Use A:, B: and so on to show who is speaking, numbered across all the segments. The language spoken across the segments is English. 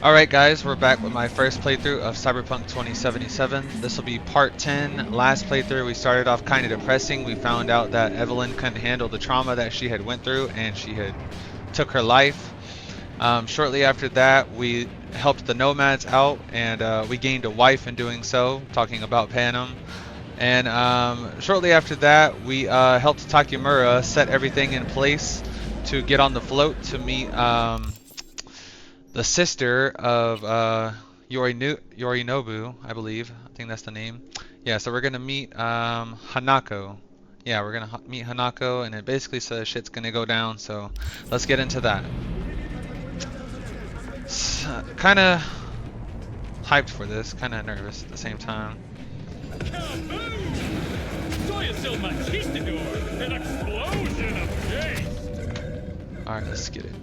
A: Alright guys, we're back with my first playthrough of CyberPunk 2077. This will be part 10. Last playthrough we started off kind of depressing. We found out that Evelyn couldn't handle the trauma that she had went through and she had took her life. Shortly after that we helped the nomads out and we gained a wife in doing so, talking about Panem. And shortly after that we helped Takemura set everything in place to get on the float to meet the sister of Yorinobu, I believe. I think that's the name. Yeah, so we're gonna meet Hanako. Yeah, we're gonna meet Hanako, and it basically says shit's gonna go down. So let's get into that. Kind of hyped for this, kind of nervous at the same time. All right, let's get it.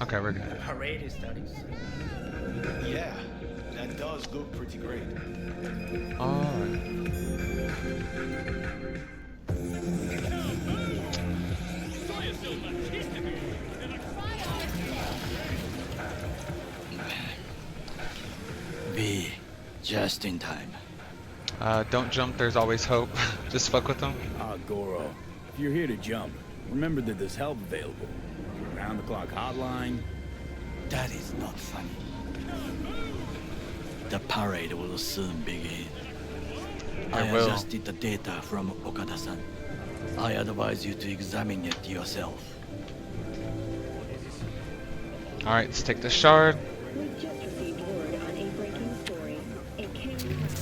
A: Okay, we're good.
B: Parade studies.
C: Yeah, that does look pretty great.
A: Alright.
B: B, just in time.
A: Don't jump, there's always hope. Just fuck with them.
D: Ah, Goro. If you're here to jump, remember that there's help available. Round-the-clock hotline.
B: That is not funny. The parade will soon begin. I
A: It will.
B: adjusted the data from Okada-san. I advise you to examine it yourself.
A: Alright, let's take the shard.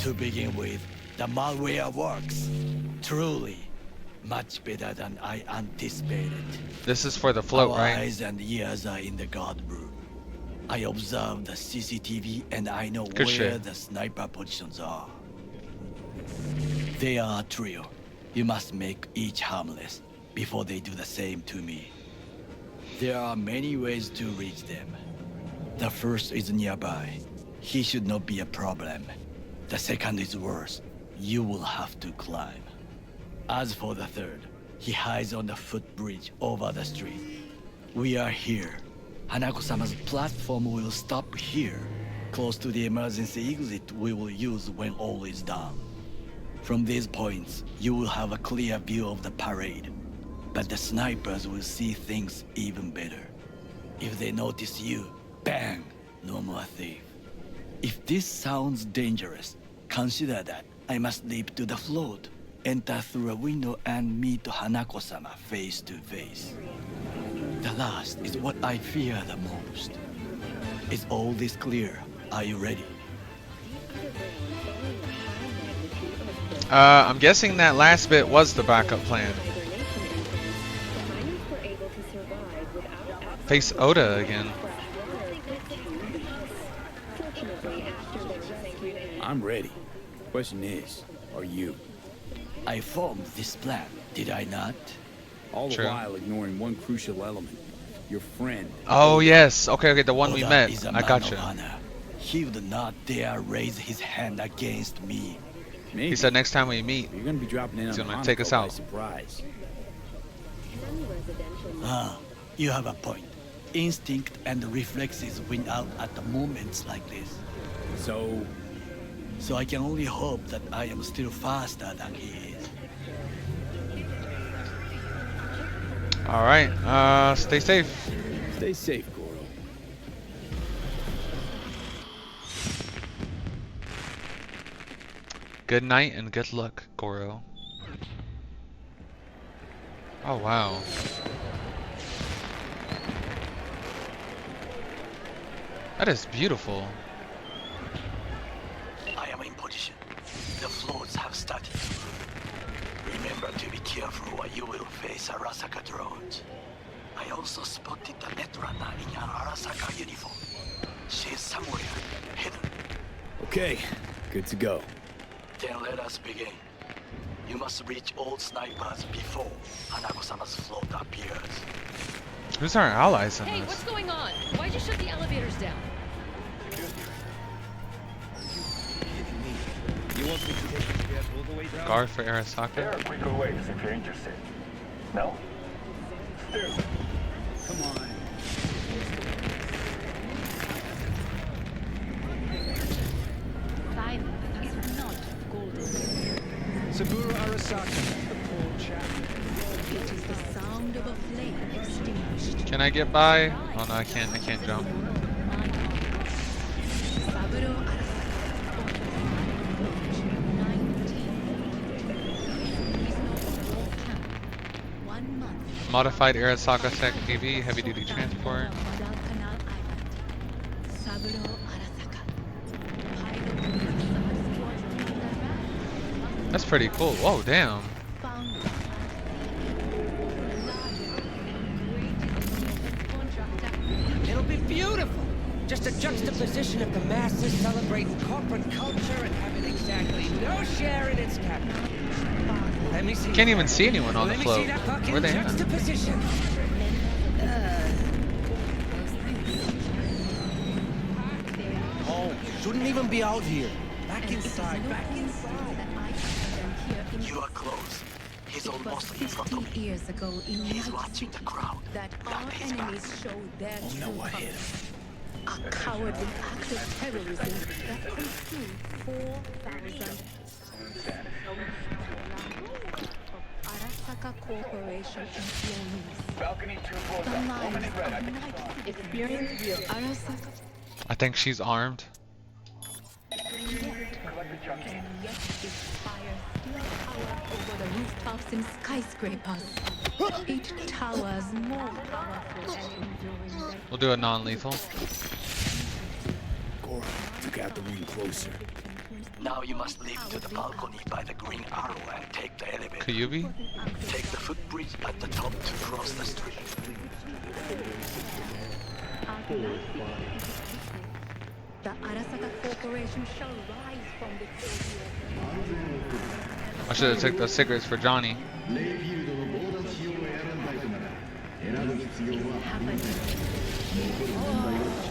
B: To begin with, the malware works. Truly, much better than I anticipated.
A: This is for the float,
B: Our
A: right?
B: eyes and ears are in the guard room. I observed the CCTV and I know
A: Good
B: where
A: shit.
B: the sniper positions are. They are a trio. You must make each harmless before they do the same to me. There are many ways to reach them. The first is nearby. He should not be a problem. The second is worse. You will have to climb. As for the third, he hides on the footbridge over the street. We are here. Hanako-sama's platform will stop here, close to the emergency exit we will use when all is done. From these points, you will have a clear view of the parade, but the snipers will see things even better. If they notice you, bang, no more thief. If this sounds dangerous, consider that I must leap to the float, enter through a window and meet Hanako-sama face to face. The last is what I fear the most. Is all this clear? Are you ready?
A: I'm guessing that last bit was the backup plan. Face Oda again.
D: I'm ready. Question is, are you?
B: I formed this plan, did I not?
D: All the
A: True.
D: while ignoring one crucial element. Your friend.
A: Oh yes, okay, the one we
B: Oda
A: met.
B: is a
A: I
B: man
A: gotcha.
B: of honor. He would not dare raise his hand against me.
D: Maybe.
A: He said next time we meet,
D: You're gonna be dropping in
A: he's
D: on
A: gonna
D: Hanako
A: take us
D: by
A: out.
D: surprise.
B: Ah, you have a point. Instinct and reflexes win out at the moments like this. So I can only hope that I am still faster than he is.
A: Alright, stay safe.
D: Stay safe, Goro.
A: Good night and good luck, Goro. Oh wow. That is beautiful.
B: I am in position. The floats have started. Remember to be careful or you will face Arasaka drones. I also spotted the netrunner in an Arasaka uniform. She is somewhere hidden.
D: Okay, good to go.
B: Then let us begin. You must reach all snipers before Hanako-sama's float appears.
A: Who's our allies in
E: Hey,
A: this?
E: what's going on? Why'd you shut the elevators down?
D: want me to take the jet all the way down?
A: Guard for Arasaka.
E: There are quicker ways if you're interested. No? Still.
D: Come on.
F: Silence is not golden.
C: Saburo Arasaka, the poor chap.
F: It is the sound of a flame extinguished.
A: Can I get by? Oh no, I can't. I can't jump.
F: Saburo Arasaka. 1 month.
A: Modified Arasaka Sec PV, heavy duty transport.
F: Saburo Arasaka.
A: That's pretty cool. Whoa, damn.
G: It'll be beautiful. Just a juxtaposition of the masses celebrating corporate culture and having exactly no share in its capital. Let me see.
A: Can't even see anyone on the
G: Let me
A: float.
G: see that fucking
A: Where they at?
G: juxtaposition.
C: Oh, shouldn't even be out here. Back inside, back inside.
B: You are close. He's almost in front of
F: 50
B: me.
F: years ago in
B: He's
F: Night
B: watching the
F: City,
B: crowd.
F: that
B: Got
F: our
B: his back.
F: enemies showed their
D: Oh no,
F: true
D: I hit
F: colors.
D: him.
F: A cowardly act of terrorism that consumed 4,000 of Arasaka Corporation employees.
E: Balcony 2 floors
F: The
E: up.
F: lives
E: Almost
F: of
E: ready.
F: Night City experience real Arasaka.
A: I think she's armed.
E: Collect the junkies.
F: And yet its fire still towers over the rooftops and skyscrapers. Each tower's more powerful and enduring than
A: We'll do a non-lethal.
D: Goro took out the ring closer.
B: Now you must leap to the balcony by the green arrow and take the elevator.
A: Kyubi?
B: Take the footbridge at the top to cross the street.
F: the Arasaka Corporation shall rise from the
A: I should have took those cigarettes for Johnny.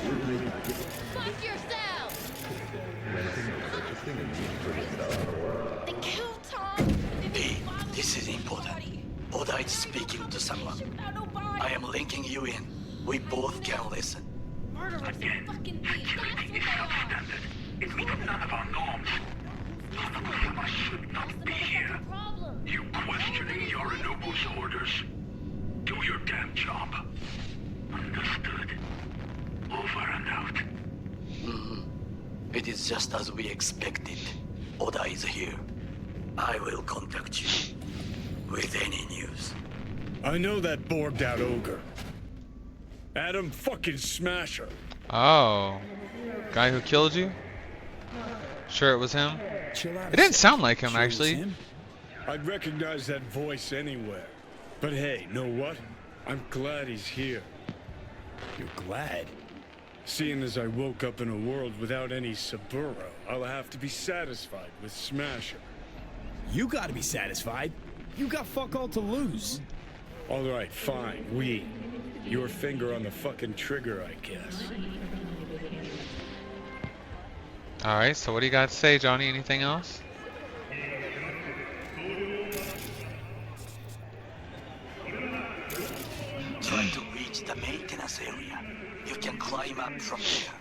F: Fuck yourself! They killed Tom!
B: Hey, this is important. Oda is speaking to someone. I am linking you in. We both can listen.
F: Murderers and fucking thieves, that's what they are!
E: It's none of our norms. Osama should not be here. You questioning Yorinobu's orders. Do your damn job. Understood. Over and out.
B: It is just as we expected. Oda is here. I will contact you with any news.
D: I know that borged out ogre. Adam fucking Smasher.
A: Oh. Guy who killed you? Sure it was him?
D: Chill out.
A: It didn't sound like him,
D: Sure it was
A: actually.
D: him? I'd recognize that voice anywhere. But hey, know what? I'm glad he's here. You're glad? Seeing as I woke up in a world without any Saburo, I'll have to be satisfied with Smasher.
H: You gotta be satisfied. You got fuck all to lose.
D: All right, fine, your finger on the fucking trigger, I guess.
A: Alright, so what do you got to say, Johnny? Anything else?
B: Try to reach the maintenance area. You can climb up from there.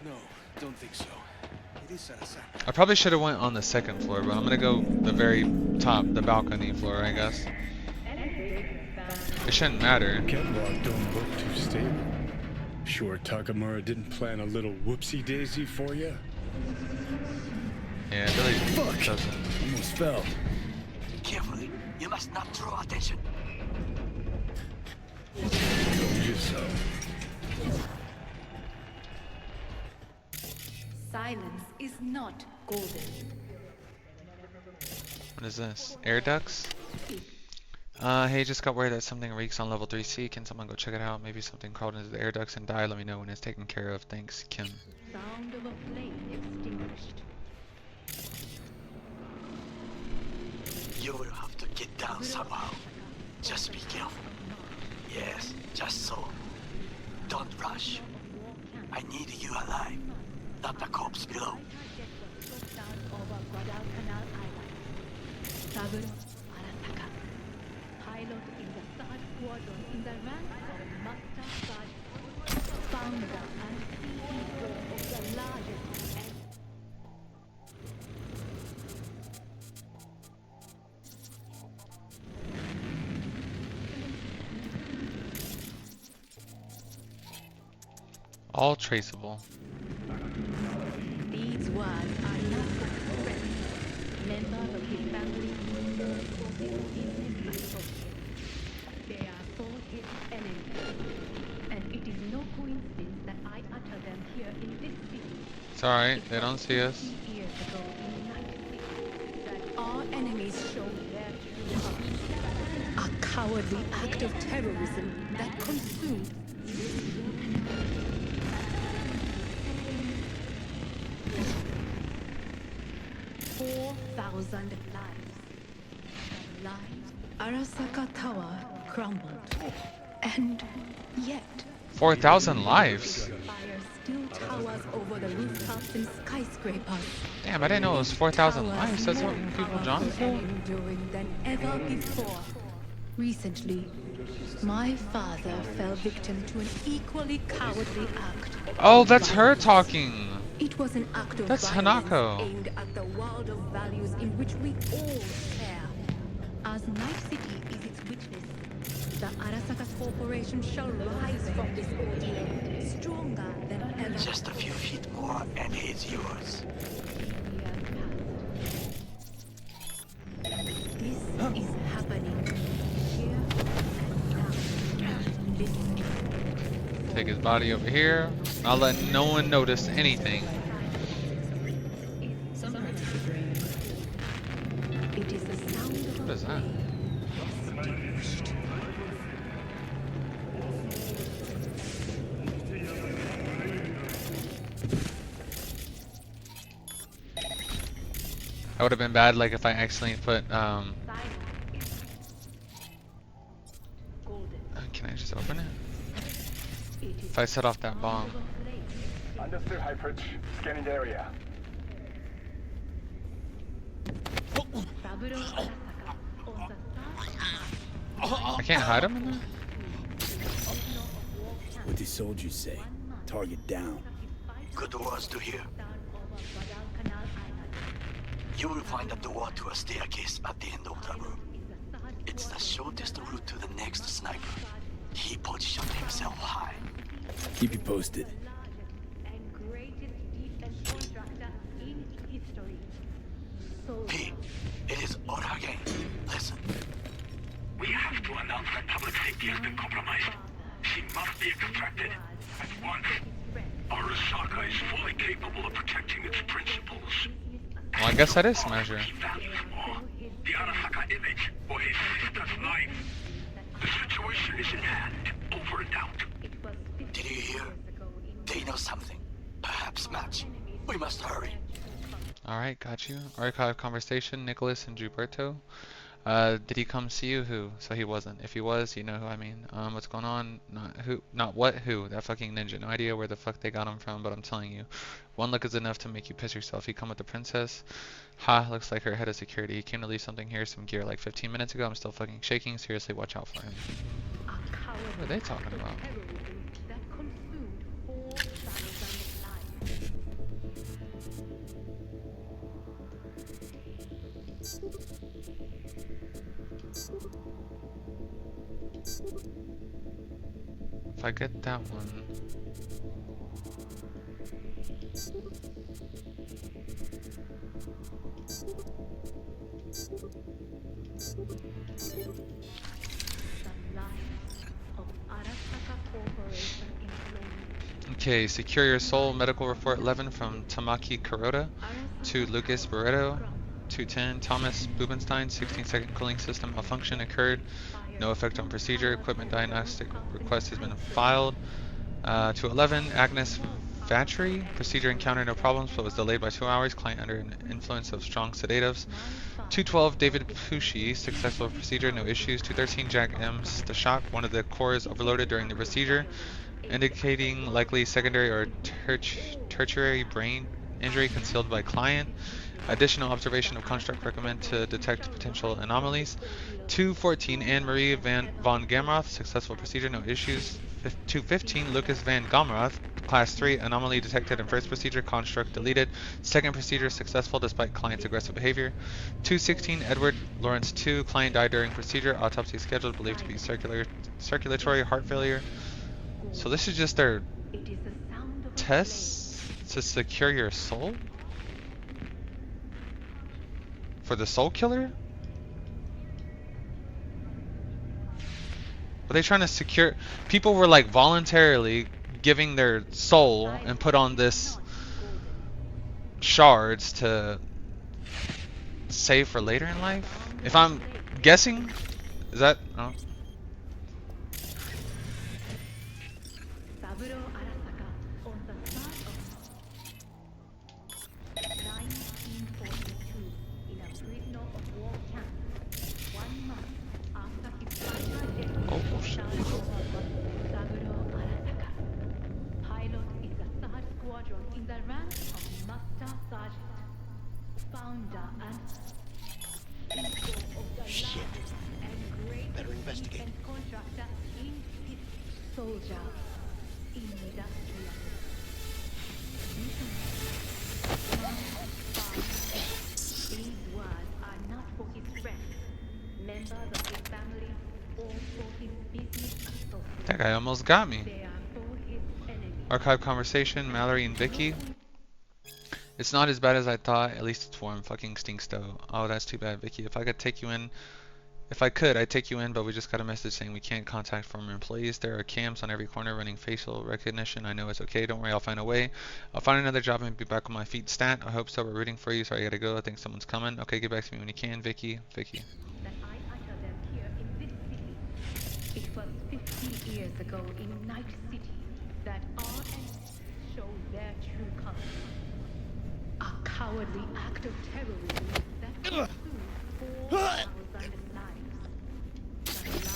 C: No, don't think so. It is Arasaka.
A: I probably should have went on the second floor, but I'm gonna go the very top, the balcony floor, I guess. It shouldn't matter.
D: Catalog don't look too stable. Sure Takamura didn't plan a little whoopsie-daisy for you?
A: Yeah, it really
H: Fuck.
A: doesn't.
H: Almost fell.
B: Carefully. You must not draw attention.
D: Told you so.
F: Silence is not golden.
A: What is this? Air ducts? Hey, just got word that something reeks on level 3C. Can someone go check it out? Maybe something crawled into the air ducts and died. Let me know when it's taken care of. Thanks, Kim.
F: Sound of a flame extinguished.
B: You will have to get down somehow. Just be careful. Yes, just so. Don't rush. I need you alive. Not the corpse below.
F: Over Guadalcanal Island. Saburo Arasaka, pilot in the 3rd Squadron in the rank of Master Sergeant, founder and CEO of the largest and
A: All traceable.
F: these words are not expressed. Members of his family or his associates. They are for his enemies. And it is no coincidence that I utter them here in this city.
A: It's alright, they don't see us.
F: 50 years ago in Night City, that our enemies showed their true colors. A cowardly act of terrorism that consumed 4,000 lives. The lives Arasaka Tower crumbled. And yet
A: 4,000 lives.
F: fire still towers over the rooftops and skyscrapers.
A: Damn, I didn't know it was 4,000
F: Towers
A: lives. That's what
F: more
A: people John
F: powerful
A: for?
F: and enduring than ever before. Recently, my father fell victim to an equally cowardly act.
A: Oh, that's her talking.
F: It was an act of
A: That's
F: violence
A: Hanako.
F: aimed at the world of values in which we all share. As Night City is its witness, the Arasaka Corporation shall rise from this ordeal stronger than ever.
B: Just a few feet more and it's yours.
F: This is happening here and now. Listen.
A: Take his body over here. I'll let no one notice anything.
F: It is the sound of
A: What is that?
F: extinguished.
A: That would have been bad, like if I accidentally put can I just open it? If I set off that bomb.
E: Understood, Hyperch. Scanning the area.
A: I can't hide him in there?
H: What do soldiers say? Target down.
B: Good words to hear. You will find a door to a staircase at the end of the room. It's the shortest route to the next sniper. He positioned himself high.
H: Keep you posted.
B: P, it is order again. Listen.
E: We have to announce that public safety has been compromised. She must be extracted at once. Arasaka is fully capable of protecting its principles.
A: Well, I guess that is measure.
E: He values more the Arasaka image or his sister's life. The situation is in hand, over and out.
B: Did you hear? They know something. Perhaps match. We must hurry.
A: Alright, got you. Archive conversation, Nicholas and Gilberto. Did he come see you? Who? So he wasn't. If he was, you know who I mean. What's going on? Not who, not what, who. That fucking ninja. No idea where the fuck they got him from, but I'm telling you. One look is enough to make you piss yourself. He come with the princess. Ha, looks like her head of security. He came to leave something here, some gear like 15 minutes ago. I'm still fucking shaking. Seriously, watch out for him. What are they talking about? If I get that one. Okay, secure your soul. Medical report 11 from Tamaki Kuroda to Lucas Barreto. 210 Thomas Bubenstein. 16-second cooling system malfunction occurred. No effect on procedure. Equipment diagnostic request has been filed. 211 Agnes Vatry. Procedure encountered no problems but was delayed by 2 hours. Client under an influence of strong sedatives. 212 David Pucci. Successful procedure, no issues. 213 Jack M. Stashak. One of the cores overloaded during the procedure. indicating likely secondary or tertiary brain injury concealed by client. Additional observation of construct recommend to detect potential anomalies. 214 Anne-Marie von Gamroth, successful procedure, no issues. 215 Lucas van Gamroth, class 3, anomaly detected in first procedure, construct deleted. Second procedure successful despite client's aggressive behavior. 216 Edward Lawrence 2, client died during procedure, autopsy scheduled, believed to be circulatory heart failure. So this is just their tests to secure your soul? For the soul killer? Were they trying to secure? People were like voluntarily giving their soul and put on this shards to save for later in life? If I'm guessing, is that? Oh. Oh shit.
F: Pilot in the 3rd Squadron in the rank of Master Sergeant. Founder and CEO of the largest and greatest
C: Better investigate.
F: defense contractor in history. Soldier, industrialist, These words are not for his friends, members of his family, or for his business associates.
A: That guy almost got me.
F: They are for his enemies.
A: Archive conversation, Mallory and Vicky. It's not as bad as I thought. At least it's warm. Fucking stinks though. Oh, that's too bad, Vicky. If I could take you in, I'd take you in, but we just got a message saying we can't contact former employees. There are cams on every corner running facial recognition. I know it's okay. Don't worry, I'll find a way. I'll find another job and be back on my feet. Stat. I hope so. We're rooting for you. Sorry, I gotta go. I think someone's coming. Okay, get back to me when you can, Vicky. Vicky.
F: That I utter them here in this city. It was 50 years ago in Night City that our enemies showed their true colors. A cowardly act of terrorism that consumed 4,000 lives. The lives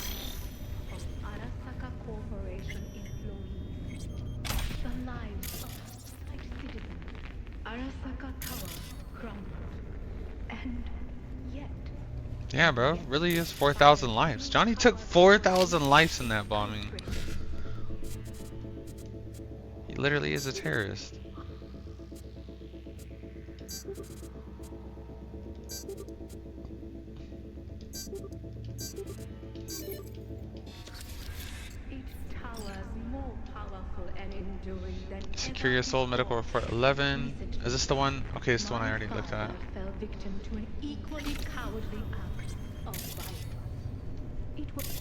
F: of Arasaka Corporation employees. The lives of Night citizens. Arasaka Tower crumbled. And yet,
A: Yeah, bro. Really is 4,000 lives. Johnny took 4,000 lives in that bombing. He literally is a terrorist.
F: each tower is more powerful and enduring than
A: Secure your soul, medical report 11. Is this the one? Okay, it's the one I already looked at.
F: Fell victim to an equally cowardly act of violence. It was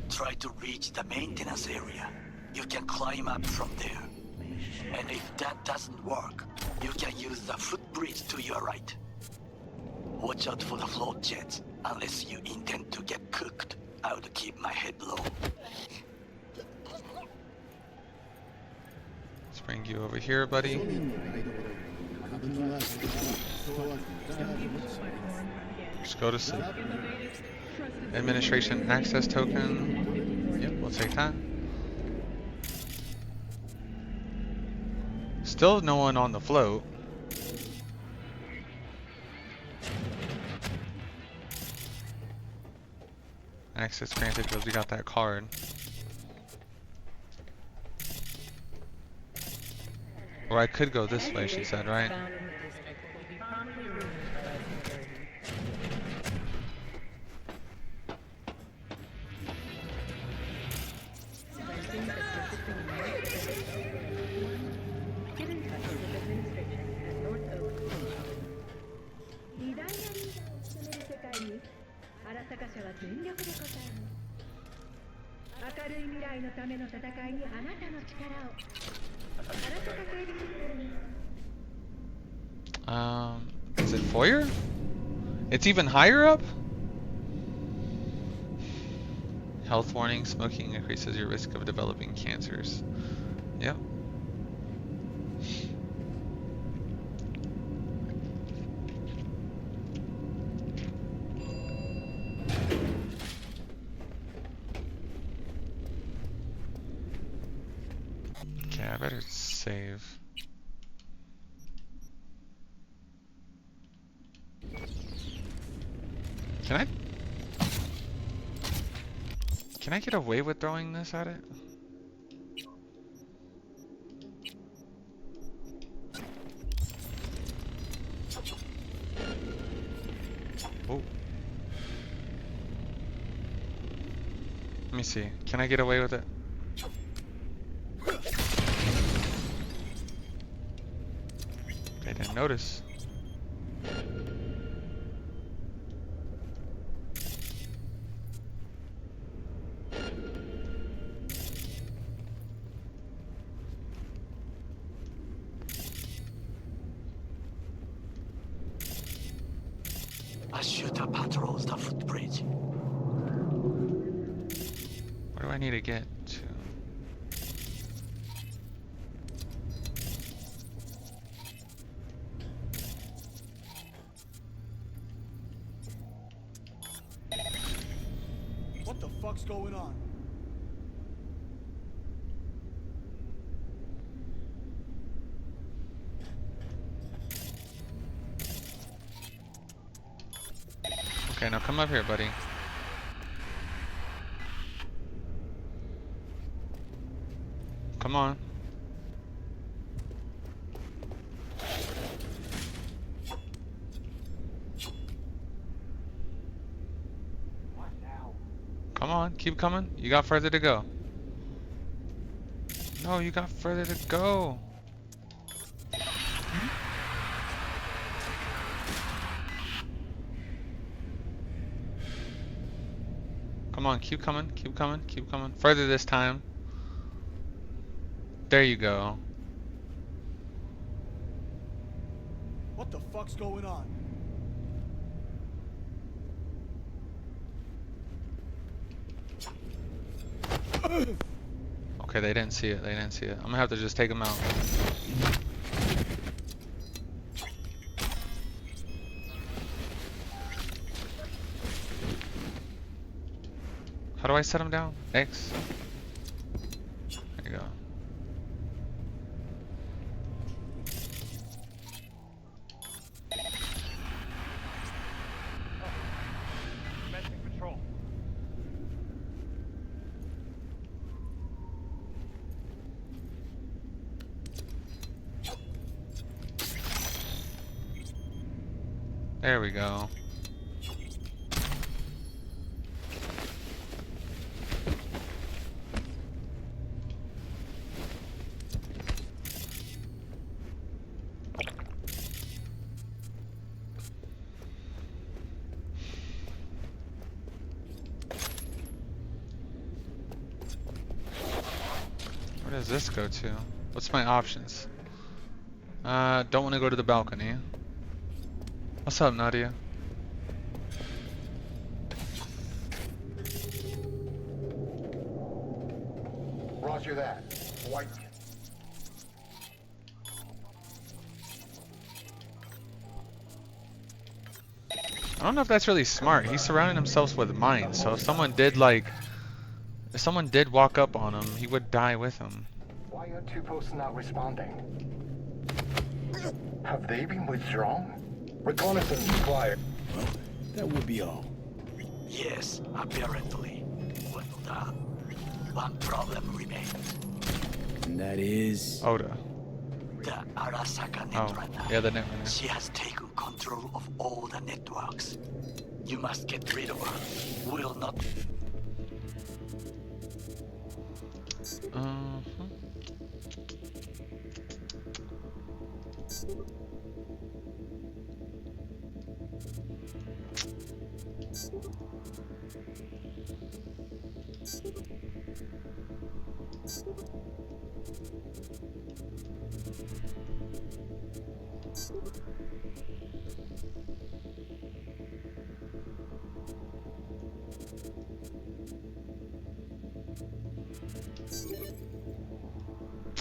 B: Try to reach the maintenance area. You can climb up from there. And if that doesn't work, you can use the footbridge to your right. Watch out for the float jets, unless you intend to get cooked. I would keep my head low.
A: Let's bring you over here, buddy. Just go to sleep. Administration access token. Yep, we'll take that. Still no one on the float. Access granted because we got that card. Or I could go this way, she said, right? Is it Foyer? It's even higher up? Health warning, smoking increases your risk of developing cancers. Yep. Okay, I better save. Can I? Can I get away with throwing this at it? Oh. Let me see. Can I get away with it? They didn't notice.
B: A shooter patrols the footbridge.
A: Where do I need to get to?
H: What the fuck's going on?
A: Okay, now come up here, buddy. Come on. Come on, keep coming. You got further to go. No, you got further to go. Come on, keep coming, keep coming, keep coming. Further this time. There you go.
H: What the fuck's going on?
A: Okay, they didn't see it, they didn't see it. I'm gonna have to just take them out. How do I set them down? X? There you go. There we go. Where does this go to? What's my options? Don't want to go to the balcony. What's up, Nadia?
E: Roger that. White.
A: I don't know if that's really smart. He's surrounding himself with mines, so if someone did walk up on him, he would die with him.
E: Why are two posts not responding? Have they been withdrawn? Reconnaissance required.
H: Well, that would be all.
B: Yes, apparently. Well, one problem remains.
H: And that is...
A: Oda.
B: The Arasaka
A: Oh,
B: Netrunner.
A: yeah, the Netrunner.
B: She has taken control of all the networks. You must get rid of her. Will not...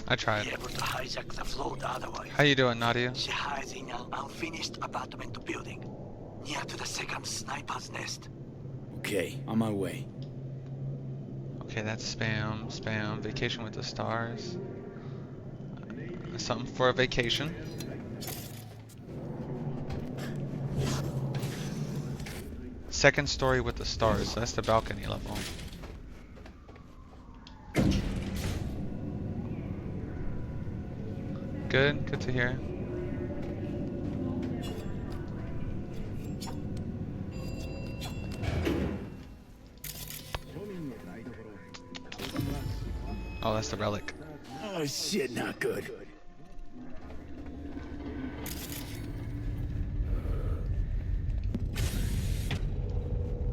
A: I tried.
B: be able to hijack the float otherwise.
A: How you doing, Nadia?
B: She hides in an unfinished apartment building, near to the second sniper's nest.
H: Okay, on my way.
A: Okay, that's spam, spam. Vacation with the stars. Something for a vacation. Second story with the stars. So that's the balcony level. Good. Good to hear. Oh, that's the relic.
H: Oh shit, not good.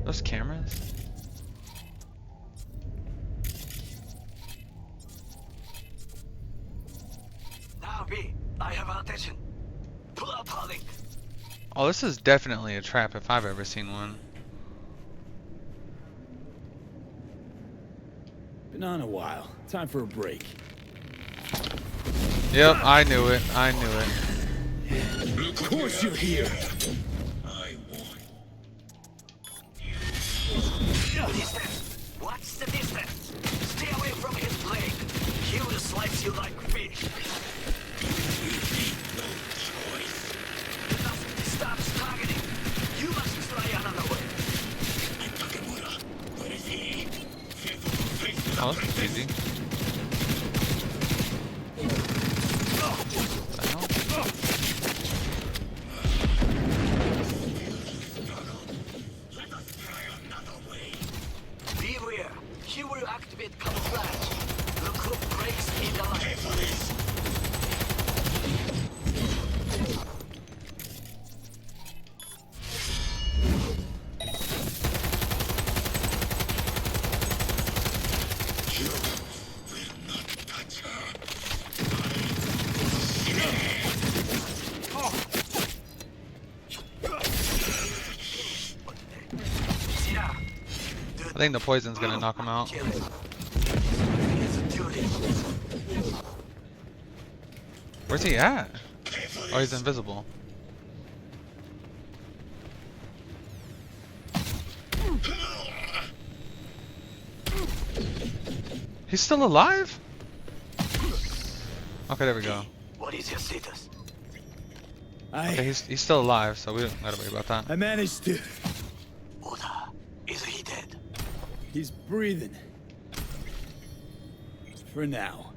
A: Those cameras?
B: Now, B, I have attention. Pull out our link.
A: Oh, this is definitely a trap if I've ever seen one.
H: Been on a while. Time for a break.
A: Yep, I knew it. I knew it.
H: Of course you're here.
B: Distance. What's the distance? Stay away from his leg. He will slice you like fish. Stop targeting. You must try another way.
A: Oh, that's easy. What the hell?
B: Beware. He will activate camouflage. Look who breaks in the light.
A: I think the poison's gonna knock him out. Where's he at? Oh, he's invisible. He's still alive? Okay, there we go.
B: What is your status?
A: Okay, he's still alive, so we don't gotta worry about that.
H: I managed to.
B: Oda, is he dead?
H: He's breathing. For now.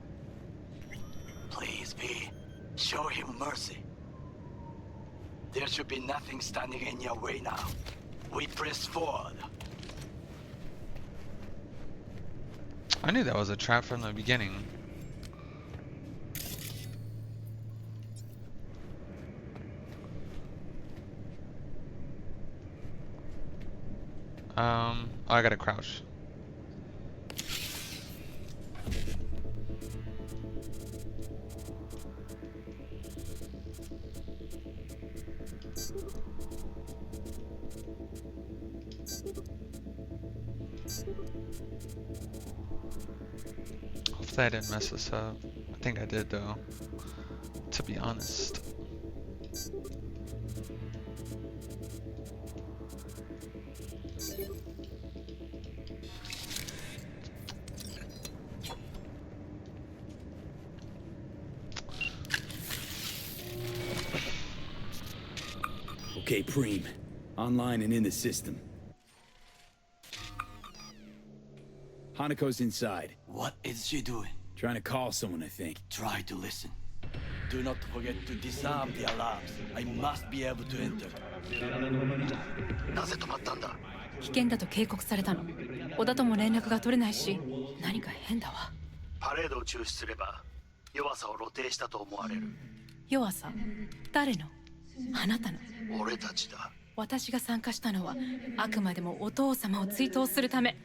B: Please, B, show him mercy. There should be nothing standing in your way now. We press forward.
A: I knew that was a trap from the beginning. Oh, I gotta crouch. Hopefully I didn't mess this up. I think I did though, to be honest.
H: Okay, Preem. Online and in the system. Hanako's inside.
B: What is she doing?
H: Trying to call someone, I think.
B: Try to listen. Do not forget to disarm the alarms. I must be able to enter. なぜ止まったんだ?
F: 危険だと警告されたの。小田とも連絡が取れないし、何か変だわ。
B: パレードを中止すれば弱さを露呈したと思われる。
F: 弱さ？誰の？あなたの。
B: 俺たちだ。
F: 私が参加したのはあくまでもお父様を追悼するため。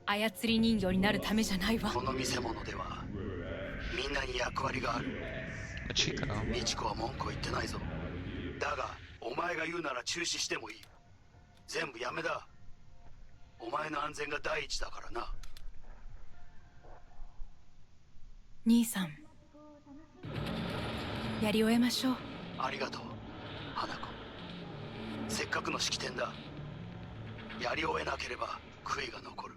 F: 操り人形になるためじゃないわ。
B: この見せ物ではみんなに役割がある。ミチコは文句を言ってないぞ。だがお前が言うなら中止してもいい。全部やめだ。お前の安全が第一だからな。
F: 兄さん、やり終えましょう。
B: ありがとう、花子。せっかくの式典だ。やり終えなければ悔いが残る。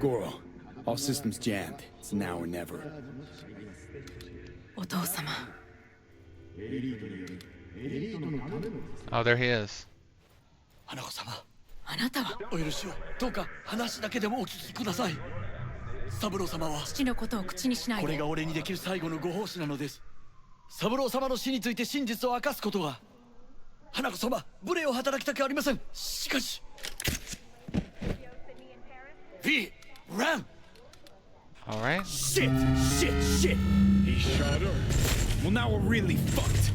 H: Goro, All systems jammed. It's now or never.
F: お父様
A: Oh, there he is.
B: 花子様、
F: あなたは
B: お許しを。どうか話だけでもお聞きください。三郎様は
F: 父のことを口にしないで。
B: これが俺にできる最後のご奉仕なのです。三郎様の死について真実を明かすことは。花子様、無礼を働きたくありません。しかし。V, run!
A: All right.
H: Shit!
D: He shot her.
H: Well, now we're really fucked.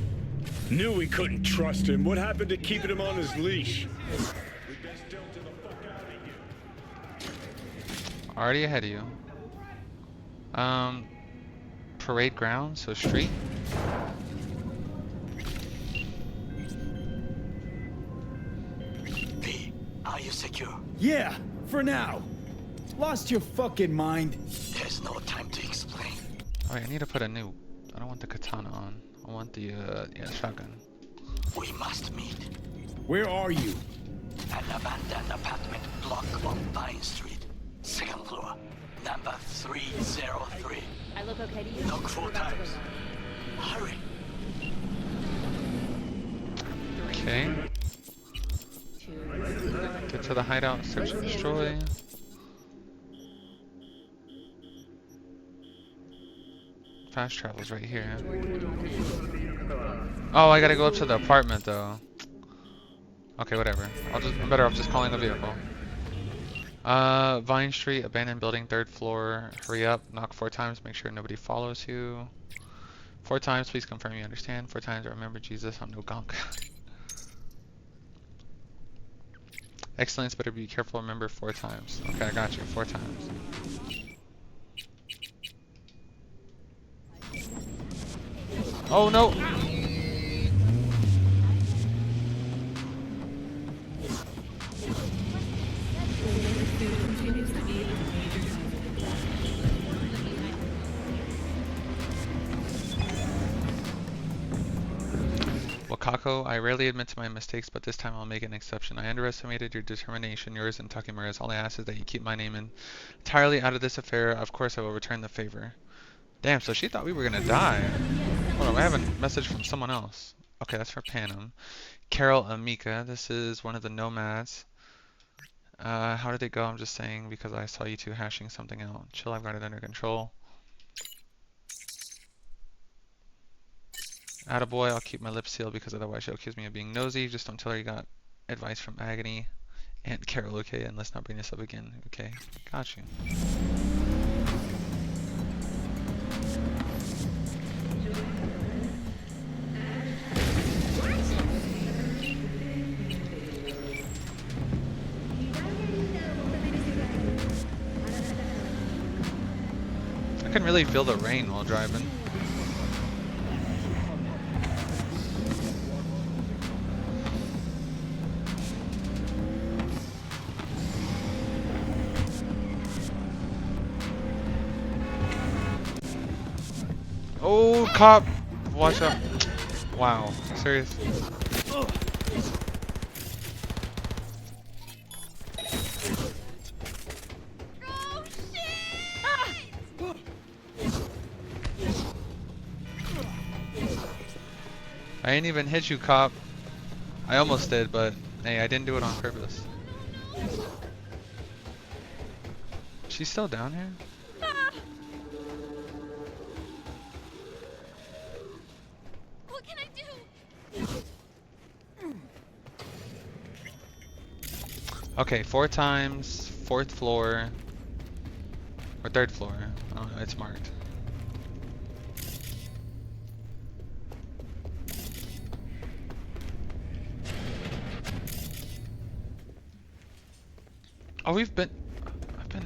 D: Knew we couldn't trust him. What happened to keeping him on his leash? We best Delta the fuck out of here.
A: Already ahead of you. Parade ground, so street.
B: V, are you secure?
H: Yeah, for now. Lost your fucking mind?
B: There's no time to explain.
A: Oh, wait, I need to put a new. I don't want the katana on. I want the shotgun.
B: We must meet.
H: Where are you?
B: An abandoned apartment block on Vine Street. Second floor. Number 303.
F: I look okay to you?
B: Knock 4 times. Hurry.
A: Okay. Get to the hideout. Search and destroy. Fast travel's right here. Oh, I gotta go up to the apartment though. Okay, whatever. I'm better off just calling the vehicle. Vine Street, abandoned building, 3rd floor. Hurry up, knock 4 times, make sure nobody follows you. 4 times, please confirm you understand. 4 times, remember Jesus, I'm no gonk. Excellence, better be careful, remember 4 times. Okay, I got you, 4 times. Oh no! Wakako, I rarely admit to my mistakes, but this time I'll make an exception. I underestimated your determination, yours and Takemura's. All I ask is that you keep my name entirely out of this affair. Of course, I will return the favor. Damn, so she thought we were gonna die. Hold on, I have a message from someone else. Okay, that's for Panem. Carol Amika, this is one of the nomads. How did it go? I'm just saying because I saw you two hashing something out. Chill, I've got it under control. Attaboy, I'll keep my lips sealed because otherwise she'll accuse me of being nosy. Just don't tell her you got advice from Agony and Carol, okay? And let's not bring this up again, okay? Got you. I can really feel the rain while driving. Oh, cop! Watch out. Wow. Serious? I ain't even hit you, cop. I almost did, but hey, I didn't do it on purpose. She's still down here?
F: What can I do?
A: Okay, 4 times, 4th floor, or 3rd floor. I don't know, it's marked. Oh, I've been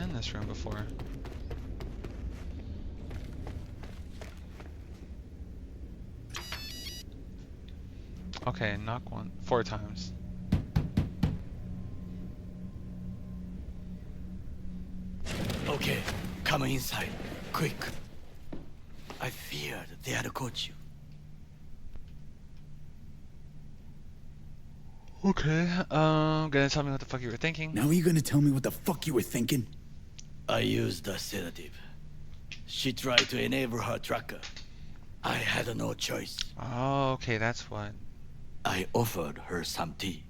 A: in this room before. Okay, knock 4 times.
B: Okay, come inside, quick. I feared they had caught you.
A: Okay, gonna tell me what the fuck you were thinking.
H: Now are you gonna tell me what the fuck you were thinking?
B: I used a sedative. She tried to enable her tracker. I had no choice.
A: Oh, okay, that's what.
B: I offered her some tea.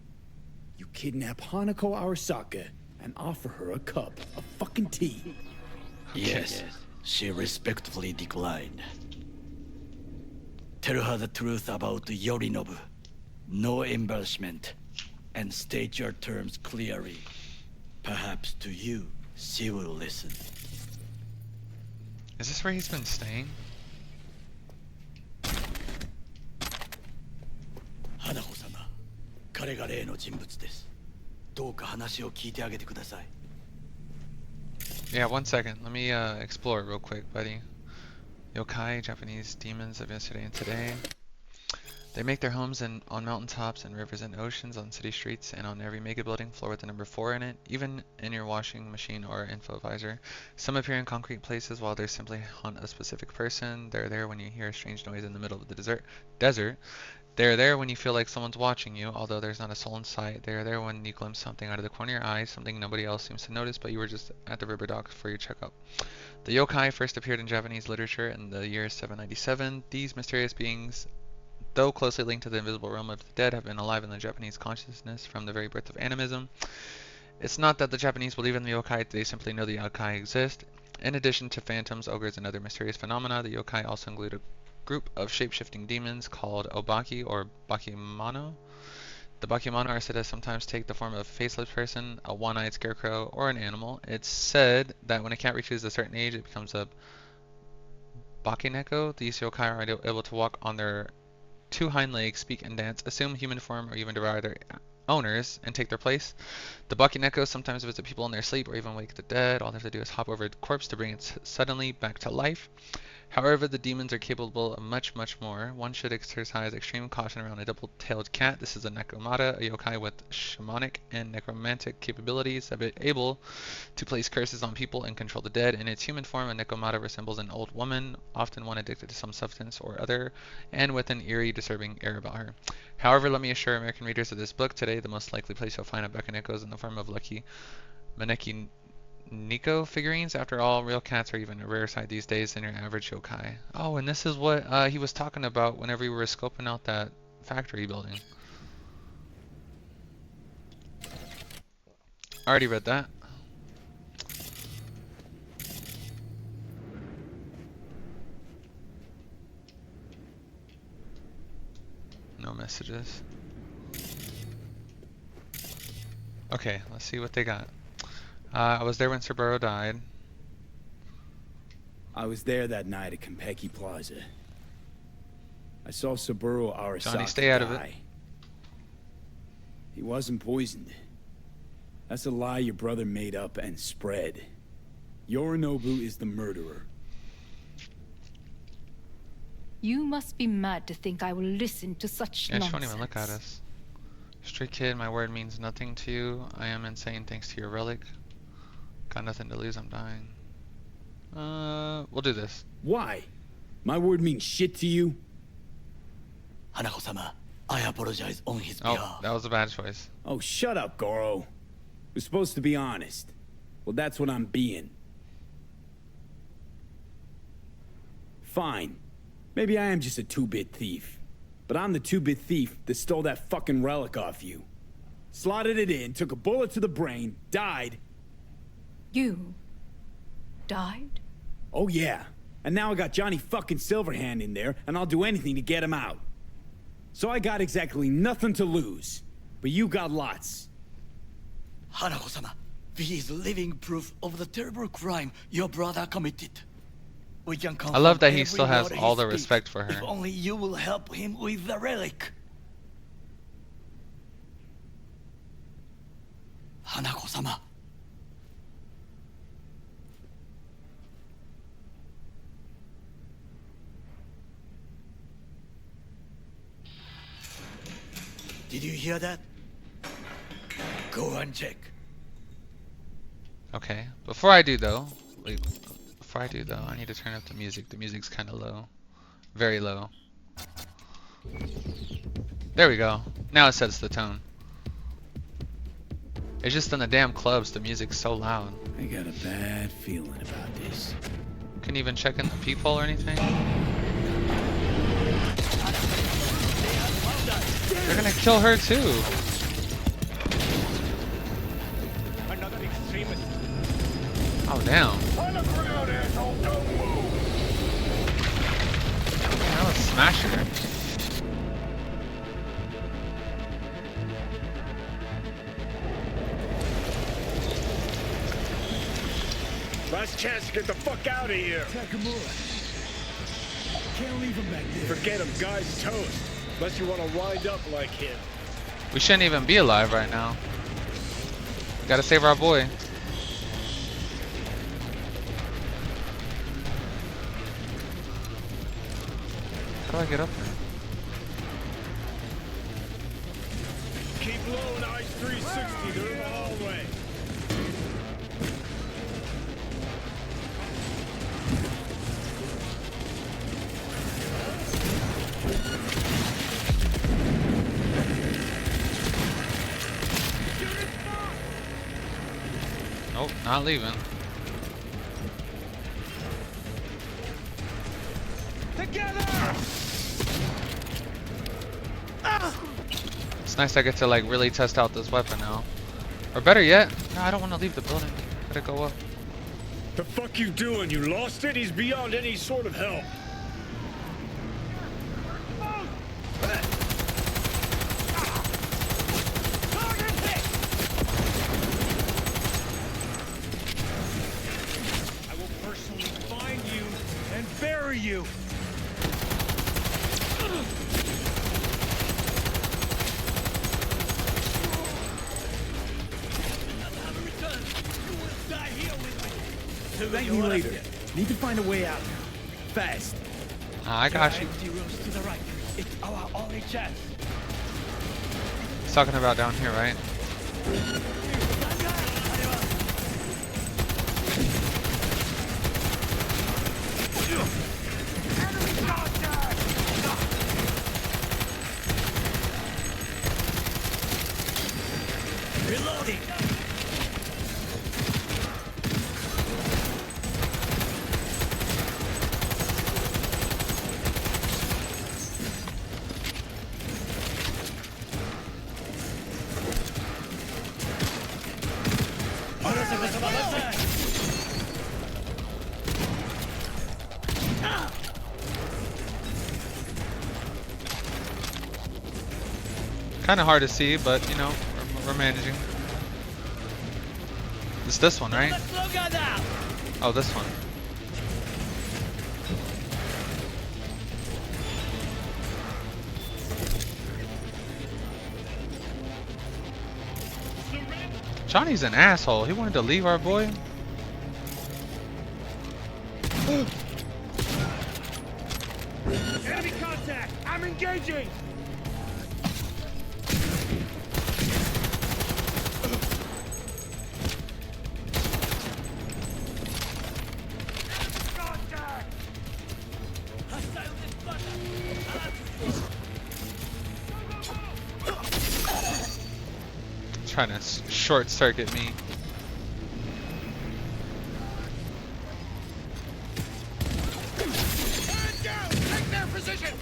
H: You kidnap Hanako Arasaka and offer her a cup of fucking tea.
B: Yes, she respectfully declined. Tell her the truth about Yorinobu. No embellishment. And state your terms clearly. Perhaps to you, she will listen.
A: Is this where he's been staying?
B: Hanako-sama, 彼が例の人物です。どうか話を聞いてあげてください。
A: Yeah, 1 second. Let me explore real quick, buddy. Yokai, Japanese demons of yesterday and today. They make their homes on mountaintops and rivers and oceans, on city streets, and on every mega building floor with the number 4 in it, even in your washing machine or info visor. Some appear in concrete places while they simply haunt a specific person. They're there when you hear a strange noise in the middle of the desert. They're there when you feel like someone's watching you, although there's not a soul in sight. They're there when you glimpse something out of the corner of your eye, something nobody else seems to notice, but you were just at the river dock for your checkup. The yokai first appeared in Japanese literature in the year 797. These mysterious beings, though closely linked to the invisible realm of the dead, have been alive in the Japanese consciousness from the very birth of animism. It's not that the Japanese believe in the yokai, they simply know the yokai exist. In addition to phantoms, ogres, and other mysterious phenomena, the yokai also include a group of shape-shifting demons called obaki or bakemono. The bakemono are said to sometimes take the form of a faceless person, a one-eyed scarecrow, or an animal. It's said that when a cat reaches a certain age, it becomes a bakeneko. These yokai are able to walk on their 2 hind legs, speak and dance, assume human form, or even devour their owners and take their place. The bakeneko sometimes visit people in their sleep or even wake the dead. All they have to do is hop over a corpse to bring it suddenly back to life. However, the demons are capable of much, much more. One should exercise extreme caution around a double-tailed cat. This is a Nekomata, a yokai with shamanic and necromantic capabilities, able to place curses on people and control the dead. In its human form, a Nekomata resembles an old woman, often one addicted to some substance or other, and with an eerie, disturbing air about her. However, let me assure American readers of this book today, the most likely place you'll find a Bakeneko is in the form of lucky Maneki Nico figurines. After all, real cats are even a rare sight these days than your average yokai. Oh, and this is what he was talking about whenever we were scoping out that factory building. I already read that. No messages. Okay, let's see what they got. I was there when Saburo died.
H: I was there that night at Konpeki Plaza. I saw Saburo Arasaka
A: Johnny, stay out of it.
H: die. He wasn't poisoned. That's a lie your brother made up and spread. Yorinobu is the murderer.
F: You must be mad to think I will listen to such
A: Yeah, she
F: nonsense.
A: won't even look at us. Street kid, my word means nothing to you. I am insane thanks to your relic. Got nothing to lose, I'm dying. We'll do this.
H: Why? My word means shit to you?
B: Hanako-sama, I apologize on his
A: Oh,
B: behalf.
A: that was a bad choice.
H: Oh, shut up, Goro. We're supposed to be honest. Well, that's what I'm being. Fine. Maybe I am just a 2-bit thief. But I'm the 2-bit thief that stole that fucking relic off you. Slotted it in, took a bullet to the brain, died.
F: You died?
H: Oh yeah. And now I got Johnny fucking Silverhand in there, and I'll do anything to get him out. So I got exactly nothing to lose. But you got lots.
B: Hanako-sama, he is living proof of the terrible crime your brother committed. We can
A: I love that he
B: confirm
A: still
B: every
A: has
B: word
A: all
B: he
A: the
B: speaks,
A: respect for her.
B: If only you will help him with the relic. Hanako-sama. Did you hear that? Go and check.
A: Okay, before I do though, I need to turn up the music. The music's kind of low. Very low. There we go. Now it sets the tone. It's just in the damn clubs, the music's so loud.
H: I got a bad feeling about this.
A: Can you even check in the peephole or anything? They're gonna kill her too.
C: Another extremist.
A: Oh damn.
E: On the ground, asshole! Don't move!
A: That was smashing her.
D: Last chance to get the fuck out of here.
H: Takamura. Can't leave him back there.
D: Forget him, guy's toast. Unless you want to wind up like him.
A: We shouldn't even be alive right now. We gotta save our boy. How do I get up there?
D: Keep low and eyes 360. They're in the hallway.
A: Nope, not leaving.
C: Together!
A: It's nice I get to like really test out this weapon now. Or better yet, no, I don't want to leave the building. Gotta go up.
D: The fuck you doing? You lost it? He's beyond any sort of help.
C: I will personally find you and bury you.
H: Thank me later. Need to find a way out. Fast.
A: I got you.
B: Empty rooms to the right. It's our only chance.
A: He's talking about down here, right?
B: Reloading.
A: Kind of hard to see, but you know, we're managing. It's this one, right? Oh, this one. Johnny's an asshole. He wanted to leave our boy.
C: Enemy contact! I'm engaging! Contact!
A: Trying to short circuit me.
C: Turn down! Take their position!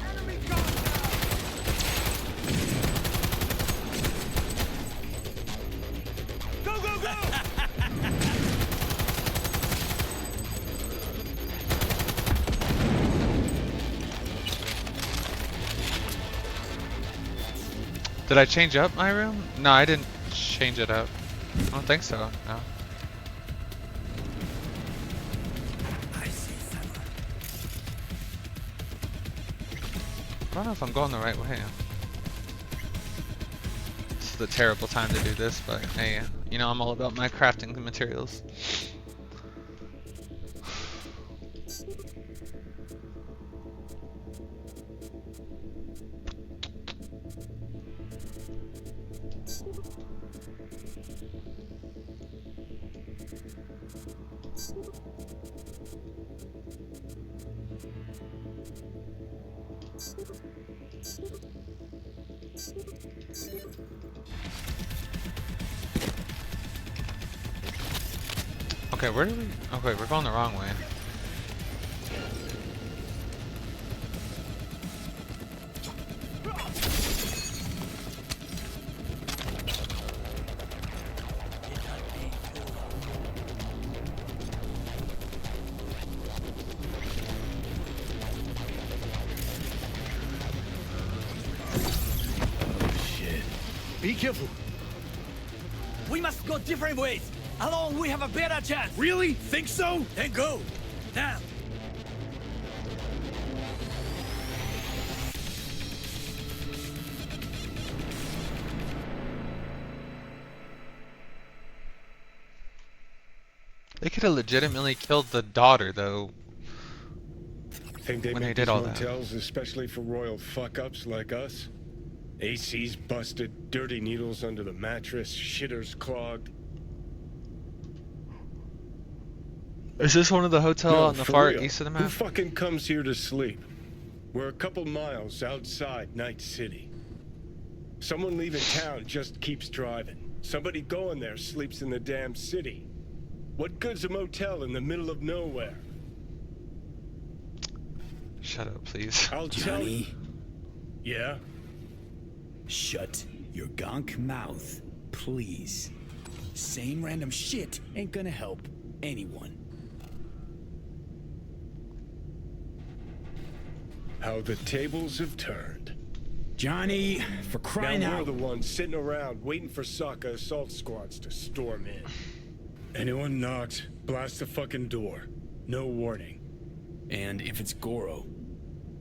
C: Enemy contact! Go, go, go!
A: Did I change up my room? No, I didn't change it up. I don't think so. No. I don't know if I'm going the right way. This is a terrible time to do this, but hey, you know I'm all about my crafting materials. Okay, where do we? Okay, we're going the wrong way.
B: Be careful. We must go different ways. Alone, we have a better chance.
H: Really? Think so?
B: Then go. Now.
A: They could have legitimately killed the daughter, though.
D: Think they
A: When they
D: make
A: did
D: these
A: all that.
D: motels especially for royal fuck-ups like us? AC's busted, dirty needles under the mattress, shitters clogged.
A: Is this one of the hotel
D: No,
A: on the
D: for
A: far
D: real.
A: east of the
D: Who
A: map?
D: fucking comes here to sleep? We're a couple miles outside Night City. Someone leaving town just keeps driving. Somebody going there sleeps in the damn city. What good's a motel in the middle of nowhere?
A: Shut up, please.
D: I'll tell you.
H: Johnny,
D: Yeah?
H: shut your gonk mouth, please. Saying random shit ain't gonna help anyone.
D: How the tables have turned.
H: Johnny, for crying
D: Now we're
H: out.
D: the ones sitting around waiting for Sokka assault squads to storm in. Anyone knocks, blast the fucking door. No warning.
H: And if it's Goro,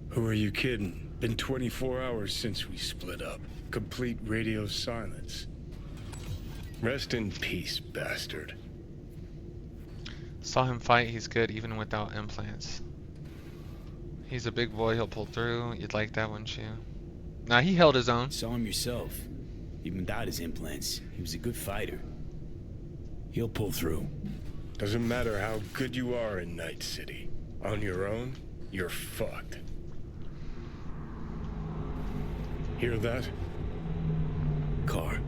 D: Who are you kidding? Been 24 hours since we split up. Complete radio silence. Rest in peace, bastard.
A: Saw him fight, he's good even without implants. He's a big boy, he'll pull through. You'd like that, wouldn't you? Nah, he held his own.
H: saw him yourself. Even without his implants, he was a good fighter. He'll pull through.
D: Doesn't matter how good you are in Night City. On your own, you're fucked. Hear that?
H: Car.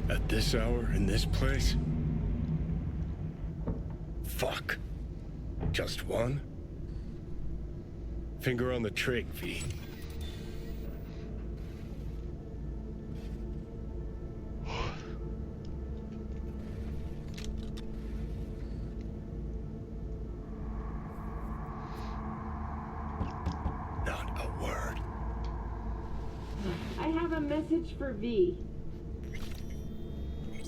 D: At this hour, in this place? Fuck. Just one? Finger on the trig, V. Not a word.
I: I have a message for V.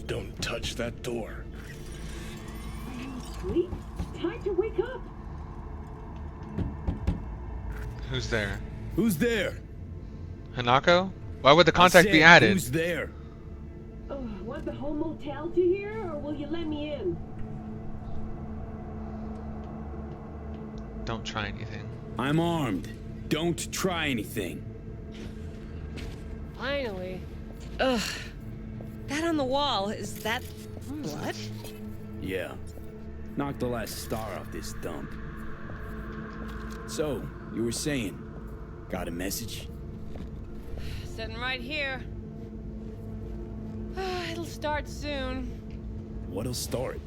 D: Don't touch that door.
I: Sleep? Time to wake up.
A: Who's there?
H: Who's there?
A: Hanako? Why would the
H: I
A: contact
H: said,
A: be added?
H: Who's there?
I: Oh, want the whole motel to hear, or will you let me in?
A: Don't try anything.
H: I'm armed. Don't try anything.
G: Finally. Ugh. That on the wall, is that blood?
H: Yeah. Knocked the last star off this dump. So, you were saying, got a message?
G: Sitting right here. It'll start soon.
H: What'll start?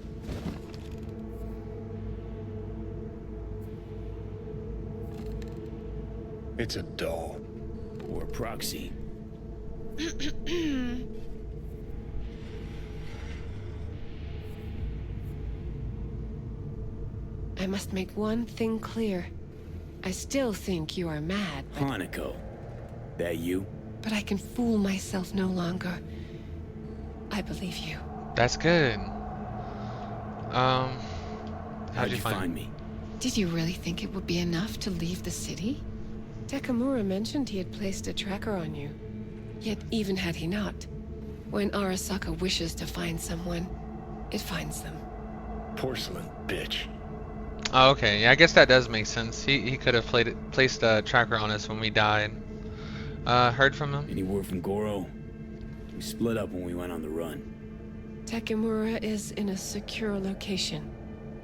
D: It's a doll.
H: Or a proxy?
G: I must make one thing clear. I still think you are mad,
H: Hanako. That you?
G: but I can fool myself no longer. I believe you.
A: That's good. How'd
H: How'd
A: you
H: you
A: find
H: find me?
G: Did you really think it would be enough to leave the city? Takamura mentioned he had placed a tracker on you. Yet even had he not, when Arasaka wishes to find someone, it finds them.
D: Porcelain bitch.
A: Oh, okay. Yeah, I guess that does make sense. He could have placed a tracker on us when we died. Heard from him?
H: Any word from Goro? We split up when we went on the run.
G: Takamura is in a secure location.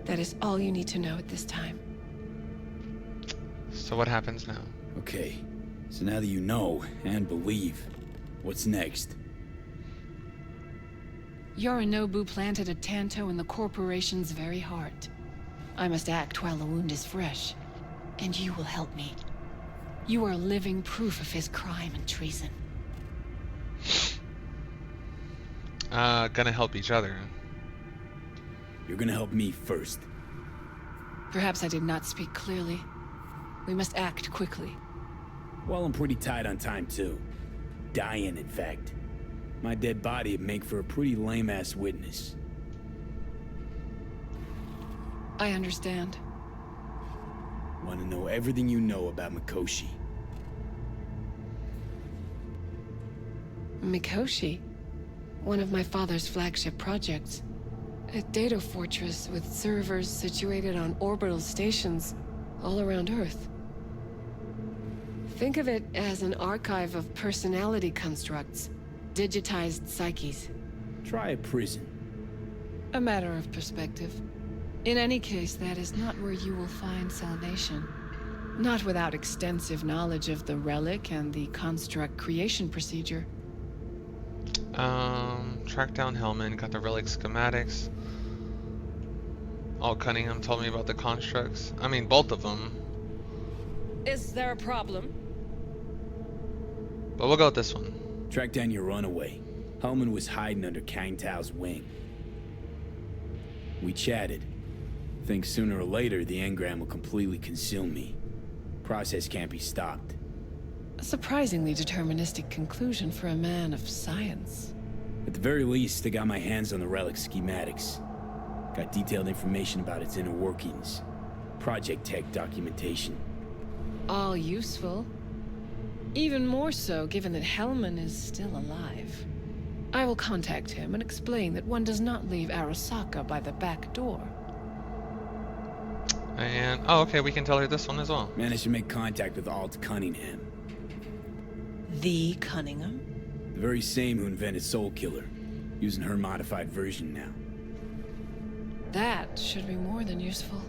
G: That is all you need to know at this time.
A: So what happens now?
H: Okay, So now that you know and believe, what's next?
G: Yorinobu planted a Tanto in the corporation's very heart. I must act while the wound is fresh, and you will help me. You are living proof of his crime and treason.
A: Gonna help each other.
H: You're gonna help me first.
G: Perhaps I did not speak clearly. We must act quickly.
H: Well, I'm pretty tight on time, too. Dying, in fact. My dead body would make for a pretty lame-ass witness.
G: I understand.
H: Want to know everything you know about Mikoshi.
G: Mikoshi? One of my father's flagship projects. A data fortress with servers situated on orbital stations all around Earth. Think of it as an archive of personality constructs, digitized psyches.
H: Try a prison.
G: A matter of perspective. In any case, that is not where you will find salvation. Not without extensive knowledge of the relic and the construct creation procedure.
A: Track down Hellman, got the relic schematics. All Cunningham told me about the constructs. I mean, both of them.
G: Is there a problem?
A: But we'll go with this one.
H: Track down your runaway. Hellman was hiding under Kang Tao's wing. We chatted. Think sooner or later the engram will completely consume me. Process can't be stopped.
G: A surprisingly deterministic conclusion for a man of science.
H: At the very least, I got my hands on the relic schematics. Got detailed information about its inner workings. Project tech documentation.
G: All useful. Even more so given that Hellman is still alive. I will contact him and explain that one does not leave Arasaka by the back door.
A: And, oh, okay, we can tell her this one as well.
H: Managed to make contact with Alt Cunningham.
J: The Cunningham?
H: The very same who invented Soul Killer. Using her modified version now.
G: That should be more than useful.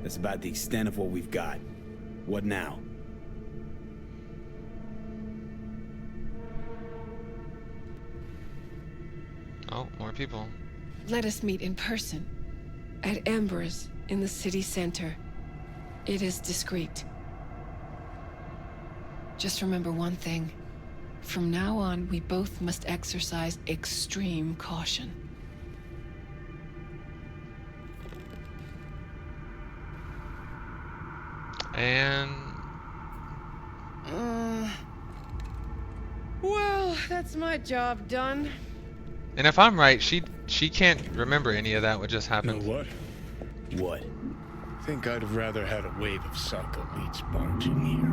H: That's about the extent of what we've got. What now?
A: Oh, more people.
G: Let us meet in person. At Embers, in the city center. It is discreet. Just remember one thing. From now on, we both must exercise extreme caution.
A: And...
G: Well, that's my job done.
A: And if I'm right, she can't remember any of that what just happened.
D: Know what?
H: What?
D: Think I'd have rather had a wave of Saka elites barge in here.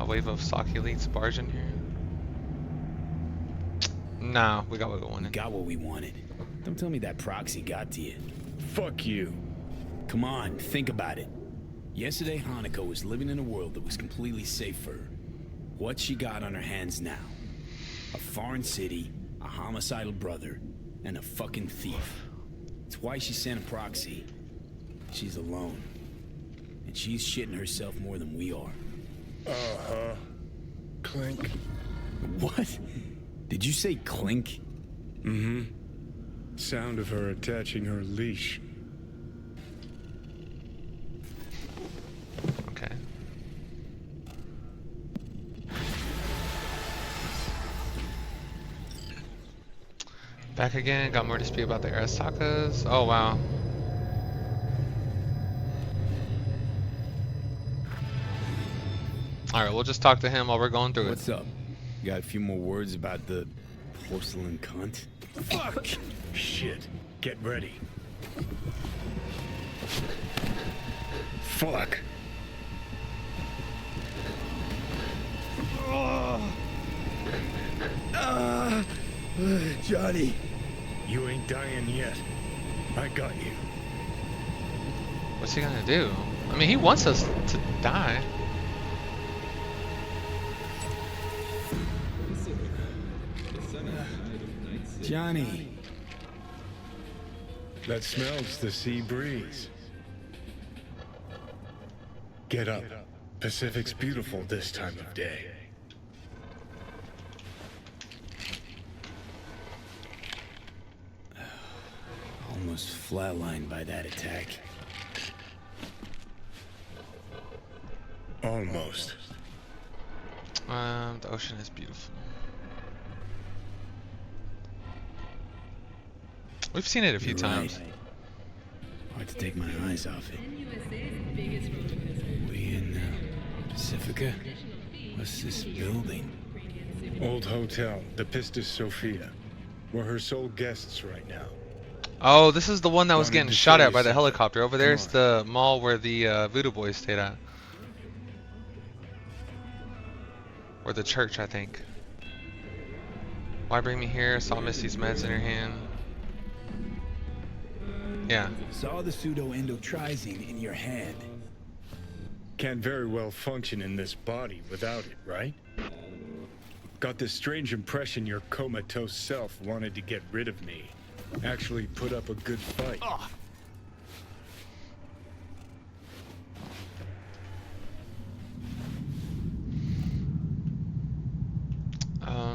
A: A wave of Saki elites barge in here? Nah, we got what we wanted.
H: Got what we wanted. Don't tell me that proxy got to you.
D: Fuck you.
H: Come on, think about it. Yesterday, Hanako was living in a world that was completely safe for her. What she got on her hands now? A foreign city, a homicidal brother, and a fucking thief. It's why she sent a proxy. She's alone. And she's shitting herself more than we are.
D: Uh-huh. Clink.
H: What? Did you say clink?
D: Mm-hmm. Sound of her attaching her leash.
A: Okay. Back again, got more to speak about the Arasakas. Oh wow. Alright, we'll just talk to him while we're going through
H: What's up? You got a few more words about the porcelain cunt?
D: Fuck! Shit. Get ready. Fuck.
H: Johnny.
D: You ain't dying yet. I got you.
A: What's he gonna do? I mean, he wants us to die.
H: Johnny.
D: That smells the sea breeze. Get up. Pacific's beautiful this time of day.
H: Almost flatlined by that attack.
D: Almost.
A: The ocean is beautiful. We've seen it a few
H: You're
A: times.
H: right. Hard to take my eyes off it. We in Pacifica? What's this building?
D: Old hotel, the Pistis Sophia. We're her sole guests right now.
A: Oh, this is the one that was
D: Wanted
A: getting
D: to
A: shot
D: show
A: at
D: you
A: by the
D: something.
A: helicopter. Over
D: Come
A: there's
D: on.
A: the mall where the Voodoo Boys stayed at. Or the church, I think. Why bring me here? Saw Missy's meds in her hand. Yeah.
H: Saw the pseudo-endotrizine in your hand.
D: Can't very well function in this body without it, right? Got this strange impression your comatose self wanted to get rid of me. Actually put up a good fight.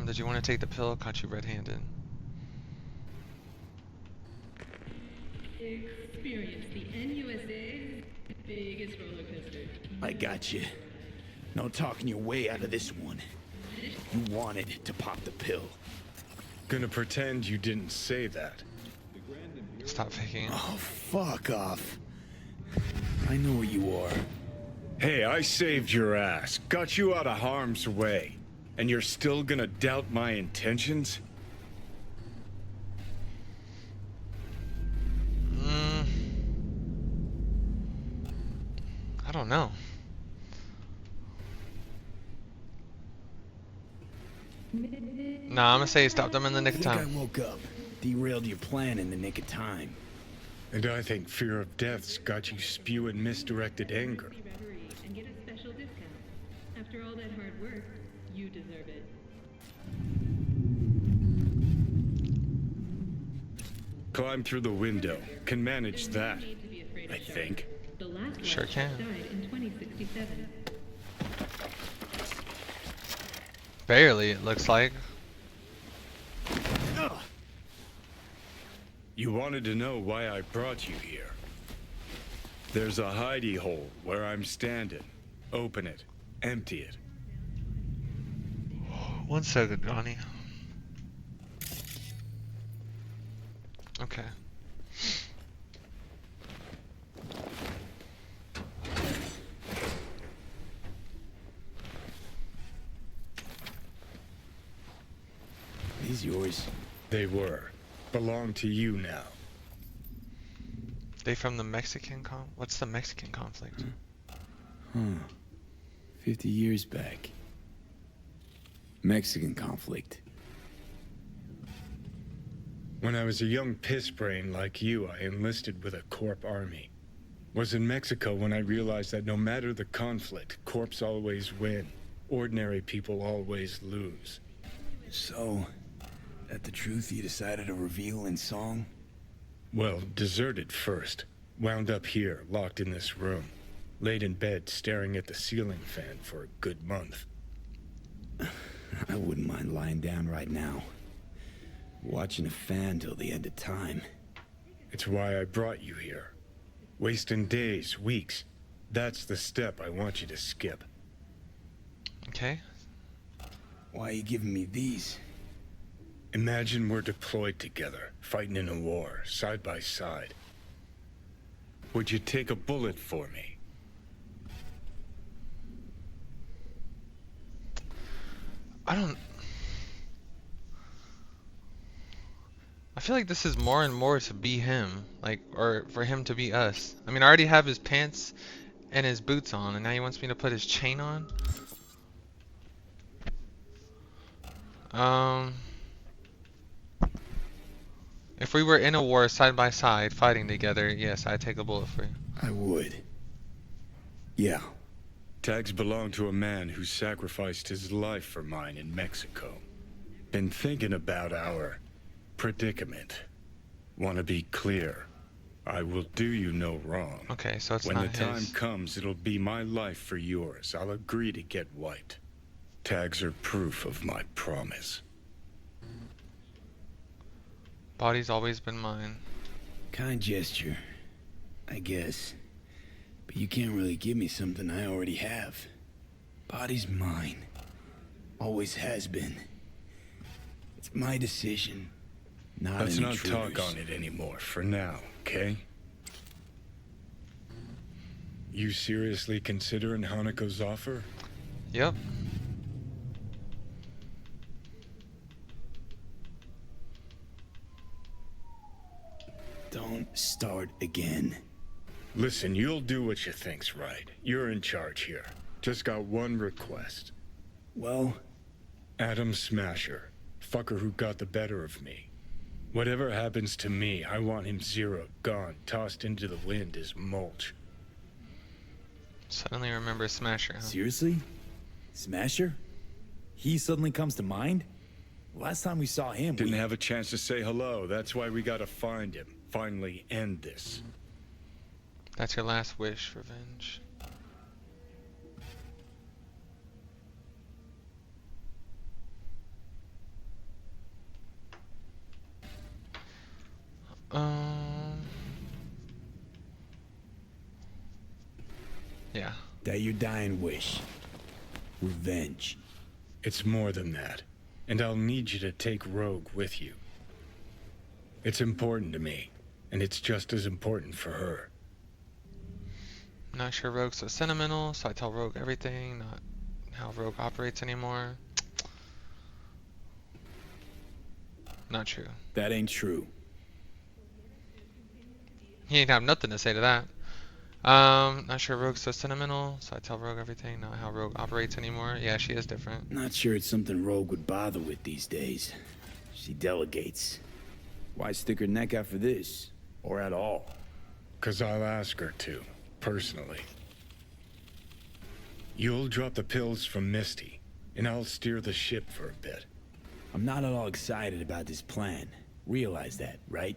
A: Did you want to take the pill? Caught you red-handed.
F: Experience the NUSA's biggest roller coaster.
H: I got you. No talking your way out of this one. You wanted to pop the pill.
D: Gonna pretend you didn't say that.
A: Stop faking.
H: Oh, fuck off. I know what you are.
D: Hey, I saved your ass. Got you out of harm's way. And you're still gonna doubt my intentions?
A: I don't know. Nah, I'm gonna say stop them in the nick
H: I
A: of
H: think I
A: time.
H: woke up, derailed your plan in the nick of time.
D: And I think fear of death's got you spewing misdirected anger.
F: And get a special discount. After all that hard work, you deserve it.
D: Climb through the window. Can manage that, I think.
F: The last
A: Sure can.
F: died in 2067.
A: Barely, it looks like.
D: You wanted to know why I brought you here. There's a hidey hole where I'm standing. Open it. Empty it.
A: 1 second, Johnny. Okay.
H: These yours?
D: They were. Belong to you now.
A: They from the Mexican what's the Mexican conflict?
H: Huh. 50 years back. Mexican conflict.
D: When I was a young piss brain like you, I enlisted with a Corp army. Was in Mexico when I realized that no matter the conflict, Corps always win. Ordinary people always lose.
H: So, that the truth you decided to reveal in song?
D: Well, deserted first. Wound up here, locked in this room. Laid in bed, staring at the ceiling fan for a good month.
H: I wouldn't mind lying down right now. Watching a fan till the end of time.
D: It's why I brought you here. Wasting days, weeks. That's the step I want you to skip.
A: Okay.
H: Why are you giving me these?
D: Imagine we're deployed together, fighting in a war, side by side. Would you take a bullet for me?
A: I feel like this is more and more to be him, like, or for him to be us. I mean, I already have his pants and his boots on, and now he wants me to put his chain on? If we were in a war side by side, fighting together, yes, I'd take a bullet for you.
H: I would. Yeah.
D: Tags belong to a man who sacrificed his life for mine in Mexico. Been thinking about our predicament. Want to be clear. I will do you no wrong.
A: Okay, so it's
D: When
A: not
D: the time
A: his.
D: comes, it'll be my life for yours. I'll agree to get wiped. Tags are proof of my promise.
A: Body's always been mine.
H: Kind gesture, I guess. But you can't really give me something I already have. Body's mine. Always has been. It's my decision.
D: Let's not talk on it anymore for now, okay? You seriously considering Haneko's offer?
A: Yep.
H: Don't start again.
D: Listen, you'll do what you think's right. You're in charge here. Just got one request.
H: Well,
D: Adam Smasher. Fucker who got the better of me. Whatever happens to me, I want him zeroed, gone, tossed into the wind as mulch.
A: Suddenly remember Smasher, huh?
K: Seriously? Smasher? He suddenly comes to mind? Last time we saw him,
D: Didn't have a chance to say hello. That's why we gotta find him. Finally end this.
A: That's your last wish, revenge. Yeah.
H: That your dying wish. Revenge.
D: It's more than that. And I'll need you to take Rogue with you. It's important to me. And it's just as important for her.
A: Not sure Rogue's so sentimental, so I tell Rogue everything, not how Rogue operates anymore. Not true.
H: That ain't true.
A: He ain't have nothing to say to that. Not sure Rogue's so sentimental, so I tell Rogue everything, not how Rogue operates anymore. Yeah, she is different.
H: Not sure it's something Rogue would bother with these days. She delegates. Why stick her neck out for this? Or at all?
D: 'Cause I'll ask her to, personally. You'll drop the pills from Misty, and I'll steer the ship for a bit.
H: I'm not at all excited about this plan. Realize that, right?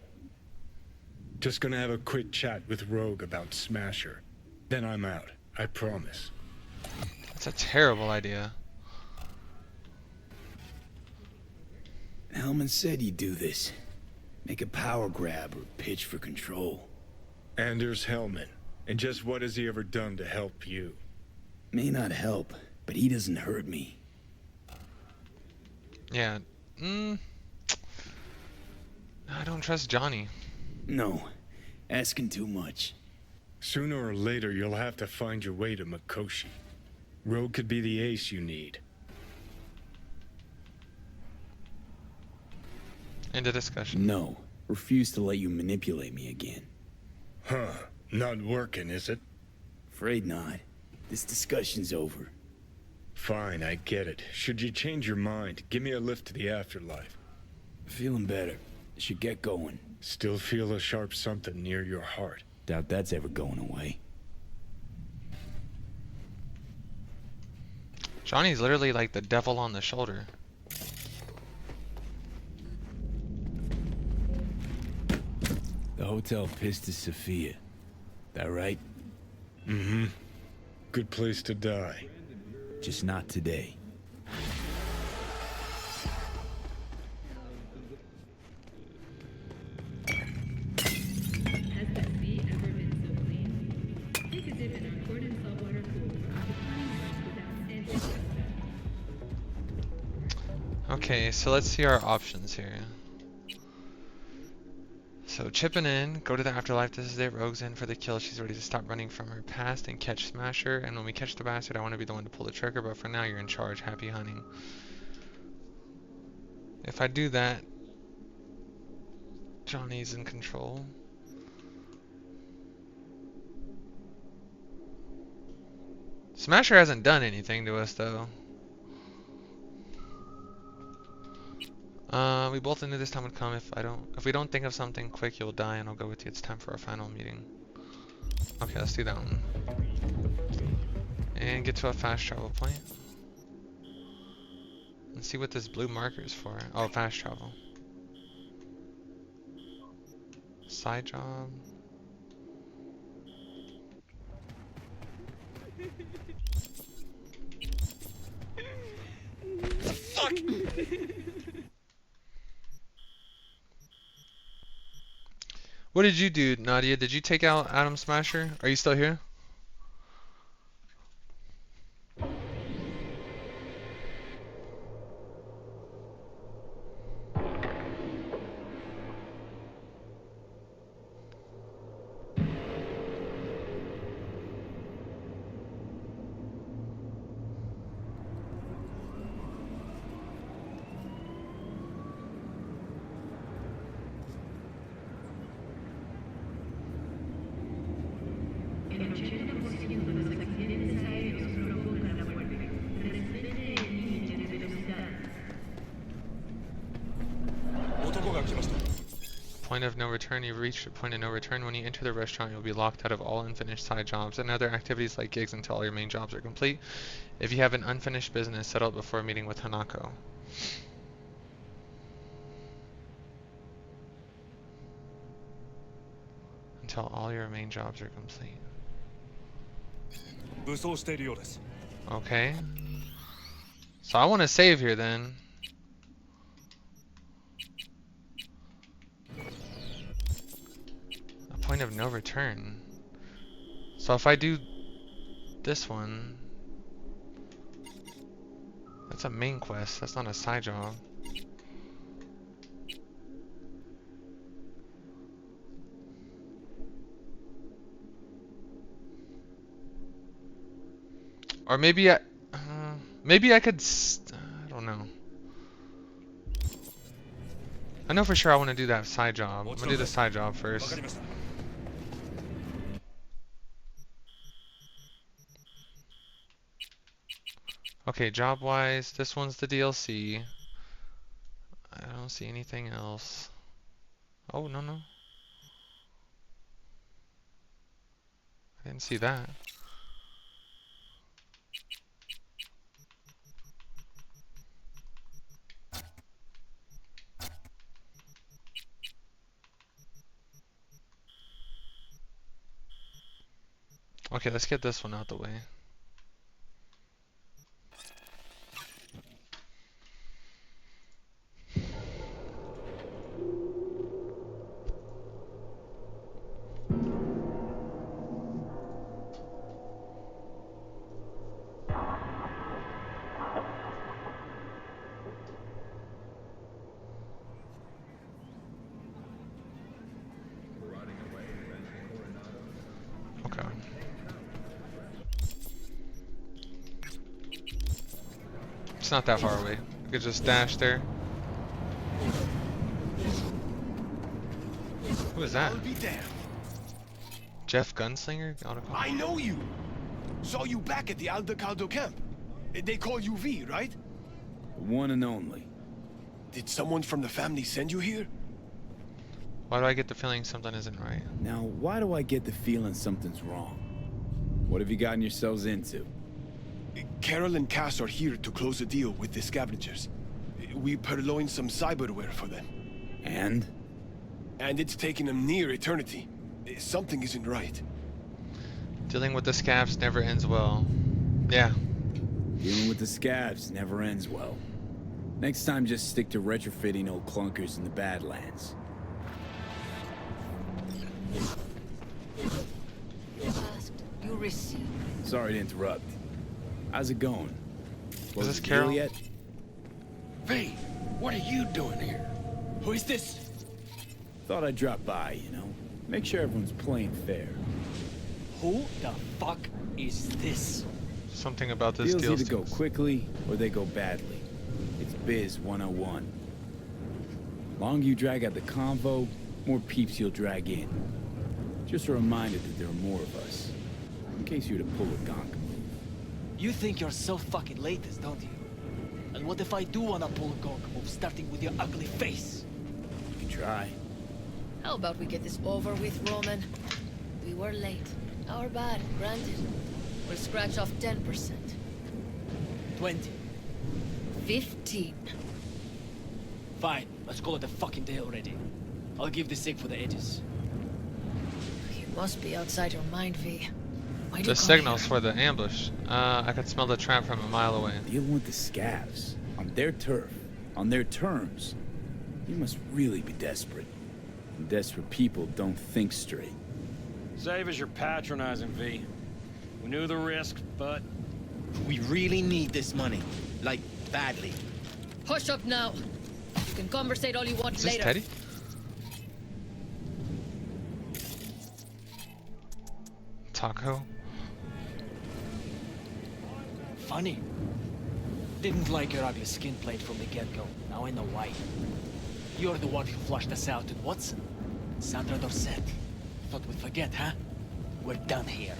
D: Just gonna have a quick chat with Rogue about Smasher. Then I'm out, I promise.
A: That's a terrible idea.
H: Hellman said you'd do this. Make a power grab or pitch for control.
D: Anders Hellman. And just what has he ever done to help you?
H: May not help, but he doesn't hurt me.
A: Yeah. I don't trust Johnny.
H: No, asking too much.
D: Sooner or later, you'll have to find your way to Mikoshi. Rogue could be the ace you need.
A: End of discussion.
H: No, refuse to let you manipulate me again.
D: Huh, not working, is it?
H: Afraid not. This discussion's over.
D: Fine, I get it. Should you change your mind, give me a lift to the afterlife.
H: Feeling better. Should get going.
D: Still feel a sharp something near your heart.
H: Doubt that's ever going away.
A: Johnny's literally like the devil on the shoulder.
H: The hotel Pistis Sophia. That right?
D: Mm-hmm. Good place to die.
H: Just not today.
F: Has the sea ever been so clean? Take a dip in our Gordon saltwater pool without any.
A: Okay, so let's see our options here. So chipping in, go to the afterlife. This is it. Rogue's in for the kill. She's ready to stop running from her past and catch Smasher. And when we catch the bastard, I want to be the one to pull the trigger. But for now, you're in charge. Happy hunting. If I do that, Johnny's in control. Smasher hasn't done anything to us though. We both knew this time would come. If we don't think of something quick, you'll die, and I'll go with you. It's time for our final meeting. Okay, let's do that one. And get to a fast travel point. Let's see what this blue marker is for. Oh, fast travel. Side job.
C: fuck?
A: What did you do, Nadia? Did you take out Atom Smasher? Are you still here? Point of no return. You've reached a point of no return. When you enter the restaurant, you'll be locked out of all unfinished side jobs and other activities like gigs until all your main jobs are complete. If you have an unfinished business, settle it before meeting with Hanako. Until all your main jobs are complete. Okay. So I want to save here then. A point of no return. So if I do this one, that's a main quest. That's not a side job. Or maybe I could. I don't know. I know for sure I want to do that side job. I'm gonna do the side job first. Okay, job-wise, this one's the DLC. I don't see anything else. Oh, no, no. I didn't see that. Okay, let's get this one out the way. Okay. It's not that far away. I could just dash there. Who is that?
C: I'll be damned.
A: Jeff Gunslinger?
C: I know you. Saw you back at the Aldecaldo camp. They call you V, right?
H: One and only.
C: Did someone from the family send you here?
A: Why do I get the feeling something isn't right?
H: Now, why do I get the feeling something's wrong? What have you gotten yourselves into?
C: Carol and Cass are here to close a deal with the scavengers. We purloined some cyberware for them.
H: And?
C: And it's taken them near eternity. Something isn't right.
A: Dealing with the scavs never ends well. Yeah.
H: Dealing with the scavs never ends well. Next time, just stick to retrofitting old clunkers in the Badlands.
F: You asked, you received.
H: Sorry to interrupt. How's it going?
A: Is this Carol?
H: Yet?
C: V, what are you doing here? Who is this?
H: Thought I'd drop by, you know. Make sure everyone's playing fair.
B: Who the fuck is this?
A: Something about this
H: Deals
A: deal.
H: either go quickly or they go badly. It's Biz 101. Longer you drag out the convo, more peeps you'll drag in. Just a reminder that there are more of us. In case you were to pull a gonk move.
B: You think you're so fucking latest, don't you? And what if I do wanna pull a gonk move, starting with your ugly face?
H: You can try.
F: How about we get this over with, Roman? We were late. Our bad, granted. We'll scratch off 10%.
B: 20.
F: 15.
B: Fine, let's call it a fucking day already. I'll give the sig for the edges.
F: You must be outside your mind, V. Why do
A: The
F: you come
A: signals
F: here?
A: for the ambush. I could smell the trap from a mile away.
H: Dealing with the scavs. On
K: their turf, on their terms. You must really be desperate. And desperate people don't think straight.
L: Save us your patronizing, V. We knew the risk, but...
M: We really need this money. Like, badly.
N: Hush up now. You can conversate all you want
A: Is this
N: later.
A: Teddy? Taco?
O: Funny. Didn't like your ugly skin plate from the get-go. Now I know why. You're the one who flushed us out with Watson. Sandra Dorset. Thought we'd forget, huh? We're done here.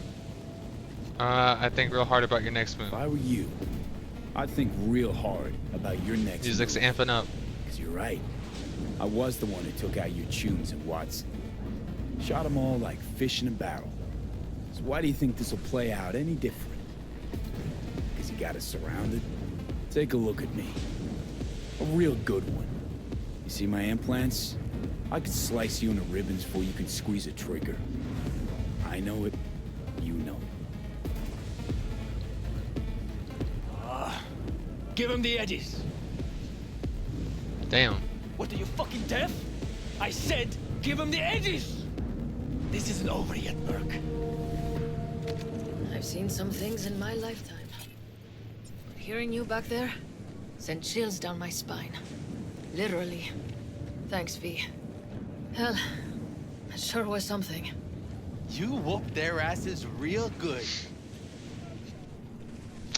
A: I think real hard about your next move.
K: If I were you, I'd think real hard about your next
A: Music's
K: move.
A: amping up.
K: Because you're right. I was the one who took out your tunes and Watson. Shot them all like fish in a barrel. So why do you think this will play out any different? Because you got us surrounded? Take a look at me. A real good one. You see my implants? I could slice you into ribbons before you can squeeze a trigger. I know it. You know it.
O: Give him the edges.
A: Damn.
O: What, are you fucking deaf? I said, give him the edges! This isn't over yet, Burke.
N: I've seen some things in my lifetime. But hearing you back there sent chills down my spine. Literally. Thanks, V. Hell, that sure was something.
M: You whooped their asses real good.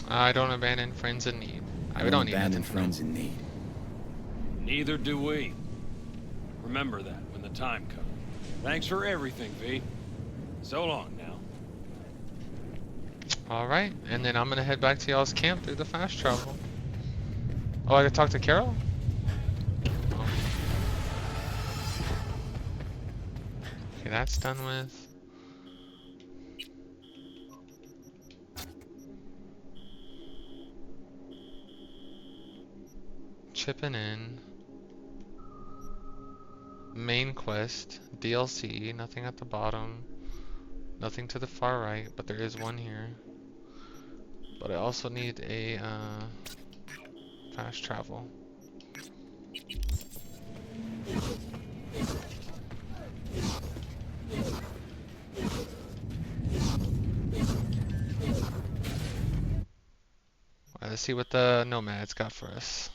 A: I don't abandon friends in need.
K: I
A: We don't need
K: abandon
A: nothing from
K: friends in need.
L: Neither do we. Remember that when the time comes. Thanks for everything, V. So long now.
A: Alright, and then I'm gonna head back to y'all's camp through the fast travel. Oh, I gotta talk to Carol? Oh. Okay, that's done with. Chipping in. Main quest, DLC, nothing at the bottom. Nothing to the far right, but there is one here. But I also need a fast travel. Alright, let's see what the Nomad's got for us.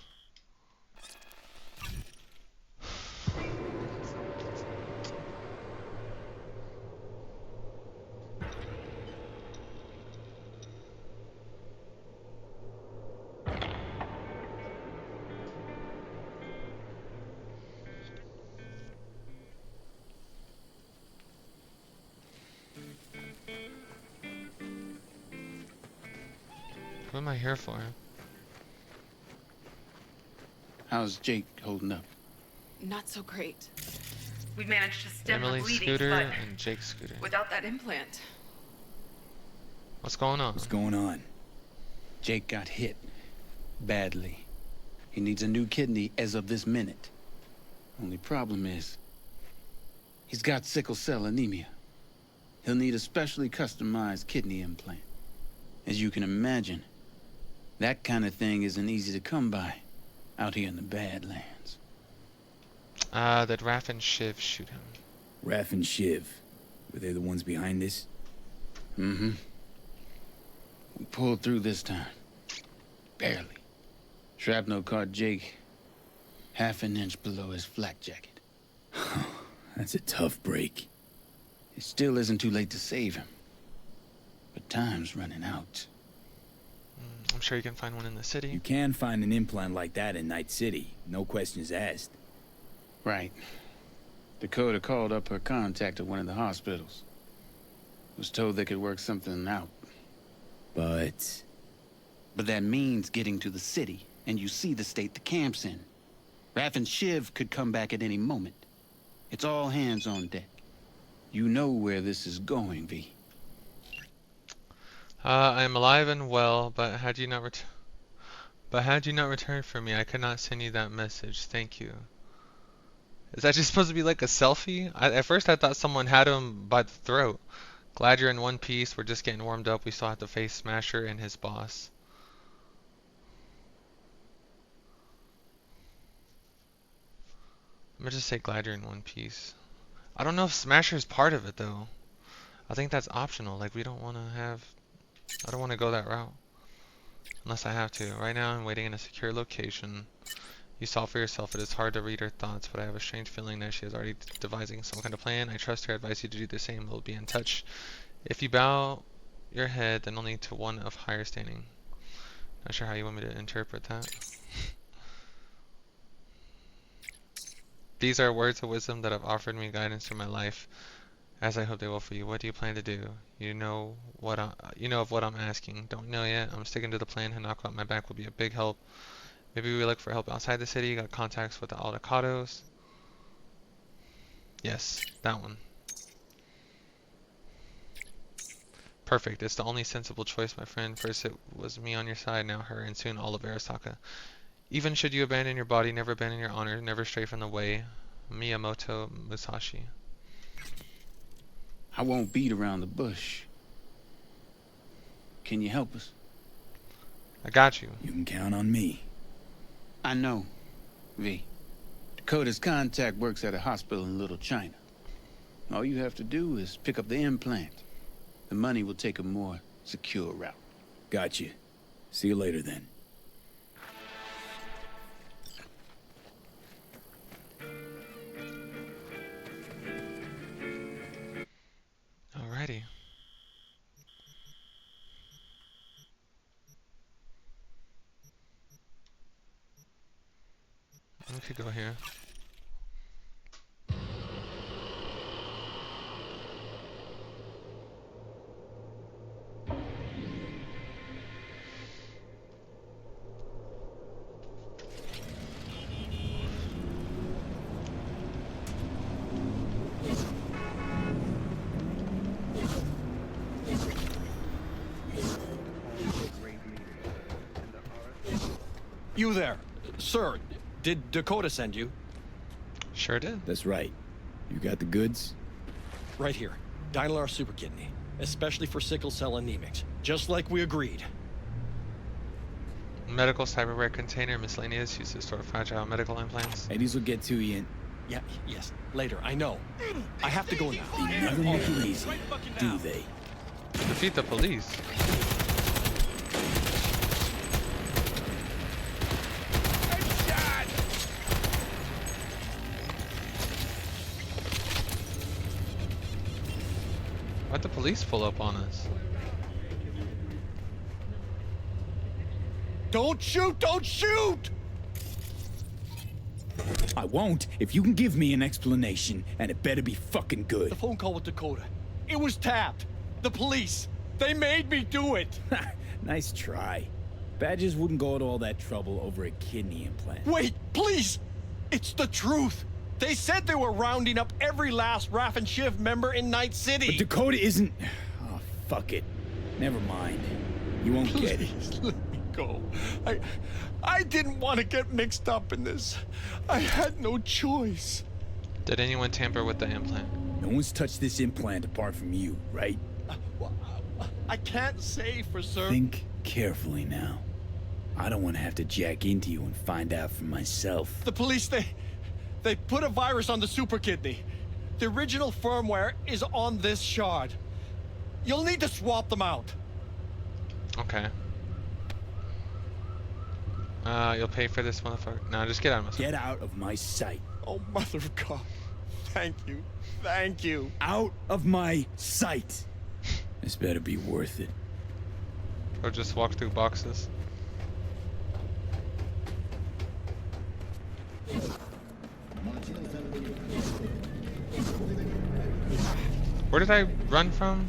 A: What am I here for?
P: How's Jake holding up?
G: Not so great.
Q: We managed to stem
A: Emily
Q: the bleeding,
A: Scooter
Q: but
A: and Jake Scooter.
Q: without that implant.
A: What's going on?
P: What's going on? Jake got hit. Badly. He needs a new kidney as of this minute. Only problem is, he's got sickle cell anemia. He'll need a specially customized kidney implant. As you can imagine, that kind of thing isn't easy to come by out here in the Badlands.
A: Did Raph and Shiv shoot him?
K: Raph and Shiv. Were they the ones behind this?
P: Mm-hmm. We pulled through this time. Barely. Shrapnel caught Jake half an inch below his flak jacket.
K: That's a tough break.
P: It still isn't too late to save him. But time's running out.
A: I'm sure you can find one in the city.
K: You can find an implant like that in Night City. No questions asked.
P: Right. Dakota called up her contact at one of the hospitals. Was told they could work something out.
K: But
P: that means getting to the city, and you see the state the camp's in. Raph and Shiv could come back at any moment. It's all hands on deck. You know where this is going, V.
A: I am alive and well, but had you not returned for me, I could not send you that message. Thank you. Is that just supposed to be like a selfie? At first I thought someone had him by the throat. Glad you're in one piece. We're just getting warmed up. We still have to face Smasher and his boss. gonna just say glad you're in one piece. I don't know if Smasher is part of it though. I think that's optional. Like we don't want to have. I don't want to go that route unless I have to. Right now I'm waiting in a secure location. You saw for yourself. It is hard to read her thoughts, but I have a strange feeling that she is already devising some kind of plan. I trust her. I advise you to do the same. We'll be in touch. If you bow your head, then only to one of higher standing. Not sure how you want me to interpret that. These are words of wisdom that have offered me guidance through my life, as I hope they will for you. What do you plan to do? You know of what I'm asking. Don't know yet. I'm sticking to the plan. Hanako at my back will be a big help. Maybe we look for help outside the city. Got contacts with the Aldecados. Yes, that one. Perfect. It's the only sensible choice, my friend. First it was me on your side, now her, and soon all of Arasaka. Even should you abandon your body, never abandon your honor, never stray from the way. Miyamoto Musashi.
P: I won't beat around the bush. Can you help us?
A: I got you.
K: You can count on me.
P: I know, V. Dakota's contact works at a hospital in Little China. All you have to do is pick up the implant. The money will take a more secure route.
K: Gotcha. See you later then.
A: Alrighty. We could go here.
R: You there, sir. Did Dakota send you?
A: Sure did.
K: That's right. You got the goods?
R: Right here. Dynalar Super Kidney. Especially for sickle cell anemics. Just like we agreed.
A: Medical cyberware container, miscellaneous, used to store fragile medical implants.
K: Hey, these will get to you in...
R: Yeah, yes. Later, I know. I have to go now.
K: They never make it easy, do they?
A: Defeat the police. Why'd the police pull up on us?
R: Don't shoot! Don't shoot!
K: I won't if you can give me an explanation, and it better be fucking good.
R: The phone call with Dakota. It was tapped. The police. They made me do it.
K: Nice try. Badgers wouldn't go to all that trouble over a kidney implant.
R: Wait, please! It's the truth. They said they were rounding up every last Raff and Shiv member in Night City.
K: But Dakota isn't... Oh, fuck it. Never mind. You won't get it.
R: Please let me go. I didn't want to get mixed up in this. I had no choice.
A: Did anyone tamper with the implant?
K: No one's touched this implant apart from you, right?
R: I can't say for certain.
K: Think carefully now. I don't want to have to jack into you and find out for myself.
R: The police, they put a virus on the Super Kidney. The original firmware is on this shard. You'll need to swap them out.
A: Okay. You'll pay for this motherfucker. No, just get out of my sight.
K: Get out of my sight.
R: Oh, mother of God. Thank you. Thank you.
K: Out of my sight. This better be worth it.
A: Or just walk through boxes. Where did I run from?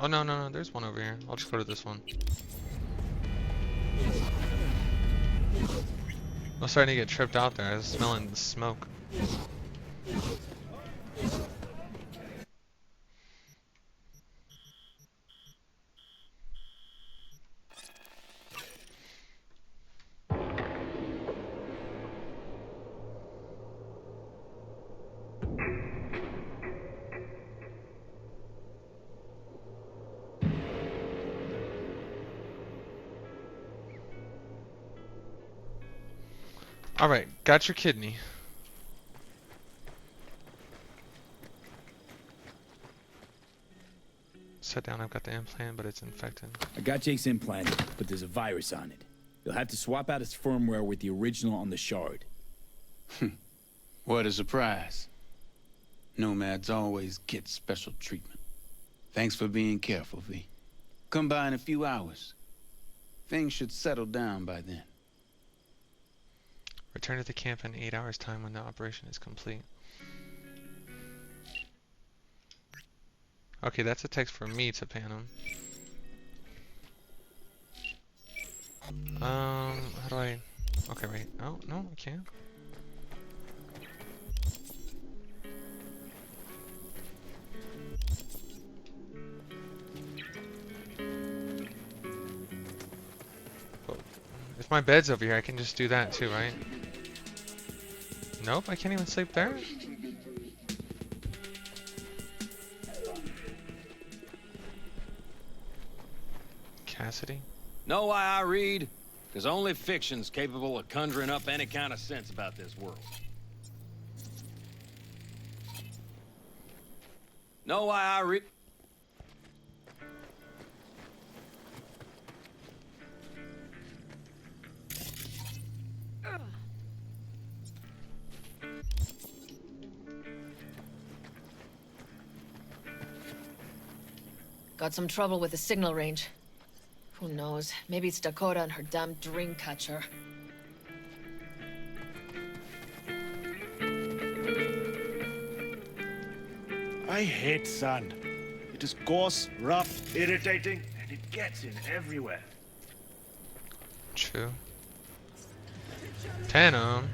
A: Oh, no, there's one over here. I'll just go to this one. I'm starting to get tripped out there. I was smelling the smoke. Alright, got your kidney. Set down, I've got the implant, but it's infected.
K: I got Jake's implant, but there's a virus on it. You'll have to swap out its firmware with the original on the shard.
P: What a surprise. Nomads always get special treatment. Thanks for being careful, V. Come by in a few hours. Things should settle down by then.
A: Return to the camp in 8 hours' time when the operation is complete. Okay, that's a text for me to Panem. How do I... Okay, wait. Oh, no, I can't. Oh, if my bed's over here, I can just do that too, right? Nope, I can't even sleep there. Cassidy?
L: Know why I read? Because only fiction's capable of conjuring up any kind of sense about this world. Know why I read?
N: Got some trouble with the signal range. Who knows? Maybe it's Dakota and her damn dream catcher.
S: I hate sand. It is coarse, rough, irritating, and it gets in everywhere.
A: True. Panem.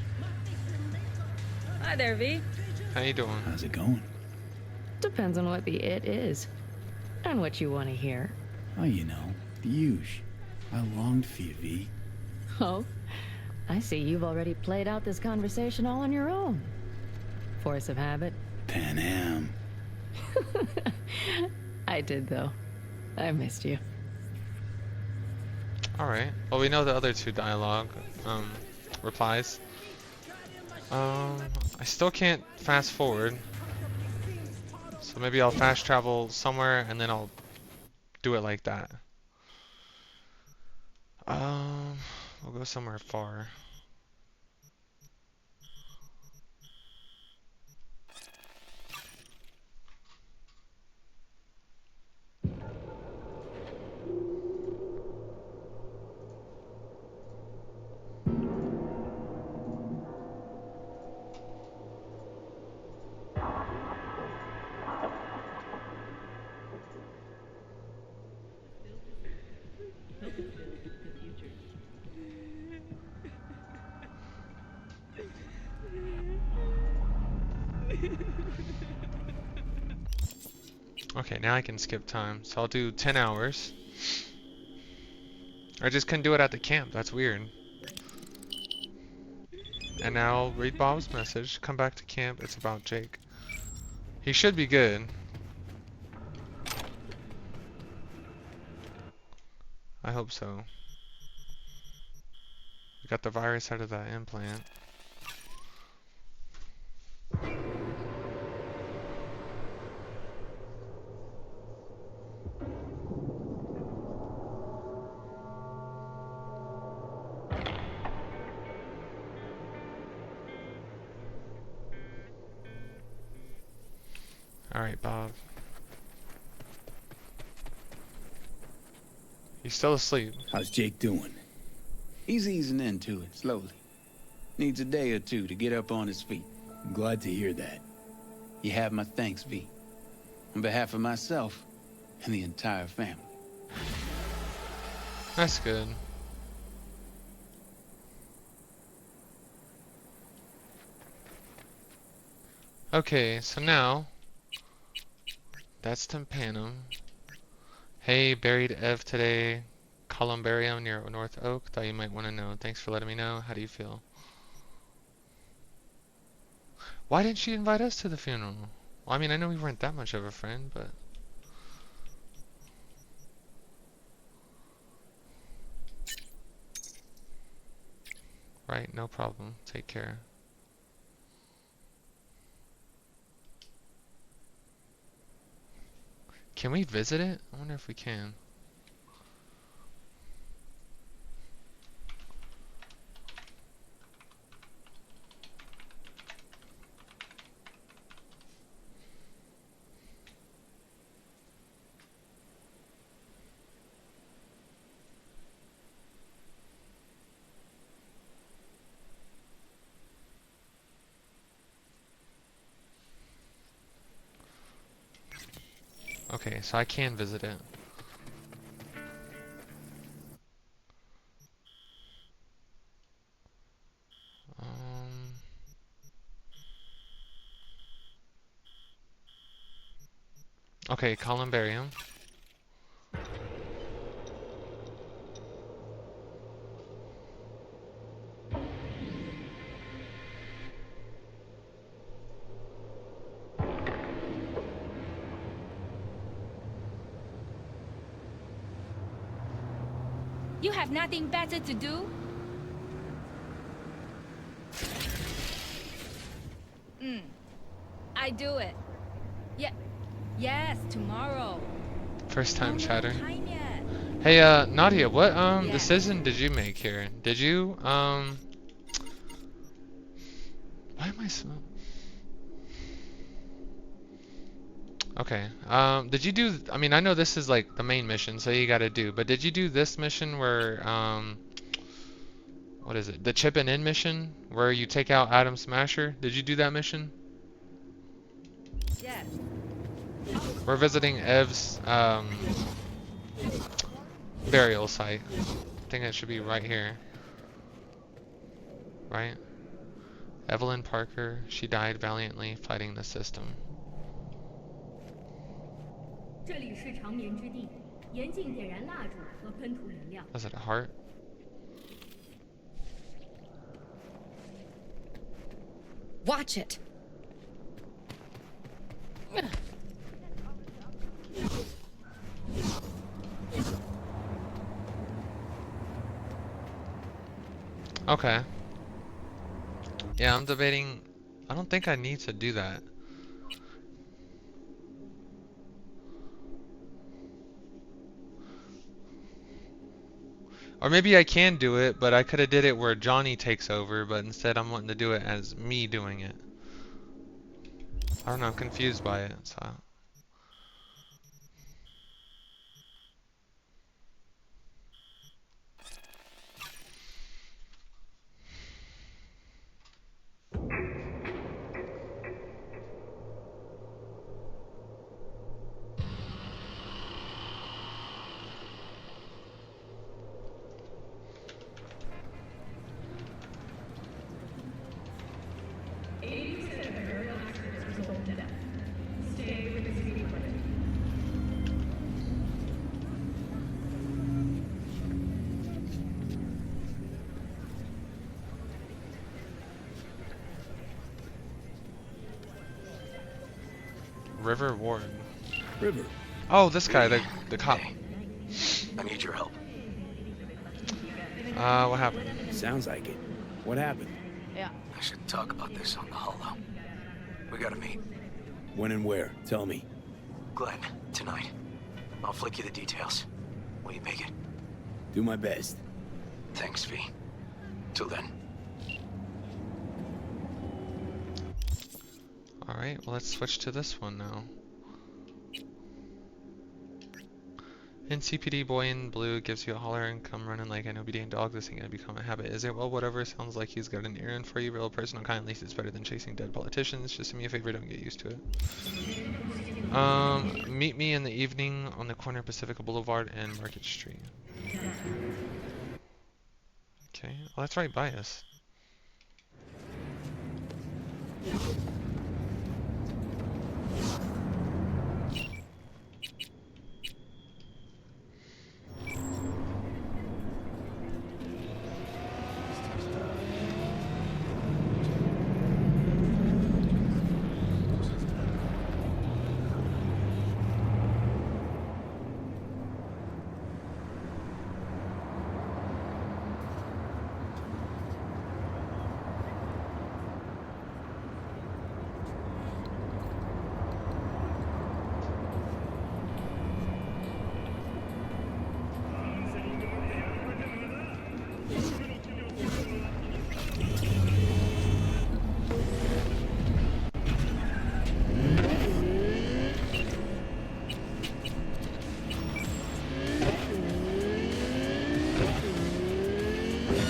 T: Hi there, V.
A: How you doing?
K: How's it going?
T: Depends on what the it is. And what you want to hear.
K: Oh, you know, the huge. I longed for you, V.
T: Oh, I see you've already played out this conversation all on your own. Force of habit.
K: Panem.
T: I did, though. I missed you.
A: Alright. Well, we know the other two dialogue replies. I still can't fast forward. So maybe I'll fast travel somewhere and then I'll do it like that. We'll go somewhere far. Okay, now I can skip time. So I'll do 10 hours. I just couldn't do it at the camp. That's weird. And now I'll read Bob's message. Come back to camp. It's about Jake. He should be good. I hope so. We got the virus out of that implant. Alright, Bob. He's still asleep.
K: How's Jake doing?
P: He's easing into it, slowly. Needs a day or two to get up on his feet.
K: I'm glad to hear that.
P: You have my thanks, V. On behalf of myself and the entire family.
A: That's good. Okay, so now that's Tympanum. Hey, buried Ev today. Columbarium near North Oak. Thought you might want to know. Thanks for letting me know. How do you feel? Why didn't she invite us to the funeral? Well, I mean, I know we weren't that much of a friend, but... Right, no problem. Take care. Can we visit it? I wonder if we can. Okay, so I can visit it. Okay, Columbarium.
F: You have nothing better to do? I do it. Yeah. Yes, tomorrow.
A: First time chatter.
F: Time yet.
A: Hey, Nadia, what decision did you make here? Did you why am I so... Okay. Did you do... I mean, I know this is like the main mission, so you gotta do, but did you do this mission where, what is it? The chip and in mission, where you take out Adam Smasher? Did you do that mission?
F: Yes.
A: We're visiting Ev's, burial site. I think it should be right here. Right? Evelyn Parker, she died valiantly fighting the system. Was it a heart?
N: Watch it.
A: Okay. Yeah, I'm debating. I don't think I need to do that. Or maybe I can do it, but I could have did it where Johnny takes over, but instead I'm wanting to do it as me doing it. I don't know, I'm confused by it, so... River Ward.
K: River.
A: Oh, this guy, the cop.
U: I need your help.
A: What happened?
K: Sounds like it. What happened?
F: Yeah.
U: I should talk about this on the holo. We gotta meet.
K: When and where? Tell me.
U: Glenn, tonight. I'll flick you the details. Will you make it?
K: Do my best.
U: Thanks, V. Till then.
A: Alright, well let's switch to this one now. NCPD boy in blue gives you a holler and come running like an obedient dog. This ain't gonna become a habit, is it? Well, whatever. Sounds like he's got an errand for you. Real personal kind. At least it's better than chasing dead politicians. Just do me a favor, don't get used to it. Meet me in the evening on the corner of Pacifica Boulevard and Market Street. Okay, well that's right by us.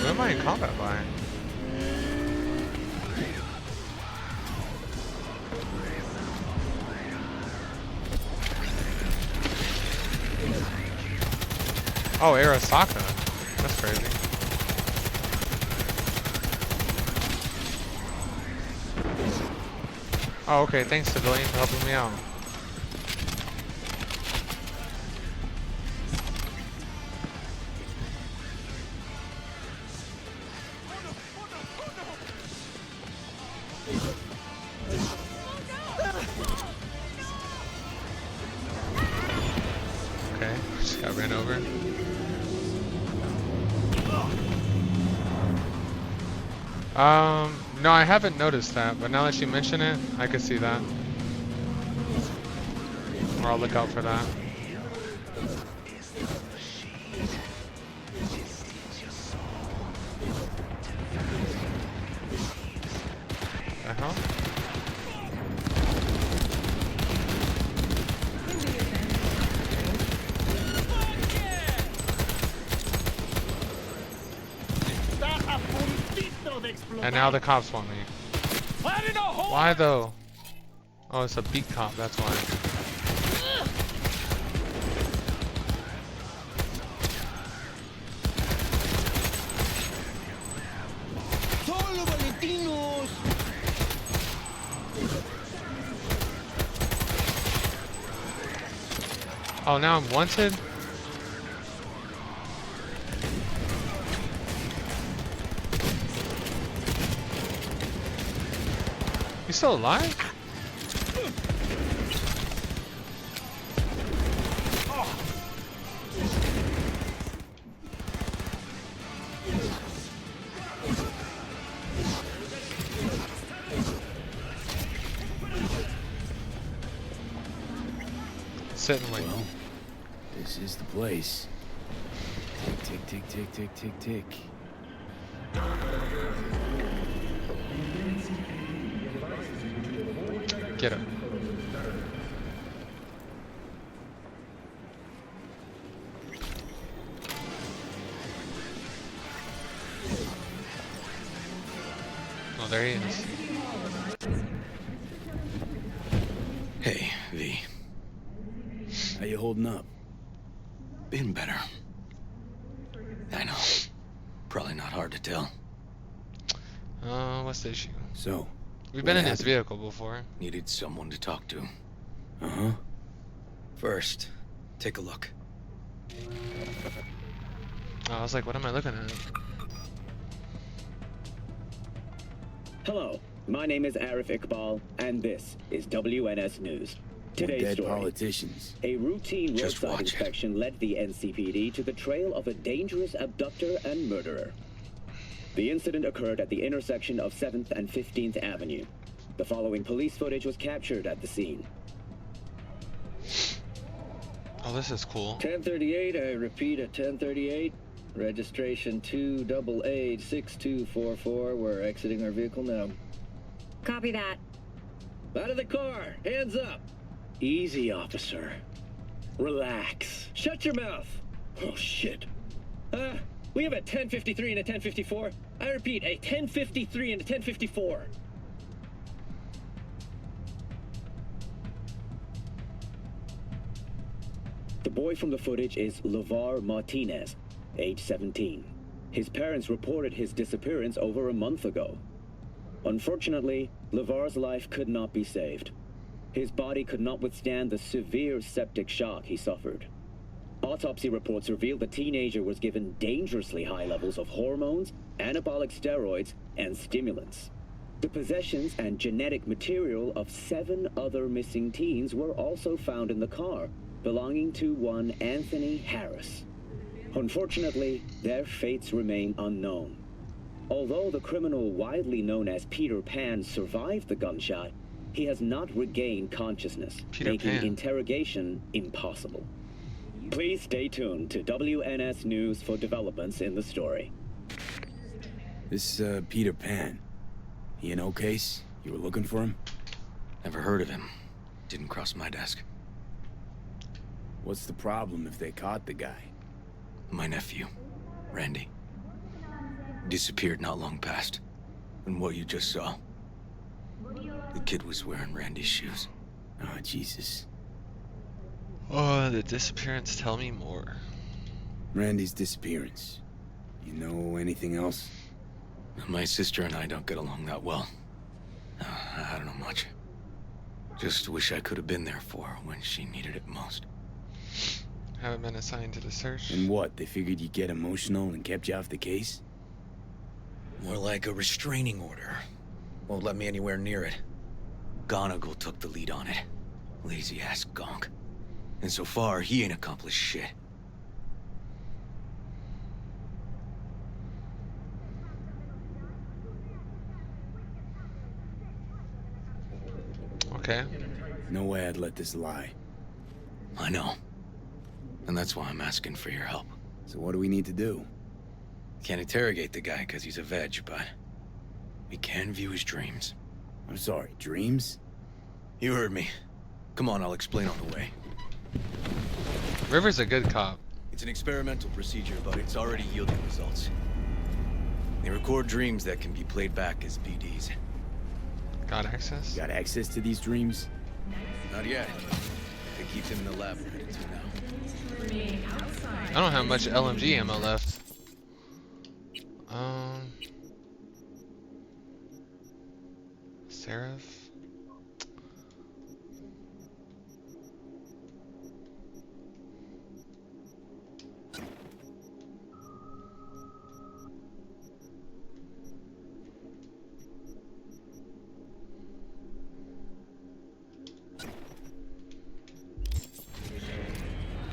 A: Who am I in combat by? Oh, Arasaka. That's crazy. Oh, okay. Thanks, civilian, for helping me out. Okay, just got ran over. No, I haven't noticed that, but now that you mention it, I could see that. Or I'll look out for that. The hell? And now the cops want me. Why though? Oh, it's a beat cop, that's why. Oh, now I'm wanted? You still alive? Sit and wait.
K: Well, this is the place. Tick, tick, tick, tick, tick, tick, tick.
A: Get him. Oh, there he is.
B: Hey, V.
K: How you holding up?
B: Been better. I know. Probably not hard to tell.
A: What's the issue?
K: So,
A: we've been in this vehicle before.
B: Needed someone to talk to.
K: Uh-huh.
B: First, take a look.
A: Oh, I was like, what am I looking at?
E: Hello, my name is Arif Iqbal, and this is WNS News. Today's
K: dead
E: story.
K: politicians.
E: A routine
B: Just
E: roadside
B: watch it.
E: inspection led the NCPD to the trail of a dangerous abductor and murderer. The incident occurred at the intersection of 7th and 15th Avenue. The following police footage was captured at the scene.
A: Oh, this is cool.
E: 1038, I repeat at 1038. Registration 2AA6244. We're exiting our vehicle now.
I: Copy that.
E: Out of the car! Hands up! Easy, officer. Relax. Shut your mouth! Oh, shit. We have a 1053 and a 1054. I repeat, a 1053 and a 1054. The boy from the footage is LeVar Martinez, age 17. His parents reported his disappearance over a month ago. Unfortunately, LeVar's life could not be saved. His body could not withstand the severe septic shock he suffered. Autopsy reports revealed the teenager was given dangerously high levels of hormones, anabolic steroids, and stimulants. The possessions and genetic material of 7 other missing teens were also found in the car, belonging to one Anthony Harris. Unfortunately, their fates remain unknown. Although the criminal widely known as Peter Pan survived the gunshot, he has not regained consciousness, making interrogation impossible. Please stay tuned to WNS News for developments in the story.
K: This, Peter Pan. He in case? You were looking for him?
B: Never heard of him. Didn't cross my desk.
K: What's the problem if they caught the guy?
B: My nephew, Randy.
U: disappeared not long past. And what you just saw. The kid was wearing Randy's shoes.
K: Oh, Jesus.
A: Oh, the disappearance. Tell me more.
K: Randy's disappearance. You know anything else?
U: My sister and I don't get along that well. I don't know much. Just wish I could have been there for her when she needed it most.
A: Haven't been assigned to the search.
K: And what, they figured you'd get emotional and kept you off the case?
U: More like a restraining order. Won't let me anywhere near it. Gonigal took the lead on it. Lazy-ass gonk. And so far, he ain't accomplished shit.
A: Okay.
K: No way I'd let this lie.
U: I know. And that's why I'm asking for your help.
K: So what do we need to do?
U: Can't interrogate the guy because he's a veg, but we can view his dreams.
K: I'm sorry, dreams?
U: You heard me. Come on, I'll explain on the way.
A: River's a good cop.
U: It's an experimental procedure, but it's already yielding results. They record dreams that can be played back as BDs.
A: Got access?
K: Got access to these dreams?
U: Not yet. They keep them in the lab we're headed to now.
A: I don't have much LMG ammo left. Seraph?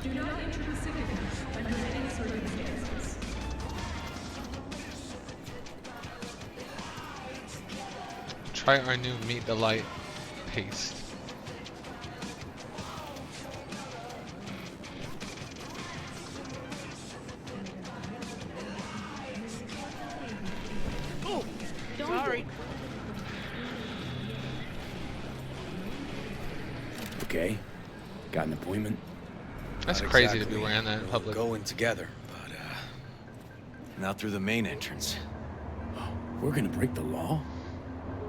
I: Do not enter the citadel under any circumstances.
A: Try our new Meet the Light paste.
I: Oh, sorry.
K: Okay. Got an appointment?
A: That's
U: Not
A: crazy
U: exactly.
A: to be wearing that in
U: We're
A: public.
U: going together, but not through the main entrance.
K: We're gonna break the law?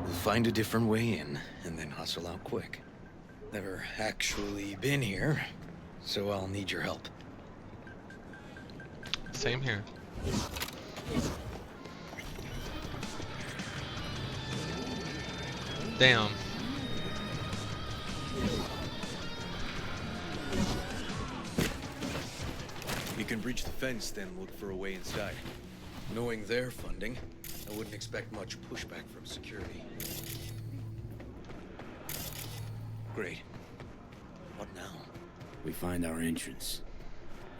U: We'll find a different way in, and then hustle out quick. Never actually been here, so I'll need your help.
A: Same here. Damn.
U: We can breach the fence, then look for a way inside. Knowing their funding, I wouldn't expect much pushback from security. Great. What now?
K: We find our entrance.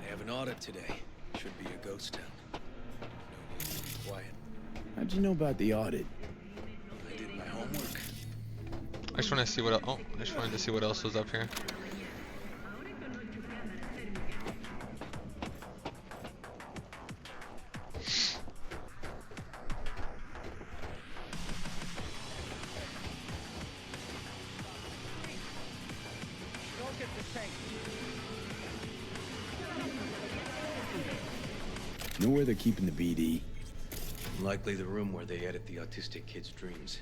U: They have an audit today. Should be a ghost town. No need to be quiet.
K: How'd you know about the audit?
U: I did my homework.
A: I just want to see what. Oh, I just wanted to see what else was up here.
K: Know where they're keeping the BD?
U: Likely the room where they edit the autistic kid's dreams.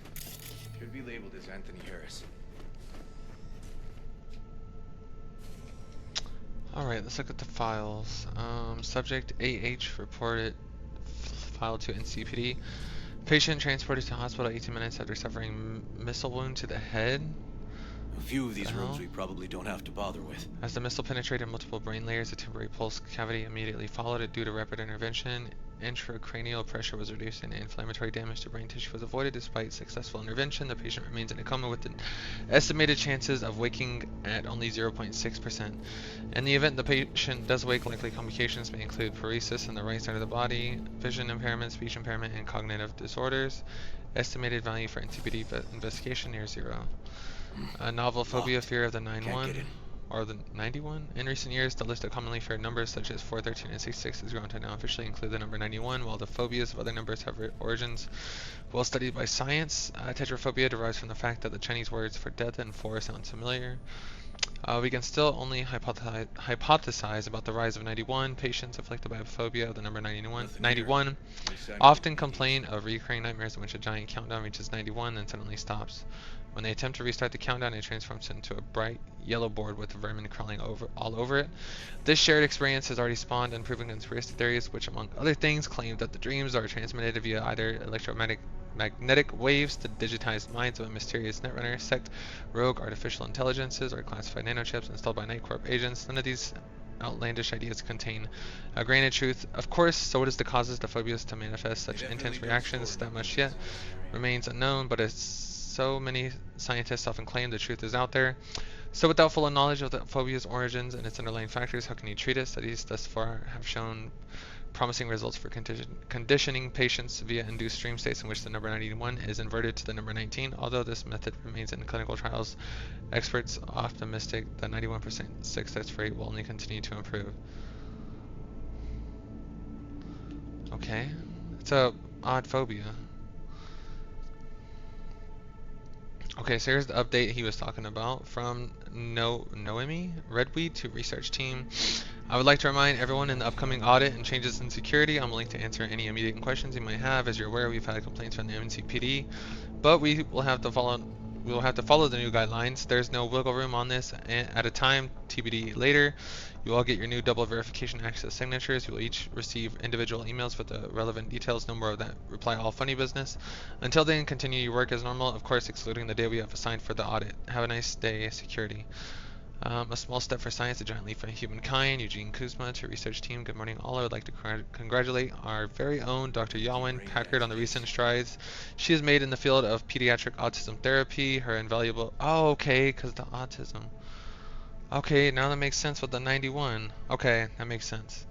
U: Should be labeled as Anthony Harris.
A: Alright, let's look at the files. Subject AH reported filed to NCPD. Patient transported to hospital 18 minutes after suffering missile wound to the head.
U: A few of these rooms we probably don't have to bother with.
A: As the missile penetrated multiple brain layers, a temporary pulse cavity immediately followed it due to rapid intervention. Intracranial pressure was reduced and inflammatory damage to brain tissue was avoided. Despite successful intervention, the patient remains in a coma with the estimated chances of waking at only 0.6%. In the event the patient does wake, likely complications may include paresis in the right side of the body, vision impairment, speech impairment, and cognitive disorders. Estimated value for NCPD investigation near 0. A novel phobia, fear of the 9-1 or the 91. In recent years, the list of commonly feared numbers such as 413 and 66 has grown to now officially include the number 91, while the phobias of other numbers have origins well studied by science. Tetraphobia derives from the fact that the Chinese words for death and 4 sound familiar. We can still only hypothesize about the rise of 91. Patients afflicted by a phobia of the number 91 often complain of recurring nightmares in which a giant countdown reaches 91 and suddenly stops. When they attempt to restart the countdown, it transforms into a bright yellow board with vermin crawling all over it. This shared experience has already spawned unproven conspiracy theories, which among other things claim that the dreams are transmitted via either magnetic waves to digitized minds of a mysterious netrunner sect, rogue artificial intelligences, or classified nanochips installed by Nightcorp agents. None of these outlandish ideas contain a grain of truth. Of course, so it is the causes the phobias to manifest such intense reactions that much yet remains unknown, but it's so many scientists often claim the truth is out there. So without full knowledge of the phobia's origins and its underlying factors, how can you treat it? Studies thus far have shown promising results for conditioning patients via induced dream states in which the number 91 is inverted to the number 19. Although this method remains in clinical trials, experts are optimistic that 91% success rate will only continue to improve. Okay, it's a odd phobia. Okay, so here's the update he was talking about from Noemi Redweed to research team. I would like to remind everyone in the upcoming audit and changes in security, I'm willing to answer any immediate questions you might have. As you're aware, we've had complaints from the NCPD, but we will have to follow the new guidelines. There's no wiggle room on this at a time, TBD later. You all get your new double verification access signatures. You will each receive individual emails with the relevant details. No more of that reply all funny business. Until then, continue your work as normal, of course excluding the day we have assigned for the audit. Have a nice day, security. A small step for science, a giant leap for humankind. Eugene Kuzma to research team. Good morning all. I would like to congratulate our very own Dr. Yalwyn Packard on the recent strides she has made in the field of pediatric autism therapy. Her invaluable... Oh, okay, because the autism. Okay, now that makes sense with the 91. Okay, that makes sense.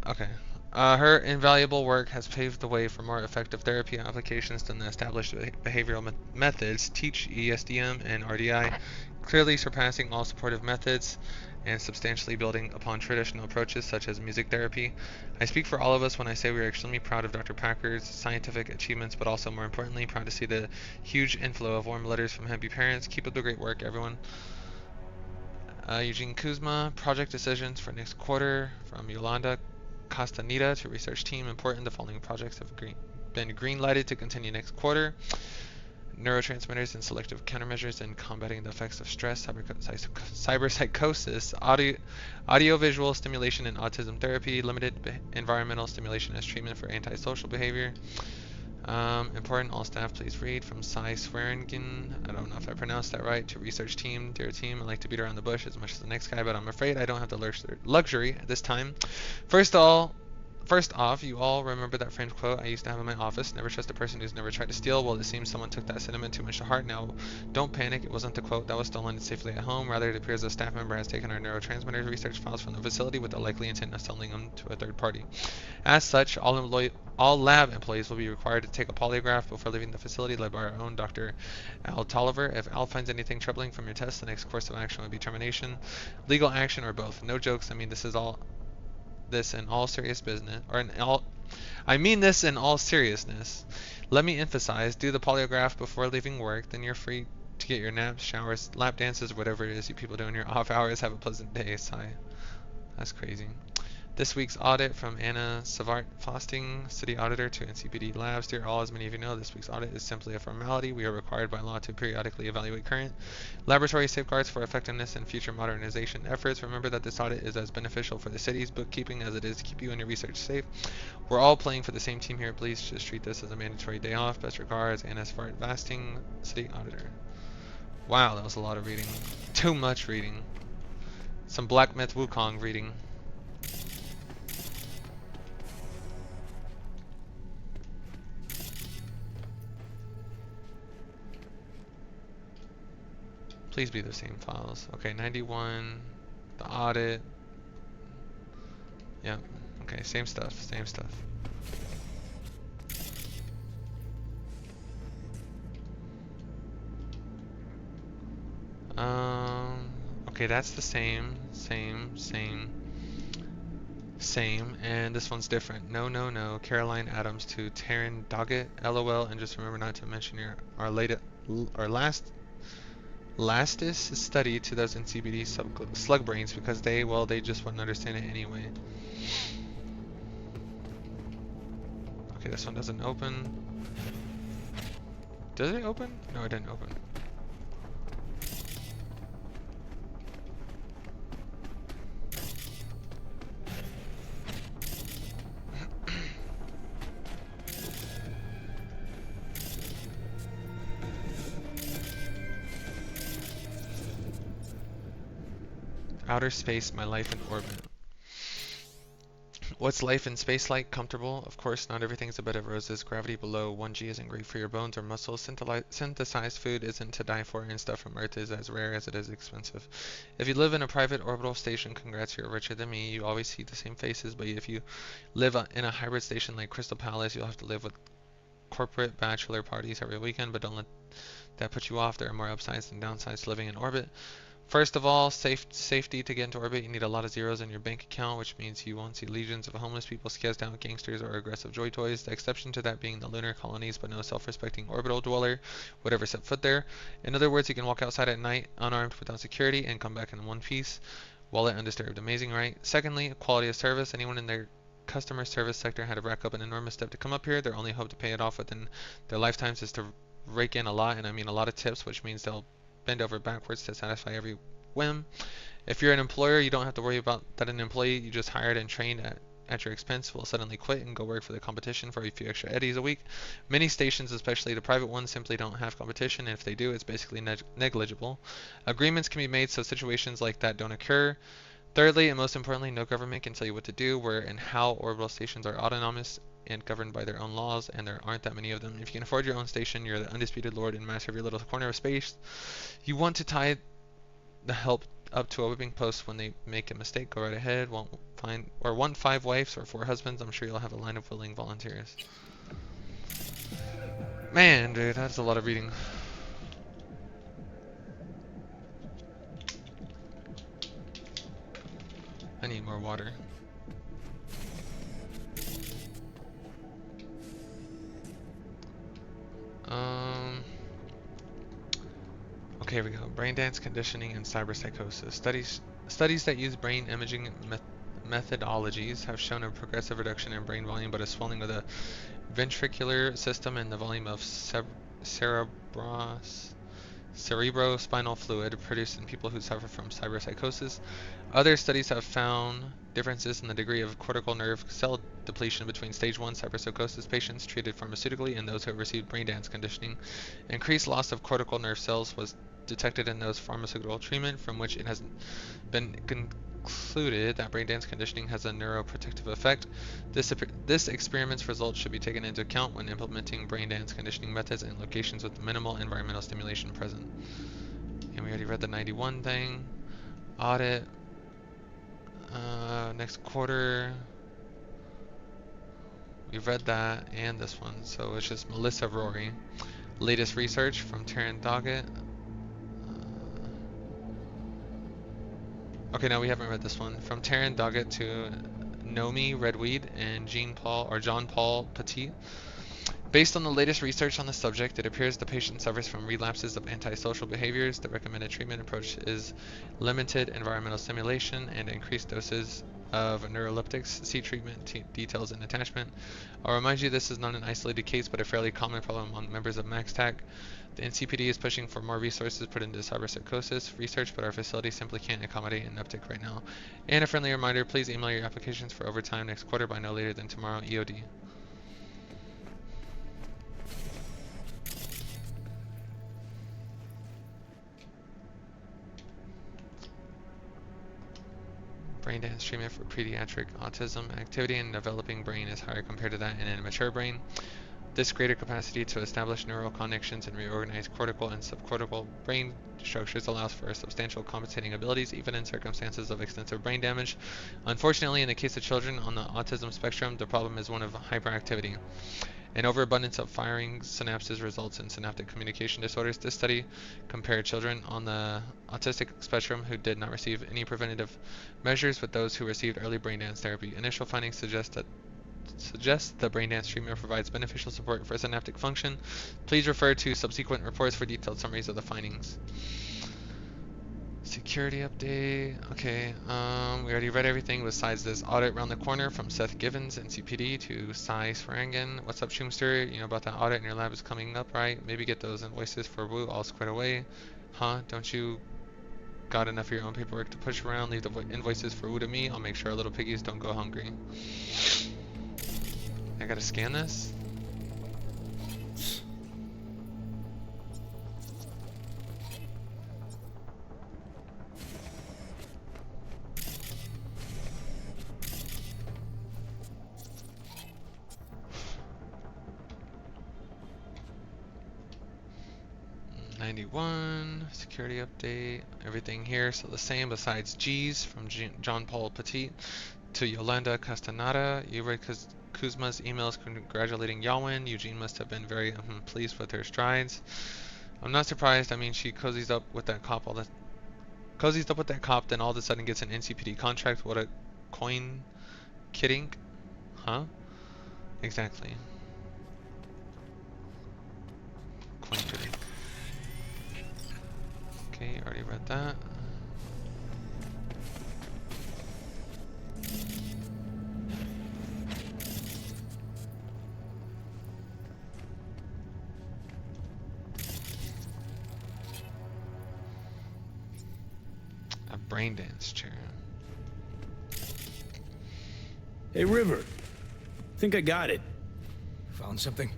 A: Okay. Her invaluable work has paved the way for more effective therapy applications than the established behavioral methods, TEACH, ESDM, and RDI, clearly surpassing all supportive methods and substantially building upon traditional approaches such as music therapy. I speak for all of us when I say we are extremely proud of Dr. Packard's scientific achievements, but also more importantly, proud to see the huge inflow of warm letters from happy parents. Keep up the great work, everyone. Eugene Kuzma, project decisions for next quarter from Yolanda Castaneda to research team. Important, the following projects have been green-lighted to continue next quarter. Neurotransmitters and selective countermeasures in combating the effects of stress, cyberpsychosis, audio-visual stimulation and autism therapy, limited environmental stimulation as treatment for antisocial behavior. Important, all staff please read from Cy Swearingen, I don't know if I pronounced that right, to research team. Dear team, I like to beat around the bush as much as the next guy, but I'm afraid I don't have the luxury at this time. First off, you all remember that framed quote I used to have in my office, never trust a person who's never tried to steal. Well, it seems someone took that sentiment too much to heart. Now, don't panic, it wasn't the quote that was stolen safely at home. Rather, it appears a staff member has taken our neurotransmitter research files from the facility with the likely intent of selling them to a third party. As such, all lab employees will be required to take a polygraph before leaving the facility, led by our own Dr. Al Tolliver. If Al finds anything troubling from your test, the next course of action would be termination, legal action, or both. No jokes, I mean this in all seriousness. Let me emphasize, do the polygraph before leaving work, then you're free to get your naps, showers, lap dances, whatever it is you people do in your off hours. Have a pleasant day. Sigh. That's crazy. This week's audit from Anna Savart Fosting, City Auditor to NCPD Labs. Dear all, as many of you know, this week's audit is simply a formality. We are required by law to periodically evaluate current laboratory safeguards for effectiveness and future modernization efforts. Remember that this audit is as beneficial for the city's bookkeeping as it is to keep you and your research safe. We're all playing for the same team here. Please just treat this as a mandatory day off. Best regards, Anna Savart Fasting, City Auditor. Wow, that was a lot of reading. Too much reading. Some Black Myth Wukong reading. Please be the same files. Okay, 91, the audit. Yep. Okay, same stuff, same stuff. Okay, that's the same, and this one's different. No. Caroline Adams to Taryn Doggett, LOL, and just remember not to mention our last Lastest study to those in CBD slug brains because they just wouldn't understand it anyway. Okay, this one doesn't open. Does it open? No, it didn't open. Outer space, my life in orbit. What's life in space like? Comfortable? Of course, not everything's a bed of roses. Gravity below 1G isn't great for your bones or muscles. Synthesized food isn't to die for, and stuff from Earth is as rare as it is expensive. If you live in a private orbital station, congrats, you're richer than me. You always see the same faces, but if you live in a hybrid station like Crystal Palace, you'll have to live with corporate bachelor parties every weekend, but don't let that put you off. There are more upsides than downsides to living in orbit. First of all, safety to get into orbit, you need a lot of zeros in your bank account, which means you won't see legions of homeless people, skizzed out gangsters, or aggressive joy toys. The exception to that being the lunar colonies, but no self-respecting orbital dweller would ever set foot there. In other words, you can walk outside at night unarmed without security and come back in one piece, wallet undisturbed. Amazing, right? Secondly, quality of service. Anyone in their customer service sector had to rack up an enormous step to come up here. Their only hope to pay it off within their lifetimes is to rake in a lot, and I mean a lot of tips, which means they'll bend over backwards to satisfy every whim. If you're an employer, you don't have to worry about that an employee you just hired and trained at your expense will suddenly quit and go work for the competition for a few extra eddies a week. Many stations, especially the private ones, simply don't have competition, and if they do, it's basically negligible. Agreements can be made so situations like that don't occur. Thirdly, and most importantly, no government can tell you what to do, where and how orbital stations are autonomous and governed by their own laws, and there aren't that many of them. If you can afford your own station, you're the undisputed lord and master of your little corner of space. You want to tie the help up to a whipping post when they make a mistake. Go right ahead. Want 5 wives or 4 husbands? I'm sure you'll have a line of willing volunteers. Man, dude, that's a lot of reading. I need more water. Okay, here we go. Brain dance conditioning and cyberpsychosis. Studies that use brain imaging methodologies have shown a progressive reduction in brain volume, but a swelling of the ventricular system and the volume of cerebrospinal fluid produced in people who suffer from cyberpsychosis. Other studies have found differences in the degree of cortical nerve cell depletion between stage 1 cyberpsychosis patients treated pharmaceutically and those who have received brain dance conditioning. Increased loss of cortical nerve cells was detected in those pharmaceutical treatment, from which it has been concluded that brain dance conditioning has a neuroprotective effect. This experiment's results should be taken into account when implementing brain dance conditioning methods in locations with minimal environmental stimulation present. And we already read the 91 thing. Audit. Next quarter. We've read that and this one, so it's just Melissa Rory. Latest research from Taryn Doggett. Okay, no, we haven't read this one. From Taryn Doggett to Nomi Redweed and John Paul Petit. Based on the latest research on the subject, it appears the patient suffers from relapses of antisocial behaviors. The recommended treatment approach is limited environmental stimulation and increased doses of neuroleptics. See treatment details and attachment. I'll remind you this is not an isolated case, but a fairly common problem among members of MaxTac. The NCPD is pushing for more resources put into cyberpsychosis research, but our facility simply can't accommodate an uptick right now. And a friendly reminder, please email your applications for overtime next quarter by no later than tomorrow, EOD. Brain dance treatment for pediatric autism. Activity in developing brain is higher compared to that in a mature brain. This greater capacity to establish neural connections and reorganize cortical and subcortical brain structures allows for substantial compensating abilities even in circumstances of extensive brain damage. Unfortunately, in the case of children on the autism spectrum, the problem is one of hyperactivity. An overabundance of firing synapses results in synaptic communication disorders. This study compared children on the autistic spectrum who did not receive any preventative measures with those who received early brain dance therapy. Initial findings suggest the brain dance treatment provides beneficial support for synaptic function. Please refer to subsequent reports for detailed summaries of the findings. Security update. Okay, we already read everything besides this audit around the corner from Seth Givens, NCPD, to Cy Swearingen. What's up, Shoomster? You know about that audit in your lab is coming up, right? Maybe get those invoices for Wu all squared away. Huh? Don't you got enough of your own paperwork to push around? Leave the invoices for Wu to me. I'll make sure our little piggies don't go hungry. I gotta scan this? Security update, everything here so the same besides G's from John Paul Petit to Yolanda Castaneda. You read Kuzma's emails congratulating Yawin. Eugene must have been very pleased with her strides. I'm not surprised. I mean, she cozies up with that cop then all of a sudden gets an NCPD contract. What a coin kidding, huh? Exactly. Coin kidding. Okay, already read that. A brain dance chair.
K: Hey, River. Think I got it.
U: Found something?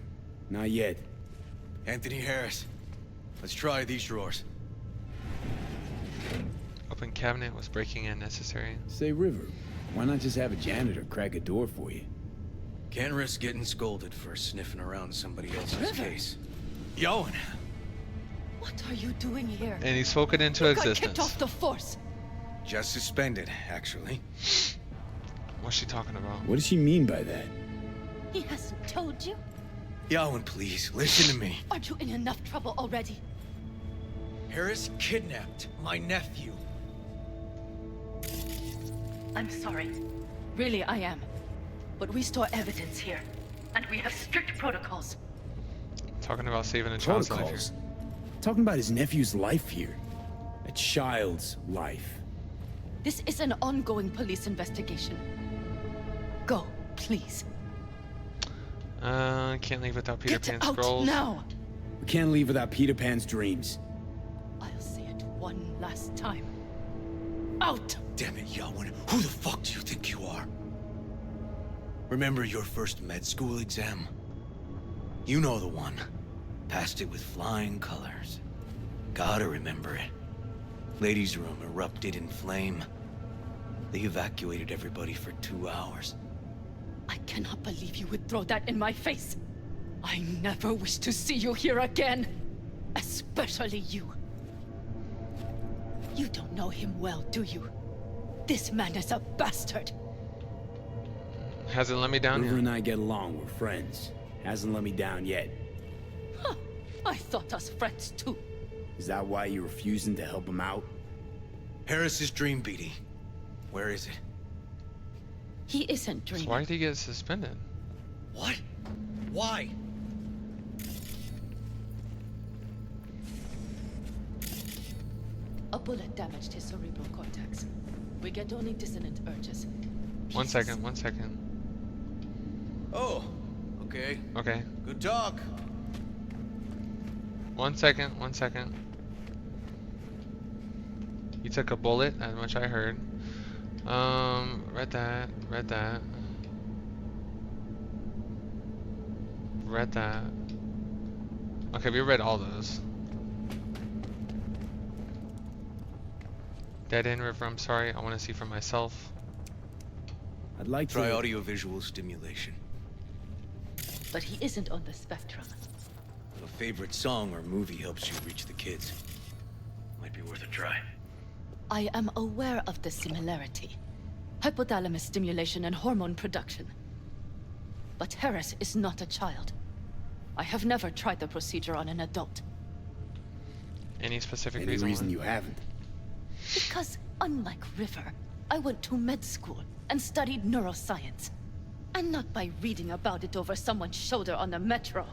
K: Not yet.
U: Anthony Harris. Let's try these drawers.
A: Open cabinet was breaking in necessary.
K: Say, River, why not just have a janitor crack a door for you?
U: Can't risk getting scolded for sniffing around somebody else's
N: River.
U: case. Yowen!
N: What are you doing here?
A: And he spoke it into
N: You
A: existence.
N: got kicked off the force.
U: Just suspended, actually.
A: What's she talking about?
K: What does she mean by that?
N: He hasn't told you?
U: Yowen, please, listen to me.
N: Aren't you in enough trouble already?
U: Harris kidnapped my nephew.
N: I'm sorry. Really, I am. But we store evidence here. And we have strict protocols.
A: Talking about saving a child's life here.
K: Protocols? Talking about his nephew's life here. A child's life.
N: This is an ongoing police investigation. Go, please.
A: Can't leave without Peter
N: Get
A: Pan
N: out
A: scrolls.
N: now!
K: We can't leave without Peter Pan's dreams.
N: I'll say it one last time. Out!
U: Damn it, Yowen. Who the fuck do you think you are? Remember your first med school exam? You know the one. Passed it with flying colors. Gotta remember it. Ladies' room erupted in flame. They evacuated everybody for 2 hours.
N: I cannot believe you would throw that in my face. I never wish to see you here again. Especially you. You don't know him well, do you? This man is a bastard.
A: Hasn't let me down
K: River
A: yet.
K: and I get along. We're friends. Hasn't let me down yet.
N: Huh. I thought us friends too.
K: Is that why you're refusing to help him out?
U: Harris's dream, BD. Where is it?
N: He isn't dreaming.
A: So why did he get suspended?
U: What? Why?
N: A bullet damaged his cerebral cortex. We get only dissonant urges.
A: One second.
U: Oh, okay.
A: Okay.
U: Good talk.
A: One second. He took a bullet, as much I heard. Read that. Okay, we read all those. Dead end River, I'm sorry. I want to see for myself.
K: I'd like
U: Try
K: to...
U: audiovisual stimulation.
N: But he isn't on the spectrum.
U: If a favorite song or movie helps you reach the kids, might be worth a try.
N: I am aware of the similarity. Hypothalamus stimulation and hormone production. But Harris is not a child. I have never tried the procedure on an adult.
A: Any specific
K: Any
A: reason?
K: reason
A: why?
K: you haven't?
N: Because, unlike River, I went to med school and studied neuroscience. And not by reading about it over someone's shoulder on the metro.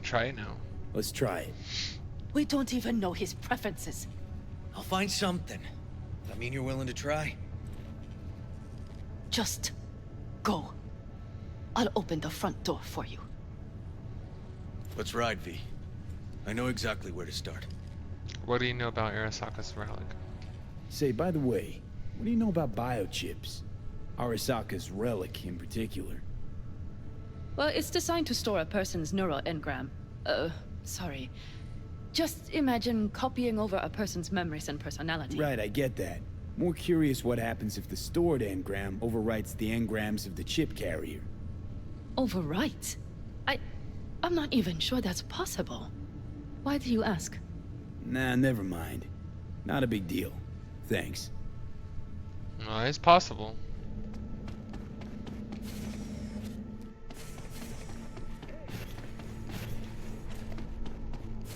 A: Try it now.
K: Let's try it.
N: We don't even know his preferences.
U: I'll find something. I mean, you're willing to try?
J: Just go. I'll open the front door for you.
U: Let's ride, V. I know exactly where to start.
A: What do you know about Arasaka's relic?
K: Say, by the way, what do you know about biochips? Arasaka's relic in particular.
J: Well, it's designed to store a person's neural engram. Sorry. Just imagine copying over a person's memories and personality.
K: Right, I get that. More curious what happens if the stored engram overwrites the engrams of the chip carrier.
J: Overwrite? I'm not even sure that's possible. Why do you ask?
K: Nah, never mind. Not a big deal. Thanks.
A: It's possible.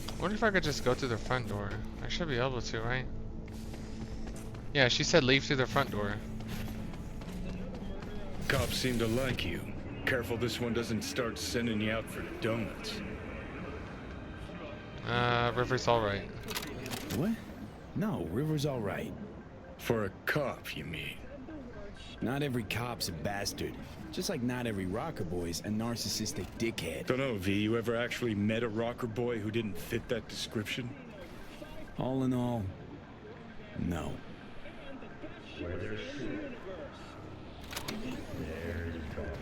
A: I wonder if I could just go through the front door. I should be able to, right? Yeah, she said leave through the front door.
D: Cops seem to like you. Careful this one doesn't start sending you out for donuts.
A: River's alright.
K: What? No, River's alright.
D: For a cop, you mean?
K: Not every cop's a bastard. Just like not every rocker boy's a narcissistic dickhead.
D: Dunno, V, you ever actually met a rocker boy who didn't fit that description?
K: All in all, no.
S: Where there's food, there's drugs.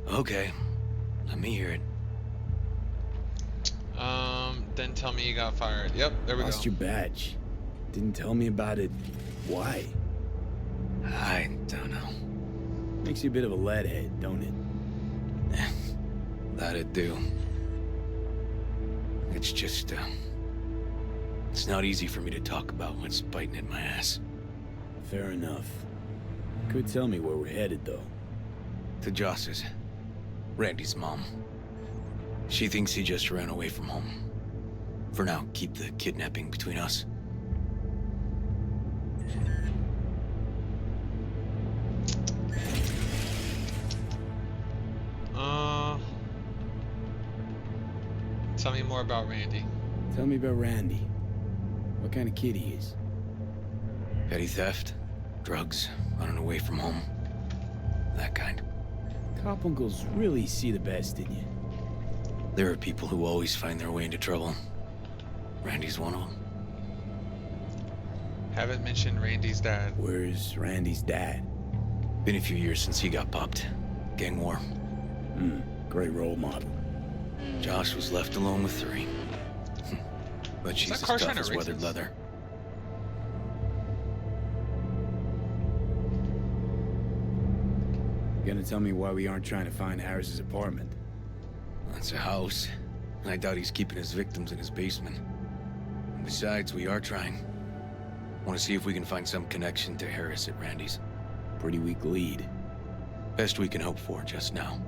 U: Okay, let me hear it.
A: Then tell me you got fired. Yep, there we go.
K: Lost your badge. Didn't tell me about it. Why?
U: I don't know.
K: Makes you a bit of a leadhead, don't it?
U: That'd do. It's just, it's not easy for me to talk about what's biting at my ass.
K: Fair enough. Could tell me where we're headed, though.
U: To Joss's. Randy's mom. She thinks he just ran away from home. For now, keep the kidnapping between us.
A: Tell me more about Randy.
K: Tell me about Randy. What kind of kid he is?
U: Petty theft, drugs, running away from home. That kind.
K: Cop uncles really see the best in you.
U: There are people who always find their way into trouble. Randy's one of them.
A: Haven't mentioned Randy's dad.
K: Where's Randy's dad?
U: Been a few years since he got popped. Gang war.
K: Great role model.
U: Josh was left alone with 3. But she's as tough as weathered leather.
K: Gonna tell me why we aren't trying to find Harris's apartment?
U: That's a house, and I doubt he's keeping his victims in his basement. And besides, we are trying. Want to see if we can find some connection to Harris at Randy's.
K: Pretty weak lead.
U: Best we can hope for just now.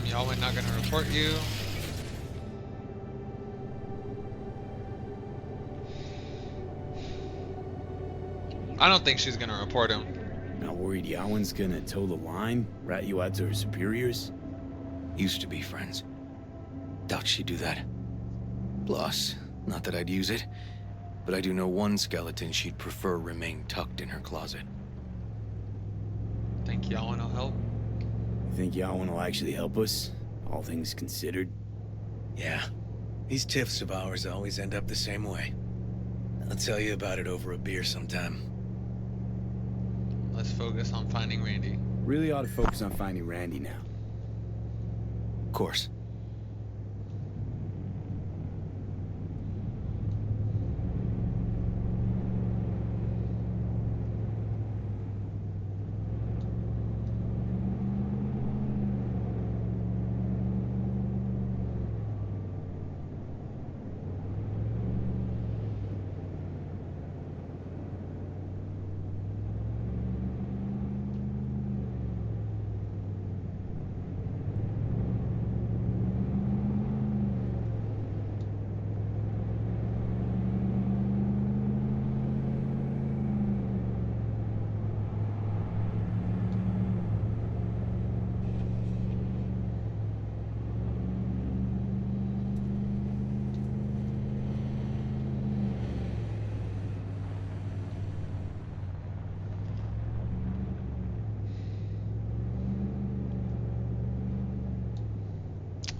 A: Y'all were not gonna report you. I don't think she's gonna report him.
K: Not worried Yawen's gonna toe the line? Rat you out to her superiors?
U: Used to be friends. Doubt she'd do that. Plus, not that I'd use it, but I do know one skeleton she'd prefer remain tucked in her closet.
A: Think Yawen will help?
K: You think Yawen will actually help us? All things considered?
U: Yeah. These tiffs of ours always end up the same way. I'll tell you about it over a beer sometime.
A: Let's focus on finding Randy.
K: Really ought to focus on finding Randy now.
U: Of course.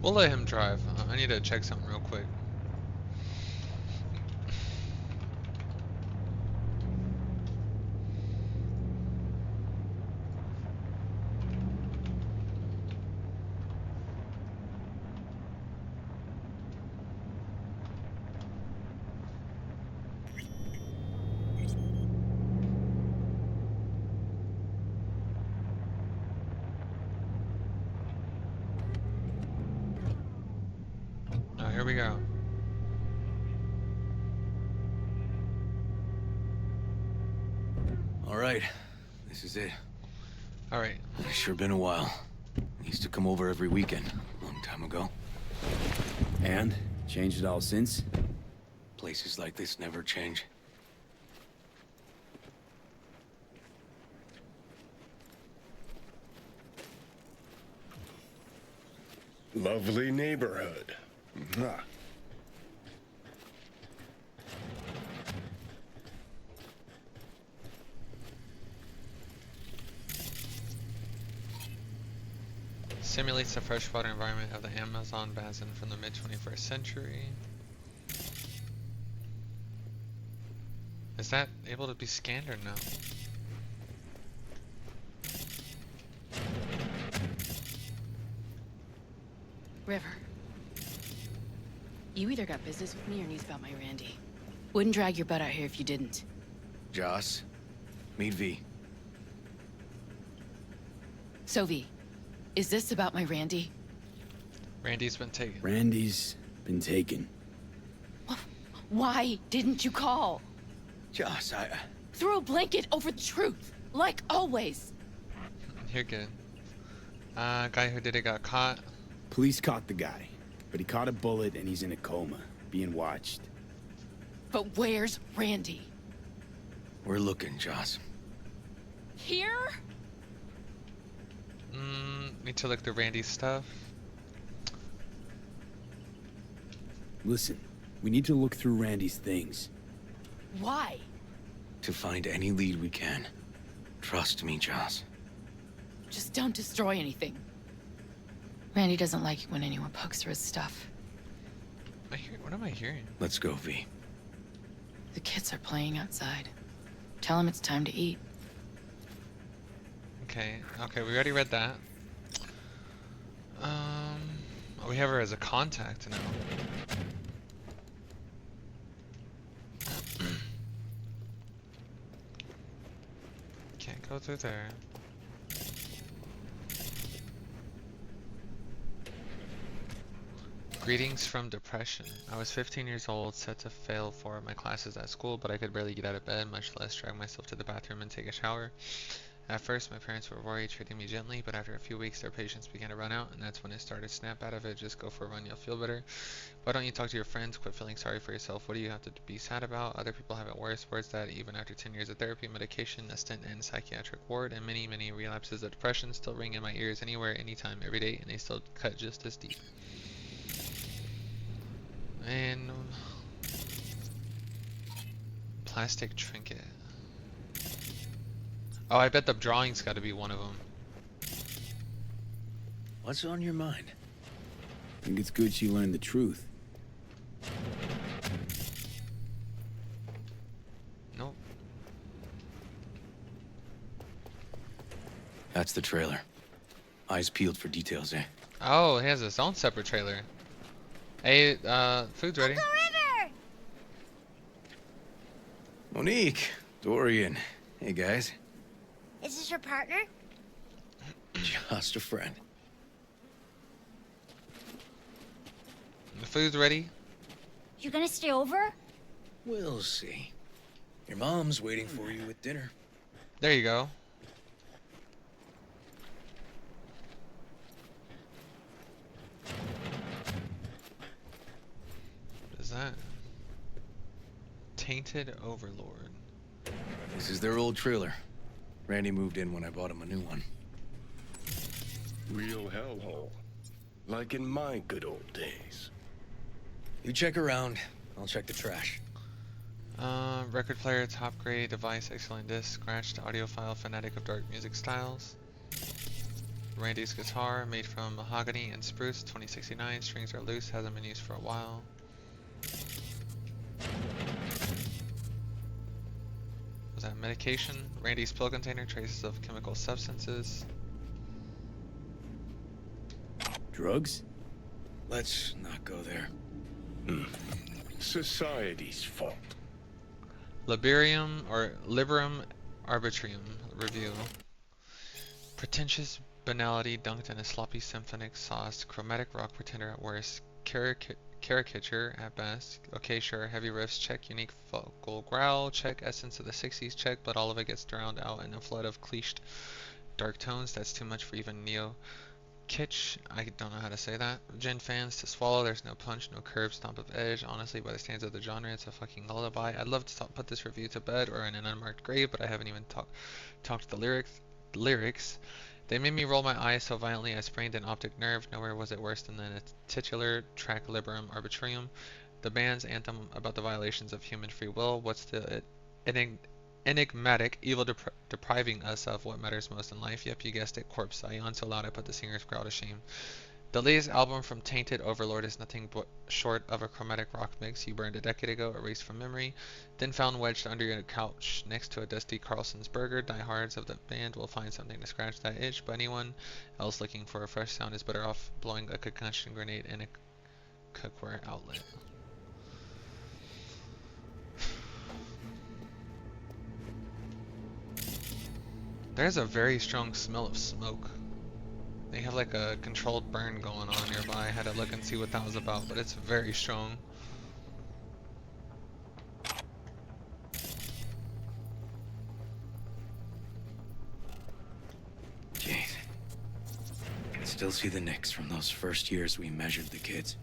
A: We'll let him drive. I need to check something real quick. Oh, here we go.
U: All right, this is it.
A: All right.
U: It's sure been a while. I used to come over every weekend, a long time ago.
K: And? Changed it all since?
U: Places like this never change.
D: Lovely neighborhood. Mwah.
A: Simulates the freshwater environment of the Amazon basin from the mid-21st century. Is that able to be scanned or no?
J: River. You either got business with me or news about my Randy. Wouldn't drag your butt out here if you didn't.
U: Joss, meet V.
J: So V, is this about my Randy?
A: Randy's been taken.
K: Randy's been taken.
J: Why didn't you call?
U: Joss,
J: Throw a blanket over the truth, like always.
A: You're good. Guy who did it got caught.
K: Police caught the guy, but he caught a bullet and he's in a coma, being watched.
J: But where's Randy?
U: We're looking, Joss.
J: Here?
A: Need to look through Randy's stuff.
K: Listen, we need to look through Randy's things.
J: Why?
U: To find any lead we can. Trust me, Joss.
J: Just don't destroy anything. Randy doesn't like it when anyone pokes through his stuff.
A: What am I hearing?
U: Let's go, V.
J: The kids are playing outside. Tell them it's time to eat.
A: Okay, we already read that. We have her as a contact now. Can't go through there. Greetings from depression. I was 15 years old, set to fail 4 of my classes at school, but I could barely get out of bed, much less drag myself to the bathroom and take a shower. At first, my parents were worried, treating me gently, but after a few weeks, their patience began to run out, and that's when it started. Snap out of it, just go for a run, you'll feel better. Why don't you talk to your friends, quit feeling sorry for yourself? What do you have to be sad about? Other people have it worse. Words that even after 10 years of therapy, medication, a stint in psychiatric ward, and many, many relapses of depression still ring in my ears anywhere, anytime, every day, and they still cut just as deep. And plastic trinket. Oh, I bet the drawing's got to be one of them.
U: What's on your mind?
K: I think it's good she learned the truth.
A: Nope.
U: That's the trailer. Eyes peeled for details, eh?
A: Oh, he has his own separate trailer. Hey, food's ready.
C: Uncle River!
U: Monique, Dorian. Hey, guys.
C: Is this your partner?
U: Just a friend.
A: The food's ready.
C: You gonna stay over?
U: We'll see. Your mom's waiting for you with dinner.
A: There you go. What is that? Tainted Overlord.
U: This is their old trailer. Randy moved in when I bought him a new one.
D: Real hellhole. Like in my good old days.
U: You check around. I'll check the trash.
A: Record player, top grade, device, excellent disc, scratched, audio file, fanatic of dark music styles. Randy's guitar, made from mahogany and spruce, 2069. Strings are loose, hasn't been used for a while. Was that medication? Randy's pill container, traces of chemical substances.
K: Drugs?
U: Let's not go there.
D: Society's fault.
A: Liberium or Liberum Arbitrium review. Pretentious banality dunked in a sloppy symphonic sauce. Chromatic rock pretender at worst. Caricature at best. Okay, sure. Heavy riffs, check. Unique vocal growl, check. Essence of the 60s, check. But all of it gets drowned out in a flood of cliched dark tones. That's too much for even neo kitsch. I don't know how to say that. Gen fans to swallow. There's no punch, no curve, stomp of edge. Honestly, by the standards of the genre, it's a fucking lullaby. I'd love to put this review to bed or in an unmarked grave, but I haven't even talked the lyrics. They made me roll my eyes so violently I sprained an optic nerve. Nowhere was it worse than the titular track Liberum Arbitrium. The band's anthem about the violations of human free will. What's the enigmatic evil depriving us of what matters most in life? Yep, you guessed it, corpse. I yawned so loud I put the singer's growl to shame. The latest album from Tainted Overlord is nothing but short of a chromatic rock mix you burned a decade ago, erased from memory, then found wedged under your couch next to a dusty Carlson's burger. Diehards of the band will find something to scratch that itch, but anyone else looking for a fresh sound is better off blowing a concussion grenade in a cookware outlet. There's a very strong smell of smoke. They have like a controlled burn going on nearby. I had to look and see what that was about, but it's very strong.
U: Jeez. I can still see the nicks from those first years we measured the kids.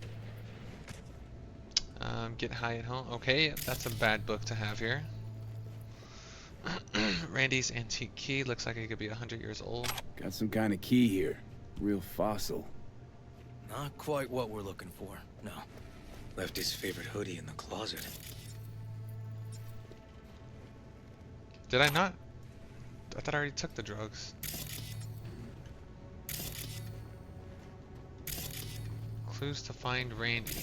A: Get high at home. Okay, that's a bad book to have here. Randy's antique key. Looks like it could be 100 years old.
K: Got some kind of key here. Real fossil.
U: Not quite what we're looking for, no. Left his favorite hoodie in the closet.
A: Did I not? I thought I already took the drugs. Clues to find Randy.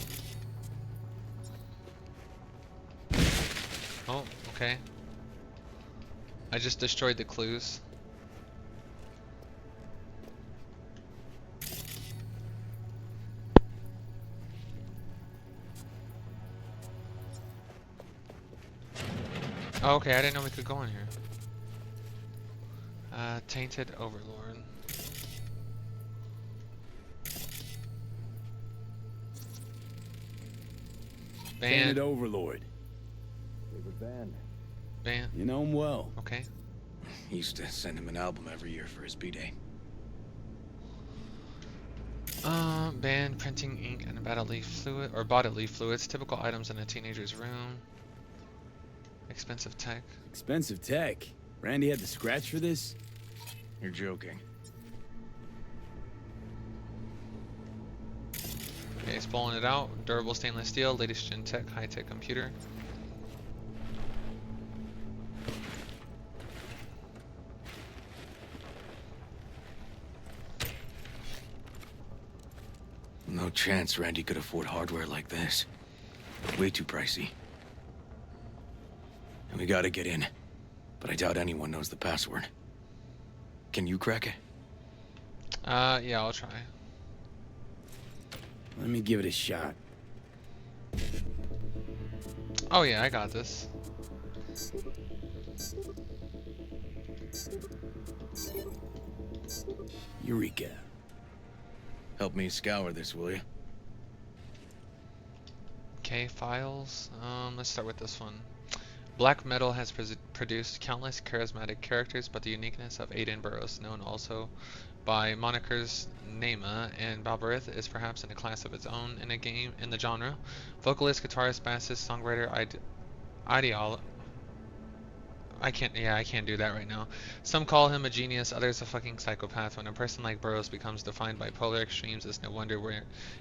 A: Oh, okay. I just destroyed the clues. Oh, okay, I didn't know we could go in here. Tainted Overlord.
K: Tainted Overlord.
U: Favorite band?
A: Band.
K: You know him well.
A: Okay.
U: Used to send him an album every year for his B-Day.
A: Band, printing ink, and bodily fluids. Typical items in a teenager's room. Expensive tech.
K: Expensive tech? Randy had to scratch for this?
U: You're joking.
A: Okay, he's pulling it out. Durable stainless steel, latest gen tech, high-tech computer.
U: No chance Randy could afford hardware like this. Way too pricey. And we gotta get in. But I doubt anyone knows the password. Can you crack it?
A: Yeah, I'll try.
K: Let me give it a shot.
A: Oh yeah, I got this.
K: Eureka.
U: Help me scour this, will you?
A: Okay, files. Let's start with this one. Black metal has produced countless charismatic characters, but the uniqueness of Aiden Burroughs, known also by monikers Nema and Balberith, is perhaps in a class of its own in the genre. Vocalist, guitarist, bassist, songwriter, I can't do that right now. Some call him a genius, others a fucking psychopath. When a person like Burroughs becomes defined by polar extremes, it's no wonder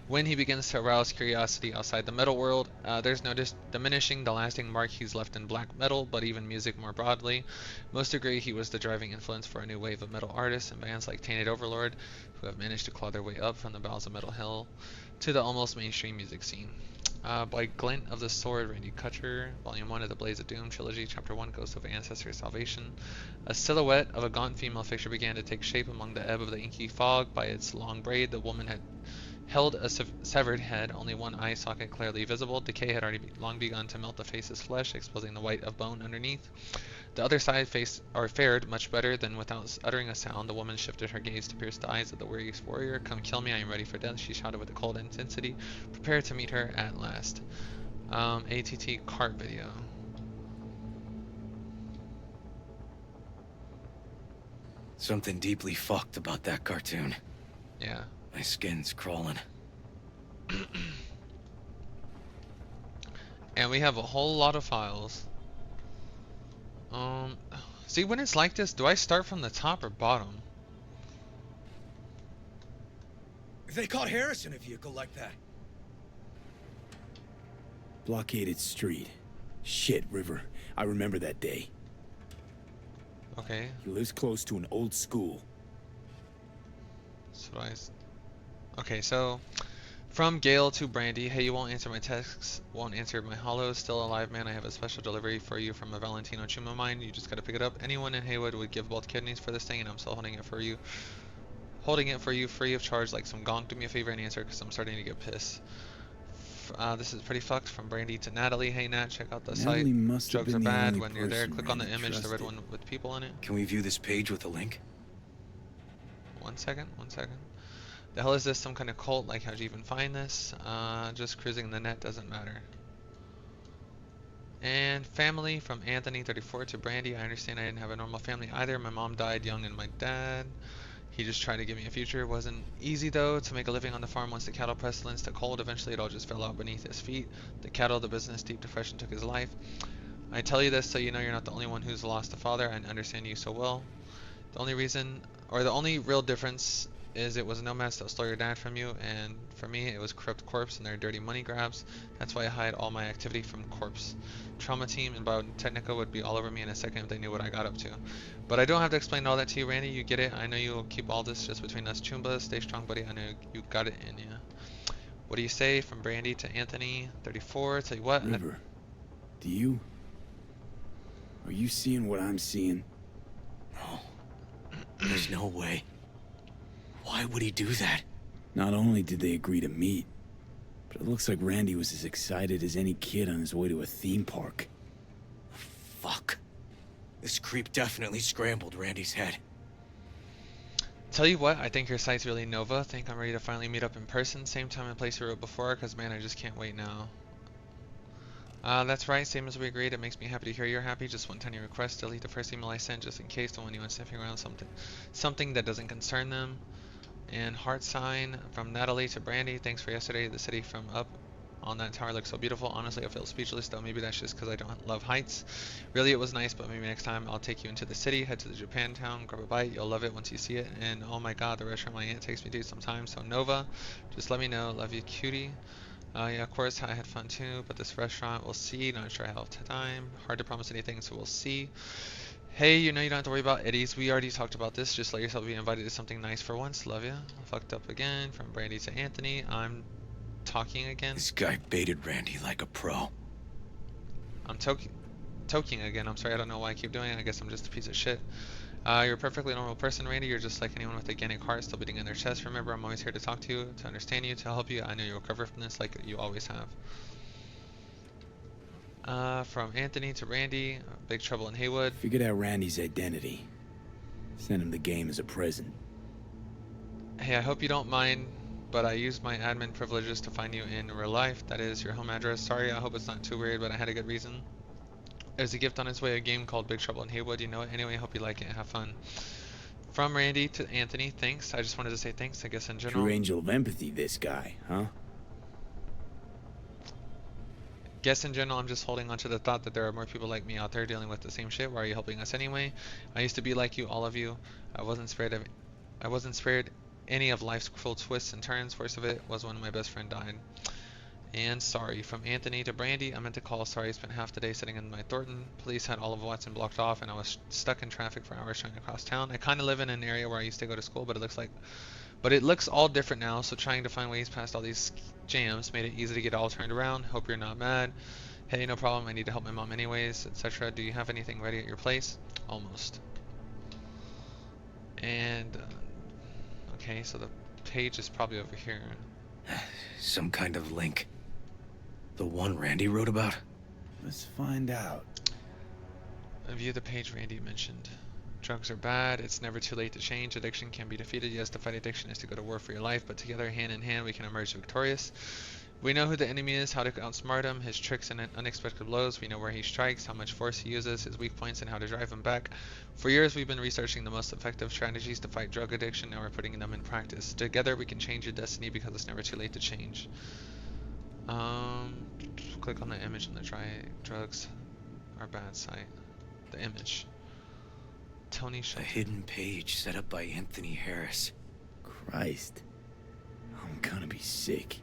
A: when he begins to arouse curiosity outside the metal world. There's no diminishing the lasting mark he's left in black metal, but even music more broadly. Most agree he was the driving influence for a new wave of metal artists and bands like Tainted Overlord, who have managed to claw their way up from the bowels of Metal Hell to the almost mainstream music scene. By Glint of the Sword, Randy Kutcher, Volume 1 of the Blaze of Doom Trilogy, Chapter 1, Ghost of Ancestor Salvation. A silhouette of a gaunt female figure began to take shape among the ebb of the inky fog. By its long braid, the woman had held a severed head, only one eye socket clearly visible. Decay had already long begun to melt the face's flesh, exposing the white of bone underneath. The other side fared much better than without uttering a sound. The woman shifted her gaze to pierce the eyes of the weary warrior. Come kill me, I am ready for death, she shouted with a cold intensity. Prepare to meet her at last. ATT cart video.
U: Something deeply fucked about that cartoon.
A: Yeah.
U: My skin's crawling.
A: And we have a whole lot of files. See, when it's like this, do I start from the top or bottom?
U: They caught Harris in a vehicle like that.
K: Blockaded street. Shit, River. I remember that day.
A: Okay.
K: He lives close to an old school.
A: Okay, so from Gale to Brandy. Hey, you won't answer my texts, won't answer my hollows. Still alive, man. I have a special delivery for you from a Valentino Chuma mine. You just gotta pick it up. Anyone in Haywood would give both kidneys for this thing, and I'm still holding it for you. Holding it for you free of charge like some gonk. Do me a favor and answer, because I'm starting to get pissed. This is pretty fucked. From Brandy to Natalie. Hey Nat, check out the site. Drugs are bad. When you're there, click on the image, the red one with people in it.
U: Can we view this page with a link?
A: One second. The hell is this? Some kind of cult? Like, how'd you even find this? Just cruising the net, doesn't matter. And family, from Anthony 34 to Brandy. I understand I didn't have a normal family either. My mom died young and my dad, he just tried to give me a future. It wasn't easy though to make a living on the farm once the cattle pestilence took hold. Eventually it all just fell out beneath his feet. The cattle, the business, deep depression took his life. I tell you this so you know you're not the only one who's lost a father. I understand you so well. The only reason, or the only real difference, is it was nomads that stole your dad from you, and for me it was corrupt corpse and their dirty money grabs. That's why I hide all my activity from corpse. Trauma team and Biotechnica would be all over me in a second if they knew what I got up to. But I don't have to explain all that to you, Randy. You get it. I know you'll keep all this just between us Chumbas. Stay strong, buddy. I know you got it in you. What do you say? From Brandy to Anthony 34. Tell you what.
K: River, are you seeing what I'm seeing?
U: No. There's no way. Why would he do that?
K: Not only did they agree to meet, but it looks like Randy was as excited as any kid on his way to a theme park.
U: Fuck. This creep definitely scrambled Randy's head.
A: Tell you what, I think your site's really Nova. Think I'm ready to finally meet up in person. Same time and place we wrote before, because man, I just can't wait now. That's right, same as we agreed. It makes me happy to hear you're happy. Just one tiny request: delete the first email I sent just in case. Don't want anyone sniffing around something that doesn't concern them. And heart sign from Natalie to Brandy. Thanks for yesterday. The city from up on that tower looks so beautiful. Honestly, I feel speechless though. Maybe that's just because I don't love heights. Really, it was nice, but maybe next time I'll take you into the city. Head to the Japantown, grab a bite. You'll love it once you see it. And oh my god, the restaurant my aunt takes me to sometimes. So Nova, just let me know. Love you, cutie. Yeah, of course, I had fun too, but this restaurant, we'll see. Not sure I have time. Hard to promise anything, so we'll see. Hey, you know you don't have to worry about Eddies. We already talked about this. Just let yourself be invited to something nice for once. Love ya. Fucked up again. From Brandy to Anthony. I'm talking again.
U: This guy baited Randy like a pro.
A: I'm toking again. I'm sorry. I don't know why I keep doing it. I guess I'm just a piece of shit. You're a perfectly normal person, Randy. You're just like anyone with a organic heart still beating in their chest. Remember, I'm always here to talk to you, to understand you, to help you. I know you'll recover from this like you always have. From Anthony to Randy, big trouble in Haywood.
K: Figured out Randy's identity. Sent him the game as a present.
A: Hey, I hope you don't mind, but I used my admin privileges to find you in real life. That is your home address. Sorry, I hope it's not too weird, but I had a good reason. There's a gift on its way, a game called Big Trouble in Haywood. You know it. Anyway, hope you like it and have fun. From Randy to Anthony, thanks. I just wanted to say thanks, I guess, in general.
K: True angel of empathy, this guy, huh?
A: Guess in general, I'm just holding on to the thought that there are more people like me out there dealing with the same shit. Why are you helping us anyway? I used to be like you, all of you. I wasn't spared of, I wasn't spared any of life's cruel twists and turns. Worst of it was when my best friend died. And sorry, from Anthony to Brandy. I meant to call. Sorry, I spent half the day sitting in my Thornton. Police had all of Watson blocked off, and I was stuck in traffic for hours trying to cross town. I kind of live in an area where I used to go to school, but it looks all different now. So trying to find ways past all these jams made it easy to get all turned around. Hope you're not mad. Hey, no problem. I need to help my mom anyways, etc. Do you have anything ready at your place? Almost. And okay, so the page is probably over here.
U: Some kind of link. The one Randy wrote about?
K: Let's find out.
A: View the page Randy mentioned. Drugs are bad. It's never too late to change. Addiction can be defeated. Yes, to fight addiction is to go to war for your life, but together, hand in hand, we can emerge victorious. We know who the enemy is, how to outsmart him, his tricks and unexpected blows. We know where he strikes, how much force he uses, his weak points, and how to drive him back. For years, we've been researching the most effective strategies to fight drug addiction. Now we're putting them in practice. Together, we can change your destiny because it's never too late to change. Click on the image on the drugs are bad site. The image. Tony Shelter.
U: A hidden page set up by Anthony Harris.
K: Christ. I'm gonna be sick.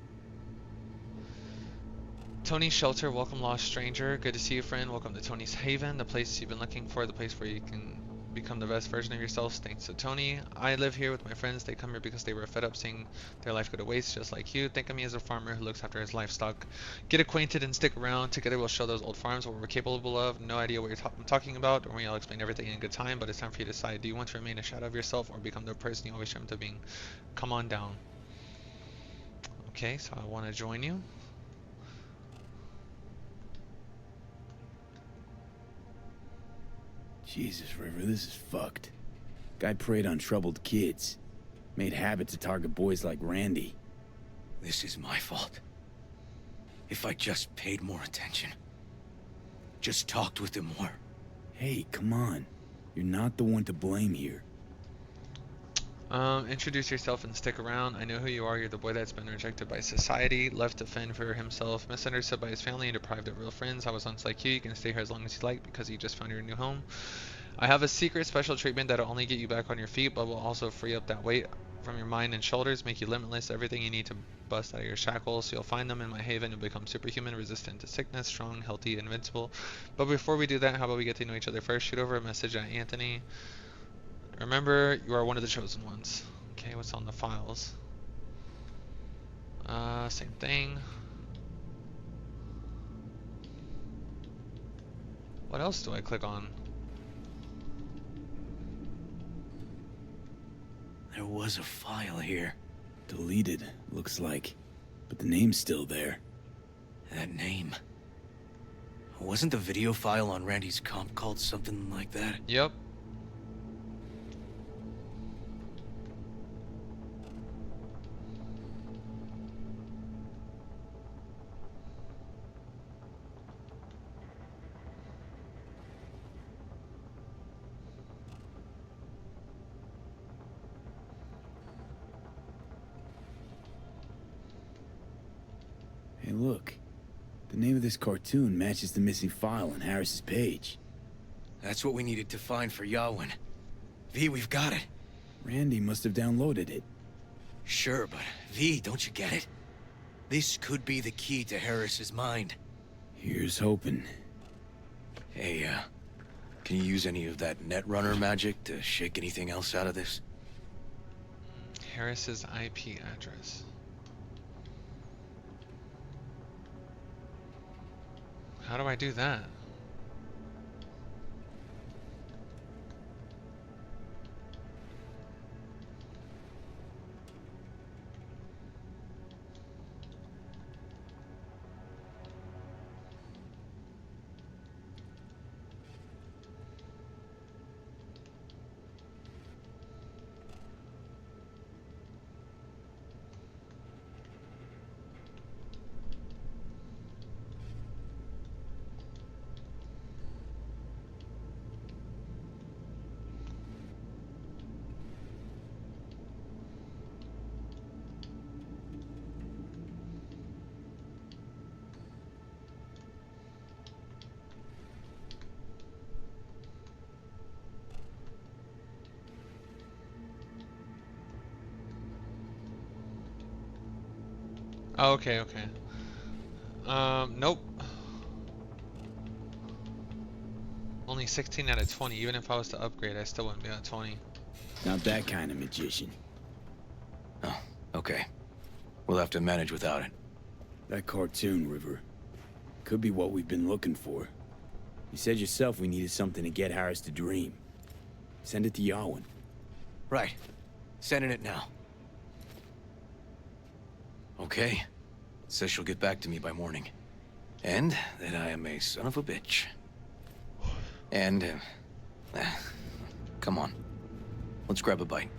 A: Tony's Shelter, welcome lost stranger. Good to see you, friend. Welcome to Tony's Haven, the place you've been looking for, the place where you can become the best version of yourself. Thanks to Tony. I live here with my friends. They come here because they were fed up seeing their life go to waste, just like you. Think of me as a farmer who looks after his livestock. Get acquainted and stick around. Together we'll show those old farms what we're capable of. No idea what I'm talking about. Don't worry, I'll explain everything in good time, but it's time for you to decide. Do you want to remain a shadow of yourself or become the person you always dreamt of being? Come on down. Okay, so I want to join you.
K: Jesus, River, this is fucked. Guy preyed on troubled kids. Made habit to target boys like Randy.
U: This is my fault. If I just paid more attention. Just talked with him more.
K: Hey, come on. You're not the one to blame here.
A: Introduce yourself and stick around. I know who you are. You're the boy that's been rejected by society, left to fend for himself, misunderstood by his family, and deprived of real friends. I was once like you. You can stay here as long as you like because you just found your new home. I have a secret special treatment that'll only get you back on your feet, but will also free up that weight from your mind and shoulders, make you limitless, everything you need to bust out of your shackles. So you'll find them in my haven. You'll become superhuman, resistant to sickness, strong, healthy, invincible. But before we do that, how about we get to know each other first? Shoot over a message at Anthony. Remember, you are one of the chosen ones. Okay, what's on the files? Same thing. What else do I click on?
U: There was a file here.
K: Deleted, looks like. But the name's still there.
U: That name. Wasn't the video file on Randy's comp called something like that?
A: Yep.
K: Hey, look. The name of this cartoon matches the missing file on Harris's page.
U: That's what we needed to find for Yawin. V, we've got it.
K: Randy must have downloaded it.
U: Sure, but V, don't you get it? This could be the key to Harris's mind.
K: Here's hoping.
U: Hey, can you use any of that Netrunner magic to shake anything else out of this?
A: Harris's IP address. How do I do that? Oh, okay, okay. Nope. Only 16 out of 20. Even if I was to upgrade, I still wouldn't be at 20.
K: Not that kind of magician.
U: Oh, okay. We'll have to manage without it.
K: That cartoon, River. Could be what we've been looking for. You said yourself we needed something to get Harris to dream. Send it to Yawin.
U: Right. Sending it now. Okay. Says she'll get back to me by morning. And that I am a son of a bitch. And, come on. Let's grab a bite.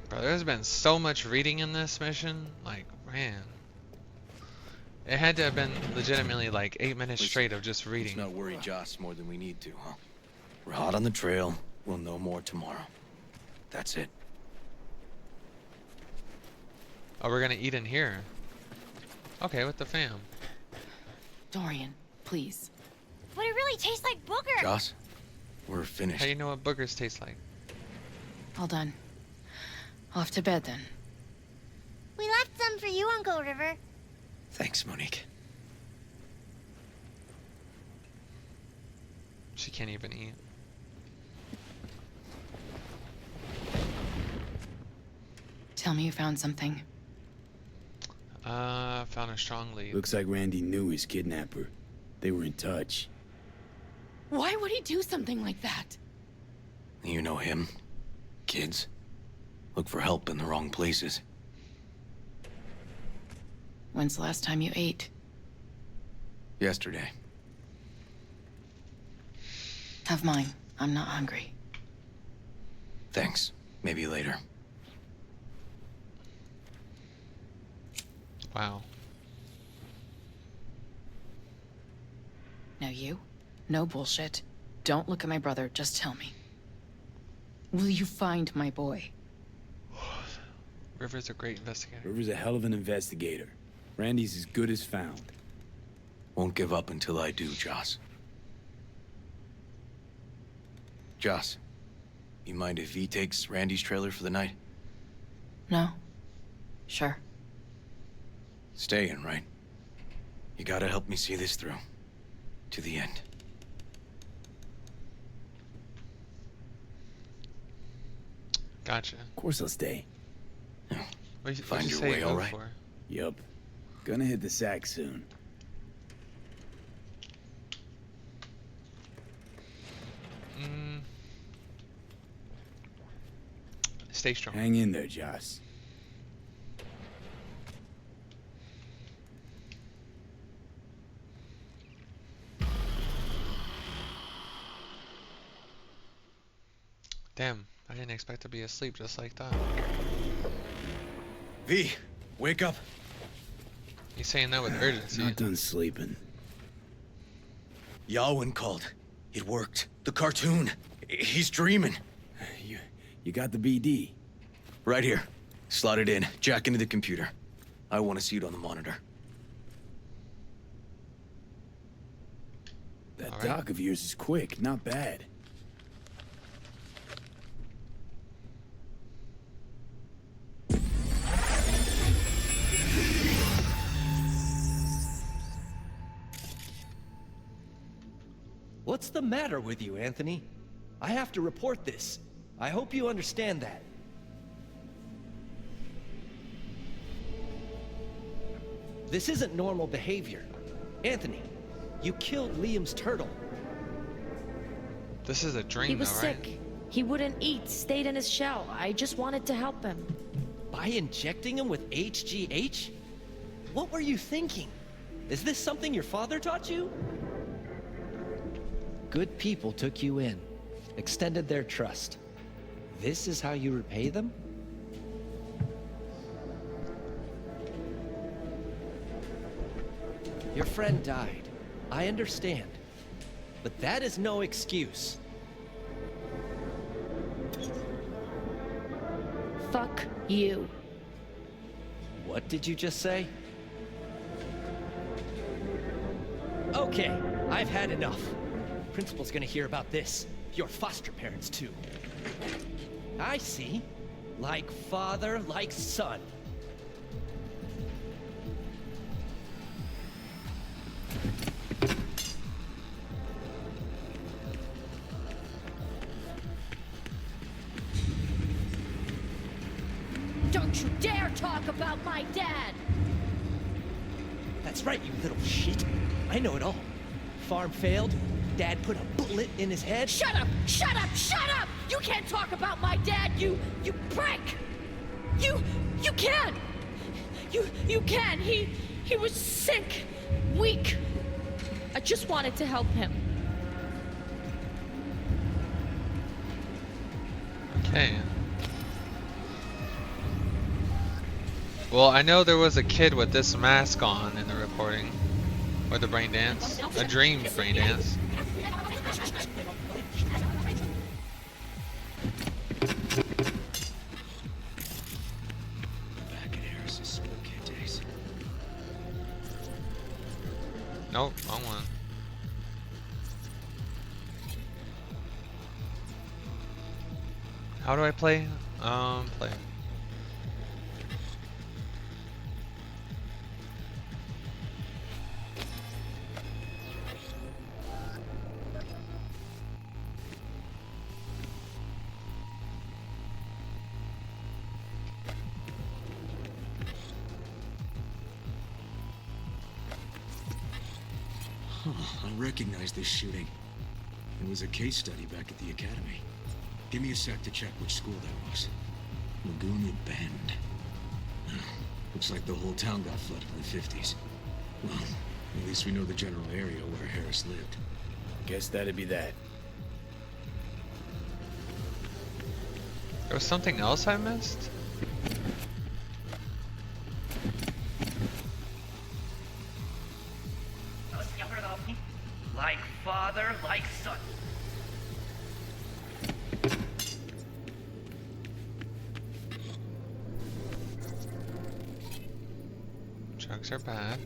A: Bro, there's been so much reading in this mission. Like, man. It had to have been legitimately like 8 minutes straight of just reading.
U: Let's not worry Joss more than we need to, huh? We're hot on the trail. We'll know more tomorrow. That's it.
A: Oh, we're gonna eat in here. Okay, with the fam.
H: Dorian, please.
C: But it really tastes like booger.
U: Joss, we're finished.
A: How do you know what boogers taste like?
H: All done. Off to bed then.
C: We left some for you, Uncle River.
U: Thanks, Monique.
A: She can't even eat.
H: Tell me you found something.
A: Found a strong lead.
K: Looks like Randy knew his kidnapper. They were in touch.
H: Why would he do something like that?
U: You know him. Kids. Look for help in the wrong places.
H: When's the last time you ate?
U: Yesterday.
H: Have mine. I'm not hungry.
U: Thanks. Maybe later.
A: Wow.
H: Now you? No bullshit. Don't look at my brother, just tell me. Will you find my boy?
A: River's a great investigator.
K: River's a hell of an investigator. Randy's as good as found.
U: Won't give up until I do, Joss. Joss, you mind if V takes Randy's trailer for the night?
H: No. Sure.
U: Staying, right? You gotta help me see this through. To the end.
A: Gotcha.
K: Of course I'll stay.
U: Find your way, all right?
K: Yup. Gonna hit the sack soon.
A: Stay strong.
K: Hang in there, Joss.
A: Damn, I didn't expect to be asleep just like that.
U: V, wake up.
A: He's saying that with urgency.
K: Not done sleeping.
U: Yawin called. It worked. The cartoon. He's dreaming.
K: You got the BD?
U: Right here. Slot it in. Jack into the computer. I want to see it on the monitor.
K: That doc of yours is quick. Not bad.
V: What's the matter with you, Anthony? I have to report this. I hope you understand that. This isn't normal behavior. Anthony, you killed Liam's turtle.
A: This is a dream,
W: He was
A: though, right?
W: sick. He wouldn't eat, stayed in his shell. I just wanted to help him.
V: By injecting him with HGH? What were you thinking? Is this something your father taught you? Good people took you in, extended their trust. This is how you repay them? Your friend died. I understand. But that is no excuse.
W: Fuck you.
V: What did you just say? Okay, I've had enough. Principal's gonna hear about this. Your foster parents, too. I see. Like father, like son.
W: dare talk about my dad!
V: That's right, you little shit. I know it all. Farm failed. Dad put a bullet in his head.
W: Shut up! Shut up! Shut up! You can't talk about my dad, you prick! You can! You can! He was sick, weak. I just wanted to help him.
A: Okay. Well, I know there was a kid with this mask on in the recording. Or the brain dance. A dream brain dance.
U: Back in Harris's school kid days.
A: Nope, wrong one. How do I play? Play.
U: Huh, I recognize this shooting. It was a case study back at the academy. Give me a sec to check which school that was. Laguna Bend. Looks like the whole town got flooded in the 50s. Well, at least we know the general area where Harris lived.
K: Guess that'd be that.
A: There was something else I missed?
G: Like father, like son.
A: Drugs are bad.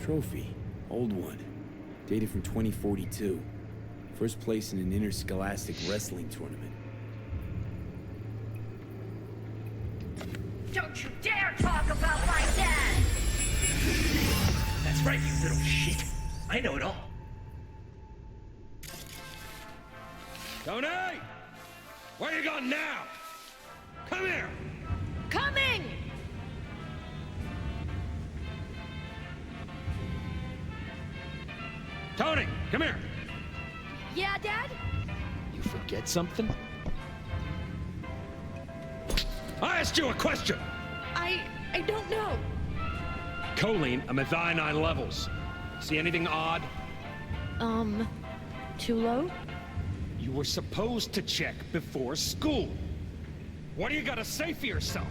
K: Trophy. Old one. Dated from 2042. First place in an interscholastic wrestling tournament.
G: Don't you dare talk about my dad! That's right, you little shit. I know it all.
L: Tony! Where you going now? Come here!
W: Coming!
L: Tony, come here!
W: Yeah, Dad?
V: You forget something?
L: I asked you a question!
W: I don't know.
L: Choline, I'm at thionine levels. See anything odd?
W: Too low?
L: You were supposed to check before school. What do you gotta say for yourself?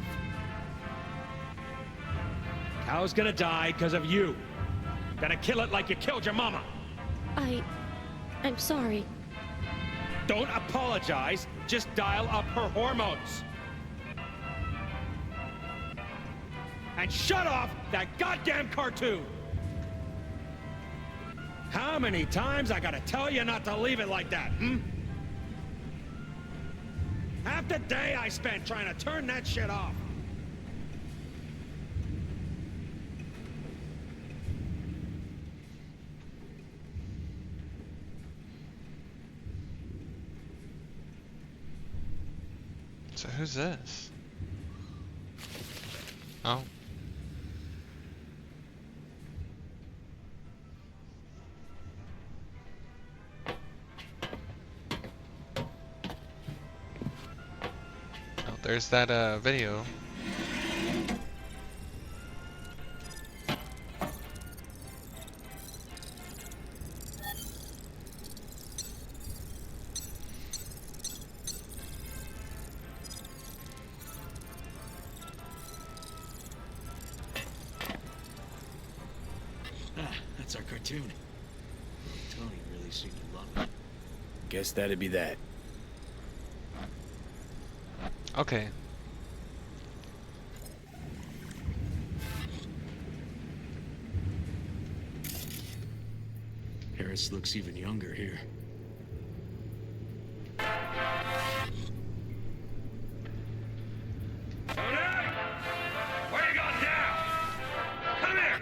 L: Cow's gonna die because of you. Gotta kill it like you killed your mama.
W: I'm sorry.
L: Don't apologize, just dial up her hormones. And shut off that goddamn cartoon! How many times I gotta tell you not to leave it like that, hmm? Half the day I spent trying to turn that shit off.
A: So who's this? Oh. Oh, there's that video.
U: That's our cartoon. Tony really seemed to love it.
K: Guess that'd be that.
A: Okay.
U: Harris looks even younger here.
L: Tony! Where you going now? Come here!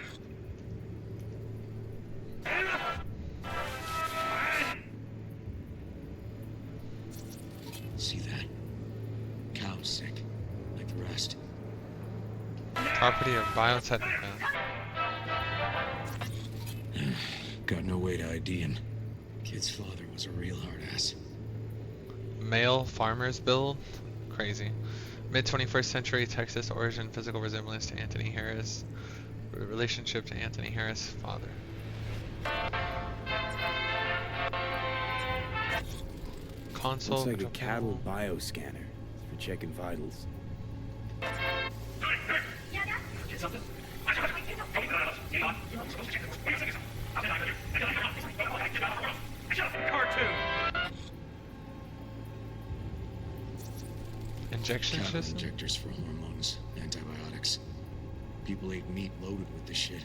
A: Property of Biotechnica.
U: Got no way to ID him. Kid's father was a real hard ass.
A: Male farmer's build. Crazy. Mid 21st century Texas origin, physical resemblance to Anthony Harris. Relationship to Anthony Harris' father. Console.
K: Looks like a cattle bioscanner for checking vitals.
A: Injection
U: Cattle
A: system?
U: injectors for hormones, antibiotics. People ate meat loaded with the shit.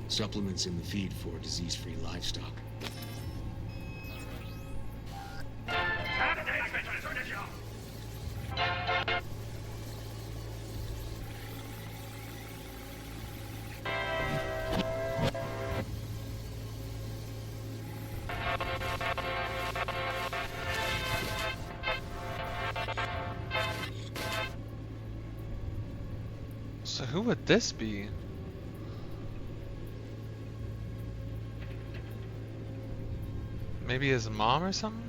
U: Supplements in the feed for disease-free livestock.
A: So who would this be? Maybe his mom or something?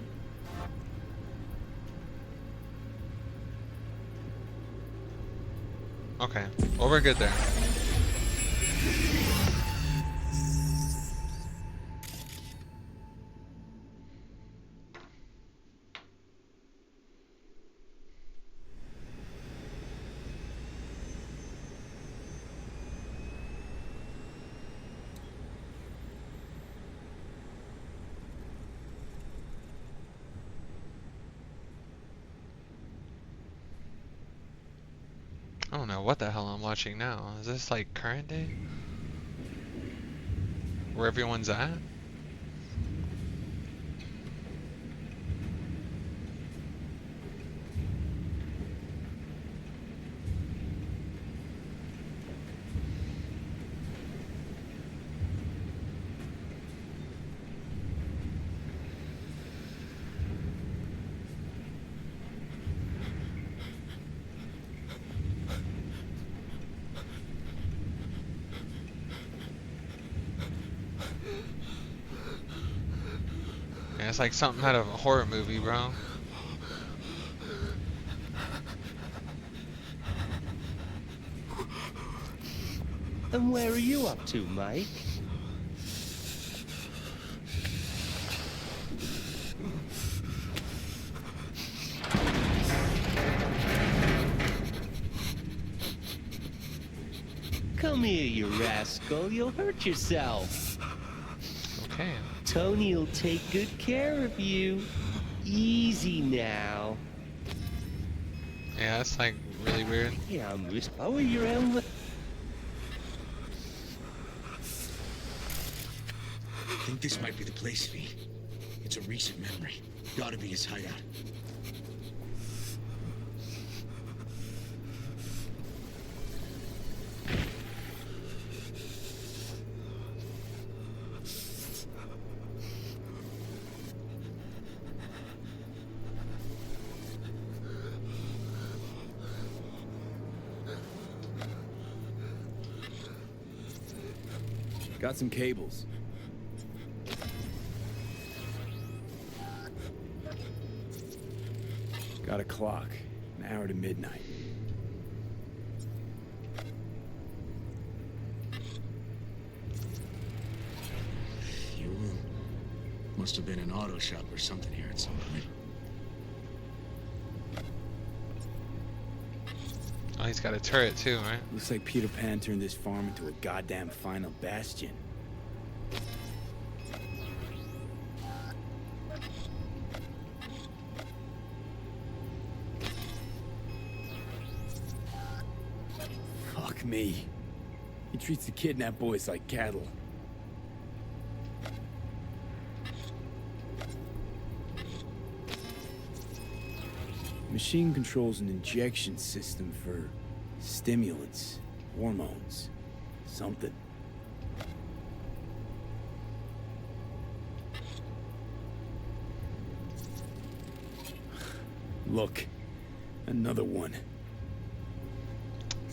A: Okay, well we're good there. I don't know what the hell I'm watching now. Is this like current day? Where everyone's at? Yeah, it's like something out of a horror movie, bro.
M: And where are you up to, Mike? Come here, you rascal. You'll hurt yourself.
A: Okay.
M: Tony'll take good care of you. Easy now.
A: Yeah, that's like really weird.
M: Yeah, Miss. How are you around with?
U: I think this might be the place, V. It's a recent memory. Gotta be his hideout.
K: Got some cables. Got a clock. An hour to midnight.
U: Fuel. Must have been an auto shop or something here at some point.
A: Oh, he's got a turret too, right?
K: Looks like Peter Pan turned this farm into a goddamn final bastion. Fuck me. He treats the kidnapped boys like cattle. Machine controls an injection system for stimulants, hormones, something. Look, another one.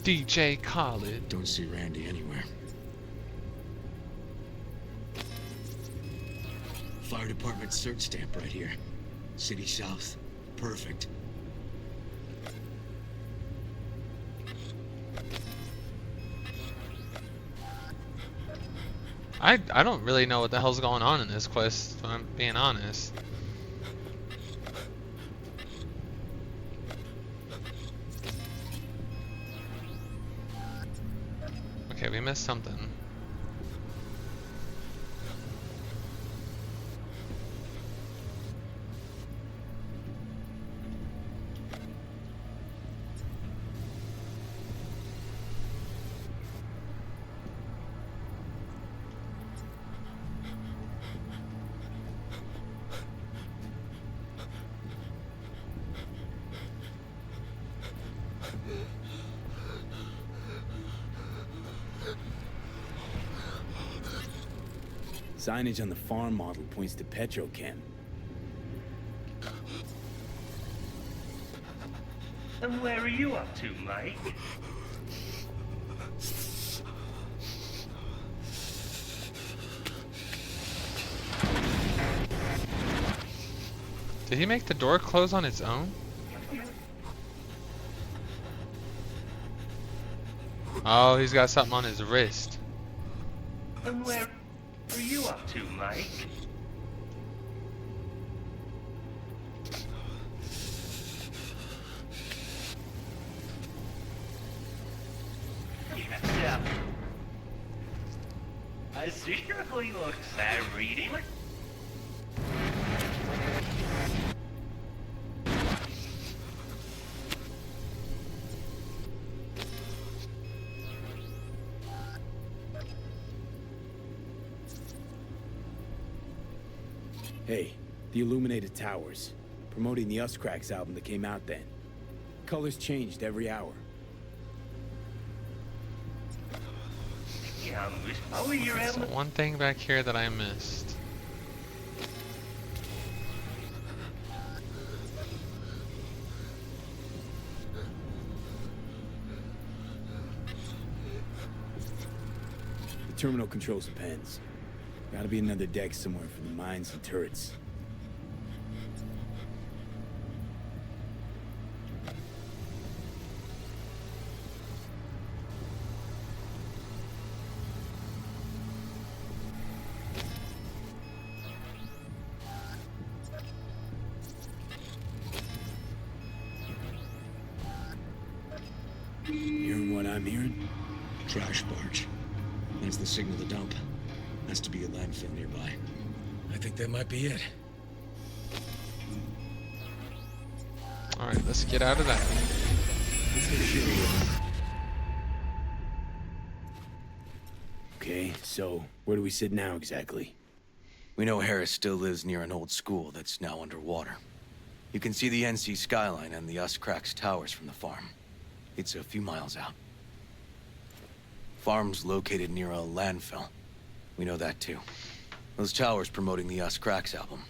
A: DJ Khaled.
U: Don't see Randy anywhere. Fire department search stamp right here. City South. Perfect.
A: I don't really know what the hell's going on in this quest, if I'm being honest. Okay, we missed something.
K: Signage on the farm model points to Petrochem.
M: And where are you up to, Mike?
A: Did he make the door close on its own? Oh, he's got something on his wrist.
M: And where are you up to, Mike? Yeah. I seriously looks at reading.
K: Hey, the Illuminated Towers. Promoting the Us Cracks album that came out then. Colors changed every hour.
M: Yeah, how are you
A: That's the one thing back here that I missed.
K: The terminal controls the pens. Gotta be another deck somewhere for the mines and turrets. Hearing what I'm hearing?
U: Trash barge. That's the signal to dump. Has to be a landfill nearby. I think that might be it.
A: Alright, let's get out of that.
K: Okay, so where do we sit now exactly?
U: We know Harris still lives near an old school that's now underwater. You can see the NC skyline and the Us Cracks towers from the farm. It's a few miles out. Farm's located near a landfill. We know that too. Those towers promoting the Us Cracks album.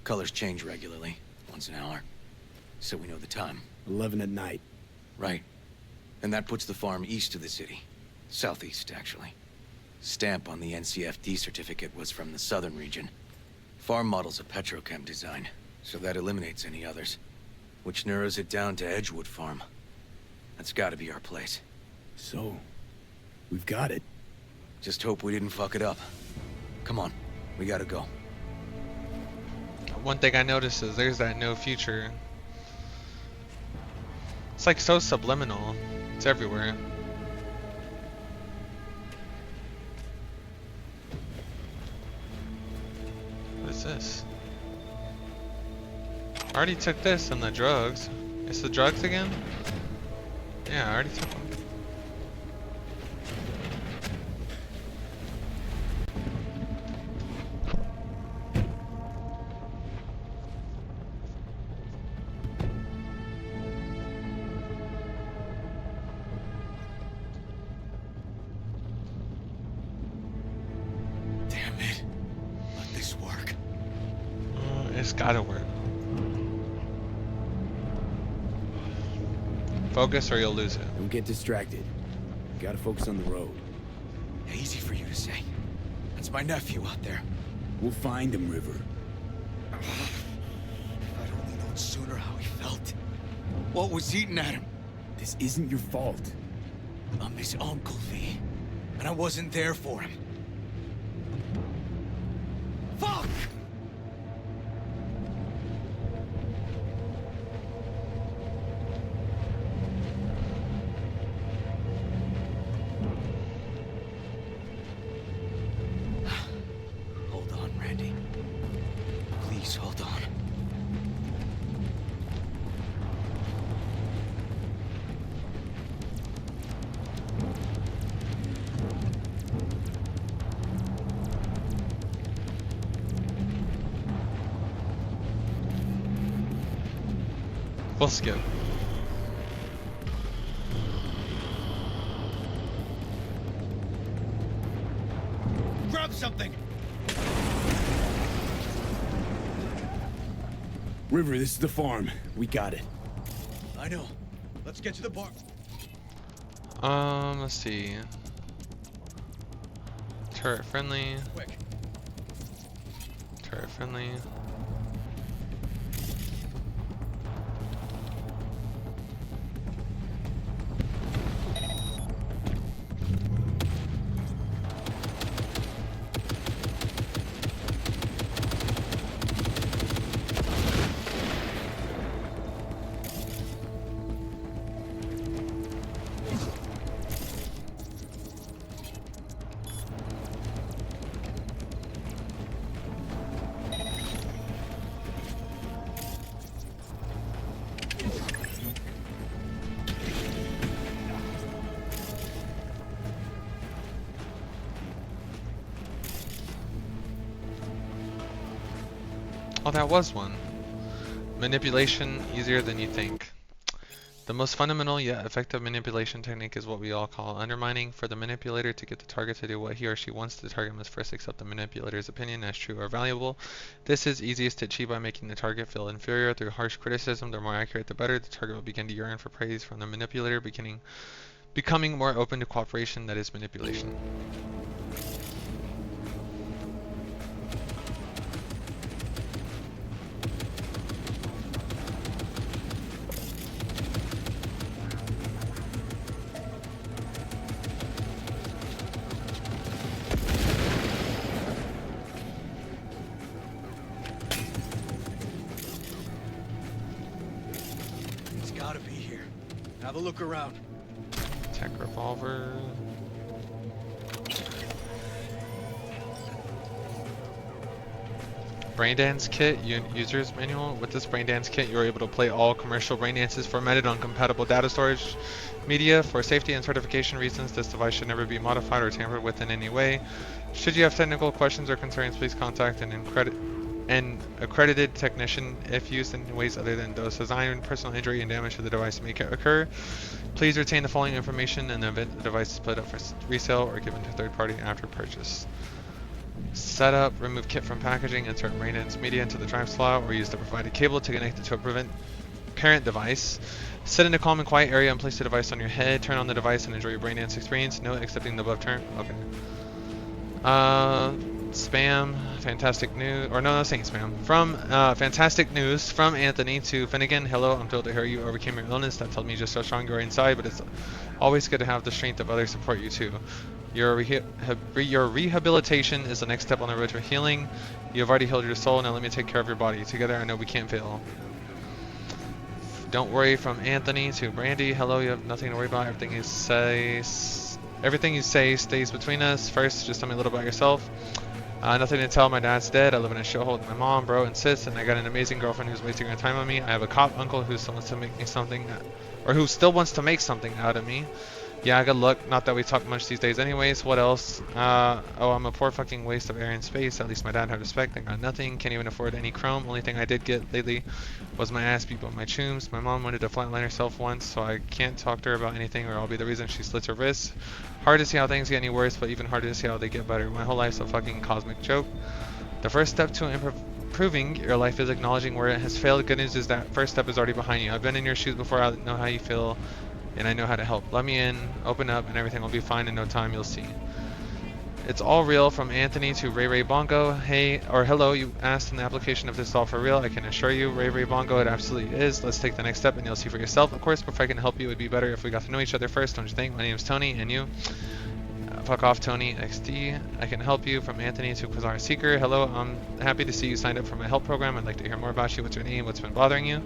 U: Colors change regularly, once an hour. So we know the time.
K: 11 at night.
U: Right. And that puts the farm east of the city. Southeast, actually. Stamp on the NCFD certificate was from the southern region. Farm model's a Petrochem design, so that eliminates any others. Which narrows it down to Edgewood Farm. That's gotta be our place.
K: So, we've got it.
U: Just hope we didn't fuck it up. Come on, we gotta go.
A: One thing I noticed is there's that no future. It's like so subliminal. It's everywhere. What is this? I already took this and the drugs. It's the drugs again? Yeah, I already took them.
U: Damn it. Let this work.
A: It's gotta work. focus or you'll lose it.
K: Don't get distracted. You gotta focus on the road.
U: Easy for you to say. That's my nephew out there.
K: We'll find him, River.
U: If I'd only known sooner how he felt. What was eating at him?
K: This isn't your fault.
U: I'm his uncle, V. And I wasn't there for him. Fuck! Hold on, Randy. Please, hold on.
A: We'll skip.
U: Grab something!
K: River, this is the farm. We got it.
U: I know. Let's get to the bar.
A: Let's see. Turret friendly.
U: Quick.
A: Turret friendly. Oh, that was one. Manipulation, easier than you think. The most fundamental yet effective manipulation technique is what we all call undermining. For the manipulator to get the target to do what he or she wants, the target must first accept the manipulator's opinion as true or valuable. This is easiest to achieve by making the target feel inferior through harsh criticism. The more accurate, the better. The target will begin to yearn for praise from the manipulator, becoming more open to cooperation. That is manipulation.
U: Gotta be here. Have a look around.
A: Tech revolver. Braindance kit, user's manual. With this Braindance kit, you're able to play all commercial braindances formatted on compatible data storage media. For safety and certification reasons, this device should never be modified or tampered with in any way. Should you have technical questions or concerns, please contact an accredited technician. If used in ways other than those designed, personal injury and damage to the device may occur. Please retain the following information in the event the device is put up for resale or given to a third party after purchase. Setup, remove kit from packaging, insert Braindance media into the drive slot, or use the provided cable to connect it to a parent device. Sit in a calm and quiet area and place the device on your head. Turn on the device and enjoy your Braindance experience. No accepting the above term. Okay. Spam, fantastic news, or no, that's saying spam. From fantastic news from Anthony to Finnegan. Hello, I'm thrilled to hear you overcame your illness. That tells me just how strong you are inside, but it's always good to have the strength of others support you too. Your rehabilitation is the next step on the road to healing. You have already healed your soul, now let me take care of your body. Together I know we can't fail. Don't worry from Anthony to Brandy. Hello, you have nothing to worry about. Everything you say stays between us. First, just tell me a little about yourself. Nothing to tell. My dad's dead. I live in a shithole with my mom, bro, and sis, and I got an amazing girlfriend who's wasting her time on me. I have a cop uncle who still wants to make me something, or who still wants to make something out of me. Yeah, good luck. Not that we talk much these days anyways. What else? Oh, I'm a poor fucking waste of air and space. At least my dad had respect. I got nothing. Can't even afford any chrome. Only thing I did get lately was my ass beat by my chooms. My mom wanted to flatline herself once, so I can't talk to her about anything or I'll be the reason she slits her wrists. Hard to see how things get any worse, but even harder to see how they get better. My whole life's a fucking cosmic joke. The first step to improving. Your life is acknowledging where it has failed. Good news is that first step is already behind you. I've been in your shoes before. I know how you feel, and I know how to help. Let me in, open up, and everything will be fine in no time. You'll see. It's all real, from Anthony to Ray Ray Bongo. Hey, or hello, you asked in the application if this is all for real. I can assure you, Ray Ray Bongo, it absolutely is. Let's take the next step and you'll see for yourself. Of course, before I can help you, it would be better if we got to know each other first, don't you think? My name is Tony, and you? Fuck off, Tony XD. I can help you, from Anthony to Quasar Seeker. Hello, I'm happy to see you signed up for my help program. I'd like to hear more about you. What's your name? What's been bothering you?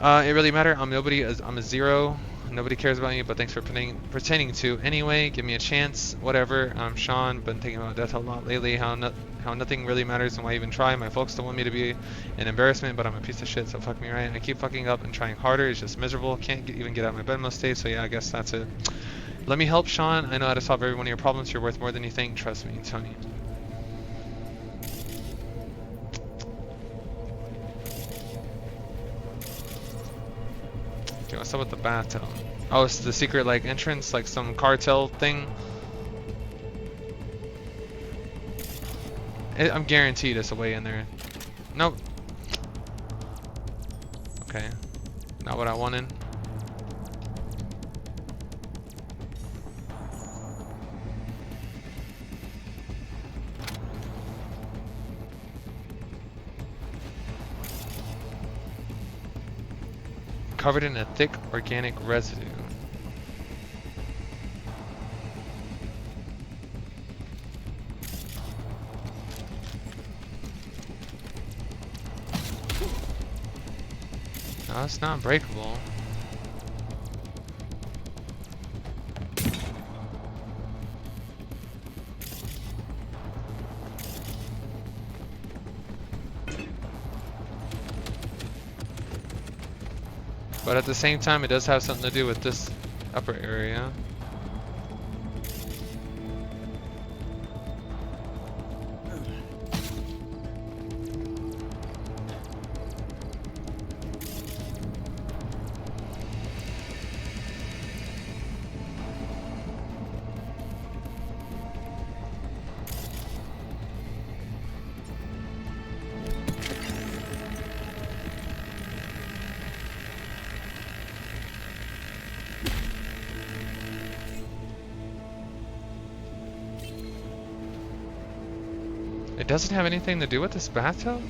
A: It really matter. I'm nobody. I'm a zero. Nobody cares about you, but thanks for pretending to. Anyway, give me a chance. Whatever. I'm Sean. Been thinking about death a lot lately. How nothing really matters and why even try. My folks don't want me to be an embarrassment, but I'm a piece of shit, so fuck me right. I keep fucking up and trying harder. It's just miserable. Can't even get out of my bed most days, so yeah, I guess that's it. Let me help, Sean. I know how to solve every one of your problems. You're worth more than you think. Trust me, Tony. Okay, what's up with the bathtub? Oh, it's the secret, like, entrance, like some cartel thing. I'm guaranteed it's a way in there. Nope. Okay. Not what I wanted. Covered in a thick organic residue. No, it's not breakable. But at the same time, it does have something to do with this upper area. It doesn't have anything to do with this bathtub?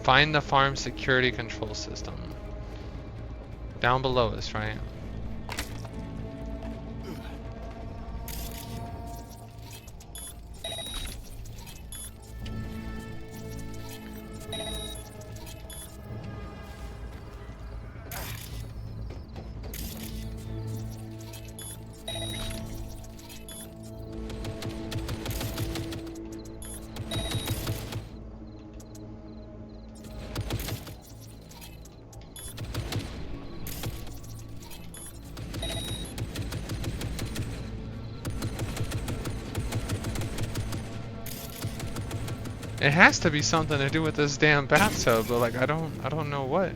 A: Find the farm security control system. Down below us, right? It has to be something to do with this damn bathtub, but like I don't know what.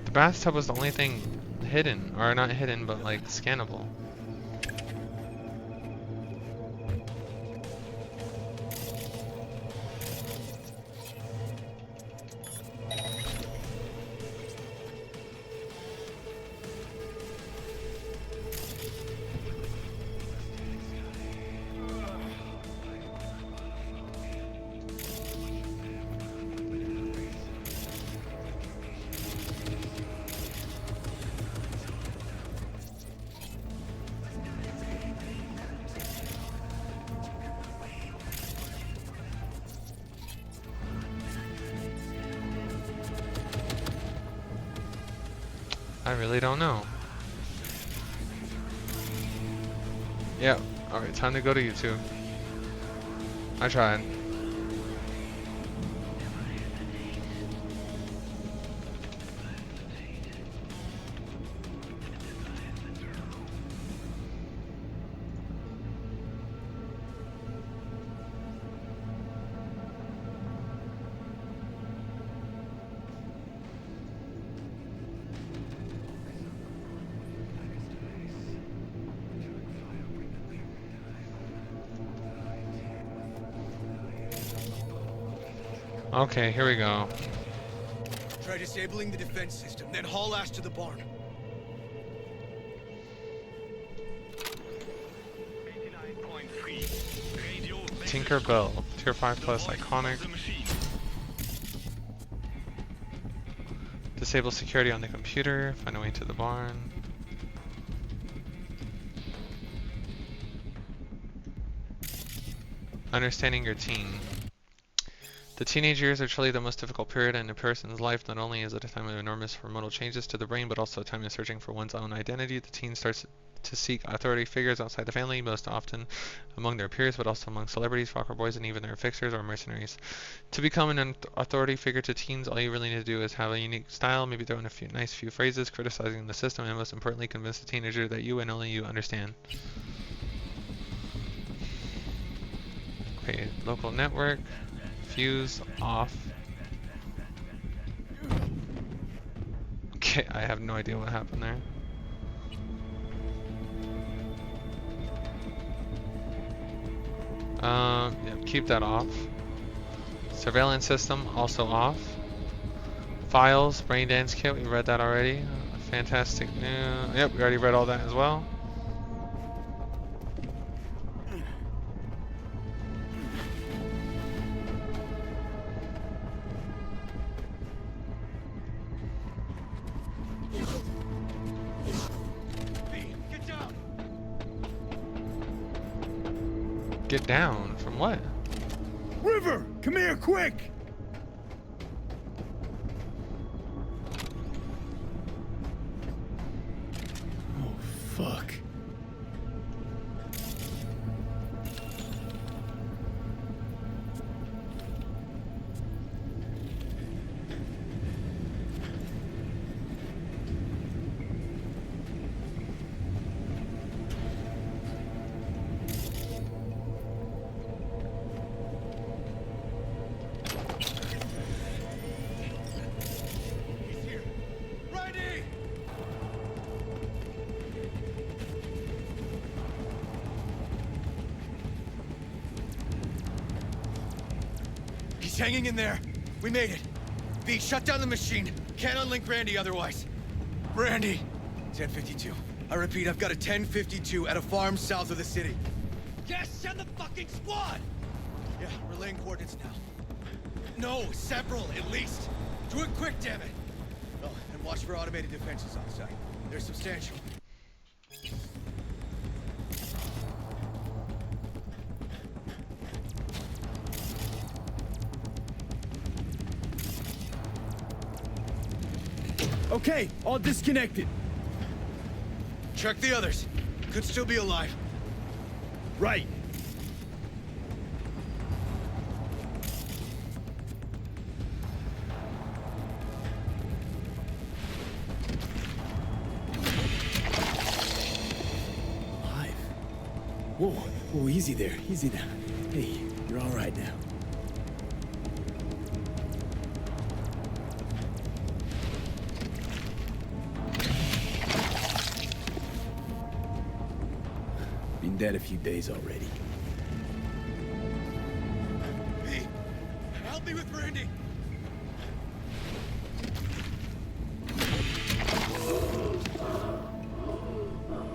A: The bathtub was the only thing hidden, or not hidden, but like scannable. I really don't know. Yep. Alright, time to go to YouTube. I tried. Okay, here we go.
O: Try disabling the defense system, then haul ass to the barn.
A: Tinker Bell, Tier 5 plus iconic. Disable security on the computer, find a way to the barn. Understanding your teen. The teenage years are truly the most difficult period in a person's life. Not only is it a time of enormous hormonal changes to the brain, but also a time of searching for one's own identity. The teen starts to seek authority figures outside the family, most often among their peers, but also among celebrities, rocker boys, and even their fixers or mercenaries. To become an authority figure to teens, all you really need to do is have a unique style, maybe throw in a few phrases criticizing the system, and most importantly, convince the teenager that you and only you understand. Okay, local network. Fuse off. Okay, I have no idea what happened there. Yeah, keep that off. Surveillance system also off. Files, brain dance kit, we read that already. Fantastic news. Yep, we already read all that as well. Get down? From what?
K: River, come here, quick! Oh, fuck.
O: He's hanging in there. We made it. V, shut down the machine. Can't unlink Randy otherwise. Randy! 1052. I repeat, I've got a 1052 at a farm south of the city. Yes, send the fucking squad! Yeah, relaying coordinates now. No, several, at least. Do it quick, damn it! Oh, and watch for automated defenses on site. They're substantial.
K: Okay, all disconnected.
O: Check the others. Could still be alive.
K: Right. Alive. Whoa, whoa, easy there, easy now. Hey, you're all right now. Been dead a few days already.
O: Hey, help me with Randy!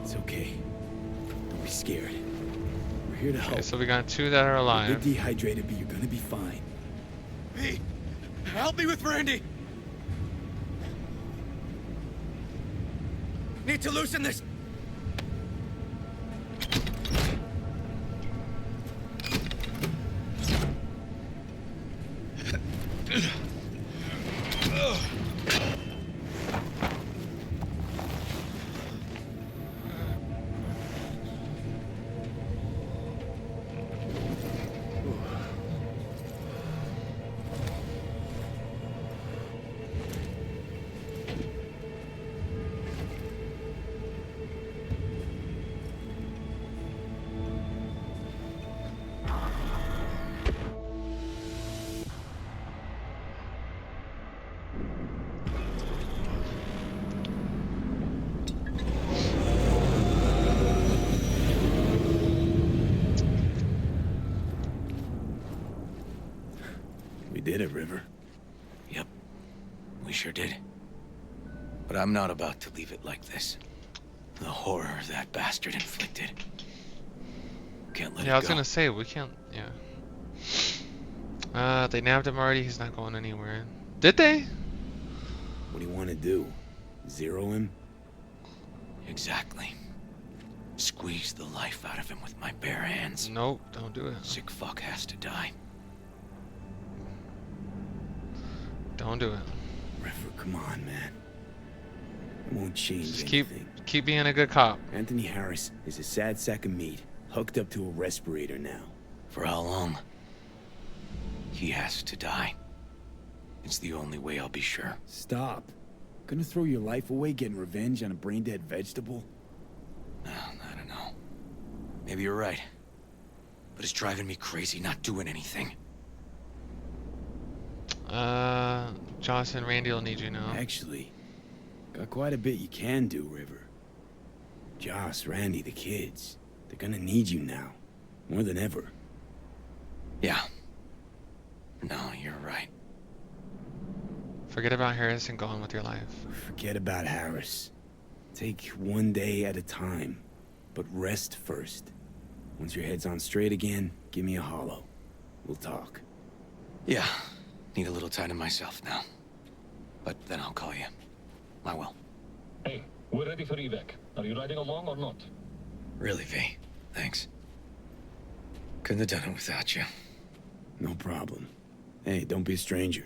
K: It's okay. Don't be scared. We're here to help.
A: Okay, so we got two that are
K: You're a
A: alive.
K: bit dehydrated, but you're gonna be fine.
O: Hey, help me with Randy! Need to loosen this!
K: We did it, River.
U: Yep, we sure did. But I'm not about to leave it like this. The horror that bastard inflicted. Can't let it go.
A: Yeah, I was gonna say, we can't, yeah. They nabbed him already, he's not going anywhere. Did they?
K: What do you want to do? Zero him?
U: Exactly. Squeeze the life out of him with my bare hands.
A: Nope, don't do it.
U: Sick fuck has to die.
A: Don't do it.
K: River, come on, man. It won't change
A: Just
K: anything.
A: keep being a good cop.
K: Anthony Harris is a sad sack of meat, hooked up to a respirator now.
U: For how long? He has to die. It's the only way I'll be sure.
K: Stop. Gonna throw your life away getting revenge on a brain-dead vegetable?
U: I don't know. Maybe you're right. But it's driving me crazy not doing anything.
A: Josh and Randy will need you now.
K: Actually, got quite a bit you can do, River. Joss, Randy, the kids. They're gonna need you now. More than ever.
U: Yeah. No, you're right.
A: Forget about Harris and go on with your life.
K: Forget about Harris. Take one day at a time, but rest first. Once your head's on straight again, give me a hollow. We'll talk.
U: Yeah, need a little time to myself now. But then I'll call you. I will.
Q: Hey, we're ready for evac. Are you riding along or not?
U: Really, V. Thanks. Couldn't have done it without you.
K: No problem. Hey, don't be a stranger.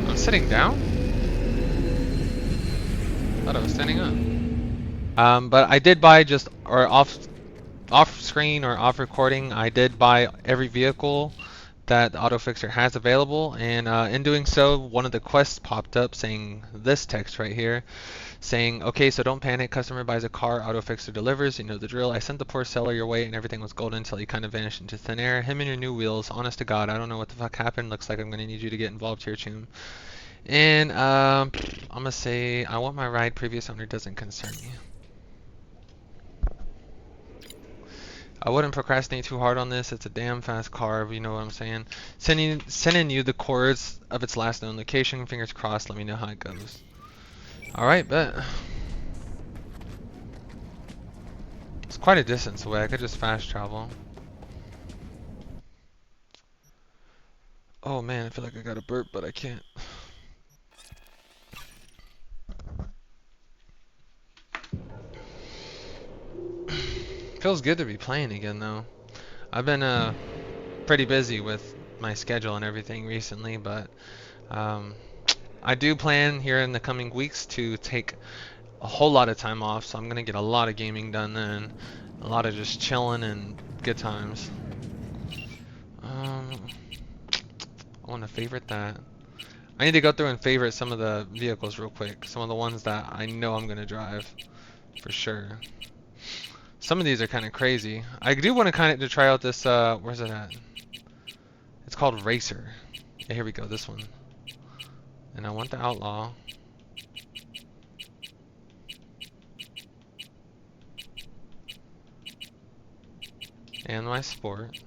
A: I'm sitting down? Thought I was standing up. But I did buy just, or off screen or off recording, I did buy every vehicle that the auto fixer has available, and in doing so, one of the quests popped up saying this text right here, saying, okay, so don't panic, customer buys a car, auto fixer delivers, you know the drill. I sent the poor seller your way and everything was golden until he kind of vanished into thin air. Him and your new wheels, honest to God, I don't know what the fuck happened. Looks like I'm gonna need you to get involved here, Chum. And I'm gonna say, I want my ride, previous owner doesn't concern me. I wouldn't procrastinate too hard on this. It's a damn fast car, you know what I'm saying. Sending you the coordinates of its last known location. Fingers crossed. Let me know how it goes. Alright, bet. It's quite a distance away. I could just fast travel. Oh man, I feel like I got a burp, but I can't. Feels good to be playing again though. I've been pretty busy with my schedule and everything recently, but I do plan here in the coming weeks to take a whole lot of time off, so I'm gonna get a lot of gaming done then. A lot of just chilling and good times. I want to favorite that. I need to go through and favorite some of the vehicles real quick. Some of the ones that I know I'm gonna drive for sure. Some of these are kind of crazy. I do want to kind of try out this, where's it at? It's called Racer. Yeah, here we go, this one. And I want the Outlaw. And my Sport.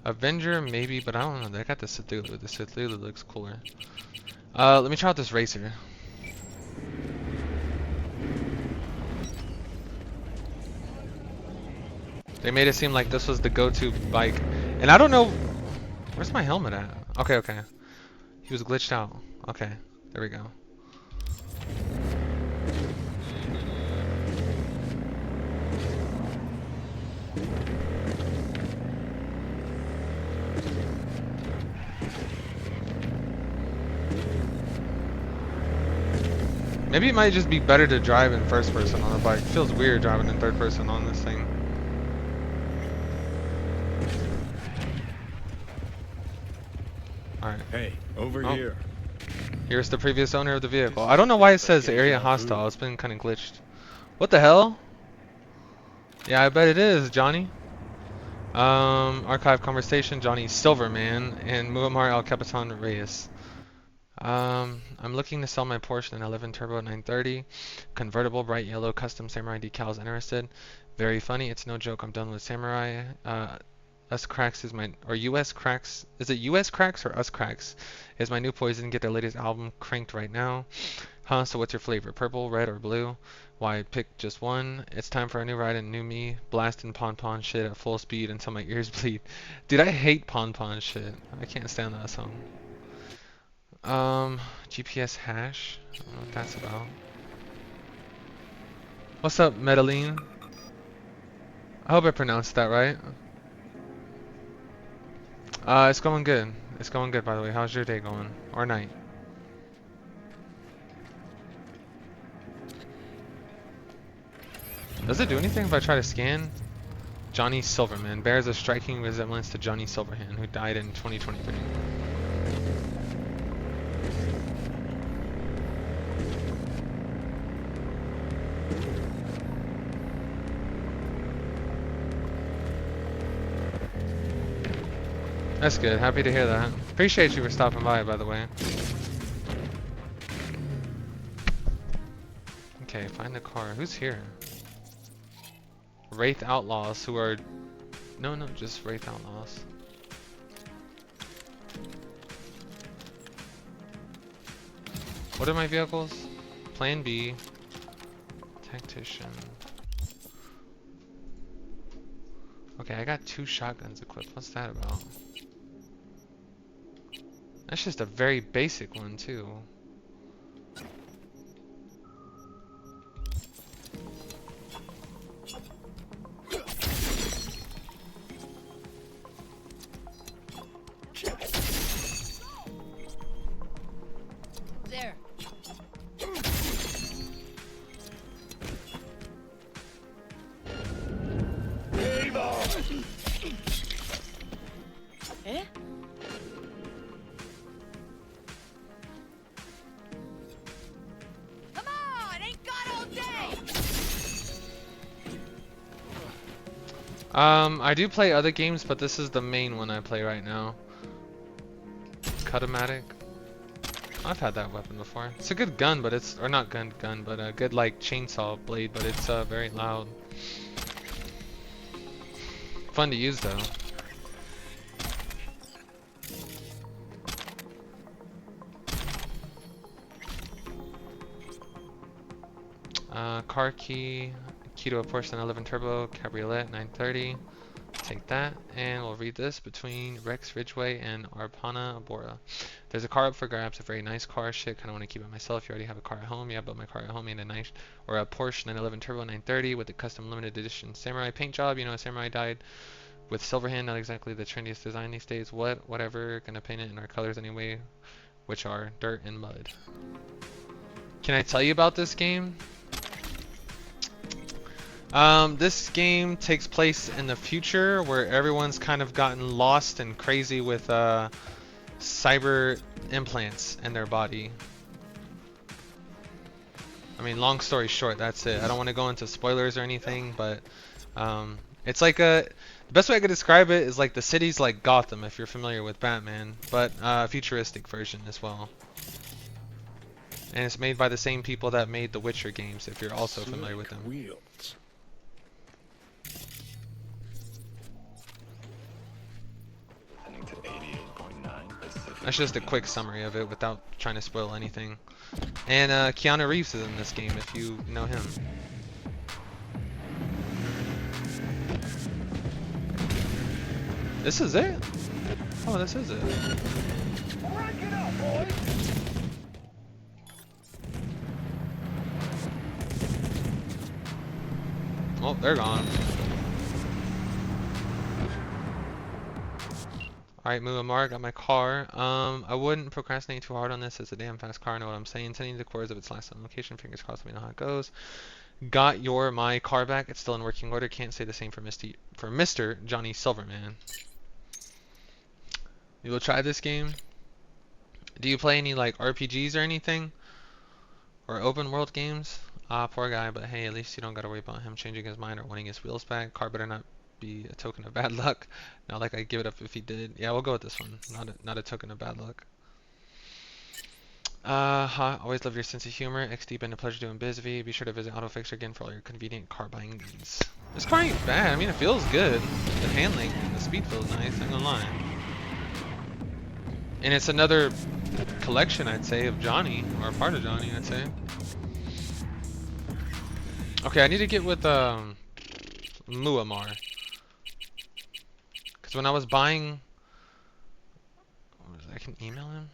A: Avenger, maybe, but I don't know. They got the Cthulhu. The Cthulhu looks cooler. Let me try out this Racer. They made it seem like this was the go-to bike. And I don't know... Where's my helmet at? Okay, okay. He was glitched out. Okay, there we go. Maybe it might just be better to drive in first person on a bike. It feels weird driving in third person on this thing. Alright.
D: Hey, over here.
A: Here's the previous owner of the vehicle. I don't know why it says area hostile. It's been kind of glitched. What the hell? Yeah, I bet it is, Johnny. Archive conversation, Johnny Silverman and Muammar Al Capitan Reyes. I'm looking to sell my Porsche 911 Turbo 930. Convertible, bright yellow, custom samurai decals. Interested? Very funny. It's no joke. I'm done with samurai. Us Cracks is my, or US Cracks, is it US Cracks or Us Cracks? Is my new poison. Get their latest album cranked right now. Huh, so what's your flavor? Purple, red, or blue? Why pick just one? It's time for a new ride and new me. Blasting Pon Pon shit at full speed until my ears bleed. Dude, I hate Pon Pon shit. I can't stand that song. GPS hash. I don't know what that's about. What's up, Medellin? I hope I pronounced that right. It's going good. It's going good, by the way. How's your day going? Or night? Does it do anything if I try to scan? Johnny Silverman bears a striking resemblance to Johnny Silverhand, who died in 2023. That's good. Happy to hear that. Appreciate you for stopping by the way. Okay, find the car. Who's here? Wraith Outlaws, who are... No, just Wraith Outlaws. What are my vehicles? Plan B. Tactician. Okay, I got 2 shotguns equipped. What's that about? That's just a very basic one, too.
W: There. Eh? Come on, ain't got all day.
A: I do play other games, but this is the main one I play right now. Cutomatic. I've had that weapon before. It's a good gun, but it's, or not gun, but a good like chainsaw blade, but it's very loud. Fun to use though. Car key to a Porsche 911 Turbo Cabriolet 930. Take that, and we'll read this between Rex Ridgeway and Arpana Bora. There's a car up for grabs, a very nice car. Shit, kind of want to keep it myself. You already have a car at home. Yeah, but my car at home ain't a nice, or a Porsche 911 Turbo 930 with the custom limited edition samurai paint job. You know, a samurai died with Silverhand, not exactly the trendiest design these days. Whatever, gonna paint it in our colors anyway, which are dirt and mud. Can I tell you about this game? This game takes place in the future where everyone's kind of gotten lost and crazy with cyber implants in their body. I mean, long story short, that's it. I don't want to go into spoilers or anything, but it's like the best way I could describe it is like the city's like Gotham, if you're familiar with Batman, but futuristic version as well. And it's made by the same people that made the Witcher games, if you're also familiar with them.
S: Wheels.
A: That's just a quick summary of it without trying to spoil anything. And Keanu Reeves is in this game if you know him. This is it? Oh, this is it. Oh, they're gone. Alright, Muammar, got my car. I wouldn't procrastinate too hard on this. It's a damn fast car, I know what I'm saying. Sending the cores of its last location. Fingers crossed, we know how it goes. Got my car back. It's still in working order. Can't say the same for Mr. Johnny Silverman. You will try this game. Do you play any like RPGs or anything? Or open world games? Ah, poor guy, but hey, at least you don't gotta worry about him changing his mind or wanting his wheels back. Car better not be a token of bad luck. Not like I'd give it up if he did. Yeah, we'll go with this one. Not a token of bad luck. Always love your sense of humor. XD, been a pleasure doing biz, V. Be sure to visit AutoFixer again for all your convenient car buying needs. This car ain't bad. I mean, it feels good. The handling and the speed feels nice. I'm gonna lie. And it's another collection, I'd say, of Johnny, or a part of Johnny, I'd say. Okay, I need to get with Muammar. Because when I was buying... What was it? I can email him?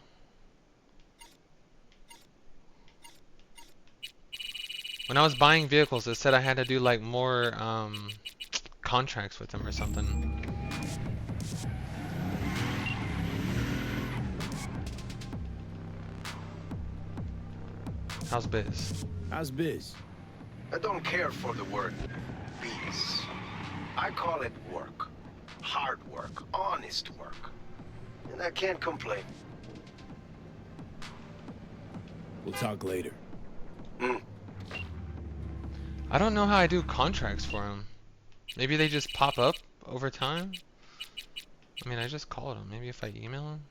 A: When I was buying vehicles, it said I had to do like more contracts with him or something. How's biz?
K: How's biz?
P: I don't care for the word biz. I call it work. Hard work. Honest work. And I can't complain.
K: We'll talk later.
A: I don't know how I do contracts for him. Maybe they just pop up over time? I mean, I just called him. Maybe if I email him?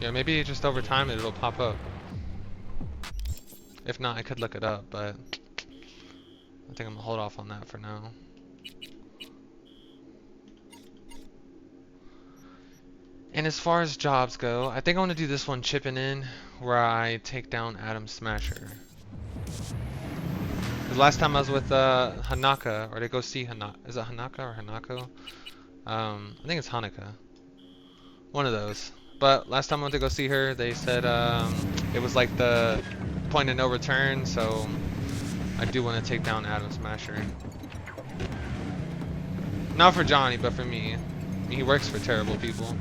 A: Yeah, maybe just over time it'll pop up. If not, I could look it up, but I think I'm gonna hold off on that for now. And as far as jobs go, I think I want to do this one chipping in where I take down Adam Smasher. Because last time I was with Hanaka, or to go see Hanaka. Is it Hanaka or Hanako? I think it's Hanukkah. One of those. But last time I went to go see her, they said it was like the point of no return, so I do want to take down Adam Smasher. Not for Johnny, but for me. I mean, he works for terrible people.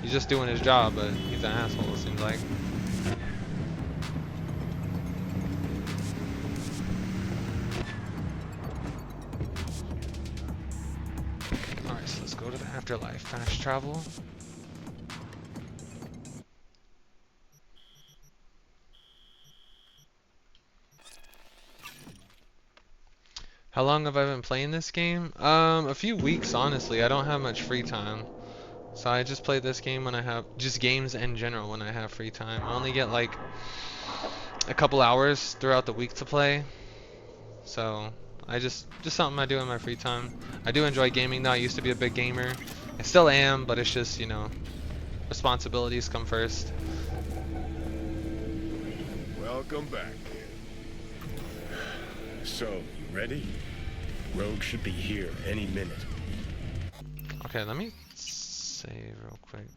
A: He's just doing his job, but he's an asshole, it seems like. Alright, so let's go to the afterlife. Fast travel. How long have I been playing this game? A few weeks, honestly. I don't have much free time. So I just play this game when I have, just games in general when I have free time. I only get like a couple hours throughout the week to play. So I just something I do in my free time. I do enjoy gaming though. I used to be a big gamer. I still am, but it's just, you know, responsibilities come first.
D: Welcome back. So, you ready? Rogue should be here any minute.
A: Okay, let me save real quick.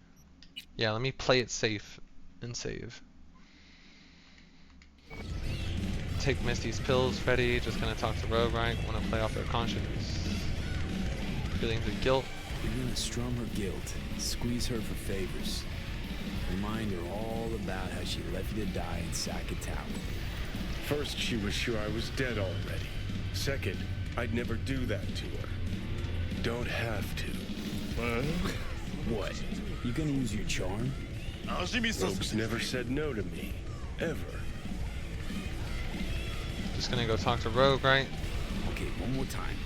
A: Yeah, let me play it safe and save. Take Misty's pills, Freddy. Just gonna talk to Rogue, right? Wanna play off their conscience. Feelings of guilt.
K: You're gonna strum her guilt, squeeze her for favors. Remind her all about how she left you to die in Saka Tower.
D: First, she was sure I was dead already. Second, I'd never do that to her. Don't have to.
K: What? You gonna use your charm?
D: Rogue's never said no to me. Ever.
A: Just gonna go talk to Rogue, right?
K: Okay, one more time.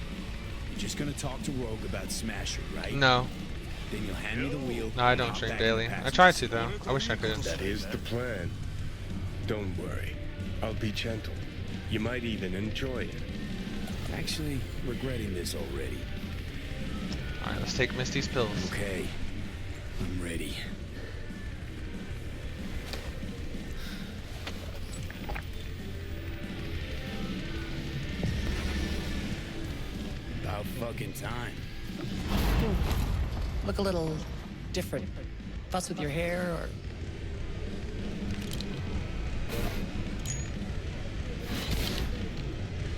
K: You're just gonna talk to Rogue about Smasher, right?
A: No.
K: Then you'll hand me the wheel.
A: No, I don't drink daily. I try to though. I wish I could.
D: That is the plan. Don't worry. I'll be gentle. You might even enjoy it.
K: Actually, regretting this already.
A: Alright, let's take Misty's pills.
K: Okay. I'm ready. About fucking time.
R: Look a little different. Fuss with your hair or...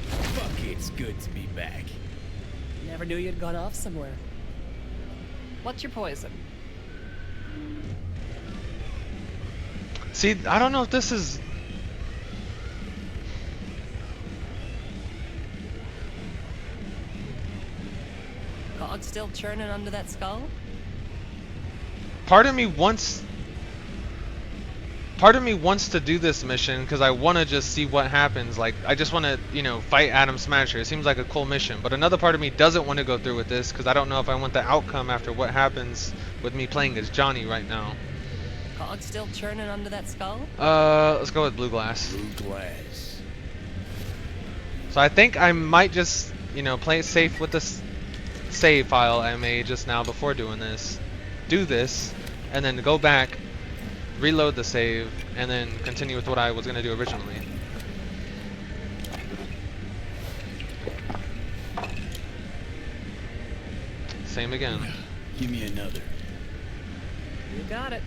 K: Fuck, it's good to be back.
R: Never knew you'd gone off somewhere. What's your poison?
A: See, I don't know if this is...
R: Cog still churning under that skull?
A: Part of me wants to do this mission because I want to just see what happens. Like, I just want to, you know, fight Adam Smasher. It seems like a cool mission. But another part of me doesn't want to go through with this because I don't know if I want the outcome after what happens with me playing as Johnny right now.
R: Cog still churning under that skull?
A: Let's go with Blue Glass.
K: Blue Glass.
A: So I think I might just, you know, play it safe with this save file I made just now before doing this. Do this, and then go back, reload the save, and then continue with what I was going to do originally. Same again.
K: Give me another.
R: You got it.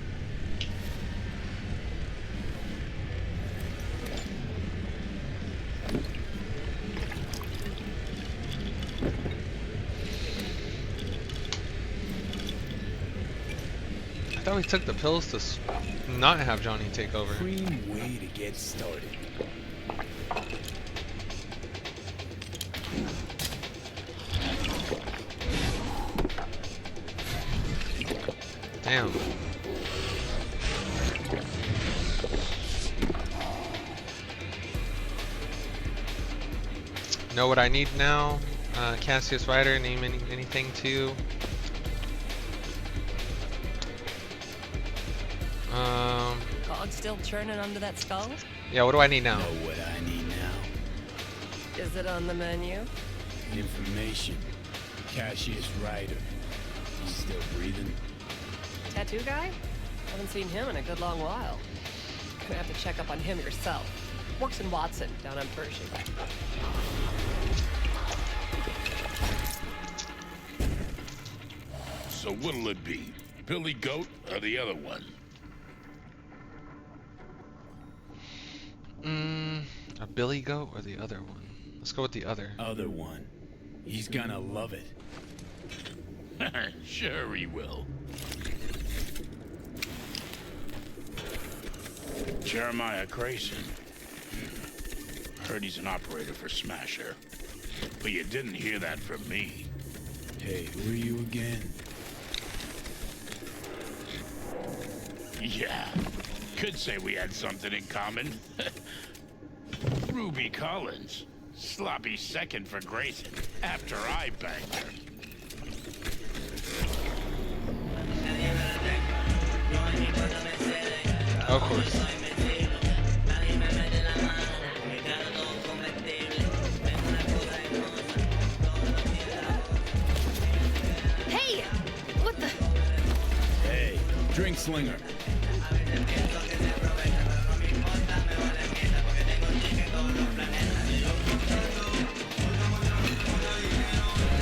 A: I thought we took the pills to not have Johnny take over.
K: Cream way to get started.
A: Damn. Know what I need now? Cassius Ryder, name anything to.
R: Cog still churning under that skull?
A: Yeah, what do I need now?
K: Know what I need now.
R: Is it on the menu?
K: Information. Cassius Ryder. He's still breathing.
R: Tattoo guy? Haven't seen him in a good long while. Gonna have to check up on him yourself. Works in Watson, down on Pershing.
E: So what'll it be? Billy Goat or the other one?
A: A Billy Goat or the other one? Let's go with the other.
K: Other one. He's gonna love it.
E: Sure he will. Jeremiah Grayson. Heard he's an operator for Smasher. But you didn't hear that from me.
K: Hey, who are you again?
E: Yeah. Could say we had something in common. Ruby Collins. Sloppy second for Grayson after I banged her.
A: Of course.
W: Hey! What the?
K: Hey, drink slinger.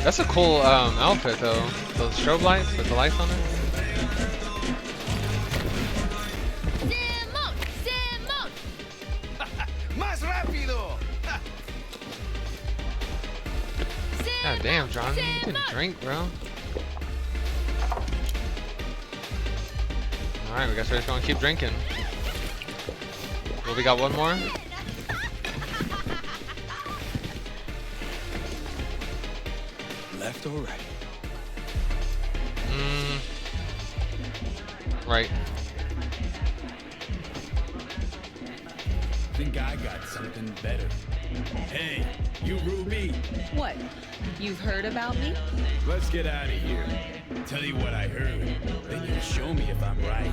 A: That's a cool outfit though. Those strobe lights with the lights on it.
W: Simón! Simón!
O: Más rápido!
A: God damn, John, you can drink, bro. Alright, we guess we're just gonna keep drinking. Well, we got one more.
K: Left or right?
A: Right.
K: Think I got something better. Hey, you Ruby.
H: What? You've heard about me?
K: Let's get out of here. Tell you what I heard. Then you'll show me if I'm right.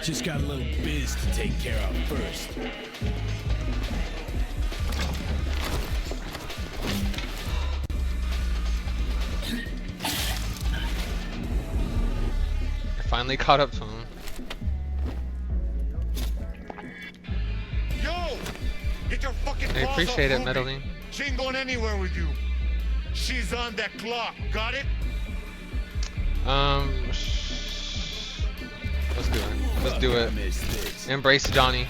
K: Just got a little biz to take care of first.
A: I finally caught up to him.
F: Yo! Get your fucking
A: I
F: paws
A: appreciate
F: off
A: it,
F: Ruby.
A: Meddling.
F: She ain't going anywhere with you. She's on that clock. Got it?
A: Let's do it. Let's do it. Embrace Johnny.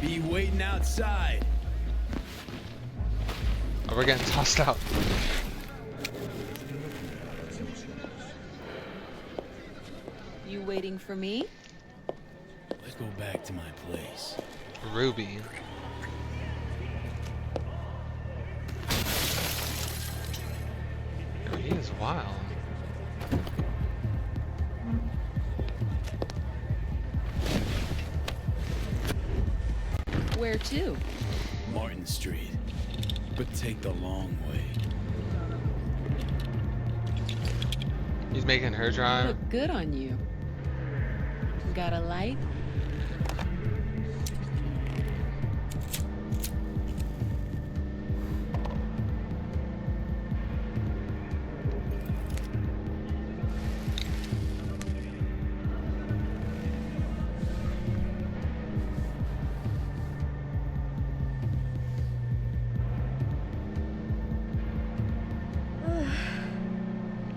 K: Be waiting outside.
A: Oh, we're getting tossed out.
B: waiting for me?
K: Let's go back to my place.
A: Ruby. Yo, he is wild.
B: Where to?
K: Martin Street. But take the long way.
A: He's making her drive.
B: Look good on you. Got a light?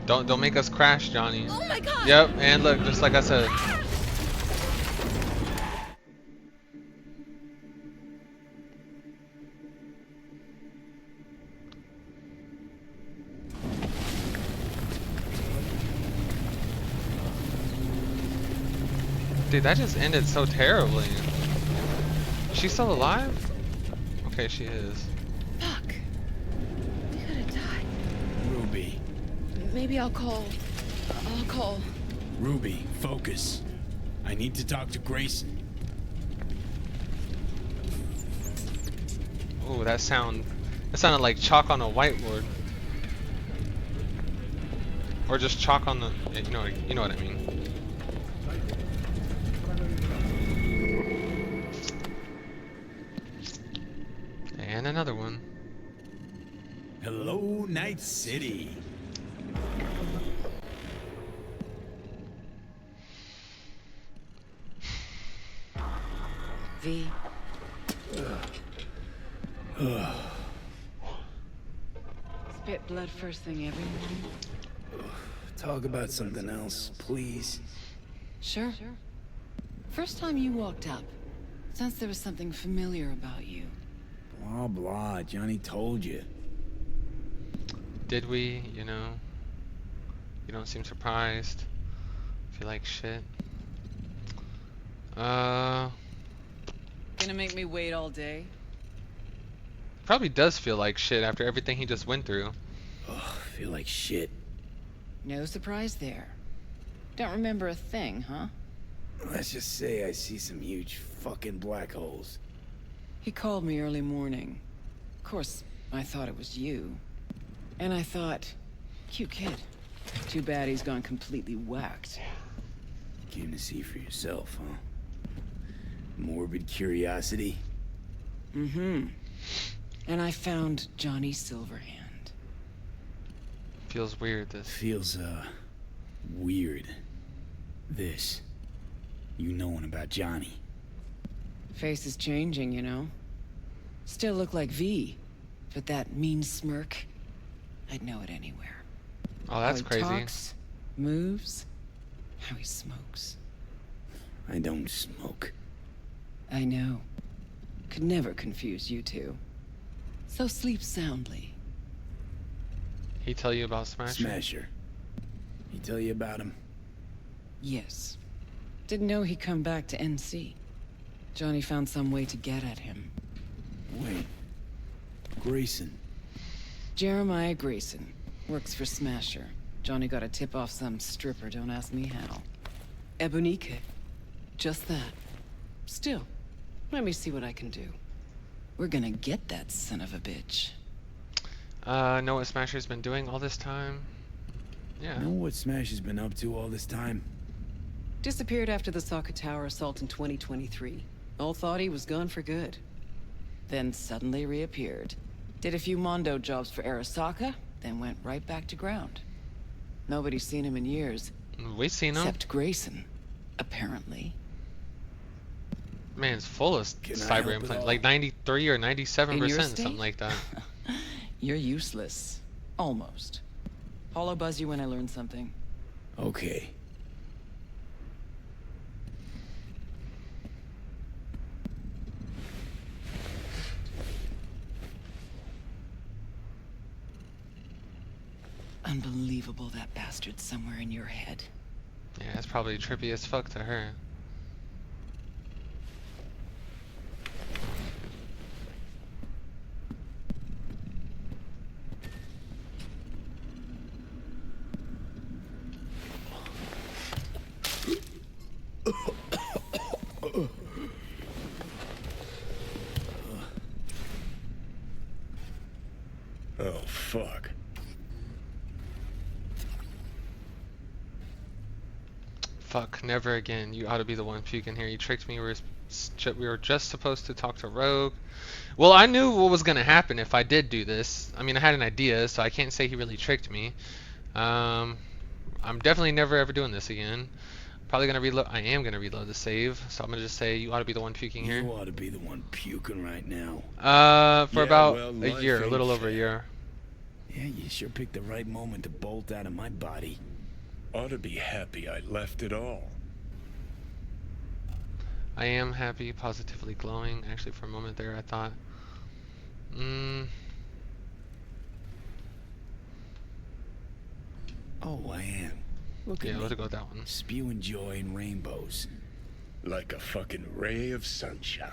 A: Don't make us crash, Johnny.
W: Oh my god!
A: Yep, and look, just like I said. Dude, that just ended so terribly. She's still alive? Okay, she is.
B: Fuck. They could have died.
K: Ruby.
B: Maybe I'll call.
K: Ruby, focus. I need to talk to Grayson.
A: Oh, that sounded like chalk on a whiteboard. Or just chalk on the, you know what I mean. And another one.
K: Hello, Night City.
B: V. Spit blood first thing every morning?
K: Talk about something else, please.
B: Sure. First time you walked up, sensed there was something familiar about you.
K: Blah, blah. Johnny told you.
A: Did we? You know? You don't seem surprised. Feel like shit.
B: Gonna make me wait all day?
A: Probably does feel like shit after everything he just went through.
K: Ugh, feel like shit.
B: No surprise there. Don't remember a thing, huh?
K: Let's just say I see some huge fucking black holes.
B: He called me early morning. Of course, I thought it was you. And I thought, cute kid. Too bad he's gone completely whacked.
K: Came to see for yourself, huh? Morbid curiosity?
B: Mm-hmm. And I found Johnny Silverhand.
A: Feels weird, this.
K: Feels, weird. This. You knowing about Johnny.
B: Face is changing, you know? Still look like V, but that mean smirk, I'd know it anywhere.
A: Oh, that's
B: how he
A: crazy.
B: Talks, moves, how he smokes.
K: I don't smoke.
B: I know. Could never confuse you two. So sleep soundly.
A: He tell you about Smasher?
K: Smasher. He tell you about him?
B: Yes. Didn't know he'd come back to NC. Johnny found some way to get at him.
K: Wait. Grayson.
B: Jeremiah Grayson. Works for Smasher. Johnny got a tip off some stripper, don't ask me how. Ebonique. Just that. Still, let me see what I can do. We're gonna get that son of a bitch.
A: Know what Smasher's been doing all this time? Yeah.
K: Know what Smasher's been up to all this time?
B: Disappeared after the Sokka Tower assault in 2023. All thought he was gone for good. Then suddenly reappeared. Did a few Mondo jobs for Arasaka, then went right back to ground. Nobody's seen him in years.
A: We've seen him.
B: Except Grayson, apparently.
A: Man's full of cyber implants. Like 93 or 97%, something like that.
B: You're useless. Almost. Hollow buzz you when I learn something.
K: Okay.
B: Unbelievable that bastard's somewhere in your head.
A: Yeah, it's probably trippy as fuck to her.
D: Oh, fuck.
A: Fuck, never again. You ought to be the one puking here. You tricked me. We were just supposed to talk to Rogue. Well, I knew what was going to happen if I did do this. I mean, I had an idea, so I can't say he really tricked me. I'm definitely never ever doing this again. Probably gonna reload. I am gonna reload the save, so I'm gonna just say you ought to be the one puking here.
K: You ought to be the one puking right now.
A: For about a year, a little over a year.
K: Yeah, you sure picked the right moment to bolt out of my body.
D: Ought to be happy I left it all.
A: I am happy, positively glowing. Actually, for a moment there, I thought,
K: Oh, I am. Look at me.
A: Yeah, let's go with that one.
K: Spewing joy and rainbows.
D: Like a fucking ray of sunshine.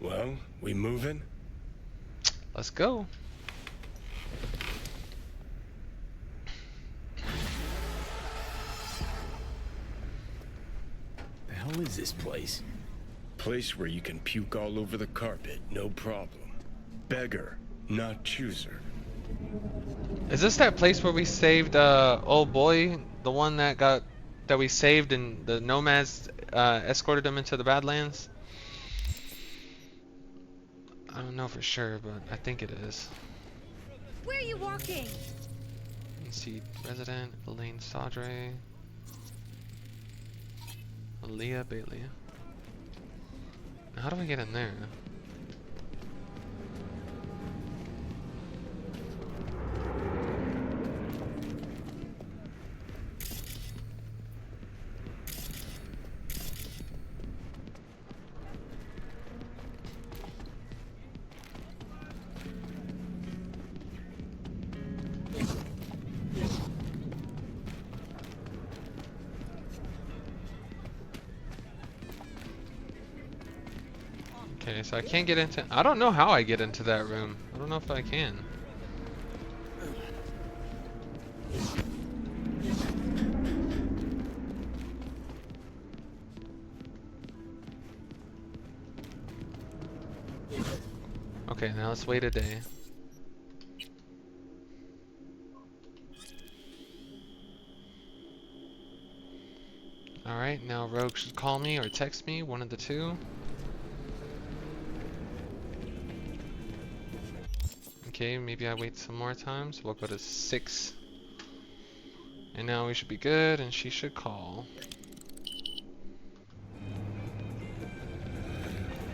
D: Well, we moving?
A: Let's go.
K: The hell is this place?
D: Place where you can puke all over the carpet, no problem. Beggar, not chooser.
A: Is this that place where we saved old boy, the one that we saved and the nomads escorted him into the Badlands? I don't know for sure, but I think it is.
C: Where are you walking?
A: Let's see, resident Elaine Sadre, Aaliyah Bailey. How do we get in there? Okay, so I can't get into... I don't know how I get into that room. I don't know if I can. Okay, now let's wait a day. Alright, now Rogue should call me or text me, one of the two. Okay, maybe I wait some more time, so we'll go to 6. And now we should be good, and she should call.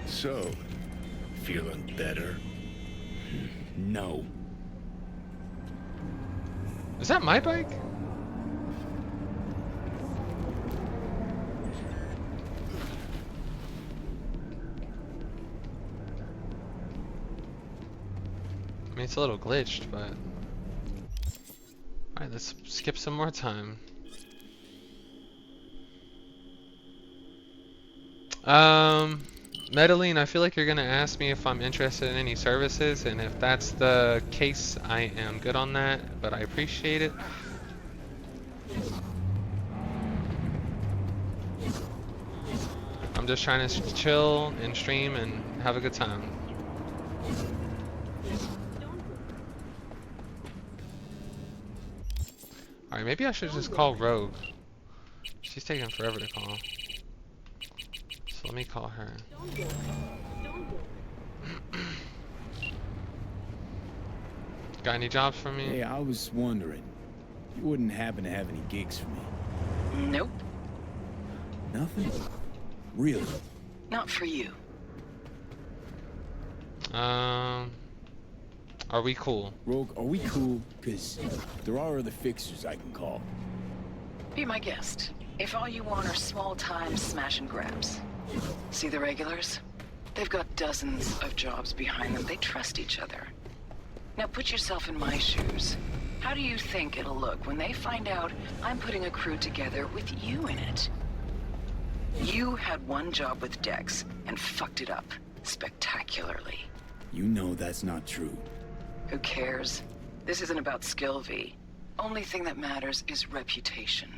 D: So, feeling better?
K: No.
A: Is that my bike? I mean, it's a little glitched, but... Alright, let's skip some more time. Medellin, I feel like you're gonna ask me if I'm interested in any services, and if that's the case, I am good on that, but I appreciate it. I'm just trying to chill and stream and have a good time. Alright, maybe I should just call Rogue. She's taking forever to call. So let me call her. Got any jobs for me?
K: Hey, I was wondering. You wouldn't happen to have any gigs for me?
B: Nope.
K: Nothing? Really?
B: Not for you.
A: Are we cool?
K: Rogue, are we cool? Because there are other fixers I can call.
B: Be my guest. If all you want are small-time smash and grabs. See the regulars? They've got dozens of jobs behind them. They trust each other. Now put yourself in my shoes. How do you think it'll look when they find out I'm putting a crew together with you in it? You had one job with Dex and fucked it up spectacularly.
K: You know that's not true.
B: Who cares? This isn't about skill, V. Only thing that matters is reputation.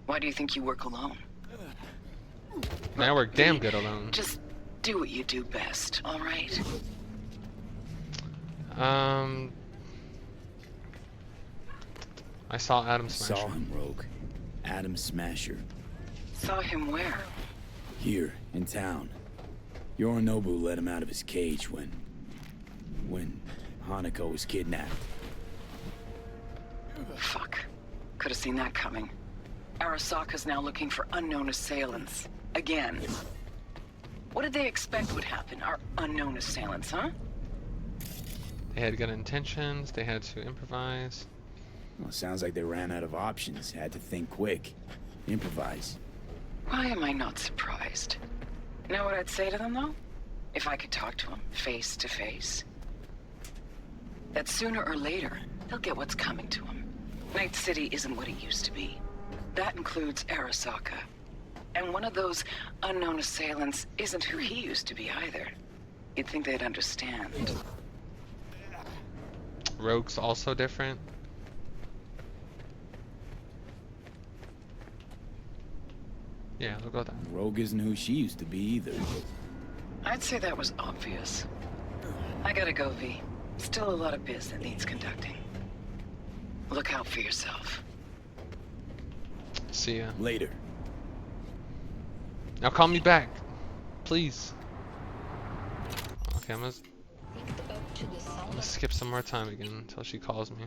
B: Why do you think you work alone?
A: I work damn good alone.
B: Just do what you do best, all right?
A: I saw Adam Smasher.
K: Saw him, Rogue. Adam Smasher.
B: Saw him where?
K: Here, in town. Yorinobu let him out of his cage when Hanako was kidnapped.
B: Fuck. Could have seen that coming. Arasaka's now looking for unknown assailants. Again. What did they expect would happen? Our unknown assailants, huh?
A: They had good intentions. They had to improvise.
K: Well, sounds like they ran out of options. Had to think quick. Improvise.
B: Why am I not surprised? Know what I'd say to them, though? If I could talk to them face to face? That sooner or later, they'll get what's coming to them. Night City isn't what it used to be. That includes Arasaka. And one of those unknown assailants isn't who he used to be either. You'd think they'd understand.
A: Rogue's also different. Yeah, look at that.
K: Rogue isn't who she used to be either.
B: I'd say that was obvious. I gotta go, V. Still a lot of biz that needs conducting. Look out for yourself.
A: See ya.
K: Later.
A: Now call me back. Please. Okay, I'm gonna skip some more time again until she calls me.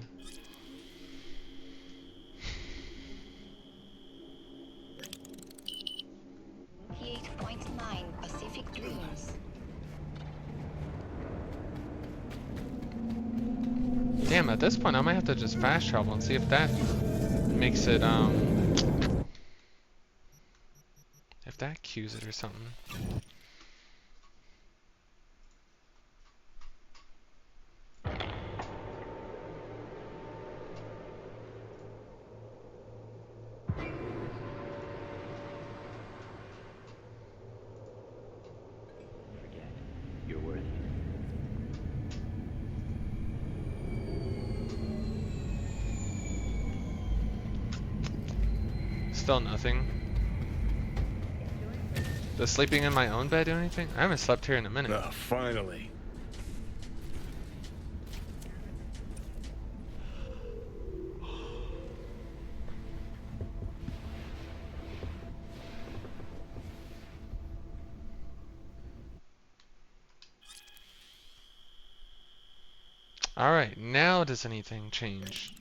C: Pacific Dreams.
A: Damn, at this point I might have to just fast travel and see if that makes it if that cues it or something.
M: You're worthy.
A: Still nothing. Does sleeping in my own bed do anything? I haven't slept here in a minute.
D: Finally.
A: Alright, now does anything change?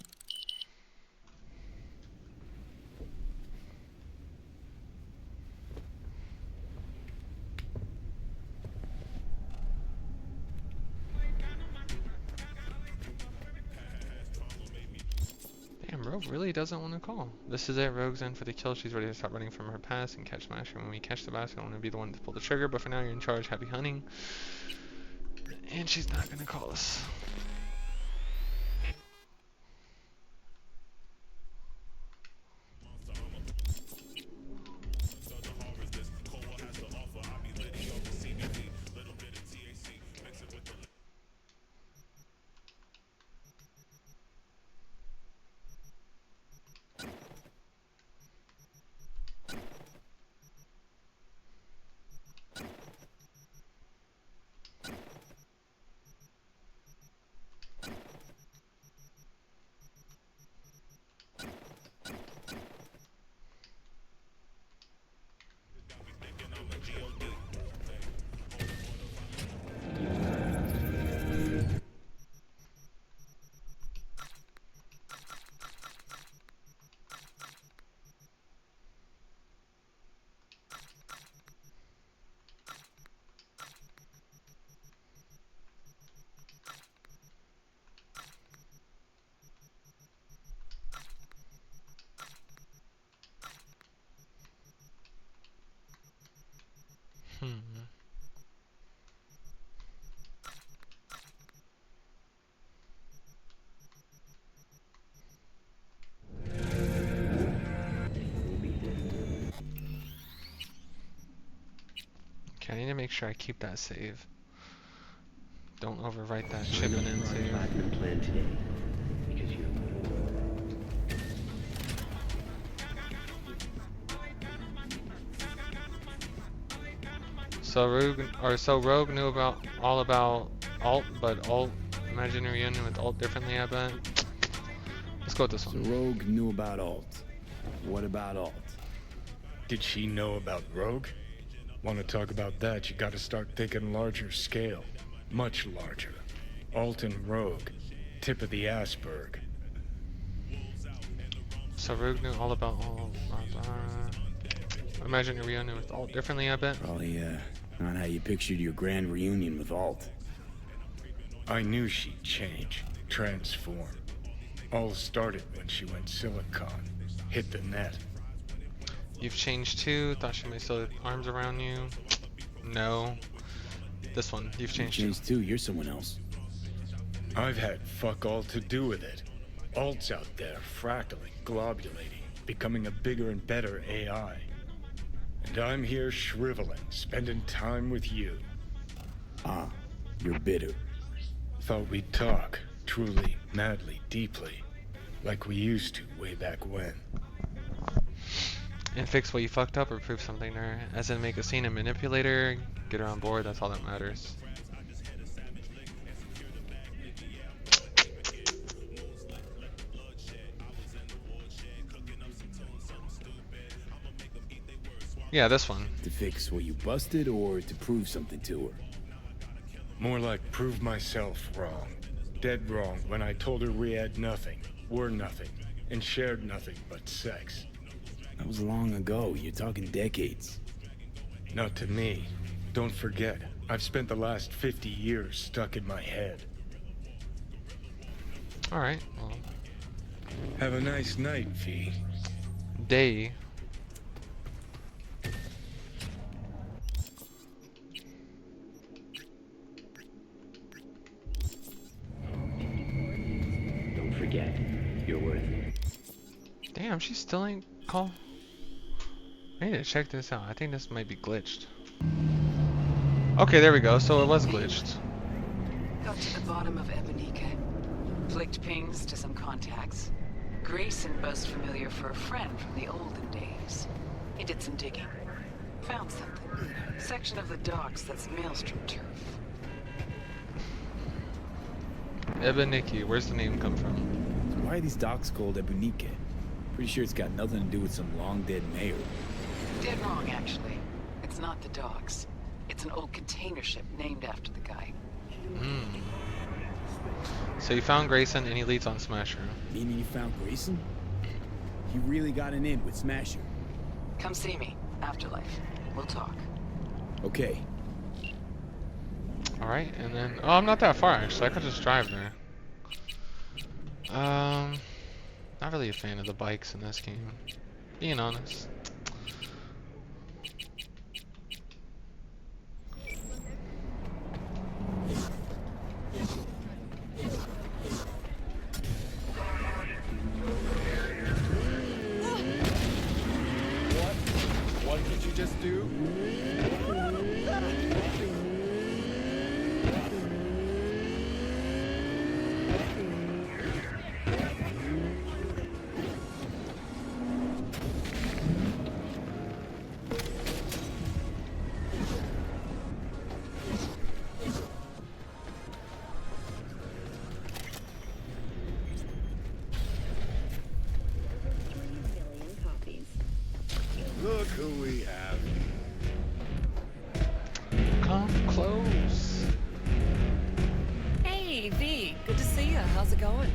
A: Damn, Rogue really doesn't want to call. This is it, Rogue's in for the kill. She's ready to start running from her past and catch Smasher. When we catch the basket, I want to be the one to pull the trigger, but for now you're in charge. Happy hunting. And she's not going to call us. Okay, I need to make sure I keep that save. Don't overwrite that chip and then save.
M: Plan today because you're
A: So Rogue knew all about Alt, but Alt Imaginary Union with Alt differently, I bet. Let's go with this one.
K: So Rogue knew about Alt. What about Alt?
D: Did she know about Rogue? Want to talk about that, you gotta start thinking larger scale. Much larger. Alt and Rogue. Tip of the iceberg.
A: So Rogue knew all about Alt. Imaginary Union with Alt differently, I bet.
K: Probably, not how you pictured your grand reunion with Alt.
D: I knew she'd change. Transform. All started when she went Silicon. Hit the net.
A: You've changed too. Thought she may still have arms around you. No. This one. You've changed
K: too. You're someone else.
D: I've had fuck all to do with it. Alt's out there, fractaling, globulating, becoming a bigger and better AI. And I'm here shriveling, spending time with you.
K: Ah, you're bitter.
D: Thought we'd talk, truly, madly, deeply, like we used to way back when.
A: And fix what you fucked up or prove something to her. As in make a scene and manipulate her, get her on board, that's all that matters. Yeah, this one.
K: To fix what you busted or to prove something to her?
D: More like prove myself wrong. Dead wrong when I told her we had nothing, were nothing, and shared nothing but sex.
K: That was long ago. You're talking decades.
D: Not to me. Don't forget, I've spent the last 50 years stuck in my head.
A: Alright, well.
D: Have a nice night, V.
A: Day.
M: Don't forget, you're worth it.
A: Damn, she still ain't call. I need to check this out. I think this might be glitched. Okay, there we go. So it was glitched.
B: Got to the bottom of Ebonike. Flicked pings to some contacts. Grayson buzzed familiar for a friend from the olden days. He did some digging. Found something. Section of the docks that's Maelstrom turf.
A: Ebonike, where's the name come from?
K: So why are these docks called Ebonike? Pretty sure it's got nothing to do with some long-dead mayor.
B: Dead wrong, actually. It's not the docks. It's an old container ship named after the guy.
A: So you found Grayson and he leads on Smasher.
K: Meaning you found Grayson? You really got an in with Smasher?
B: Come see me. Afterlife. We'll talk.
K: Okay.
A: Alright, and then... Oh, I'm not that far, actually. I could just drive there. Not really a fan of the bikes in this game. Being honest.
O: What did you just do?
D: Look who we have.
A: Come close.
R: Hey, V. Good to see you. How's it going?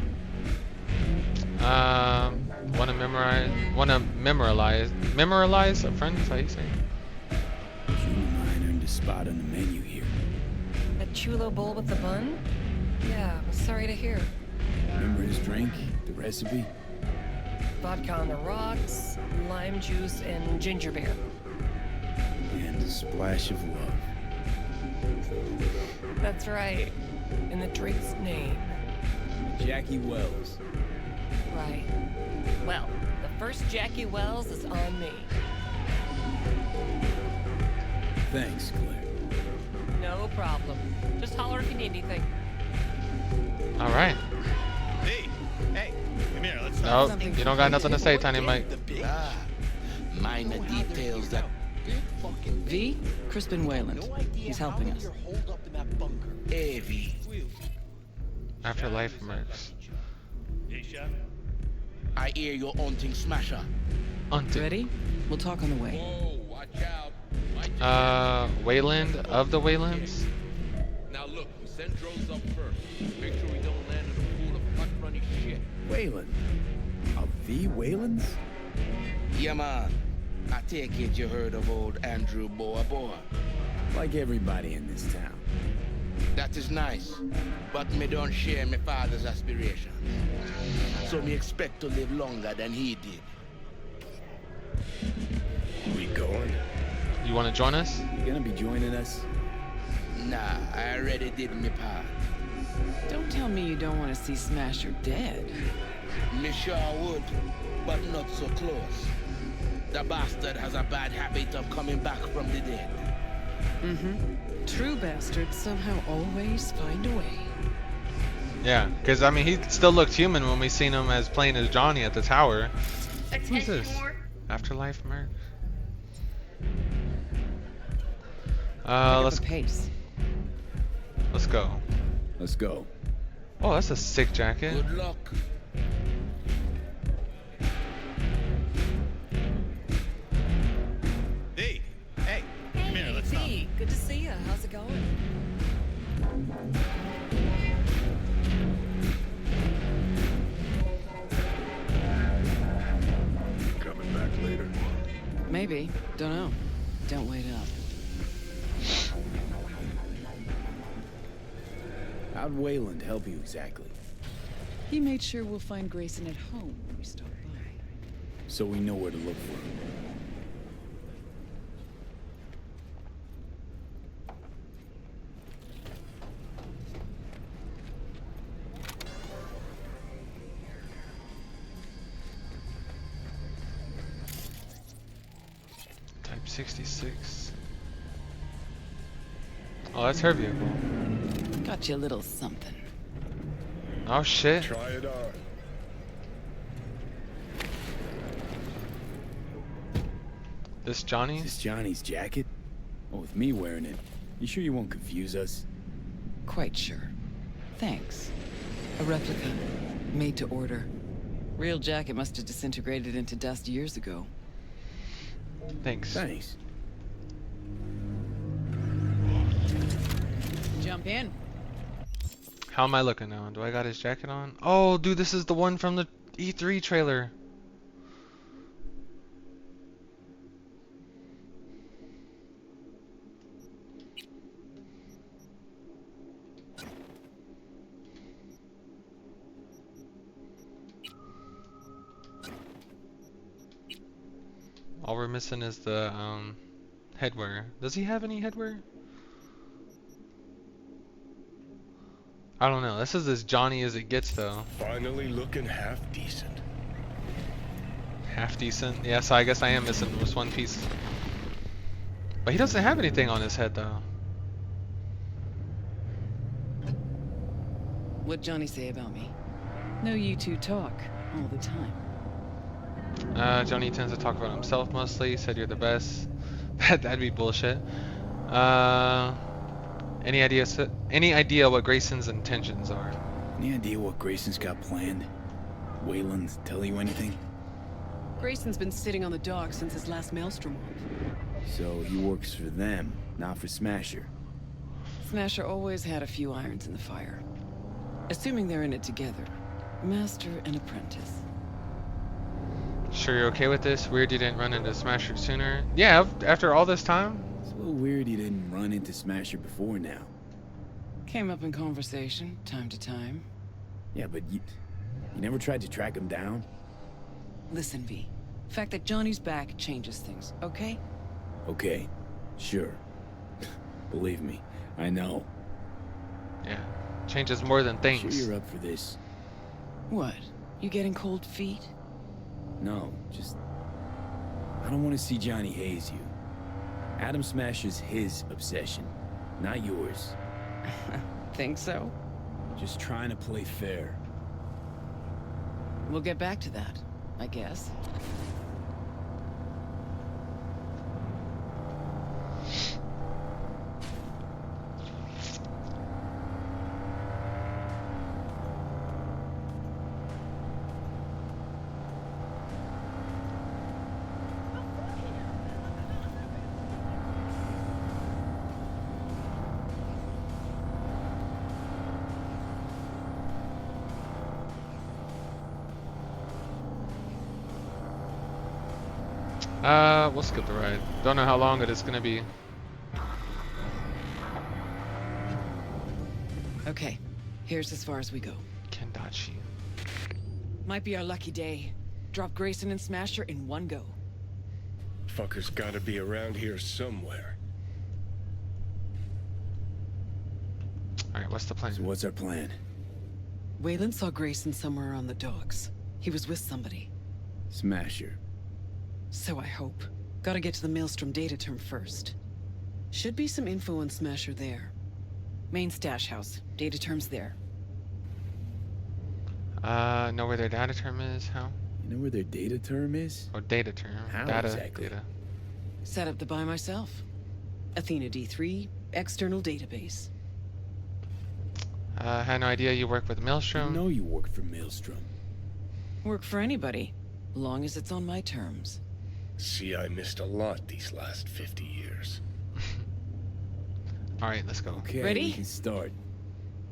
A: Wanna memorialize a friend? Is that how you say?
K: Human mine earned a spot on the menu here.
R: That chulo bowl with the bun? Yeah, sorry to hear.
K: Remember his drink? The recipe?
R: Vodka on the rocks, lime juice, and ginger beer.
K: And a splash of love.
R: That's right. In the drink's name.
K: Jackie Wells.
R: Right. Well, the first Jackie Wells is on me.
K: Thanks, Claire.
R: No problem. Just holler if you need anything.
A: All right.
F: Hey, come here. Let's
A: No, you don't got nothing to say, Tiny Mike.
I: Minor details that.
B: V, Crispin Wayland. He's helping us.
I: Hey, V.
A: Afterlife mercs.
I: I hear you're hunting Smasher.
A: Hunting.
B: Ready? We'll talk on the way.
I: Whoa, watch out.
A: Wayland of the Waylands.
I: Now look, we send drones up first. Make sure we don't land in a pool of hot runny shit.
K: Wayland? A V. Waylands?
I: Yeah, man. I take it you heard of old Andrew Boa.
K: Like everybody in this town.
I: That is nice, but me don't share my father's aspirations. So me expect to live longer than he did.
D: We going?
A: You want to join us?
K: You gonna be joining us?
I: Nah, I already did my part.
B: Don't tell me you don't want to see Smasher dead.
I: Me sure would, but not so close. The bastard has a bad habit of coming back from the dead.
B: Mm-hmm. True bastards somehow always find a way.
A: Yeah, because I mean, he still looked human when we seen him as playing as Johnny at the tower. Who's this? Afterlife merc. Let's
B: pace.
A: Let's go.
K: Let's go.
A: Oh, that's a sick jacket.
I: Good luck.
F: Hey, come here. Let's talk.
R: Hey, good to see you. How's it going?
D: Coming back later.
B: Maybe. Don't know. Don't wait up.
K: How'd Wayland help you exactly?
B: He made sure we'll find Grayson at home when we stop by.
K: So we know where to look for him.
A: Type 66. Oh, that's her vehicle.
B: Got you a little something.
A: Oh shit.
D: Try it on.
A: This Johnny's?
K: This Johnny's jacket? Oh, with me wearing it. You sure you won't confuse us?
B: Quite sure. Thanks. A replica. Made to order. Real jacket must have disintegrated into dust years ago.
A: Thanks.
K: Thanks.
B: Jump in.
A: How am I looking now? Do I got his jacket on? Oh, dude, this is the one from the E3 trailer. All we're missing is the headwear. Does he have any headwear? I don't know. This is as Johnny as it gets, though.
D: Finally looking half decent.
A: Half decent? Yeah, so I guess I am missing this one piece. But he doesn't have anything on his head, though.
B: What'd Johnny say about me? No, you two talk all the time.
A: Johnny tends to talk about himself mostly. Said you're the best. That'd be bullshit. Any idea what Grayson's intentions are?
K: Any idea what Grayson's got planned? Wayland tell you anything?
B: Grayson's been sitting on the dock since his last maelstrom off.
K: So he works for them, not for Smasher.
B: Smasher always had a few irons in the fire. Assuming they're in it together. Master and apprentice.
A: Sure you're okay with this? Weird you didn't run into Smasher sooner? Yeah, after all this time?
K: It's a little weird you didn't run into Smasher before now.
B: Came up in conversation, time to time.
K: Yeah, but you never tried to track him down?
B: Listen, V. The fact that Johnny's back changes things, okay?
K: Okay, sure. Believe me, I know.
A: Yeah, changes more than things.
K: Sure you're up for this?
B: What? You getting cold feet?
K: No, just... I don't want to see Johnny haze you. Adam Smasher's his obsession, not yours.
B: Think so?
K: Just trying to play fair.
B: We'll get back to that, I guess.
A: We'll skip the ride. Don't know how long it is gonna be.
B: Okay, here's as far as we go.
A: Kendachi.
B: Might be our lucky day. Drop Grayson and Smasher in one go.
D: Fucker's gotta be around here somewhere.
A: Alright, what's the plan?
K: So what's our plan?
B: Wayland saw Grayson somewhere on the docks. He was with somebody.
K: Smasher.
B: So I hope. Gotta get to the Maelstrom data term first. Should be some info on Smasher there. Main stash house. Data term's there.
A: Know where their data term is? How?
K: You know where their data term is?
A: Oh, data term.
K: How
A: data,
K: exactly?
A: Data.
B: Set up the buy myself. Athena D3, external database.
A: Had no idea you work with Maelstrom.
K: I know you work for Maelstrom.
B: Work for anybody, long as it's on my terms.
D: See, I missed a lot these last 50 years.
A: Alright, let's go.
K: Okay,
B: Ready?
K: we can start.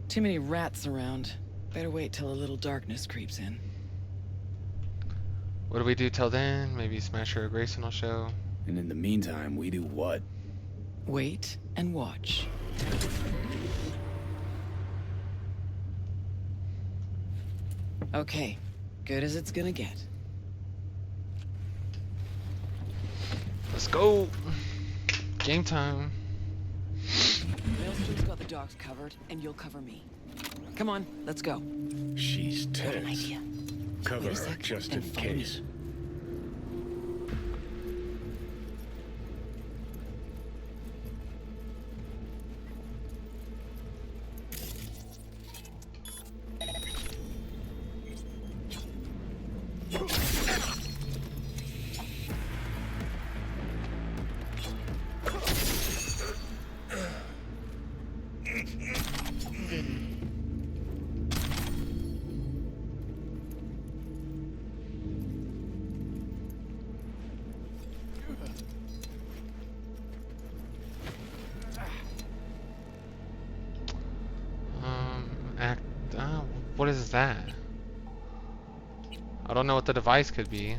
B: Too many rats around. Better wait till a little darkness creeps in.
A: What do we do till then? Maybe Smasher or Grayson will show.
K: And in the meantime, we do what?
B: Wait and watch. Okay, good as it's gonna get.
A: Let's go. Game time.
B: Maelstrom's got the docks covered, and you'll cover me. Come on, let's go.
D: She's
B: Got an
D: tense.
B: idea.
D: Cover
B: Wait a
D: her
B: sec,
D: just
B: and
D: in
B: follow me.
D: case.
A: What is that? I don't know what the device could be.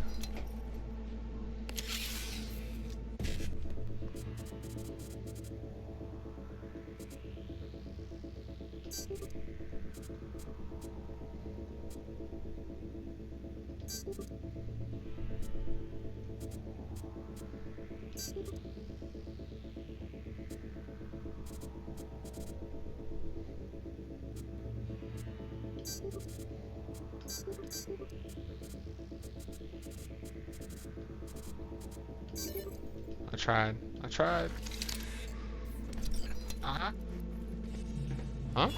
A: I tried.
H: Uh-huh.
A: Huh?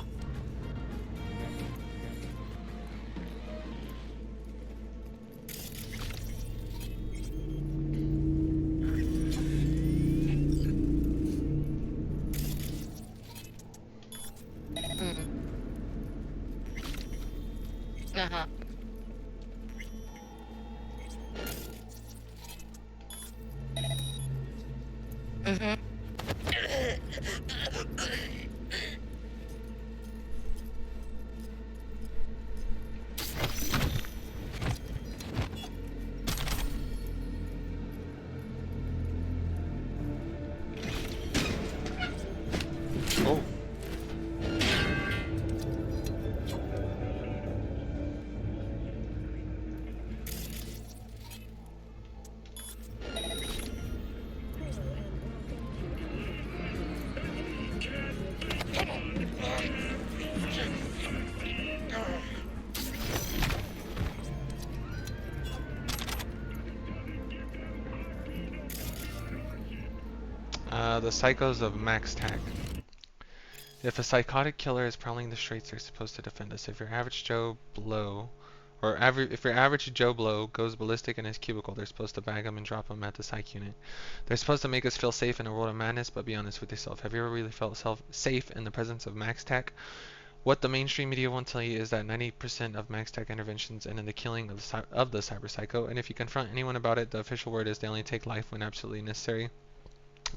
H: Uh-huh. Mm-hmm.
A: Oh. The Psychos of Max Tack. If a psychotic killer is prowling the streets, they're supposed to defend us. If your average Joe Blow, if your average Joe Blow goes ballistic in his cubicle, they're supposed to bag him and drop him at the psych unit. They're supposed to make us feel safe in a world of madness, but be honest with yourself. Have you ever really felt safe in the presence of Max Tack? What the mainstream media won't tell you is that 90% of Max Tech interventions end in the killing of the cyber psycho, and if you confront anyone about it, the official word is they only take life when absolutely necessary.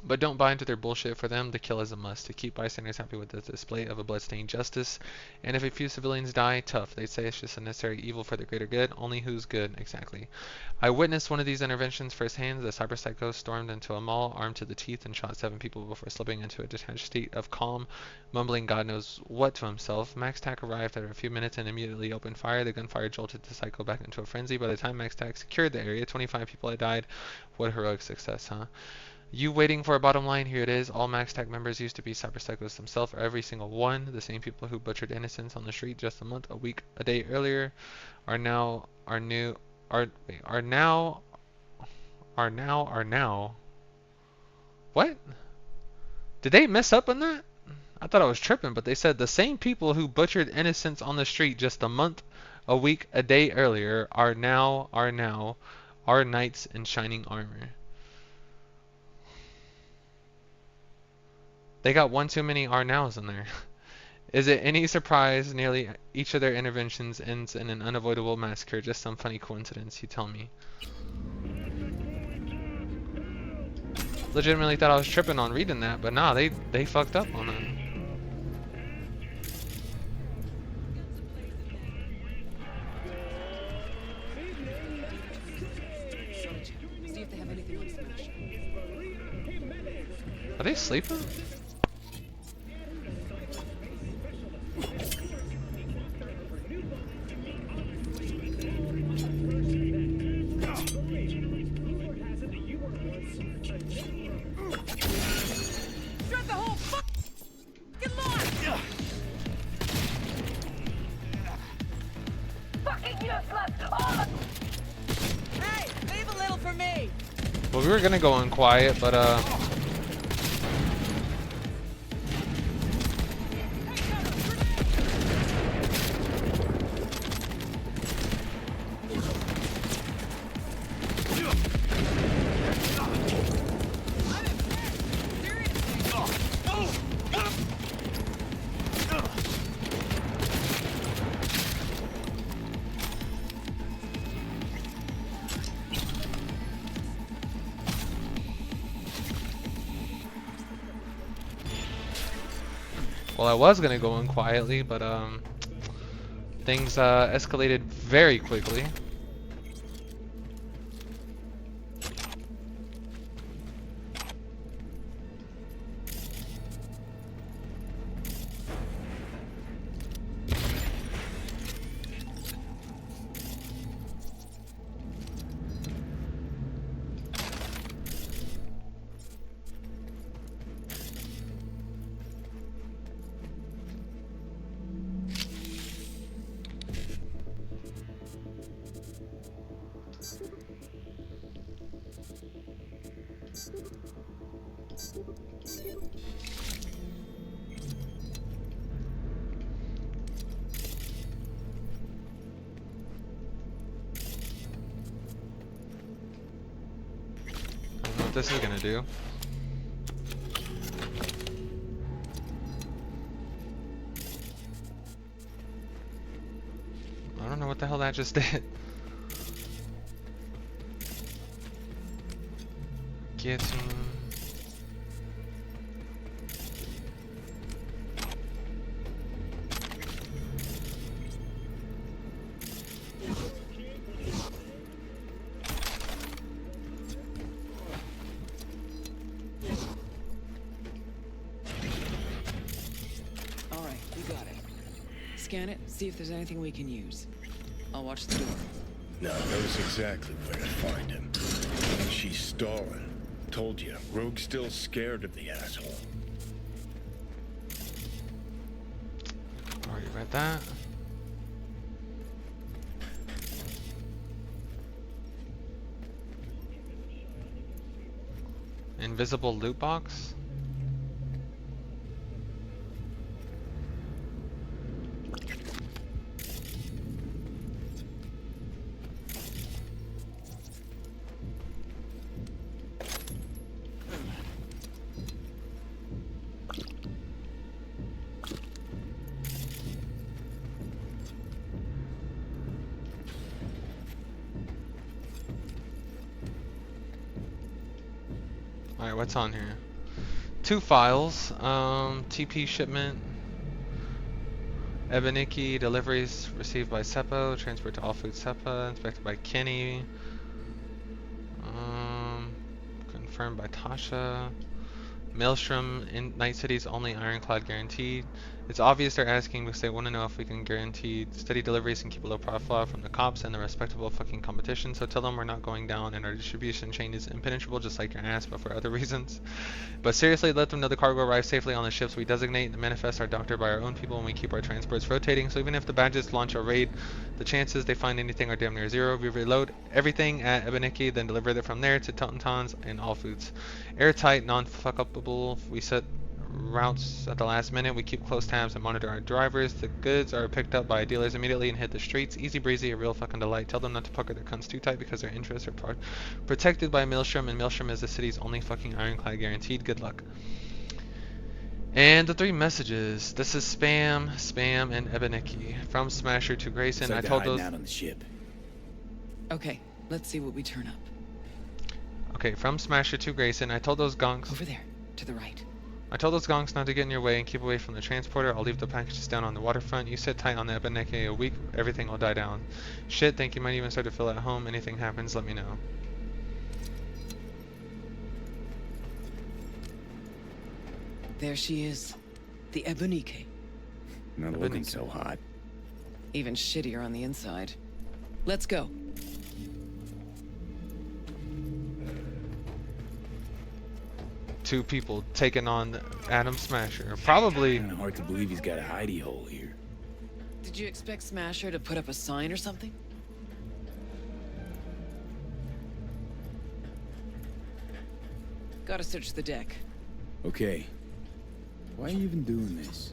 A: But don't buy into their bullshit. For them, the kill is a must to keep bystanders happy with the display of a bloodstained justice. And if a few civilians die, tough. They'd say it's just a necessary evil for the greater good. Only who's good, exactly. I witnessed one of these interventions firsthand. The cyber psycho stormed into a mall, armed to the teeth, and shot 7 people before slipping into a detached state of calm, mumbling God knows what to himself. Max Tack arrived after a few minutes and immediately opened fire. The gunfire jolted the psycho back into a frenzy. By the time Max Tack secured the area, 25 people had died. What heroic success, huh? You waiting for a bottom line? Here it is. All Max Tech members used to be cyber psychos themselves, or every single one. The same people who butchered innocents on the street just a month, a week, a day earlier, are now What? Did they mess up on that? I thought I was tripping, but they said the same people who butchered innocents on the street just a month, a week, a day earlier are now knights in shining armor. They got one too many are nows in there. Is it any surprise nearly each of their interventions ends in an unavoidable massacre? Just some funny coincidence, you tell me. Legitimately thought I was tripping on reading that, but nah, they fucked up on that.
B: See if they have anything on Smash.
A: Are they sleeping?
W: Shut the whole fucking lot! Fucking useless! All of... Hey, leave a little for me!
A: Well, we were gonna go in quiet, but well, I was gonna go in quietly, but things escalated very quickly. I don't know what this is gonna do. I don't know what the hell that just did. Getting...
B: All right, we got it. Scan it, see if there's anything we can use. I'll watch the door.
D: Now knows exactly where to find him. She's stalling. Told you, Rogue's still scared of the asshole.
A: Already read that. Invisible loot box? Alright, what's on here? 2 files. TP shipment. Ebeniki deliveries received by Seppo. Transport to All Food Seppa. Inspected by Kenny. Confirmed by Tasha. Maelstrom in Night City's only ironclad guaranteed. It's obvious they're asking because they want to know if we can guarantee steady deliveries and keep a low profile from the cops and the respectable fucking competition. So tell them we're not going down and our distribution chain is impenetrable just like your ass, but for other reasons. But seriously, let them know the cargo arrives safely on the ships we designate. The manifests are doctored by our own people and we keep our transports rotating. So even if the badges launch a raid, the chances they find anything are damn near zero. We reload everything at Ebeniki, then deliver it from there to Tauntauns and All Foods. Airtight, non-fuckable. We set routes at the last minute. We keep close tabs and monitor our drivers. The goods are picked up by dealers immediately and hit the streets. Easy breezy, a real fucking delight. Tell them not to pucker their cunts too tight because their interests are protected by Maelstrom, and Maelstrom is the city's only fucking ironclad guaranteed. Good luck. And the 3 messages. This is Spam, Spam, and Ebeniki. From Smasher to Grayson.
K: Like
A: I told those.
K: out on the ship.
B: Okay, let's see what we turn up.
A: Okay, from Smasher to Grayson. I told those gonks.
B: Over there, to the right.
A: I told those gonks not to get in your way and keep away from the transporter. I'll leave the packages down on the waterfront. You sit tight on the Ebeniki. A week, everything will die down. Shit, think you might even start to feel at home. Anything happens, let me know.
B: There she is. The Ebeniki.
K: Not looking so hot.
B: Even shittier on the inside. Let's go.
A: Two people taking on Adam Smasher. Probably.
K: Kinda hard to believe he's got a hidey hole here.
B: Did you expect Smasher to put up a sign or something? Gotta search the deck.
K: Okay. Why are you even doing this?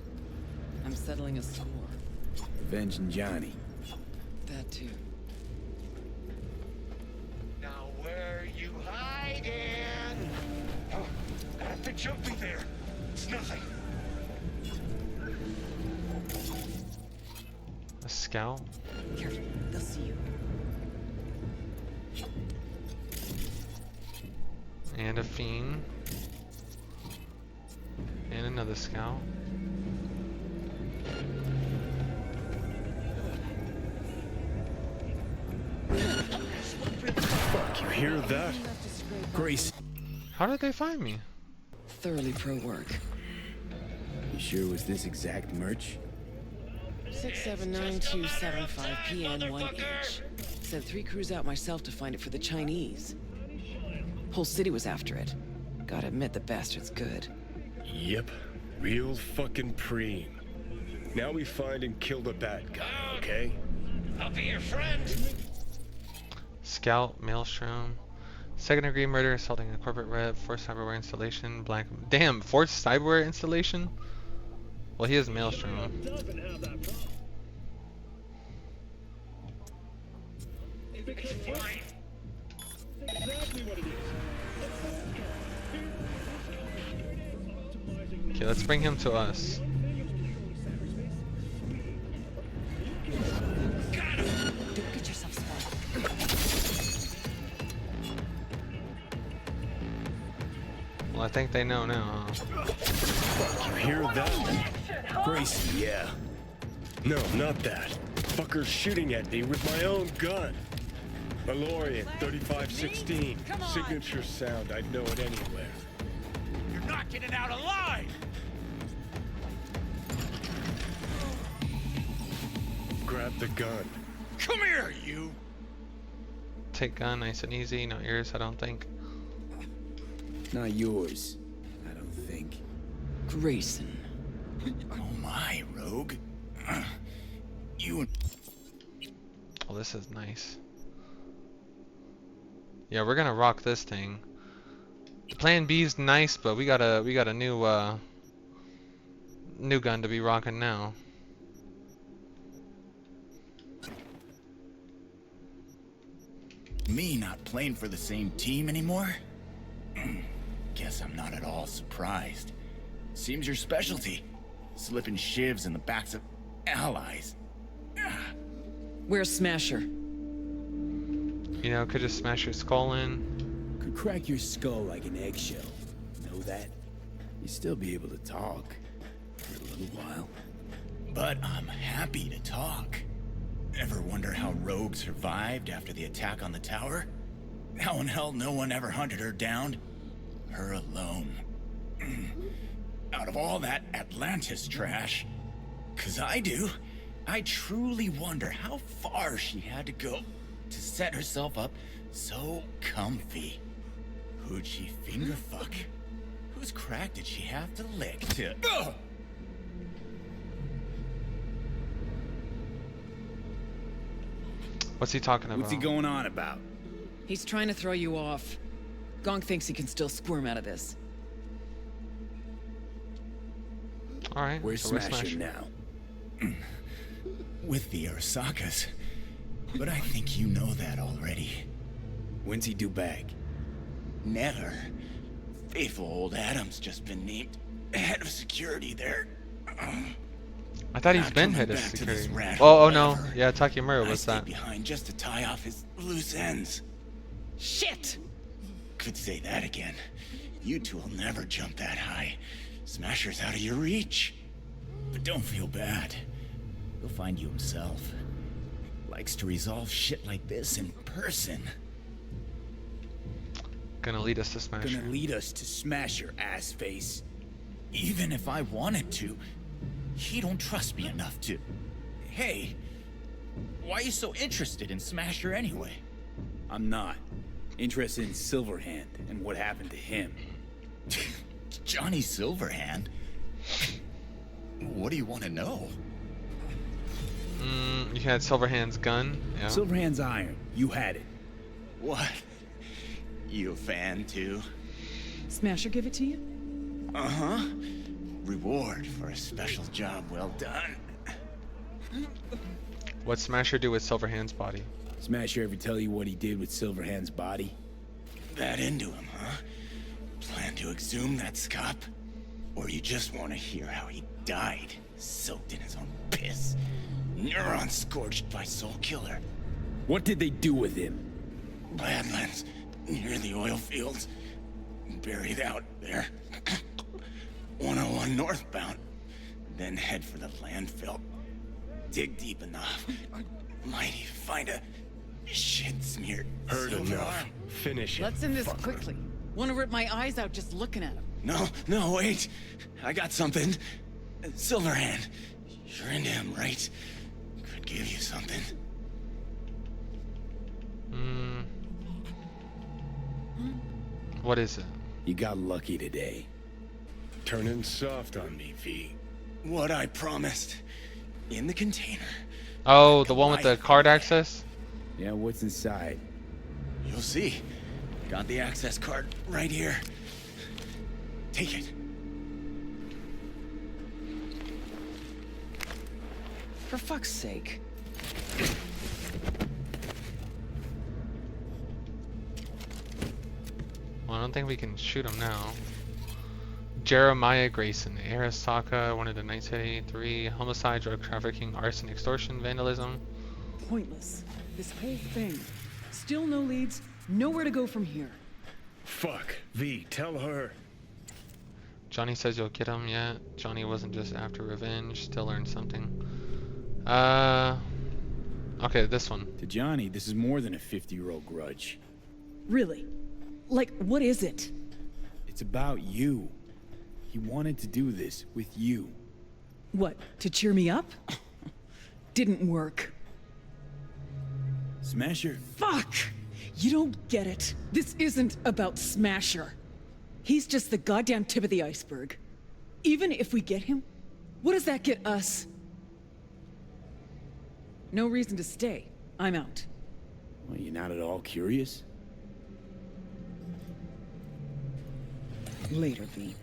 B: I'm settling a score.
K: Avenging Johnny.
B: That too.
F: Now where are you hiding? Oh, I've been jumping there. It's nothing.
A: A scout?
B: Careful, they'll see you.
A: And a fiend. And another scout.
D: Fuck, you hear that?
K: Grace.
A: How did they find me?
B: Thoroughly pro work.
K: You sure it was this exact merch?
B: 679275 PN 1H. Sent 3 crews out myself to find it for the Chinese. Whole city was after it. Gotta admit the bastard's good.
D: Yep, real fucking preem. Now we find and kill the bad guy, okay?
G: I'll be your friend.
A: Scout, Maelstrom. Second degree murder, assaulting a corporate rep, forced cyberware installation, black. Damn, forced cyberware installation? Well, he is Maelstrom.
G: It's fine.
A: Okay, let's bring him to us.
W: Don't get yourself spoiled.
A: Well, I think they know now, huh?
D: Fuck, you hear that? Gracie, yeah. No, not that. Fucker's shooting at me with my own gun. Valorian, 3516. Signature sound, I'd know it anywhere.
G: You're not getting out alive.
D: Grab the gun.
G: Come here, you.
A: Take gun, nice and easy. Not yours, I don't think.
K: Not yours, I don't think.
B: Grayson.
U: Oh my, Rogue. You.
A: Oh, this is nice. Yeah, we're gonna rock this thing. The plan B's nice, but we got a new gun to be rocking now.
U: Me not playing for the same team anymore? Guess I'm not at all surprised. Seems your specialty. Slipping shivs in the backs of allies.
B: Where's Smasher?
A: You know, could just smash your skull in.
K: Could crack your skull like an eggshell. know that? You'd still be able to talk for a little while.
J: But I'm happy to talk. Ever wonder how Rogue survived after the attack on the tower? How in hell no one ever hunted her down? Her alone. Out of all that Atlantis trash, 'cause I do, I truly wonder how far she had to go to set herself up so comfy. Who'd she finger fuck? Whose crack did she have to lick to... Ugh!
A: What's he talking about?
K: What's he going on about?
B: He's trying to throw you off. Gong thinks he can still squirm out of this.
A: All right.
K: Where's Smasher now?
J: With the Arasakas. But I think you know that already.
K: When's he due back?
J: Never. Faithful old Adam's just been named head of security there.
A: I thought he's
J: Not
A: been
J: coming
A: head of
J: back to
A: security.
J: this rat
A: Oh,
J: hole
A: no.
J: ever.
A: Yeah, Takemura
J: I
A: was
J: stayed
A: that.
J: behind just to tie off his loose ends.
B: Shit!
J: Could say that again. You two will never jump that high. Smasher's out of your reach. But don't feel bad. He'll find you himself. Likes to resolve shit like this in person.
A: Gonna lead us to Smasher.
K: Gonna lead us to Smasher, ass face.
J: Even if I wanted to, he don't trust me enough to. Hey, why are you so interested in Smasher anyway?
K: I'm not. Interested in Silverhand and what happened to him.
J: Johnny Silverhand? What do you want to know?
A: You had Silverhand's gun. Yeah.
K: Silverhand's iron. You had it.
J: What? You a fan too?
B: Smasher give it to you?
J: Uh-huh. Reward for a special job well done.
A: What'd Smasher do with Silverhand's body?
K: Smasher ever tell you what he did with Silverhand's body?
J: That into him, huh? Plan to exhume that scop? Or you just want to hear how he died, soaked in his own piss? Neurons scorched by Soul Killer.
K: What did they do with him?
J: Badlands, near the oil fields. Buried out there. 101 northbound. Then head for the landfill. Dig deep enough. Might even find a shit-smeared
D: Heard
J: silver
D: enough.
J: arm.
D: Finish it.
B: Let's end this
D: fucker.
B: quickly. Want to rip my eyes out just looking at him.
J: No, wait. I got something. Silverhand. You're into him, right? Could give you something.
A: What is it?
K: You got lucky today.
D: Turning soft on me, V.
J: What I promised. In the container.
A: Oh, the one with the card access?
K: Yeah, what's inside?
J: You'll see. Got the access card right here. Take it.
B: For fuck's sake.
A: Well, I don't think we can shoot him now. Jeremiah Grayson, Arasaka, one of the 1983, homicide, drug trafficking, arson, extortion, vandalism.
B: Pointless. This whole thing. Still no leads, nowhere to go from here.
D: Fuck. V, tell her.
A: Johnny says you'll get him yet. Johnny wasn't just after revenge, still learned something. Okay, this one.
K: To Johnny, this is more than a 50-year-old grudge.
B: Really? Like, what is it?
K: It's about you. He wanted to do this with you.
B: What, to cheer me up? Didn't work.
K: Smasher?
B: Fuck! You don't get it. This isn't about Smasher. He's just the goddamn tip of the iceberg. Even if we get him, what does that get us? No reason to stay. I'm out.
K: Well, you're not at all curious?
B: Later, V.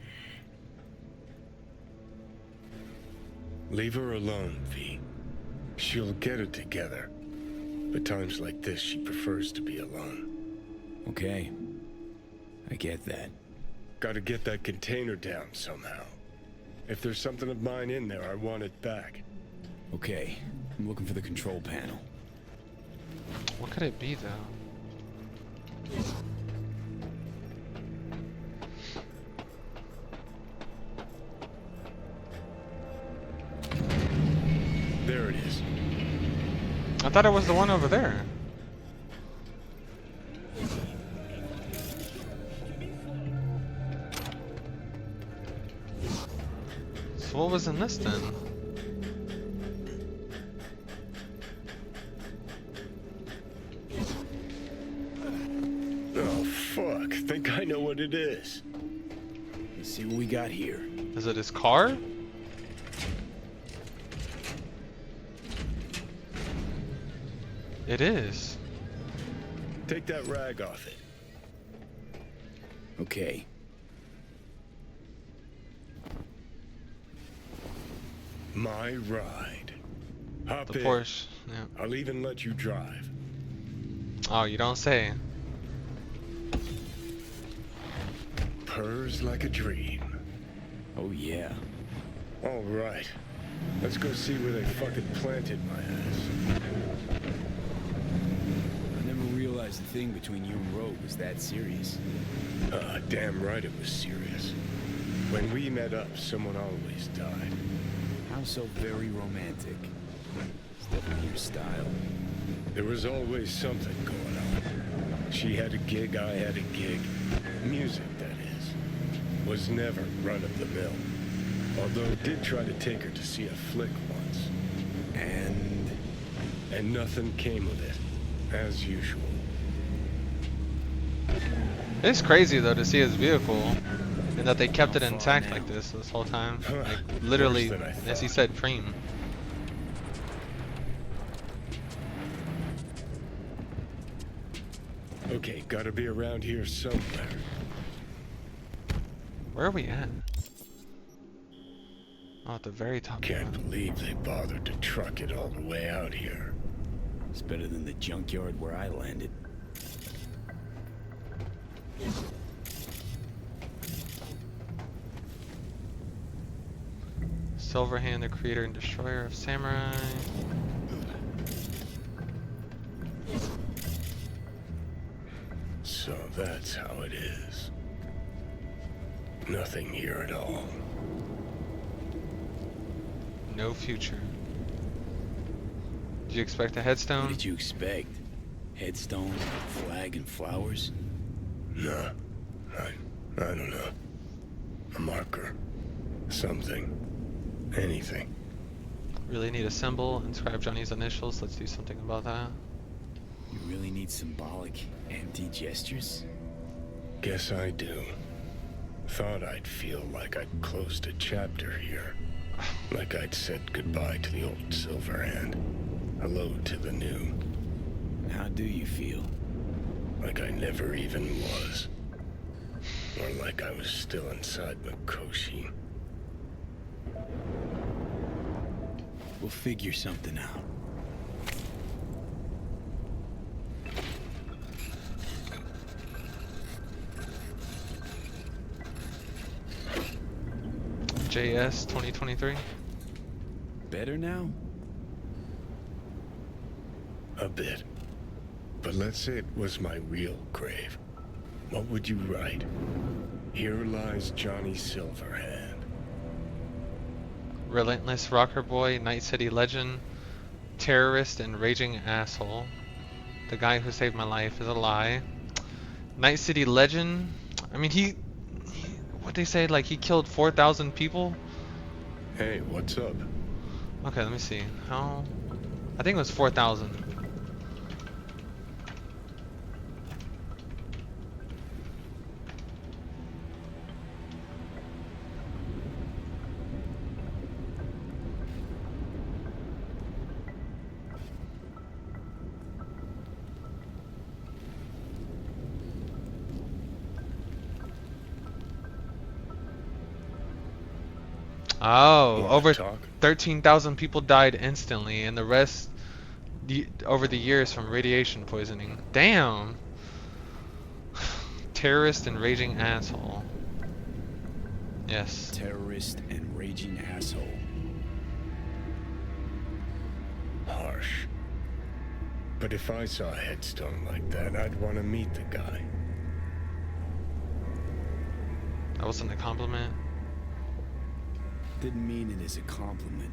D: Leave her alone, V. She'll get it together. But times like this, she prefers to be alone.
K: Okay. I get that.
D: Gotta get that container down somehow. If there's something of mine in there, I want it back.
K: Okay. I'm looking for the control panel.
A: What could it be, though?
D: is.
A: I thought it was the one over there. So what was in this then?
D: Oh, fuck. Think I know what it is.
K: Let's see what we got here.
A: Is it his car? It is.
D: Take that rag off it.
K: Okay.
D: My ride. Hop
A: The
D: in.
A: Porsche. Yeah.
D: I'll even let you drive.
A: Oh, you don't say.
D: Purrs like a dream.
K: Oh yeah.
D: All right. Let's go see where they fucking planted my ass.
K: I never realized the thing between you and Rogue was that serious.
D: Damn right it was serious. When we met up, someone always died.
K: How so very romantic. It's definitely your style.
D: There was always something going on. She had a gig, I had a gig. Music, that is. Was never run-of-the-mill. Although did try to take her to see a flick once. And nothing came of it. As usual.
A: It's crazy though to see his vehicle and that they kept it intact like this whole time. Like literally, as he said, preem.
D: Okay, gotta be around here somewhere.
A: Where are we at? Oh, at the very top.
D: Can't believe they bothered to truck it all the way out here.
K: It's better than the junkyard where I landed.
A: Silverhand, the creator and destroyer of samurai.
D: So that's how it is. Nothing here at all.
A: No future. Did you expect a headstone?
K: What did you expect? Headstone, flag, and flowers?
D: No. I don't know. A marker. Something. Anything.
A: Really need a symbol. Inscribe Johnny's initials. Let's do something about that.
K: You really need symbolic, empty gestures?
D: Guess I do. Thought I'd feel like I'd closed a chapter here. Like I'd said goodbye to the old Silverhand. Hello to the new.
K: How do you feel?
D: Like I never even was. Or like I was still inside Mikoshi.
K: We'll figure something out.
A: JS 2023.
K: Better now?
D: A bit. But let's say it was my real grave. What would you write? Here lies Johnny Silverhand.
A: Relentless rocker boy, Night City legend, terrorist and raging asshole. The guy who saved my life is a lie. Night City legend. I mean, he what they say, like he killed 4,000 people.
D: Hey, what's up?
A: Okay, let me see. How? I think it was 4,000. Oh, over 13,000 people died instantly, and the rest over the years from radiation poisoning. Damn. Terrorist and raging asshole. Yes.
K: Terrorist and raging asshole.
D: Harsh. But if I saw a headstone like that, I'd want to meet the guy.
A: That wasn't a compliment.
K: Didn't mean it as a compliment.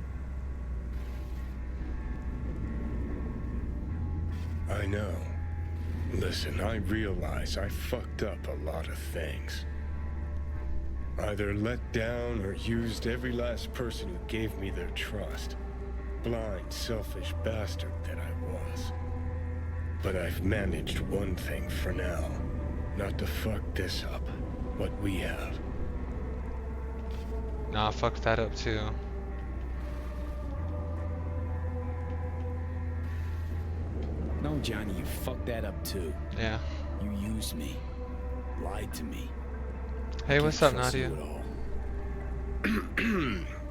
D: I know. Listen, I realize I fucked up a lot of things. Either let down or used every last person who gave me their trust. Blind, selfish bastard that I was. But I've managed one thing for now. Not to fuck this up. What we have.
A: Nah, fuck that up too.
K: No, Johnny, you fucked that up too.
A: Yeah.
K: You used me. Lied to me.
A: Hey, what's up,
K: Trust
A: Nadia?
K: you at all.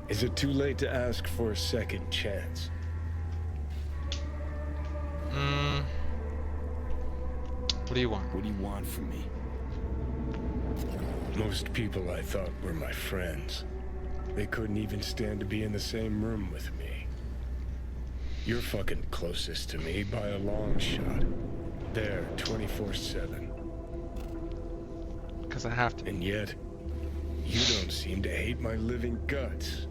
D: Is it too late to ask for a second chance?
A: What do you want?
K: What do you want from me?
D: Most people I thought were my friends. They couldn't even stand to be in the same room with me. You're fucking closest to me by a long shot. There, 24/7.
A: Because I have to.
D: And yet, you don't seem to hate my living guts.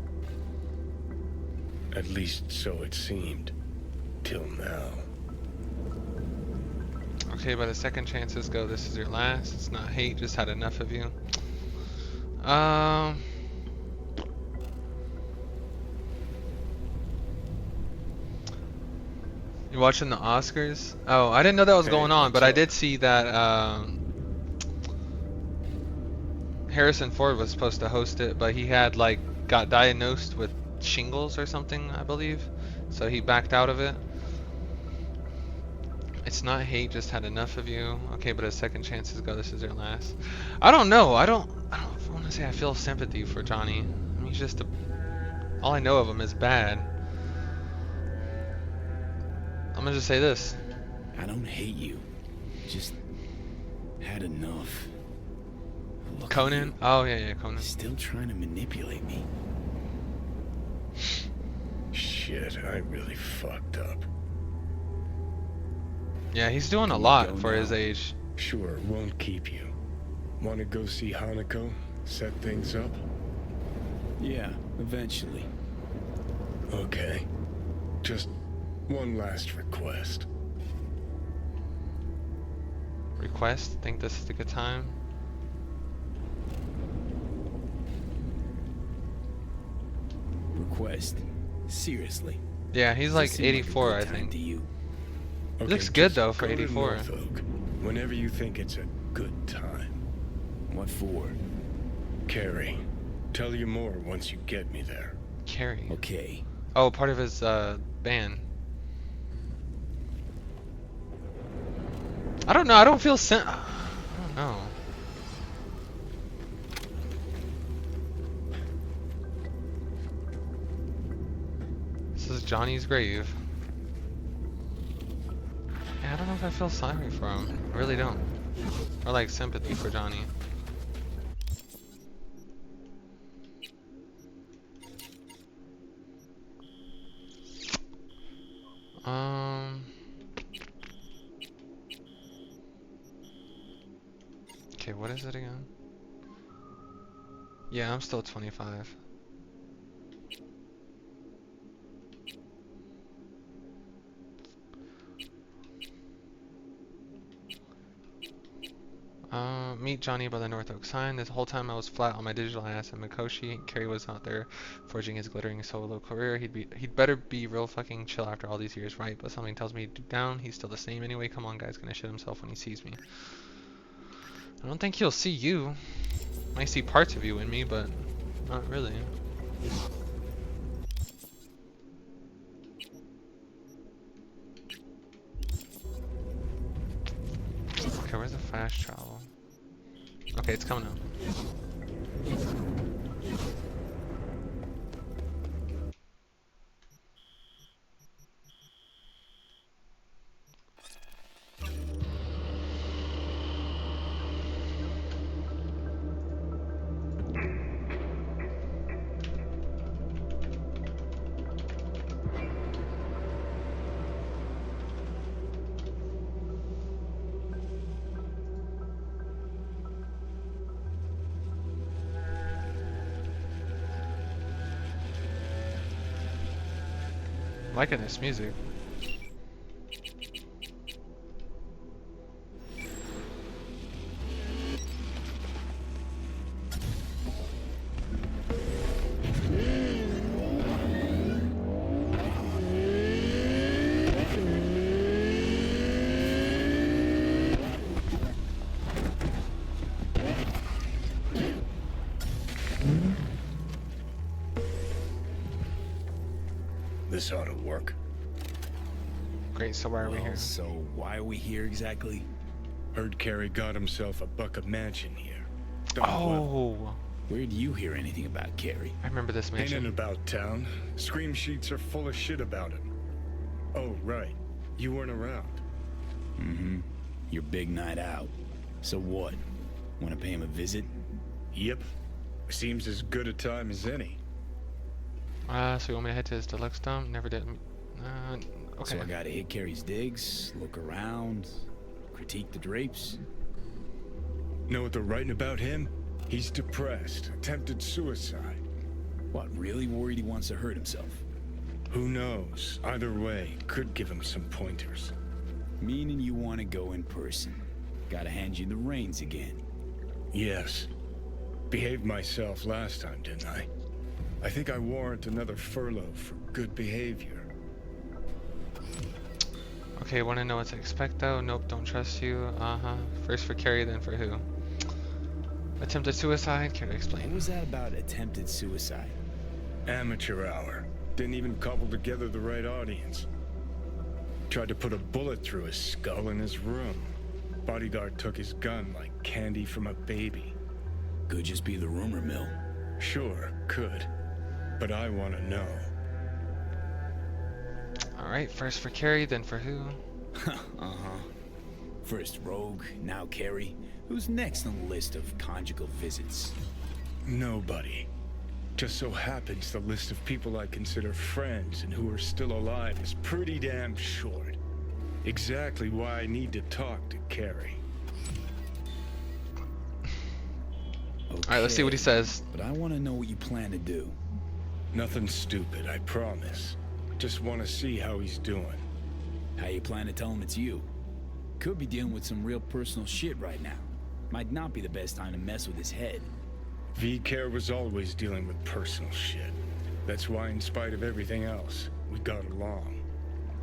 D: At least so it seemed. Till now.
A: Okay, by the second chances go, this is your last. It's not hate, just had enough of you. You watching the Oscars? Oh, I didn't know that was going on, but I did see that Harrison Ford was supposed to host it, but he had got diagnosed with shingles or something, I believe. So he backed out of it. It's not hate, just had enough of you. Okay, but as second chances go, this is your last. I don't know. I don't want to say I feel sympathy for Johnny. I mean, he's just all I know of him is bad. I'm gonna just say this.
K: I don't hate you. Just had enough. Look
A: Conan? Oh, yeah, Conan.
K: Still trying to manipulate me.
D: Shit, I really fucked up.
A: Yeah, he's doing a lot for his age.
D: Sure, won't keep you. Want to go see Hanako? Set things up?
K: Yeah, eventually.
D: Okay. Just one last request.
A: Request? Think this is a good time?
K: Request? Seriously?
A: Yeah, he's like 84, I think. He looks good though for 84.
D: Whenever you think it's a good time.
K: What for?
D: Carrie. Tell you more once you get me there.
A: Carrie.
K: Okay.
A: Oh, part of his band. I don't know. I don't feel I don't know. This is Johnny's grave. Yeah, I don't know if I feel sorry for him. I really don't. Or like sympathy for Johnny. Okay, what is it again? Yeah, I'm still 25. Meet Johnny by the North Oak sign. This whole time I was flat on my digital ass, and Mikoshi Kerry was out there forging his glittering solo career. He'd better be real fucking chill after all these years, right? But something tells me deep down he's still the same anyway. Come on, guy's gonna shit himself when he sees me. I don't think he'll see you. Might see parts of you in me, but not really. Okay, where's the fast travel? Okay, it's coming up. Liking this music.
D: This ought to work.
A: Great, so why are we here?
K: So why are we here exactly?
D: Heard Carey got himself a bucket mansion here.
A: Oh.
K: Where'd you hear anything about Carey?
A: I remember this mansion.
D: In and about town. Scream sheets are full of shit about him. Oh, right. You weren't around.
K: Mm-hmm. Your big night out. So what? Want to pay him a visit?
D: Yep. Seems as good a time as any.
A: So you want me to head to his deluxe dump? Never did. Okay.
K: So I gotta hit Carey's digs, look around, critique the drapes.
D: Know what they're writing about him? He's depressed, attempted suicide.
K: What, really worried he wants to hurt himself?
D: Who knows? Either way, could give him some pointers.
K: Meaning you want to go in person. Gotta hand you the reins again.
D: Yes. Behaved myself last time, didn't I? I think I warrant another furlough for good behavior.
A: Okay, want to know what to expect though? Nope, don't trust you. First for Carey, then for who? Attempted suicide? Care to explain?
K: What was that about attempted suicide?
D: Amateur hour. Didn't even cobble together the right audience. Tried to put a bullet through his skull in his room. Bodyguard took his gun like candy from a baby.
K: Could just be the rumor mill.
D: Sure, could. But I want to know.
A: Alright, first for Carey, then for who?
K: First Rogue, now Carey. Who's next on the list of conjugal visits?
D: Nobody. Just so happens the list of people I consider friends and who are still alive is pretty damn short. Exactly why I need to talk to Carey.
A: Alright, let's see what he says.
K: But I want to know what you plan to do.
D: Nothing stupid, I promise. Just want to see how he's doing.
K: How you plan to tell him it's you? Could be dealing with some real personal shit right now. Might not be the best time to mess with his head.
D: V-Care was always dealing with personal shit. That's why, in spite of everything else, we got along.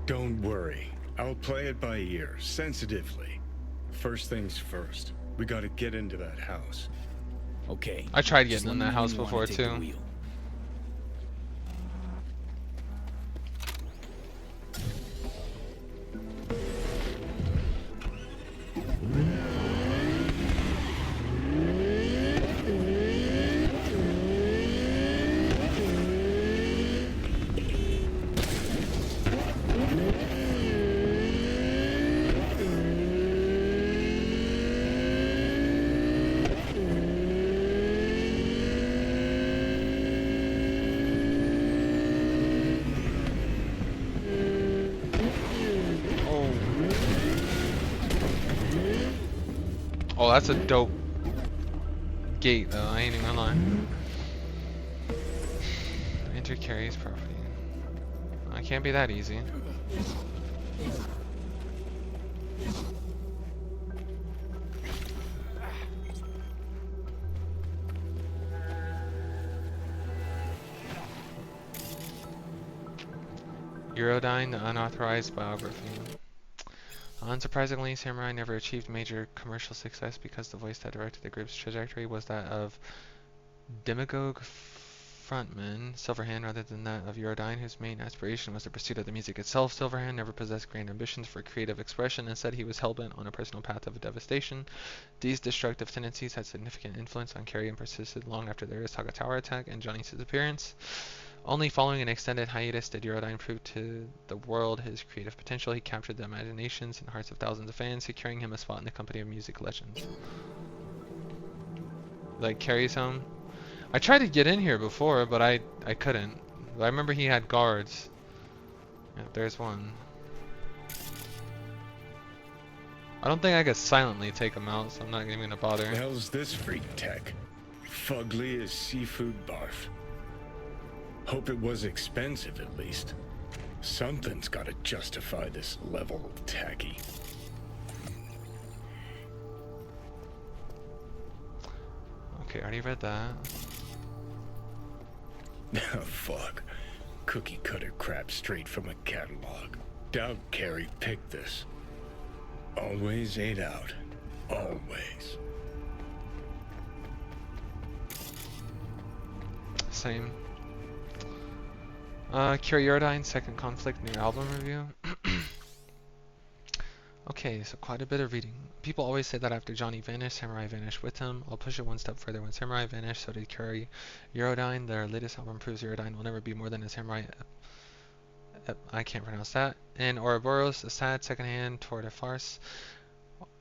D: Don't worry. I'll play it by ear, sensitively. First things first. We gotta get into that house.
K: Okay.
A: I tried getting in that house before, too. Oh, that's a dope gate, though. I ain't even gonna lie. Enter Carey's property. It can't be that easy. Eurodyne, the unauthorized biography. Unsurprisingly, Samurai never achieved major commercial success because the voice that directed the group's trajectory was that of demagogue frontman Silverhand rather than that of Eurodyne, whose main aspiration was the pursuit of the music itself. Silverhand never possessed grand ambitions for creative expression. Instead, he was hell-bent on a personal path of devastation. These destructive tendencies had significant influence on Carey and persisted long after the Arasaka Tower attack and Johnny's disappearance. Only following an extended hiatus did Eurodyne prove to the world his creative potential. He captured the imaginations and hearts of thousands of fans, securing him a spot in the company of music legends. Like Carey's home. I tried to get in here before, but I couldn't. I remember he had guards. Yeah, there's one. I don't think I could silently take him out, so I'm not even gonna bother.
D: The hell's this freak tech? Fugly as seafood barf. Hope it was expensive, at least. Something's gotta justify this level of tacky.
A: Okay, I already read that.
D: Fuck. Cookie cutter crap straight from a catalog. Doubt Carey picked this. Always ate out. Always.
A: Same. Curiordine, Second Conflict, new album review. Okay, so quite a bit of reading. People always say that after Johnny vanished, Samurai vanished with him. I'll push it one step further. When Samurai vanished, so did Curiordine. Their latest album proves Eurodyne will never be more than a Samurai. I can't pronounce that. And Ouroboros, a sad secondhand tour de farce.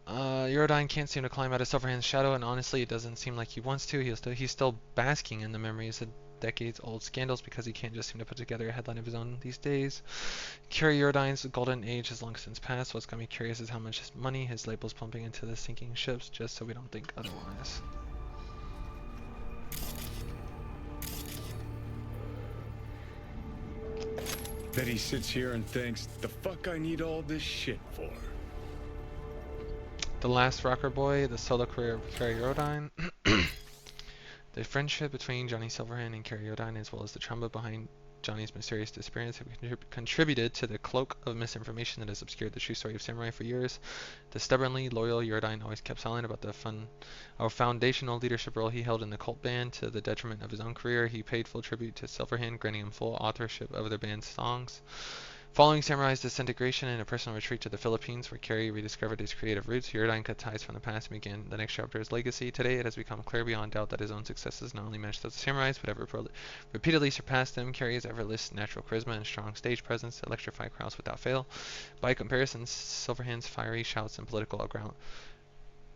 A: Eurodyne can't seem to climb out of Silverhand's shadow, and honestly, it doesn't seem like he wants to. He's still basking in the memories of decades-old scandals because he can't just seem to put together a headline of his own these days. Eurodyne's golden age has long since passed. What's got me curious is how much money his label's pumping into the sinking ships, just so we don't think otherwise.
D: That he sits here and thinks, the fuck I need all this shit for?
A: The Last Rocker Boy, the solo career of Eurodyne. The friendship between Johnny Silverhand and Eurodyne, as well as the trauma behind Johnny's mysterious disappearance, have contributed to the cloak of misinformation that has obscured the true story of Samurai for years. The stubbornly loyal Eurodyne always kept silent about the foundational leadership role he held in the cult band. To the detriment of his own career, he paid full tribute to Silverhand, granting him full authorship of their band's songs. Following Samurai's disintegration and a personal retreat to the Philippines, where Kerry rediscovered his creative roots, Eurodyne cut ties from the past and began the next chapter of his legacy. Today, it has become clear beyond doubt that his own successes not only matched those of Samurai's, but have repeatedly surpassed them. Kerry's effortless natural charisma and strong stage presence electrify crowds without fail. By comparison, Silverhand's fiery shouts and political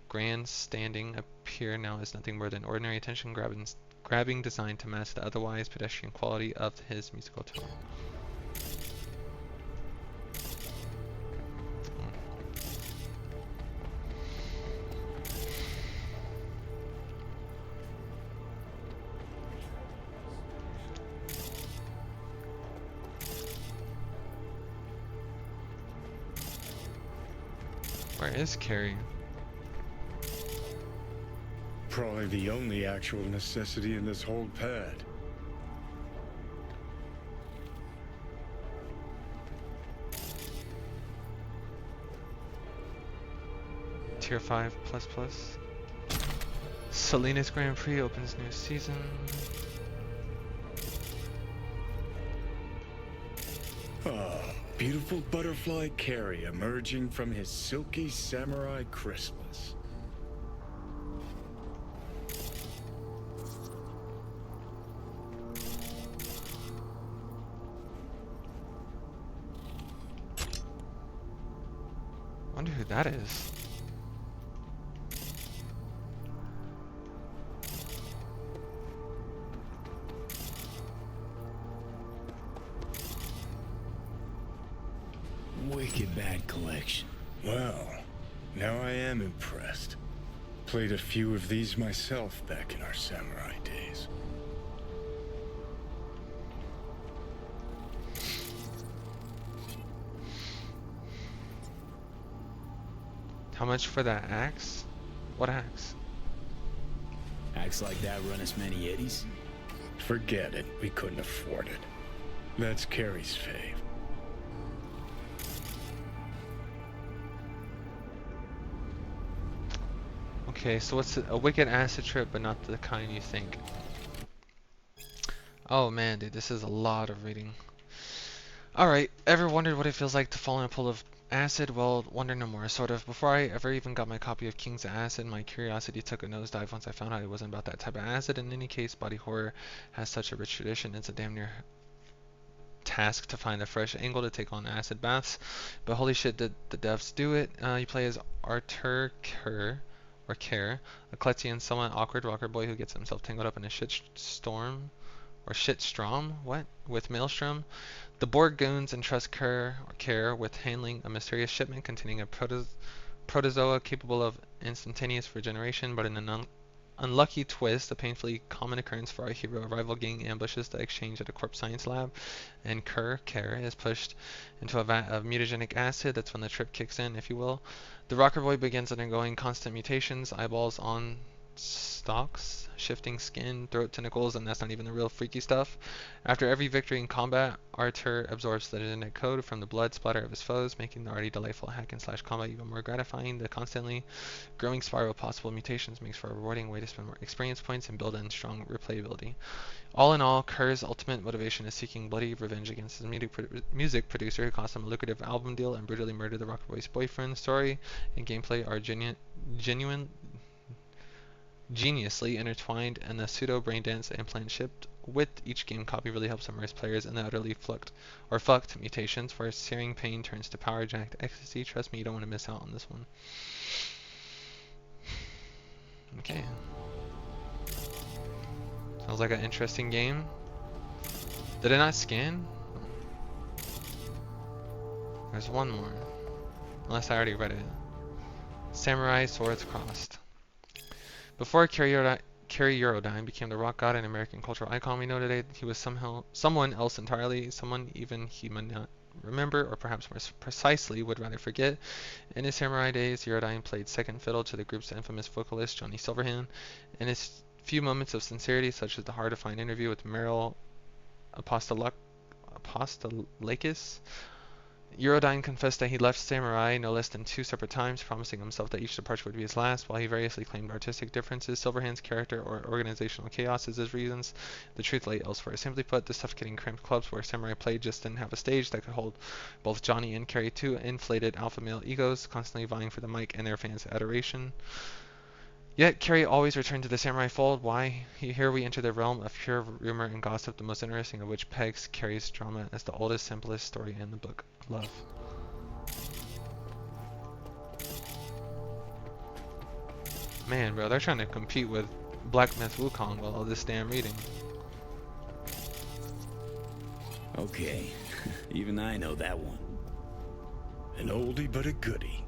A: grandstanding appear now as nothing more than ordinary attention-grabbing designed to mask the otherwise pedestrian quality of his musical tone. Where is Kerry?
D: Probably the only actual necessity in this whole pad.
A: Tier 5++. Salinas Grand Prix opens new season.
D: Ah, beautiful butterfly Carrie emerging from his silky samurai chrysalis.
A: Wonder who that is.
K: Wicked bad collection.
D: Well, now I am impressed. Played a few of these myself back in our samurai days.
A: How much for that axe? What axe?
K: Axe like that run us many eddies?
D: Forget it. We couldn't afford it. That's Carrie's fave.
A: Okay, so what's a wicked acid trip, but not the kind you think? Oh man, dude, this is a lot of reading. Alright, ever wondered what it feels like to fall in a pool of acid? Well, wonder no more, sort of. Before I ever even got my copy of King's Acid, my curiosity took a nosedive once I found out it wasn't about that type of acid. In any case, body horror has such a rich tradition, it's a damn near task to find a fresh angle to take on acid baths. But holy shit, did the devs do it. You play as Arthur Kerr, a klutzy and somewhat awkward rocker boy who gets himself tangled up in a shitstrom with Maelstrom. The Borg goons entrust Kerr with handling a mysterious shipment containing a protozoa capable of instantaneous regeneration, but in an unlucky twist, a painfully common occurrence for our hero, a rival gang ambushes the exchange at a corpse science lab, and Kerr is pushed into a vat of mutagenic acid. That's when the trip kicks in, if you will. The rocker boy begins undergoing constant mutations, eyeballs on stalks, shifting skin, throat tentacles, and that's not even the real freaky stuff. After every victory in combat, Arthur absorbs the genetic code from the blood splatter of his foes, making the already delightful hack and slash combat even more gratifying. The constantly growing spiral of possible mutations makes for a rewarding way to spend more experience points and build in strong replayability. All in all, Kerr's ultimate motivation is seeking bloody revenge against his music producer who cost him a lucrative album deal and brutally murdered the rocker boy's boyfriend. Story and gameplay are geniusly intertwined, and the pseudo braindance implant shipped with each game copy really helps immerse players in the utterly fucked mutations, where searing pain turns to power-jacked ecstasy. Trust me, you don't want to miss out on this one. Okay. Sounds like an interesting game. Did it not scan? There's one more. Unless I already read it. Samurai Swords Crossed. Before Kerry Eurodyne became the rock god and American cultural icon we know today, he was someone else entirely, someone even he might not remember, or perhaps more precisely would rather forget. In his samurai days, Eurodyne played second fiddle to the group's infamous vocalist Johnny Silverhand. In his few moments of sincerity, such as the hard-to-find interview with Meryl Apostolakis, Eurodyne confessed that he left Samurai no less than 2 separate times, promising himself that each departure would be his last. While he variously claimed artistic differences, Silverhand's character, or organizational chaos as his reasons, the truth lay elsewhere. Simply put, the suffocating cramped clubs where Samurai played just didn't have a stage that could hold both Johnny and Kerry, 2 inflated alpha male egos, constantly vying for the mic and their fans' adoration. Yet Kerry always returned to the Samurai fold. Why? Here we enter the realm of pure rumor and gossip, the most interesting of which pegs Kerry's drama as the oldest, simplest story in the book. Love. Man, bro, they're trying to compete with Black Myth Wukong with all this damn reading.
K: Okay, even I know that one.
D: An oldie but a goodie.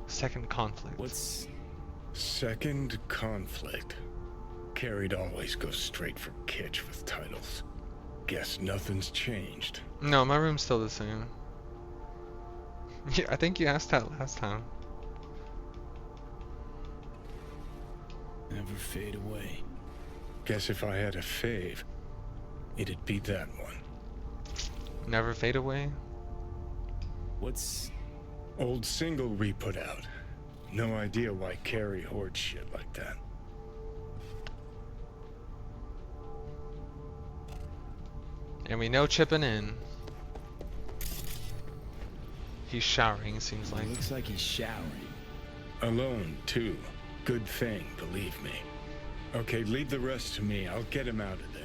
A: Second conflict.
K: What's
D: Second conflict? Kerry'd always go straight for kitsch with titles. Guess nothing's changed.
A: No, my room's still the same. Yeah, I think you asked that last time.
K: Never fade away.
D: Guess if I had a fave, it'd be that one.
A: Never fade away?
K: What's...
D: Old single we put out. No idea why Kerry hoards shit like that.
A: And we know chipping in. He's showering, seems like.
K: Looks like he's showering.
D: Alone, too. Good thing, believe me. Okay, leave the rest to me. I'll get him out of there.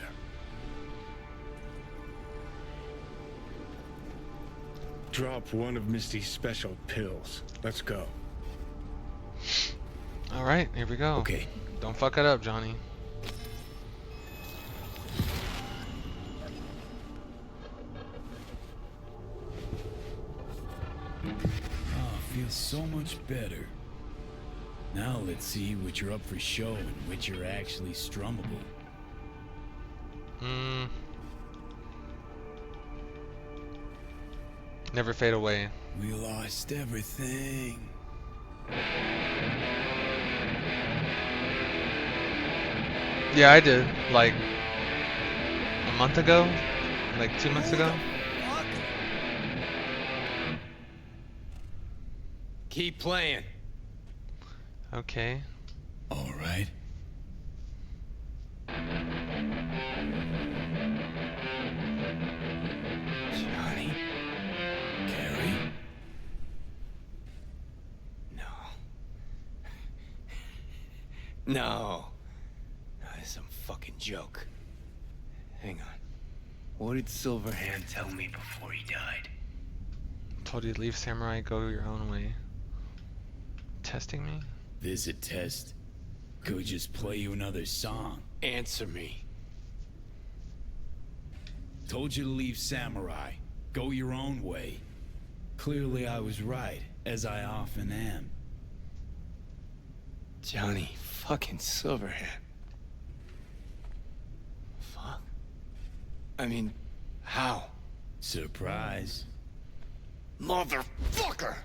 D: Drop one of Misty's special pills. Let's go.
A: Alright, here we go.
K: Okay.
A: Don't fuck it up, Johnny.
K: Oh, feels so much better. Now let's see which you're up for show and which you're actually strummable.
A: Never fade away.
K: We lost everything.
A: Yeah, I did. Like a month ago? Like 2 months ago?
O: Keep playing.
A: Okay.
K: All right.
O: Johnny?
K: Kerry?
O: No. That is some fucking joke. Hang on. What did Silverhand tell me before he died?
A: Told you to leave Samurai, go your own way. Testing me?
K: This a test? Could we just play you another song?
O: Answer me.
K: Told you to leave Samurai. Go your own way. Clearly I was right, as I often am.
O: Johnny fucking Silverhand. Fuck. I mean, how?
K: Surprise.
I: Motherfucker!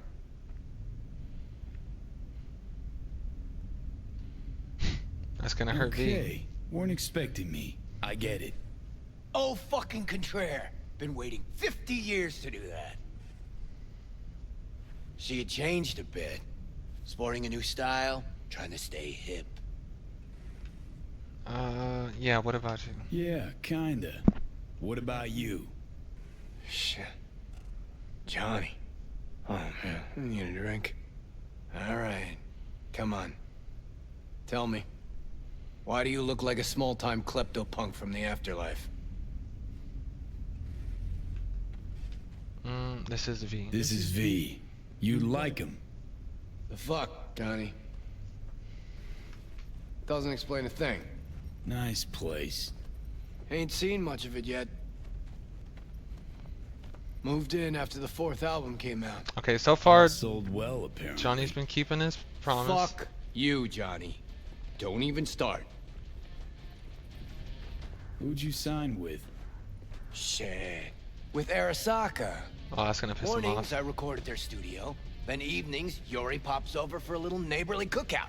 A: That's gonna hurt me.
K: Okay, weren't expecting me. I get it.
I: Oh, fucking contraire. Been waiting 50 years to do that. She had changed a bit. Sporting a new style, trying to stay hip.
A: Yeah, what about you?
K: Yeah, kinda. What about you?
P: Shit. Johnny. Oh, man. I need a drink. All right. Come on. Tell me. Why do you look like a small-time klepto-punk from the afterlife?
A: This is V.
K: This is V. You like him.
P: The fuck, Johnny? Doesn't explain a thing.
K: Nice place.
P: Ain't seen much of it yet. Moved in after the 4th album came out.
A: Okay, so far
K: sold well, apparently.
A: Johnny's been keeping his promise.
P: Fuck you, Johnny. Don't even start.
K: Who'd you sign with?
P: Shit. With Arasaka.
A: Oh, that's gonna piss him
I: Mornings,
A: off.
I: I record at their studio. Then evenings, Yori pops over for a little neighborly cookout.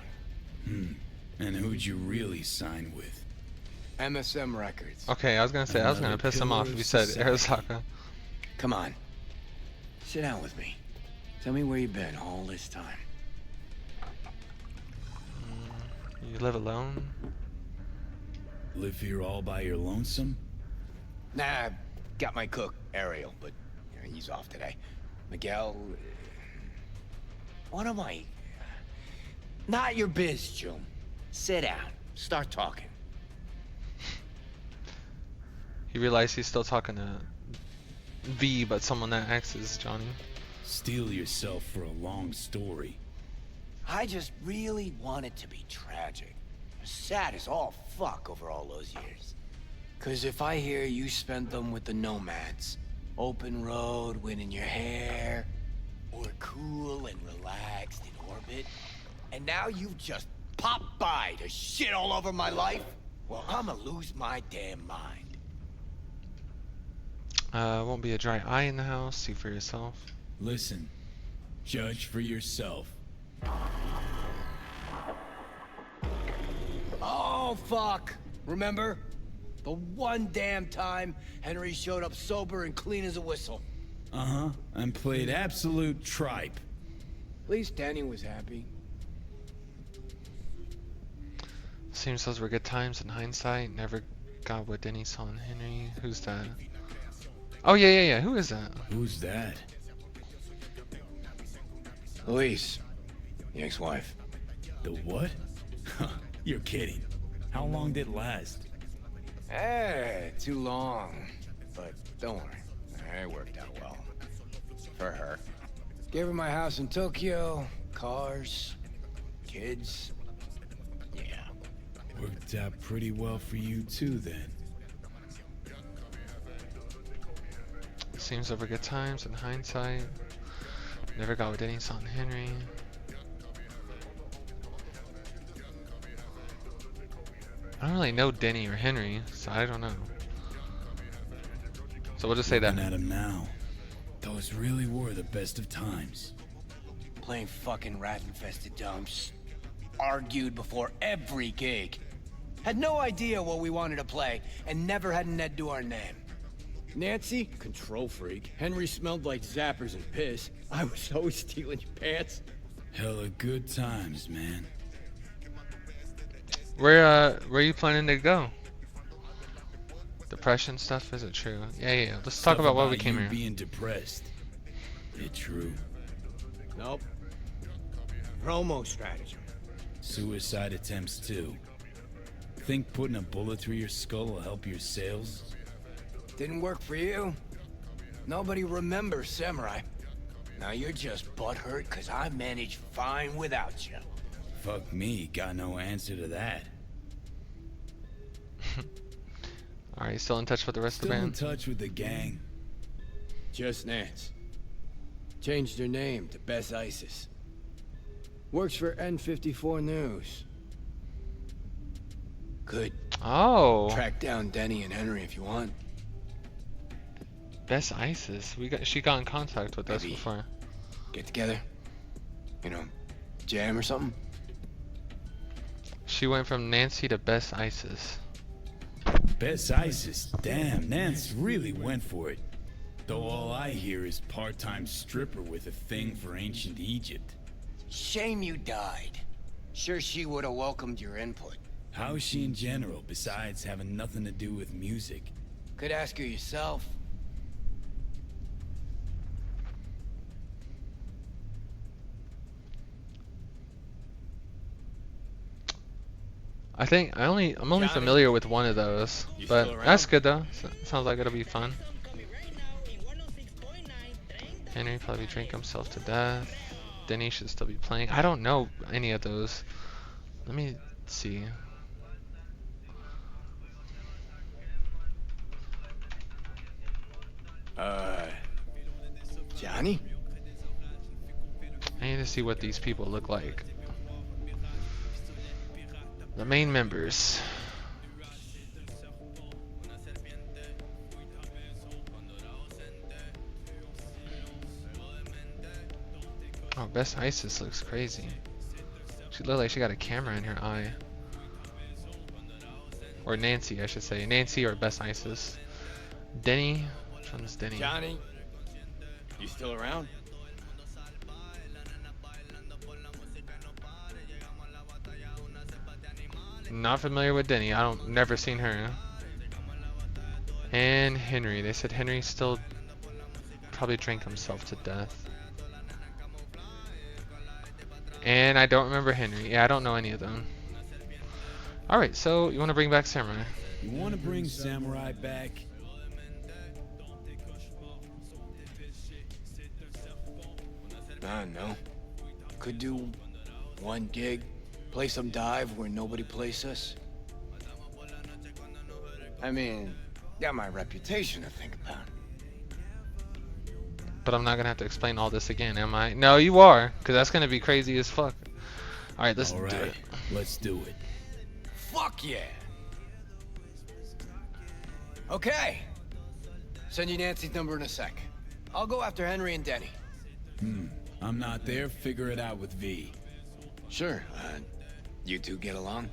K: And who'd you really sign with?
P: MSM Records.
A: Okay, I was gonna say I was gonna piss him off if you said Arasaka.
P: Come on. Sit down with me. Tell me where you've been all this time.
A: You live alone?
K: Live here all by your lonesome?
P: Nah, got my cook, Ariel, but he's off today. Miguel... What am I... Not your biz, Jum. Sit down. Start talking.
A: He realized he's still talking to V, but someone that acts as Johnny.
K: Steel yourself for a long story.
I: I just really want it to be tragic. Sad as all fuck over all those years.
P: 'Cause if I hear you spent them with the Nomads, open road, wind in your hair,
I: Or cool and relaxed in orbit, and now you've just popped by to shit all over my life, well, I'ma lose my damn mind.
A: Won't be a dry eye in the house. See for yourself.
K: Listen, judge for yourself.
P: Oh, fuck! Remember? The one damn time Henry showed up sober and clean as a whistle.
K: Uh-huh, and played absolute tripe.
P: At least Danny was happy.
A: Seems those were good times in hindsight. Never got what Denny saw in Henry. Who's that? Oh, yeah. Who is that?
K: Who's that?
P: Louise. The ex-wife.
K: The what? You're kidding. How long did it last?
P: Too long. But don't worry. It worked out well. For her. Gave her my house in Tokyo, cars, kids. Yeah.
K: Worked out pretty well for you too, then.
A: Seems over good times in hindsight. Never got what Denny saw in Henry. I don't really know Denny or Henry, so I don't know. So we'll just say that.
K: Looking at him now. Those really were the best of times.
I: Playing fucking rat-infested dumps. Argued before every gig. Had no idea what we wanted to play, and never had an Ed do our name.
P: Nancy, control freak. Henry smelled like zappers and piss. I was always stealing your pants.
K: Hella good times, man.
A: Where are you planning to go? Depression stuff, is it true? Yeah. Let's talk about why we came here.
K: Being depressed. It true.
P: Nope. Promo strategy.
K: Suicide attempts too. Think putting a bullet through your skull will help your sales?
P: Didn't work for you. Nobody remembers Samurai. Now you're just butthurt because I managed fine without you.
K: Fuck me, got no answer to that.
A: Are you still in touch with the rest of the band?
K: Still in touch with the gang.
P: Just Nance. Changed her name to Bess Isis. Works for N54 News. Could
A: track
P: down Denny and Henry if you want.
A: Best ISIS. She got in contact with us
P: Maybe
A: before.
P: get together? You know, jam or something?
A: She went from Nancy to Best ISIS.
K: Best ISIS? Damn, Nance really went for it. Though all I hear is part-time stripper with a thing for ancient Egypt.
I: Shame you died. Sure she would have welcomed your input.
K: How's she in general, besides having nothing to do with music?
I: Could ask her yourself.
A: I'm only familiar with one of those, but that's good though. Sounds like it'll be fun. Henry probably drink himself to death. Denny should still be playing. I don't know any of those. Let me see.
P: Johnny?
A: I need to see what these people look like. The main members. Oh, Best Isis looks crazy. She looks like she got a camera in her eye. Or Nancy, I should say. Nancy or Best Isis. Denny. Which one's Denny?
P: Johnny? You still around?
A: Not familiar with Denny. Never seen her. And Henry. They said Henry still probably drank himself to death. And I don't remember Henry. Yeah, I don't know any of them. Alright, so you want to bring back Samurai?
K: You want to bring Samurai back?
P: No. Could do one gig. Play some dive where nobody plays us. I mean, got my reputation to think about.
A: But I'm not going to have to explain all this again, am I? No, you are, because that's going to be crazy as fuck. Alright, let's do it.
K: Let's do it.
P: Fuck yeah! Okay. Send you Nancy's number in a sec. I'll go after Henry and Denny.
K: I'm not there. Figure it out with V.
P: Sure. You two get along?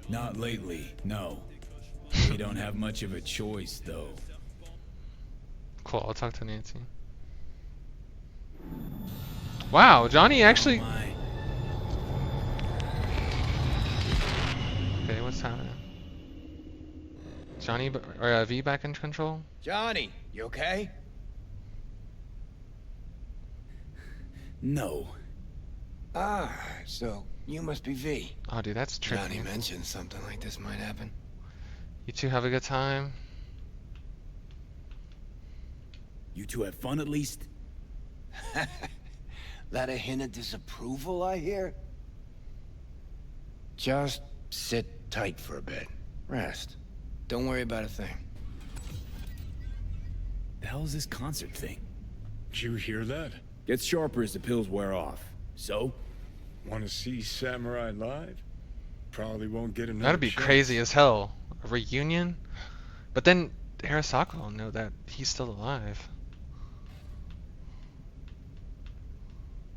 K: Not lately, no. We don't have much of a choice, though.
A: Cool, I'll talk to Nancy. Wow, Johnny actually... Okay, what's happening? Johnny, or V back in control?
P: Johnny, you okay?
K: No.
P: So you must be V.
A: Oh, dude, that's tricky.
P: Johnny mentioned something like this might happen.
A: You two have a good time?
K: You two have fun at least?
P: That a hint of disapproval, I hear? Just sit tight for a bit. Rest. Don't worry about a thing.
K: The hell is this concert thing?
D: Did you hear that?
K: Gets sharper as the pills wear off. So?
D: Want to see Samurai live? Probably won't get another
A: That'd be
D: chance.
A: crazy as hell. A reunion? But then Arasaka will know that he's still alive.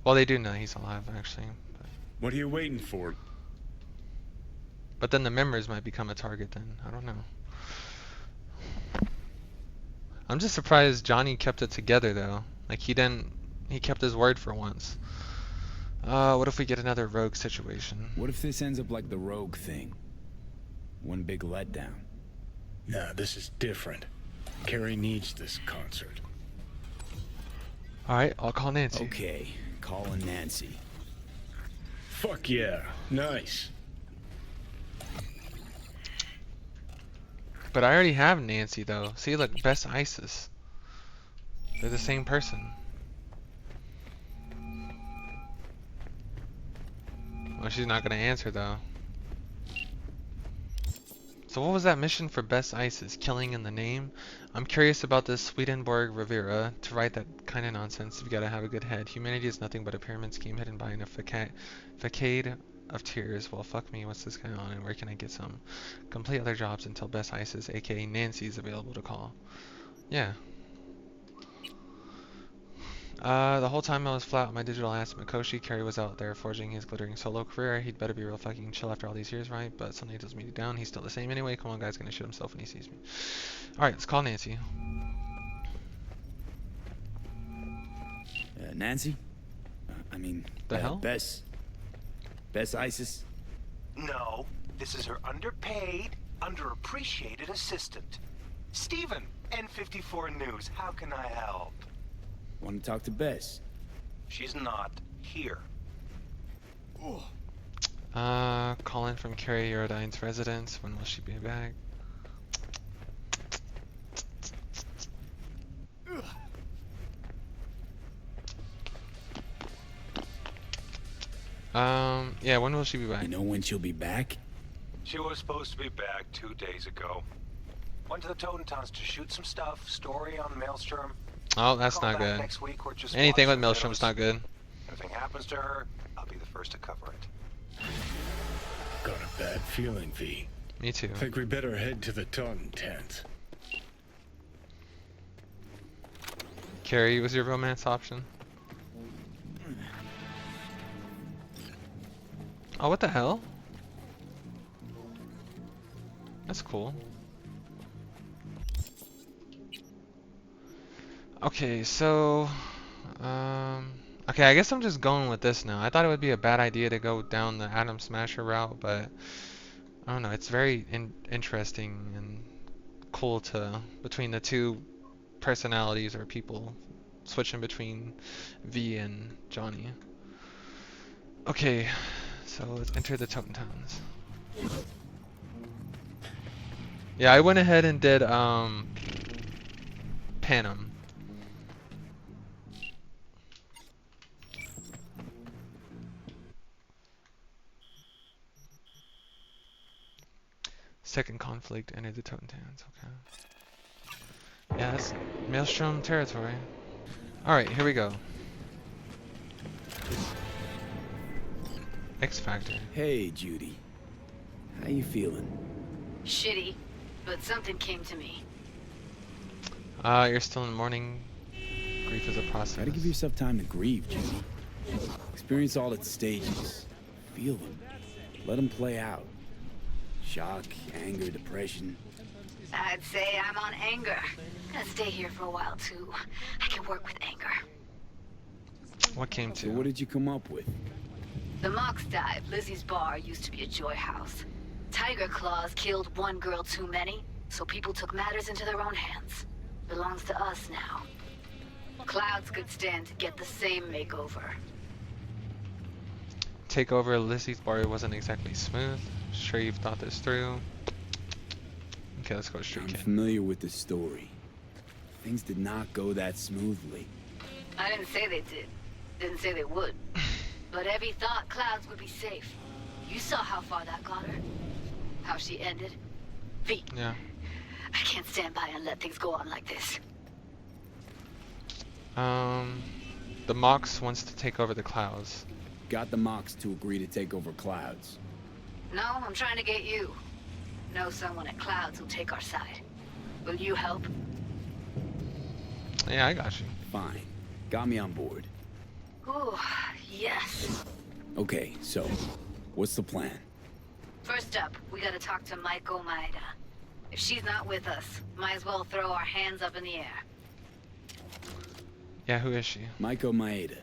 A: Well, they do know he's alive, actually.
D: What are you waiting for?
A: But then the members might become a target then. I don't know. I'm just surprised Johnny kept it together, though. Like, he kept his word for once. What if we get another rogue situation?
K: What if this ends up like the rogue thing? One big letdown.
D: Nah, this is different. Carrie needs this concert.
A: Alright, I'll call Nancy.
K: Okay, calling Nancy.
D: Fuck yeah, nice.
A: But I already have Nancy, though. See, look, Best Isis. They're the same person. Well, she's not gonna answer, though. So what was that mission for Best Isis? Killing in the name? I'm curious about this Swedenborg Rivera. To write that kind of nonsense, you gotta have a good head. Humanity is nothing but a pyramid scheme hidden behind a facade of tears. Well, fuck me, what's this going on and where can I get some? Complete other jobs until Best Isis, aka Nancy, is available to call. Yeah. The whole time I was flat on my digital ass Mikoshi, Kerry was out there forging his glittering solo career. He'd better be real fucking chill after all these years, right? But something tells me deep down he's still the same anyway. Come on, guy's gonna shoot himself when he sees me. Alright, let's call Nancy.
K: Nancy? I mean...
A: The hell?
K: Bess Isis?
F: No, this is her underpaid, underappreciated assistant. Steven, N54 News, how can I help?
K: Want to talk to Bess?
F: She's not here.
A: Calling from Kerry Eurodine's residence. When will she be back? Yeah, when will she be back?
K: You know when she'll be back?
F: She was supposed to be back 2 days ago. Went to the Totentowns to shoot some stuff, story on Maelstrom.
A: Oh, that's
F: Call
A: not
F: back
A: good.
F: next week or just
A: Anything
F: watch
A: with
F: the
A: Maelstrom's
F: videos.
A: not good.
F: If anything happens to her, I'll be the first to cover it.
D: Got a bad feeling, V.
A: Me too.
D: Think we better head to the Totentowns.
A: Kerry was your romance option. Oh, what the hell? That's cool. Okay, so... okay, I guess I'm just going with this now. I thought it would be a bad idea to go down the Atom Smasher route, but... I don't know, it's very interesting and cool to... between the two personalities or people switching between V and Johnny. Okay, so let's enter the Totentowns. Yeah, I went ahead and did Panem. Second conflict, enter the Totentowns. Okay. Yeah, that's Maelstrom territory. Alright, here we go. X Factor.
K: Hey, Judy. How you feeling?
N: Shitty, but something came to me.
A: You're still in mourning. Grief is a process.
K: Try to give yourself time to grieve, Judy. Experience all its stages. Feel them. Let them play out. Shock, anger, depression.
N: I'd say I'm on anger. Gonna stay here for a while too. I can work with anger.
A: What came to?
K: So what did you come up with?
N: The Mox died. Lizzie's bar used to be a joy house. Tiger Claws killed one girl too many, so people took matters into their own hands. Belongs to us now. Clouds could stand to get the same makeover.
A: Take over Lizzie's bar wasn't exactly smooth. Sure you've thought this through. Okay, let's go straight.
K: I'm familiar with the story. Things did not go that smoothly.
N: I didn't say they did. Didn't say they would. But Evie thought Clouds would be safe. You saw how far that got her. How she ended. V.
A: Yeah.
N: I can't stand by and let things go on like this.
A: The Mox wants to take over the Clouds.
K: Got the Mox to agree to take over Clouds.
N: No, I'm trying to get you. Know someone at Clouds who'll take our side. Will you help?
A: Yeah, I got you.
K: Fine. Got me on board.
N: Ooh, yes.
K: Okay, so, what's the plan?
N: First up, we gotta talk to Maiko Maeda. If she's not with us, might as well throw our hands up in the air.
A: Yeah, who is she?
K: Maiko Maeda.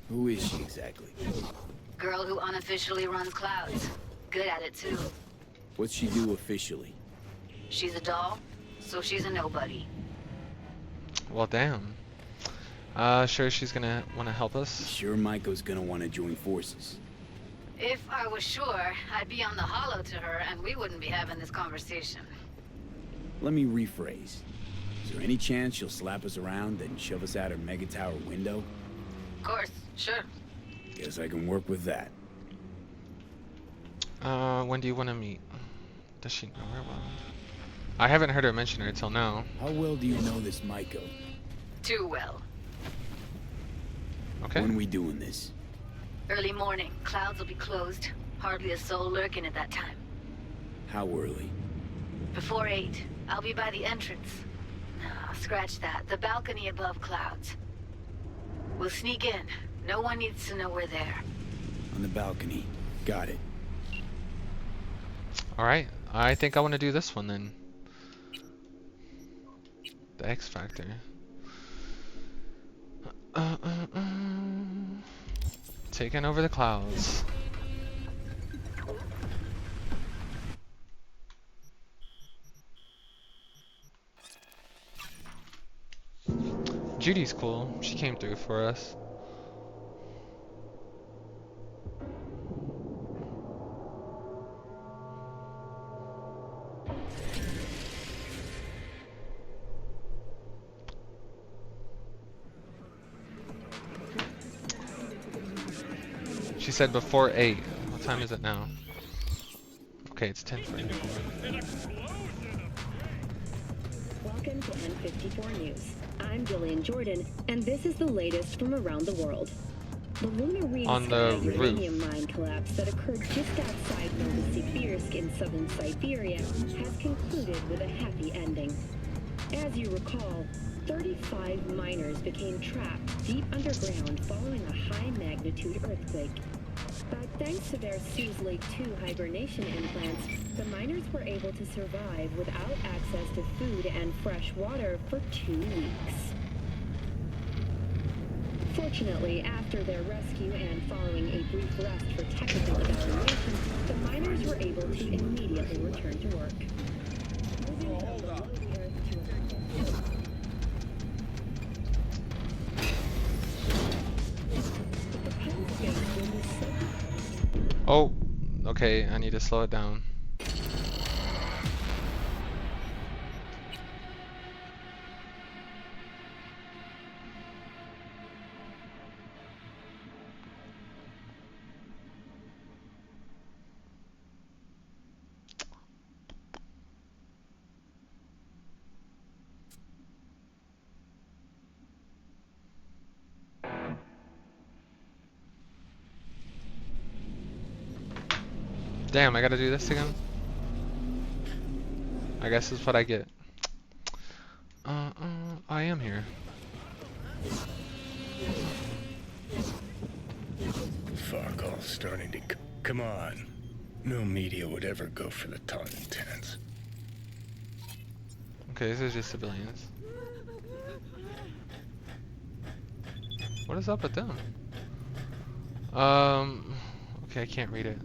K: Who is she exactly?
N: Girl who unofficially runs Clouds. Good at it too.
K: What's she do officially?
N: She's a doll, so she's a nobody.
A: Well, damn. Sure she's gonna want to help us?
K: Sure Maiko's gonna want to join forces.
N: If I was sure, I'd be on the hollow to her and we wouldn't be having this conversation.
K: Let me rephrase. Is there any chance she'll slap us around and shove us out her mega tower window?
N: Of course, sure.
K: Guess I can work with that.
A: When do you want to meet? Does she know her well? I haven't heard her mention her till now.
K: How well do you know this Maiko?
N: Too well.
A: Okay.
K: When we doing this?
N: Early morning. Clouds will be closed. Hardly a soul lurking at that time.
K: How early?
N: Before 8. I'll be by the entrance. No, scratch that. The balcony above Clouds. We'll sneak in. No one needs to know we're there.
K: On the balcony. Got it.
A: Alright, I think I want to do this one then. The X Factor. Taking over the clouds. Judy's cool. She came through for us. She said before 8. What time is it now? Okay, it's 10:44.
L: Welcome to N54 News. I'm Jillian Jordan, and this is the latest from around the world. The Luna Rinskaya uranium mine collapse that occurred just outside Novosibirsk in southern Siberia has concluded with a happy ending. As you recall, 35 miners became trapped deep underground following a high-magnitude earthquake. But thanks to their Suez Lake 2 hibernation implants, the miners were able to survive without access to food and fresh water for 2 weeks. Fortunately, after their rescue and following a brief rest for technical evaluation, the miners were able to immediately return to work. Moving from below the earth to a
A: Oh, okay, I need to slow it down. Damn, I gotta do this again? I guess that's what I get. I am here.
D: Fuck all starting to... Come on. No media would ever go for the taunting tenants.
A: Okay, this is just civilians. What is up with them? Okay, I can't read it.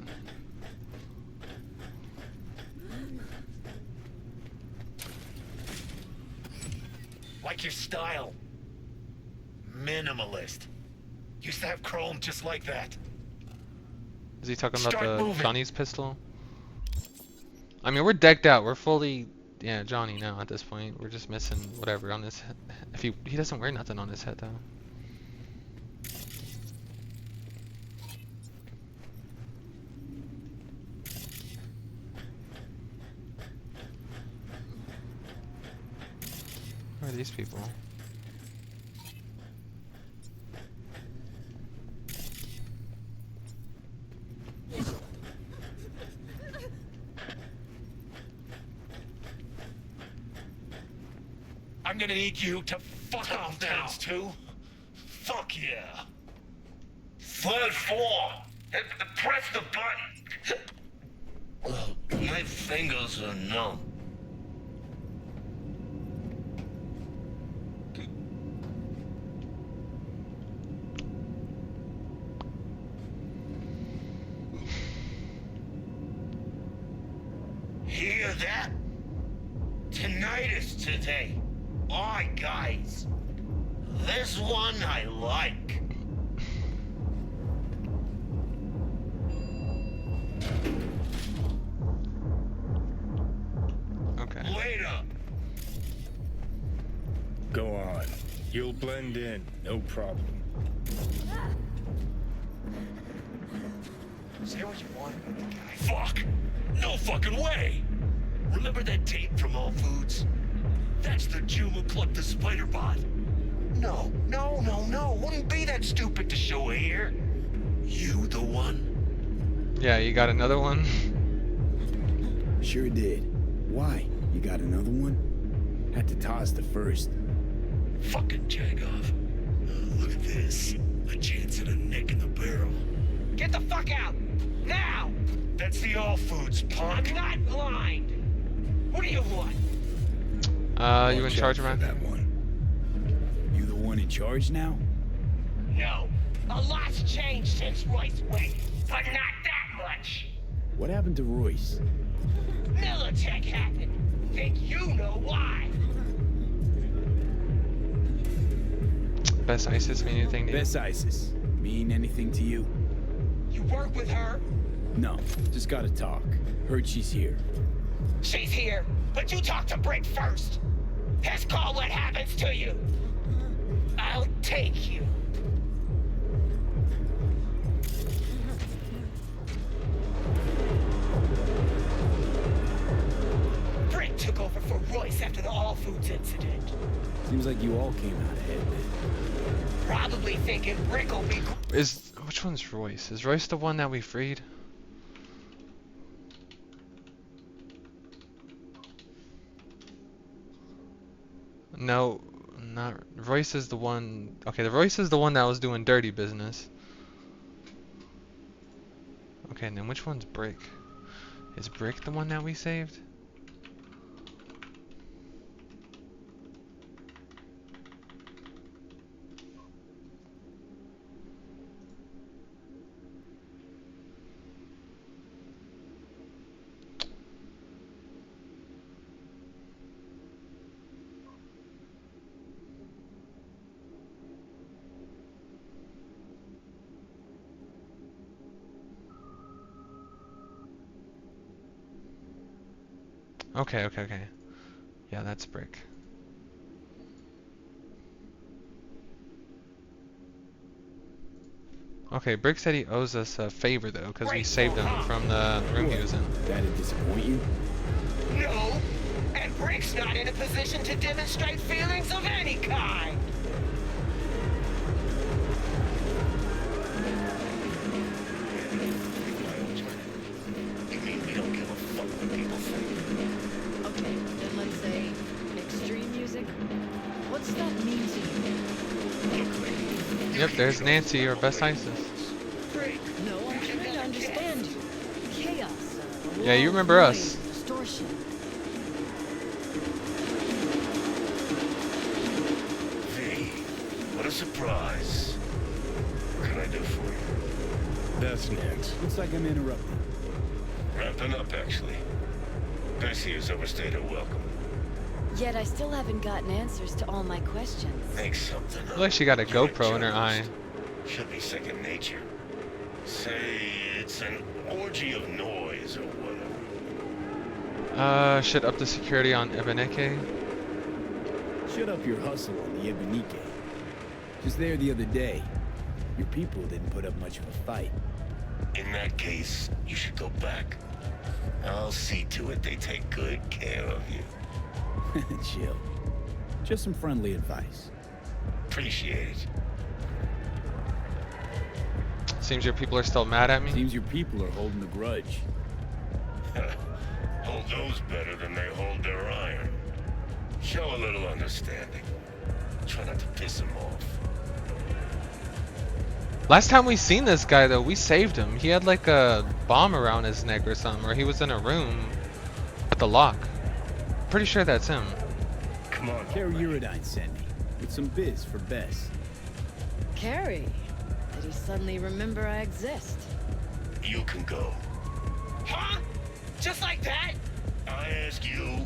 T: Like your style. Minimalist. Used to have chrome just like that.
A: Is he talking about
T: Start
A: the
T: moving.
A: Johnny's pistol? I mean, we're decked out. We're fully, yeah, Johnny now at this point. We're just missing whatever on his head. If he doesn't wear nothing on his head though. Who are these people?
T: I'm gonna need you to fuck off now, too. Fuck yeah. Third floor. Press the button. My fingers are numb. Hear that? Tinnitus today. Aye, guys. This one I like.
A: Okay.
T: Later.
D: Go on. You'll blend in, no problem.
T: Say what you want about the guy. Fuck! No fucking way! Remember that tape from All Foods? That's the Jew who plucked the spider bot. No. Wouldn't be that stupid to show here. You the one?
A: Yeah, you got another one?
K: Sure did. Why? You got another one? Had to toss the first.
T: Fucking jag off. Look at this. A chance at a neck in the barrel.
G: Get the fuck out! Now!
T: That's the All Foods, punk.
G: I'm not blind! What do you want?
A: You in charge, man?
K: That one. You the one in charge now?
G: No. A lot's changed since Royce went, but not that much.
K: What happened to Royce?
G: Militech happened. Think you know why?
A: Best ISIS mean anything to you?
K: Best ISIS mean anything to you?
G: You work with her?
K: No, just gotta talk. Heard she's here.
G: She's here, but you talk to Brick first. Let's call what happens to you. I'll take you. Brick took over for Royce after the All Foods incident.
K: Seems like you all came out ahead then.
G: Probably thinking Brick will be...
A: Which one's Royce? Is Royce the one that we freed? No, not Royce is the one. Okay, the Royce is the one that was doing dirty business. Okay, and then which one's Brick? Is Brick the one that we saved? Okay. Yeah, that's Brick. Okay, Brick said he owes us a favor though, because we saved him from the room he was in.
K: That'd disappoint you?
G: No, and Brick's not in a position to demonstrate feelings of any kind.
T: You mean we don't give a fuck what people think?
Q: Okay, then let's say extreme music. What's that mean to you?
A: Yep, there's Nancy, your best ISIS.
Q: No, I'm trying to understand you. Chaos.
A: Yeah, you remember us.
Q: Distortion.
T: V, what a surprise. What can I do for you?
D: That's Nance.
K: Looks like I'm interrupting.
T: Wrapping up, actually. Bessie has overstayed her welcome.
Q: Yet I still haven't gotten answers to all my questions.
T: Make something up.
A: Looks like she got a GoPro in her eye.
T: Should be second nature. Say it's an orgy of noise or whatever.
A: Should up the security on Ebeneke.
K: Shut up your hustle on the Ebenike. Just there the other day. Your people didn't put up much of a fight.
T: In that case, you should go back. I'll see to it they take good care of you.
K: Chill. Just some friendly advice.
T: Appreciate it.
A: Seems your people are still mad at me.
K: Seems your people are holding a grudge.
T: Hold those better than they hold their iron. Show a little understanding. Try not to piss them off.
A: Last time we seen this guy though, we saved him. He had like a bomb around his neck or something, or he was in a room with the lock. Pretty sure that's him.
T: Come on.
K: Carrie Uridine sent me with some biz for Bess.
Q: Carrie, did he suddenly remember I exist?
T: You can go.
G: Huh? Just like that?
T: I ask you.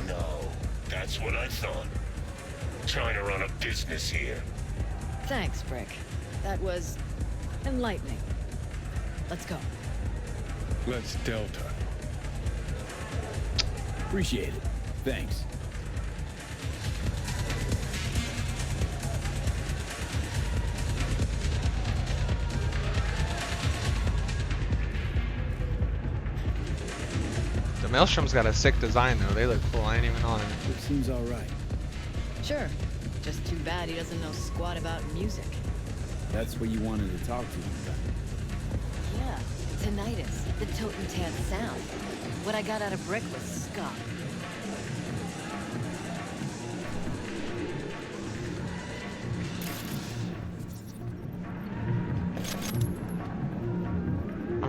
T: No, that's what I thought. Trying to run a business here.
Q: Thanks, Brick. That was enlightening. Let's go.
D: Let's Delta.
K: Appreciate it. Thanks.
A: The Maelstrom's got a sick design though. They look cool. I ain't even on it.
K: It seems all right.
Q: Sure. Just too bad he doesn't know squat about music.
K: That's what you wanted to talk to me about.
Q: Yeah, tinnitus, the totem-tan sound. What I got out of Brick was ska.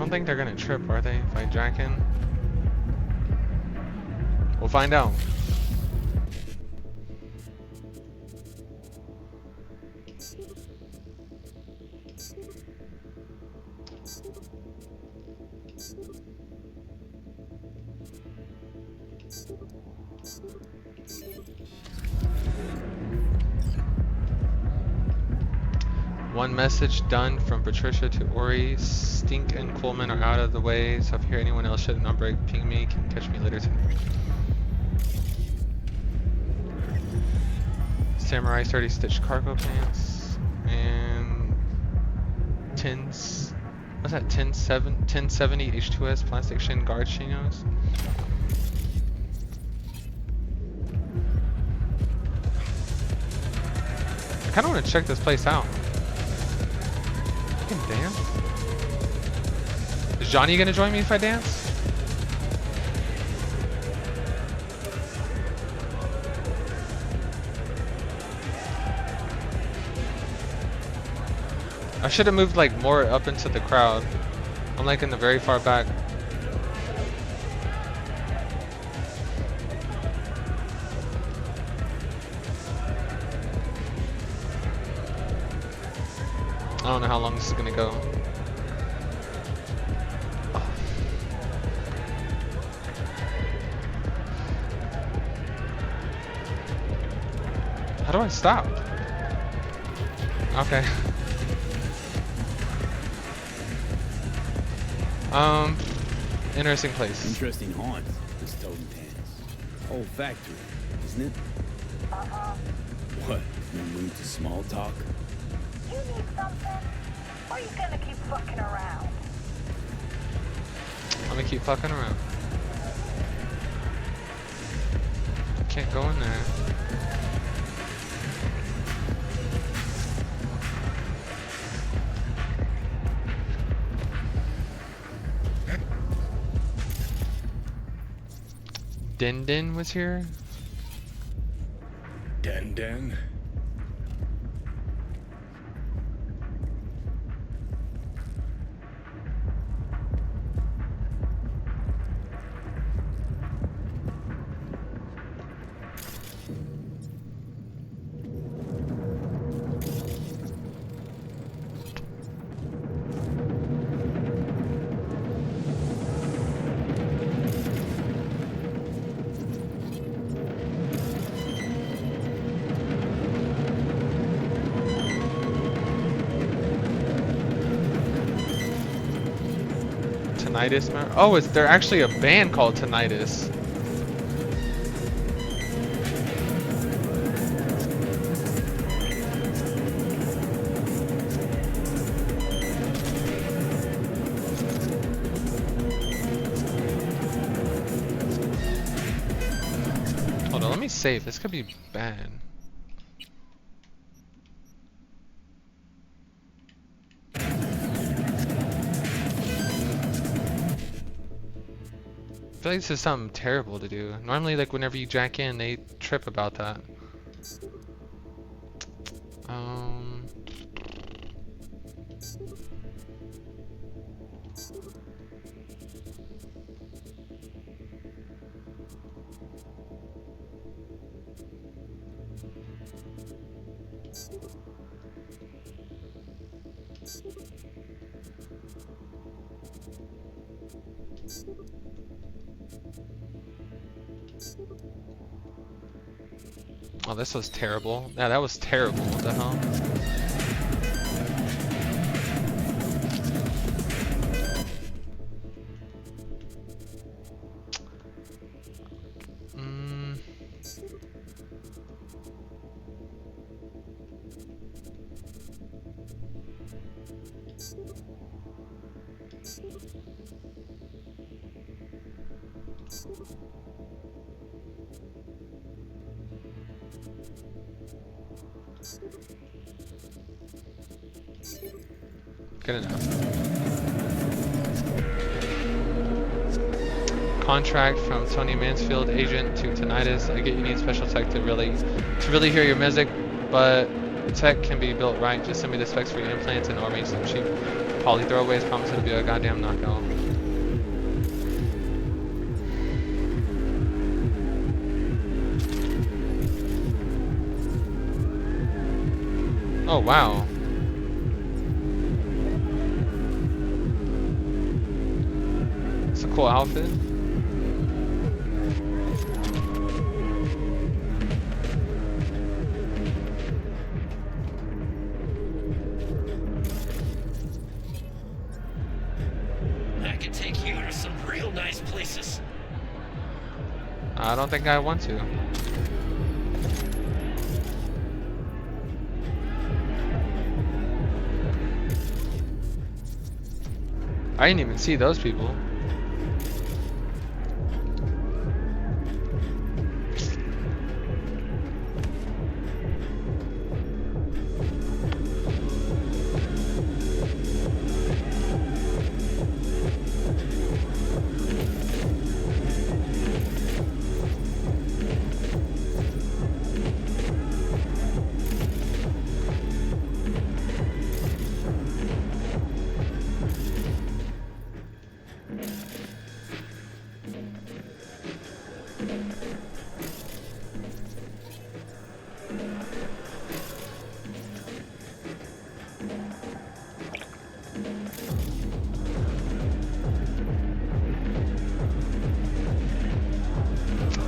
A: don't think they're gonna trip, are they? If I jack in, we'll find out. One message done from Patricia to Ori. Stink and Coleman are out of the way, so if you hear anyone else shouldn't on break, ping me. Can catch me later tonight. Samurai 30 stitch cargo pants and what's that? 1070 H2S plastic shin guard chinos. I kind of want to check this place out. I can dance. Is Johnny gonna join me if I dance? I should have moved like more up into the crowd. I'm like in the very far back. I don't know how long this is gonna go. How do I stop? Okay. Interesting place.
K: Interesting haunt, this totem pants. Old factory, isn't it? What? No mood to small talk?
E: You need something? Or are you gonna keep fucking around?
A: I'm gonna keep fucking around. Can't go in there. Den was here?
D: Den?
A: Tinnitus? Oh, they're actually a band called Tinnitus. Hold on, let me save. This could be bad. I feel like this is something terrible to do. Normally, like, whenever you jack in, they trip about that. Oh, this was terrible. Yeah, that was terrible. What the hell? Good enough. Contract from Tony Mansfield, agent to Tinnitus. I get you need special tech to really hear your music, but the tech can be built right. Just send me the specs for your implants and I'll arrange some cheap Poly throwaways promise it'll be a goddamn knockout. Oh wow. It's a cool outfit.
T: I can take you to some real nice places.
A: I don't think I want to. I didn't even see those people.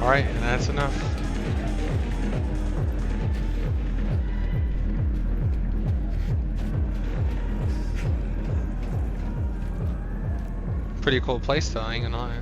A: Alright, and that's enough. Pretty cool place though, I ain't gonna lie.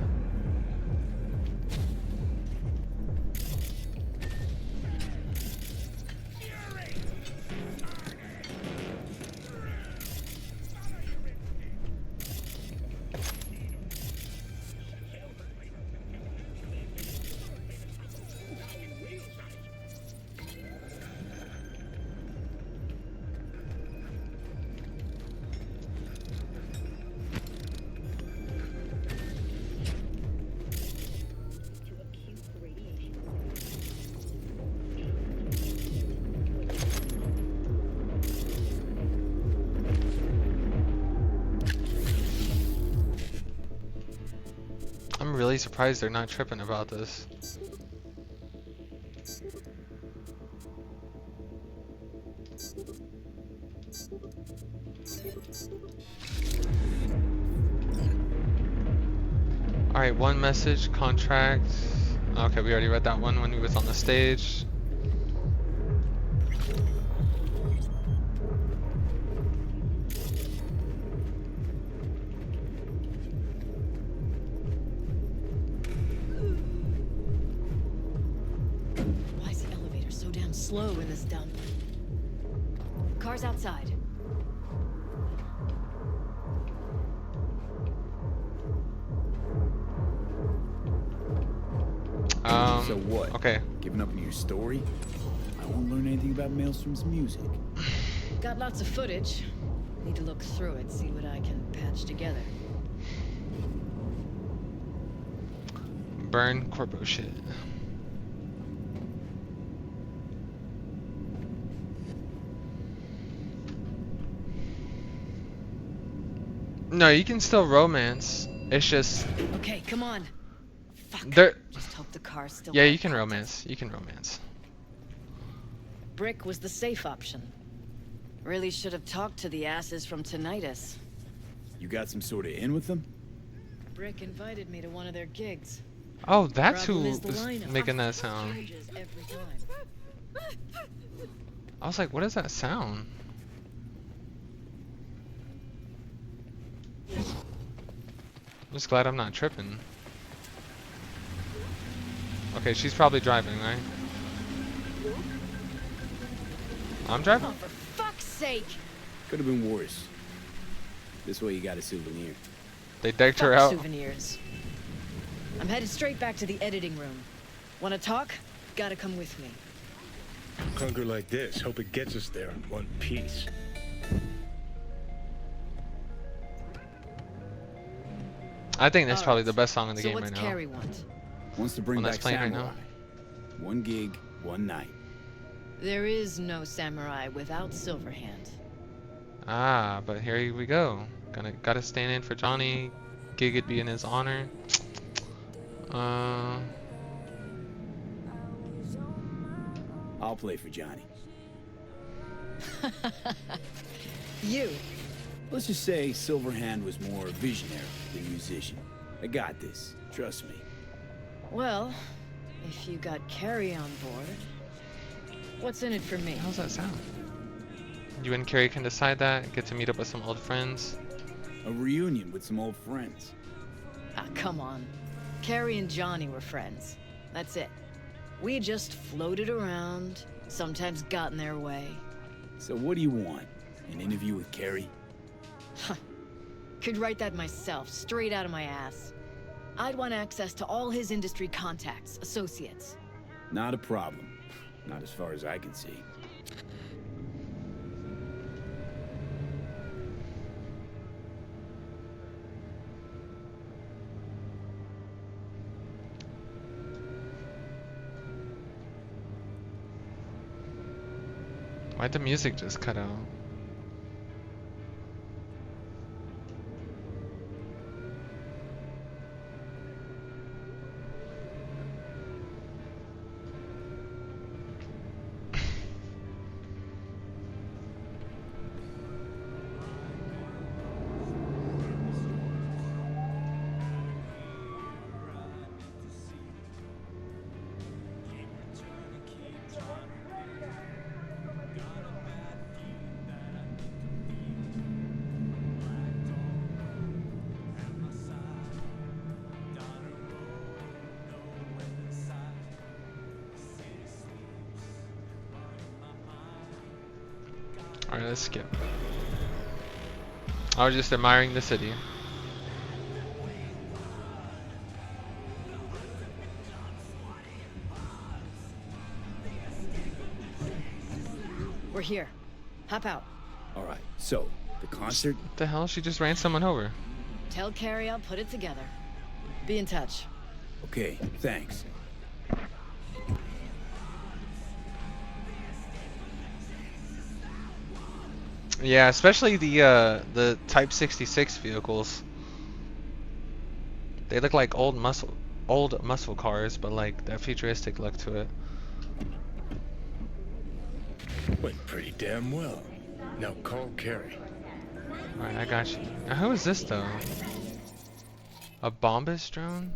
A: I'm really surprised they're not tripping about this. Alright, one message, contract. Okay, we already read that one when we was on the stage.
Q: Why is the elevator so damn slow in this dump? Car's outside.
K: So what?
A: Okay.
K: Giving up on your story? I won't learn anything about Maelstrom's music.
Q: Got lots of footage. Need to look through it, see what I can patch together.
A: Burn corpo shit. No, you can still romance. It's just
Q: Okay, come on. Fuck.
A: there.
Q: Just hope the car's still.
A: Yeah, you can romance. You can romance.
Q: Brick was the safe option. Really should have talked to the asses from Tinnitus.
K: You got some sort of in with them?
Q: Brick invited me to one of their gigs.
A: Oh, that's who
Q: Problem
A: is
Q: the lineup.
A: making that sound.
Q: Changes every time.
A: I was like, what is that sound? I'm just glad I'm not tripping. Okay, she's probably driving, right? I'm driving?
Q: Oh, for fuck's sake!
K: Could have been worse. This way you got a souvenir.
A: They decked her
Q: Fuck
A: out.
Q: souvenirs. I'm headed straight back to the editing room. Wanna talk? Gotta come with me.
D: Conquer like this. Hope it gets us there in one piece.
A: I think that's probably the best song in the
Q: So
A: game
Q: what's
A: right
Q: Carrie
A: now.
Q: want?
K: Wants to bring
A: One
K: back
A: that's playing right
K: Samurai.
A: now.
K: One gig, one night.
Q: There is no samurai without Silverhand.
A: Ah, but here we go. Gotta stand in for Johnny. Gig would be in his honor.
K: I'll play for Johnny.
Q: You.
K: Let's just say Silverhand was more visionary than musician. I got this. Trust me.
Q: Well, if you got Carrie on board, what's in it for me?
A: How's that sound? You and Carrie can decide that. Get to meet up with some old friends.
K: A reunion with some old friends.
Q: Ah, come on. Carrie and Johnny were friends. That's it. We just floated around, sometimes got in their way.
K: So what do you want? An interview with Carrie?
Q: Huh. Could write that myself, straight out of my ass. I'd want access to all his industry contacts, associates.
K: Not a problem. Not as far as I can see.
A: Why'd the music just cut out? Alright, let's skip. I was just admiring the city.
Q: We're here. Hop out.
K: Alright, so, the concert?
A: What the hell? She just ran someone over.
Q: Tell Carrie I'll put it together. Be in touch.
K: Okay, thanks.
A: Yeah, especially the Type 66 vehicles. They look like old muscle cars, but like that futuristic look to it.
D: Went pretty damn well. Now call Carrie.
A: Alright, I got you. Now who is this though? A Bombus drone?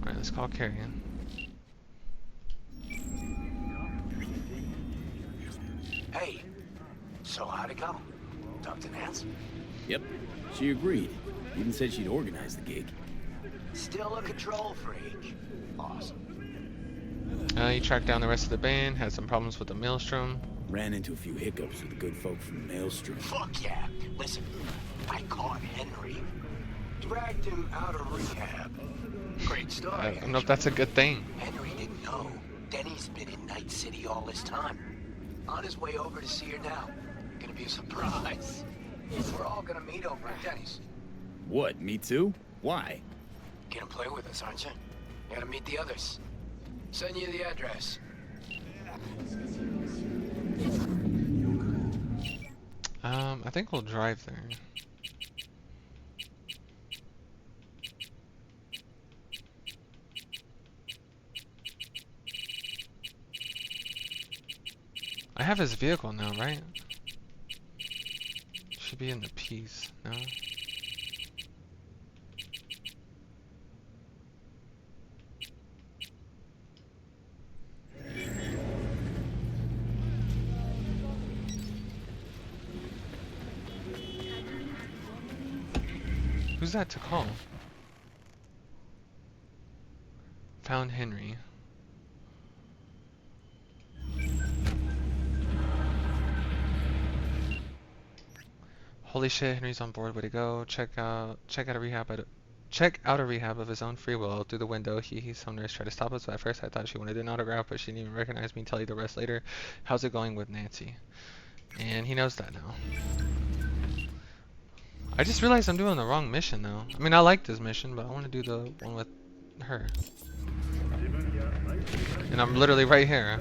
A: Alright, let's call Carrie in.
F: Hey, so how'd it go? Talk to Nance?
K: Yep, she agreed. Even said she'd organize the gig.
F: Still a control freak. Awesome.
A: He tracked down the rest of the band, had some problems with the Maelstrom.
K: Ran into a few hiccups with the good folk from the Maelstrom.
F: Fuck yeah. Listen, I caught Henry. Dragged him out of rehab. Great story.
A: I don't know if that's a good thing.
F: Henry didn't know. Denny's been in Night City all this time. On his way over to see her now. Gonna be a surprise. We're all gonna meet over at Denny's.
K: What, me too? Why?
F: Gonna play with us, aren't you? Gotta meet the others. Send you the address.
A: I think we'll drive there. I have his vehicle now, right? Should be in the piece, no? Who's that to call? Found Henry. Holy shit, Henry's on board. Way to go. Check out a rehab of his own free will. Through the window, some nurse tried to stop us, but at first I thought she wanted an autograph, but she didn't even recognize me. Tell you the rest later. How's it going with Nancy? And he knows that now. I just realized I'm doing the wrong mission though. I mean, I like this mission, but I want to do the one with her. And I'm literally right here.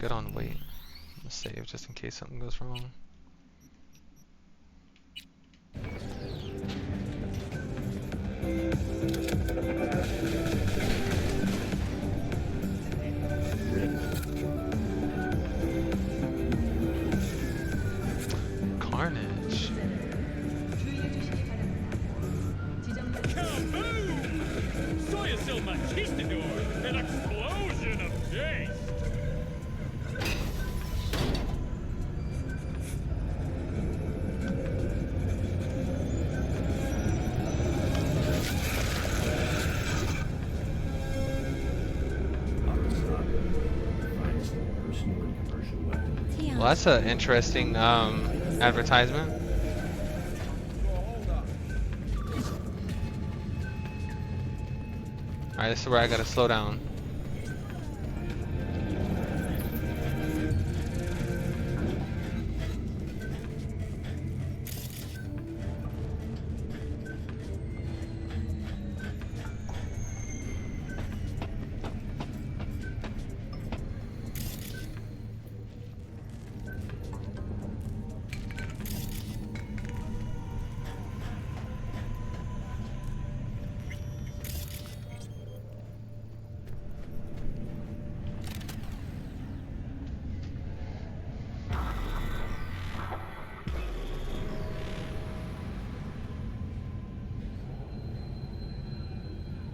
A: good on weight. Let's save just in case something goes wrong. Carnage.
C: Kaboom! Soy es el machistador, an explosion of taste.
A: Well, that's an interesting advertisement. Alright, this is where I gotta slow down.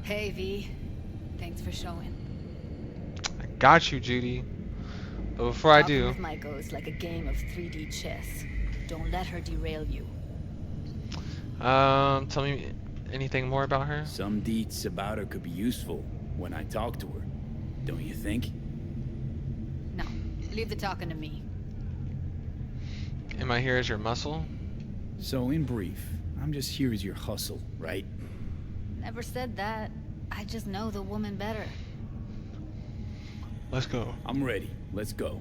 H: Hey, V. Thanks for showing.
A: I got you, Judy. But before I
H: Talking
A: do,
H: with Maiko is like a game of 3D chess. Don't let her derail you.
A: tell me anything more about her?
K: Some deets about her could be useful when I talk to her. Don't you think?
H: No, leave the talking to me.
A: Am I here as your muscle?
K: So in brief, I'm just here as your hustle, right?
H: Never said that. I just know the woman better.
A: Let's go.
K: I'm ready. Let's go.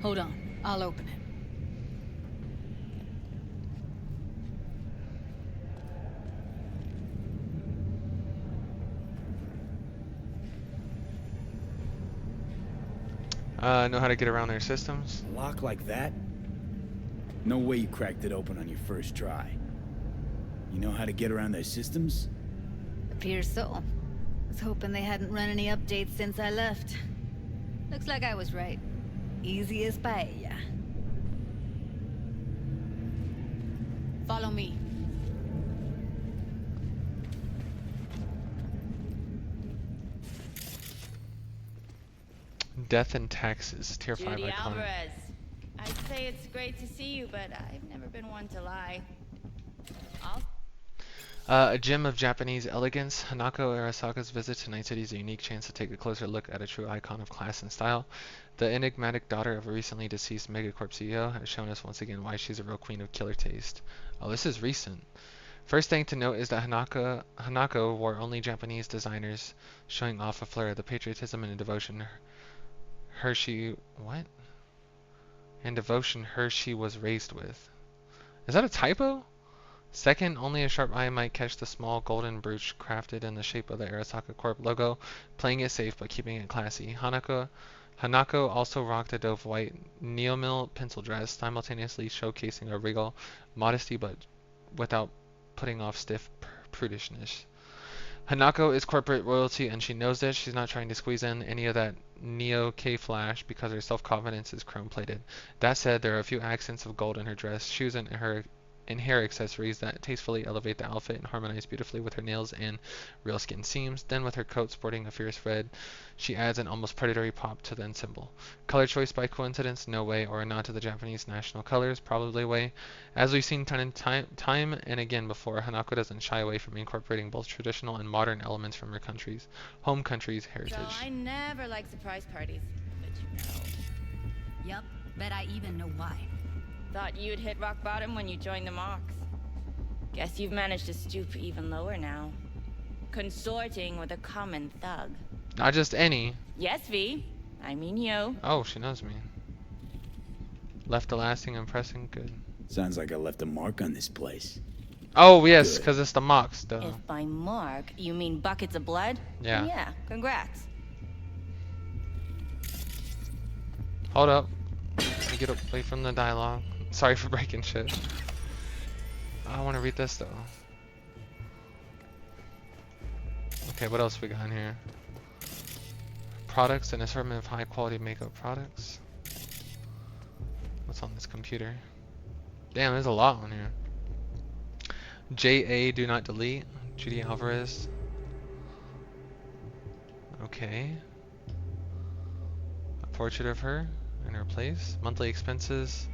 H: Hold on. I'll open it.
A: Know how to get around their systems?
K: A lock like that? No way you cracked it open on your first try. You know how to get around their systems?
H: Appears so. Was hoping they hadn't run any updates since I left. Looks like I was right. Easy as paella. Follow me.
A: Death and taxes. Tier 5
S: Judy
A: icon.
S: Alvarez. I'd say it's great to see you, but I've never been one to lie.
A: A gem of Japanese elegance, Hanako Arasaka's visit to Night City is a unique chance to take a closer look at a true icon of class and style. The enigmatic daughter of a recently deceased Megacorp CEO has shown us once again why she's a real queen of killer taste. Oh, this is recent. First thing to note is that Hanako wore only Japanese designers, showing off a flare of the patriotism and devotion she was raised with. Is that a typo? Second, only a sharp eye might catch the small golden brooch crafted in the shape of the Arasaka Corp logo, playing it safe but keeping it classy. Hanako also rocked a dove white Neomill pencil dress, simultaneously showcasing a regal modesty but without putting off stiff prudishness. Hanako is corporate royalty and she knows this. She's not trying to squeeze in any of that Neo K-flash because her self-confidence is chrome-plated. That said, there are a few accents of gold in her dress, shoes, and hair accessories that tastefully elevate the outfit and harmonize beautifully with her nails and real skin seams. Then with her coat sporting a fierce red, she adds an almost predatory pop to the ensemble. Color choice by coincidence? No way, or a nod to the Japanese national colors? Probably way. As we've seen time and again before, Hanako doesn't shy away from incorporating both traditional and modern elements from her home country's heritage.
S: So I never like surprise parties, but you know.
N: Yup, bet I even know why.
S: Thought you'd hit rock bottom when you joined the Mox. Guess you've managed to stoop even lower now. Consorting with a common thug.
A: Not just any.
S: Yes, V. I mean you.
A: Oh, she knows me. Left a lasting impression. Good.
K: Sounds like I left a mark on this place.
A: Oh, yes, because it's the mocks, though.
S: If by mark you mean buckets of blood,
A: yeah.
S: then yeah, congrats.
A: Hold up. Let me get away from the dialogue. Sorry for breaking shit. I want to read this, though. Okay, what else we got in here? Products, an assortment of high-quality makeup products. What's on this computer? Damn, there's a lot on here. J.A. Do not delete. Judy Alvarez. Okay. A portrait of her in her place. Monthly expenses.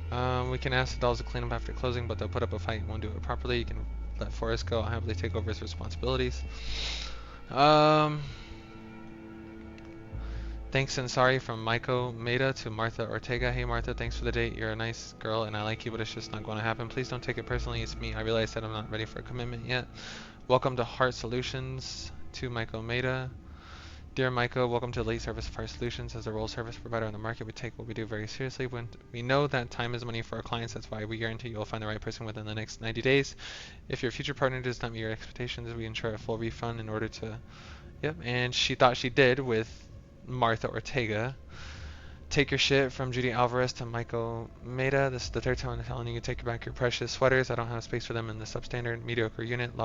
A: We can ask the dolls to clean up after closing, but they'll put up a fight and won't do it properly. You can let Forrest go. I'll happily take over his responsibilities. Thanks and sorry from Maiko Maeda to Martha Ortega. Hey Martha, thanks for the date. You're a nice girl and I like you, but it's just not going to happen. Please don't take it personally. It's me. I realize that I'm not ready for a commitment yet. Welcome to Heart Solutions to Maiko Maeda. Dear Maiko, welcome to the late service of Heart Solutions. As a role service provider on the market, we take what we do very seriously. When we know that time is money for our clients, that's why we guarantee you'll find the right person within the next 90 days. If your future partner does not meet your expectations, we ensure a full refund in order to... Yep, and she thought she did with Martha Ortega. Take your shit from Judy Alvarez to Maiko Maeda. This is the third time I'm telling you to take back your precious sweaters. I don't have space for them in the substandard mediocre unit.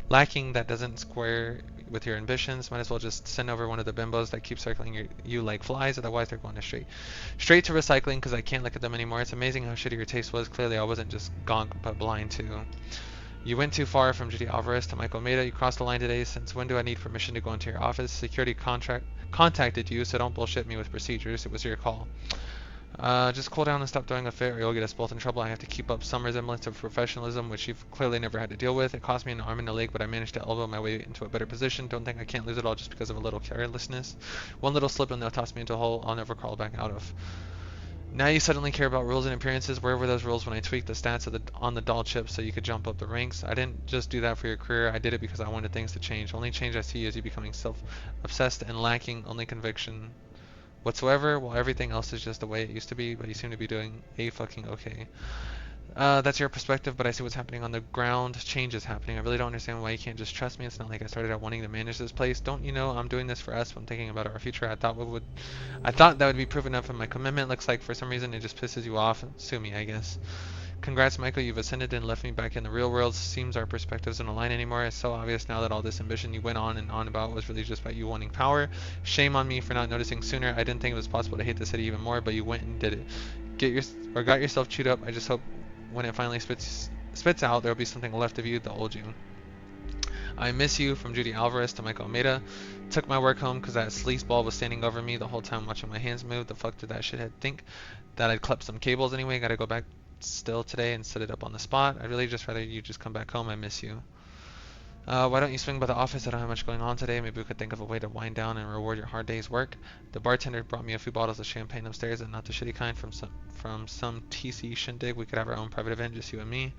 A: Lacking that doesn't square with your ambitions. Might as well just send over one of the bimbos that keep circling you like flies. Otherwise, they're going straight to recycling because I can't look at them anymore. It's amazing how shitty your taste was. Clearly, I wasn't just gonk but blind too. You went too far from Judy Alvarez to Maiko Maeda. You crossed the line today. Since when do I need permission to go into your office? Security contacted you, so don't bullshit me with procedures. It was your call. Just cool down and stop throwing a fit or you'll get us both in trouble. I have to keep up some resemblance of professionalism, which you've clearly never had to deal with. It cost me an arm and a leg, but I managed to elbow my way into a better position. Don't think I can't lose it all just because of a little carelessness. One little slip and they'll toss me into a hole I'll never crawl back out of. Now you suddenly care about rules and appearances. Where were those rules when I tweaked the stats on the doll chip so you could jump up the ranks? I didn't just do that for your career. I did it because I wanted things to change. Only change I see is you becoming self-obsessed and lacking only conviction whatsoever, while everything else is just the way it used to be, but you seem to be doing a-fucking okay. That's your perspective, but I see what's happening on the ground. Change is happening. I really don't understand why you can't just trust me. It's not like I started out wanting to manage this place. Don't you know I'm doing this for us when thinking about our future? I thought that would be proof enough of my commitment. Looks like for some reason it just pisses you off. Sue me, I guess. Congrats, Michael. You've ascended and left me back in the real world. Seems our perspectives don't align anymore. It's so obvious now that all this ambition you went on and on about was really just about you wanting power. Shame on me for not noticing sooner. I didn't think it was possible to hate the city even more, but you went and did it. Got yourself chewed up. I just hope when it finally spits out, there'll be something left of you, the old you. I miss you from Judy Alvarez to Maiko Maeda. Took my work home because that sleazeball was standing over me the whole time watching my hands move. The fuck did that shithead think? That I'd clipped some cables anyway. Gotta go back still today and set it up on the spot. I'd really just rather you just come back home. I miss you. Why don't you swing by the office? I don't have much going on today. Maybe we could think of a way to wind down and reward your hard day's work. The bartender brought me a few bottles of champagne upstairs, and not the shitty kind from some TC shindig. We could have our own private event, just you and me.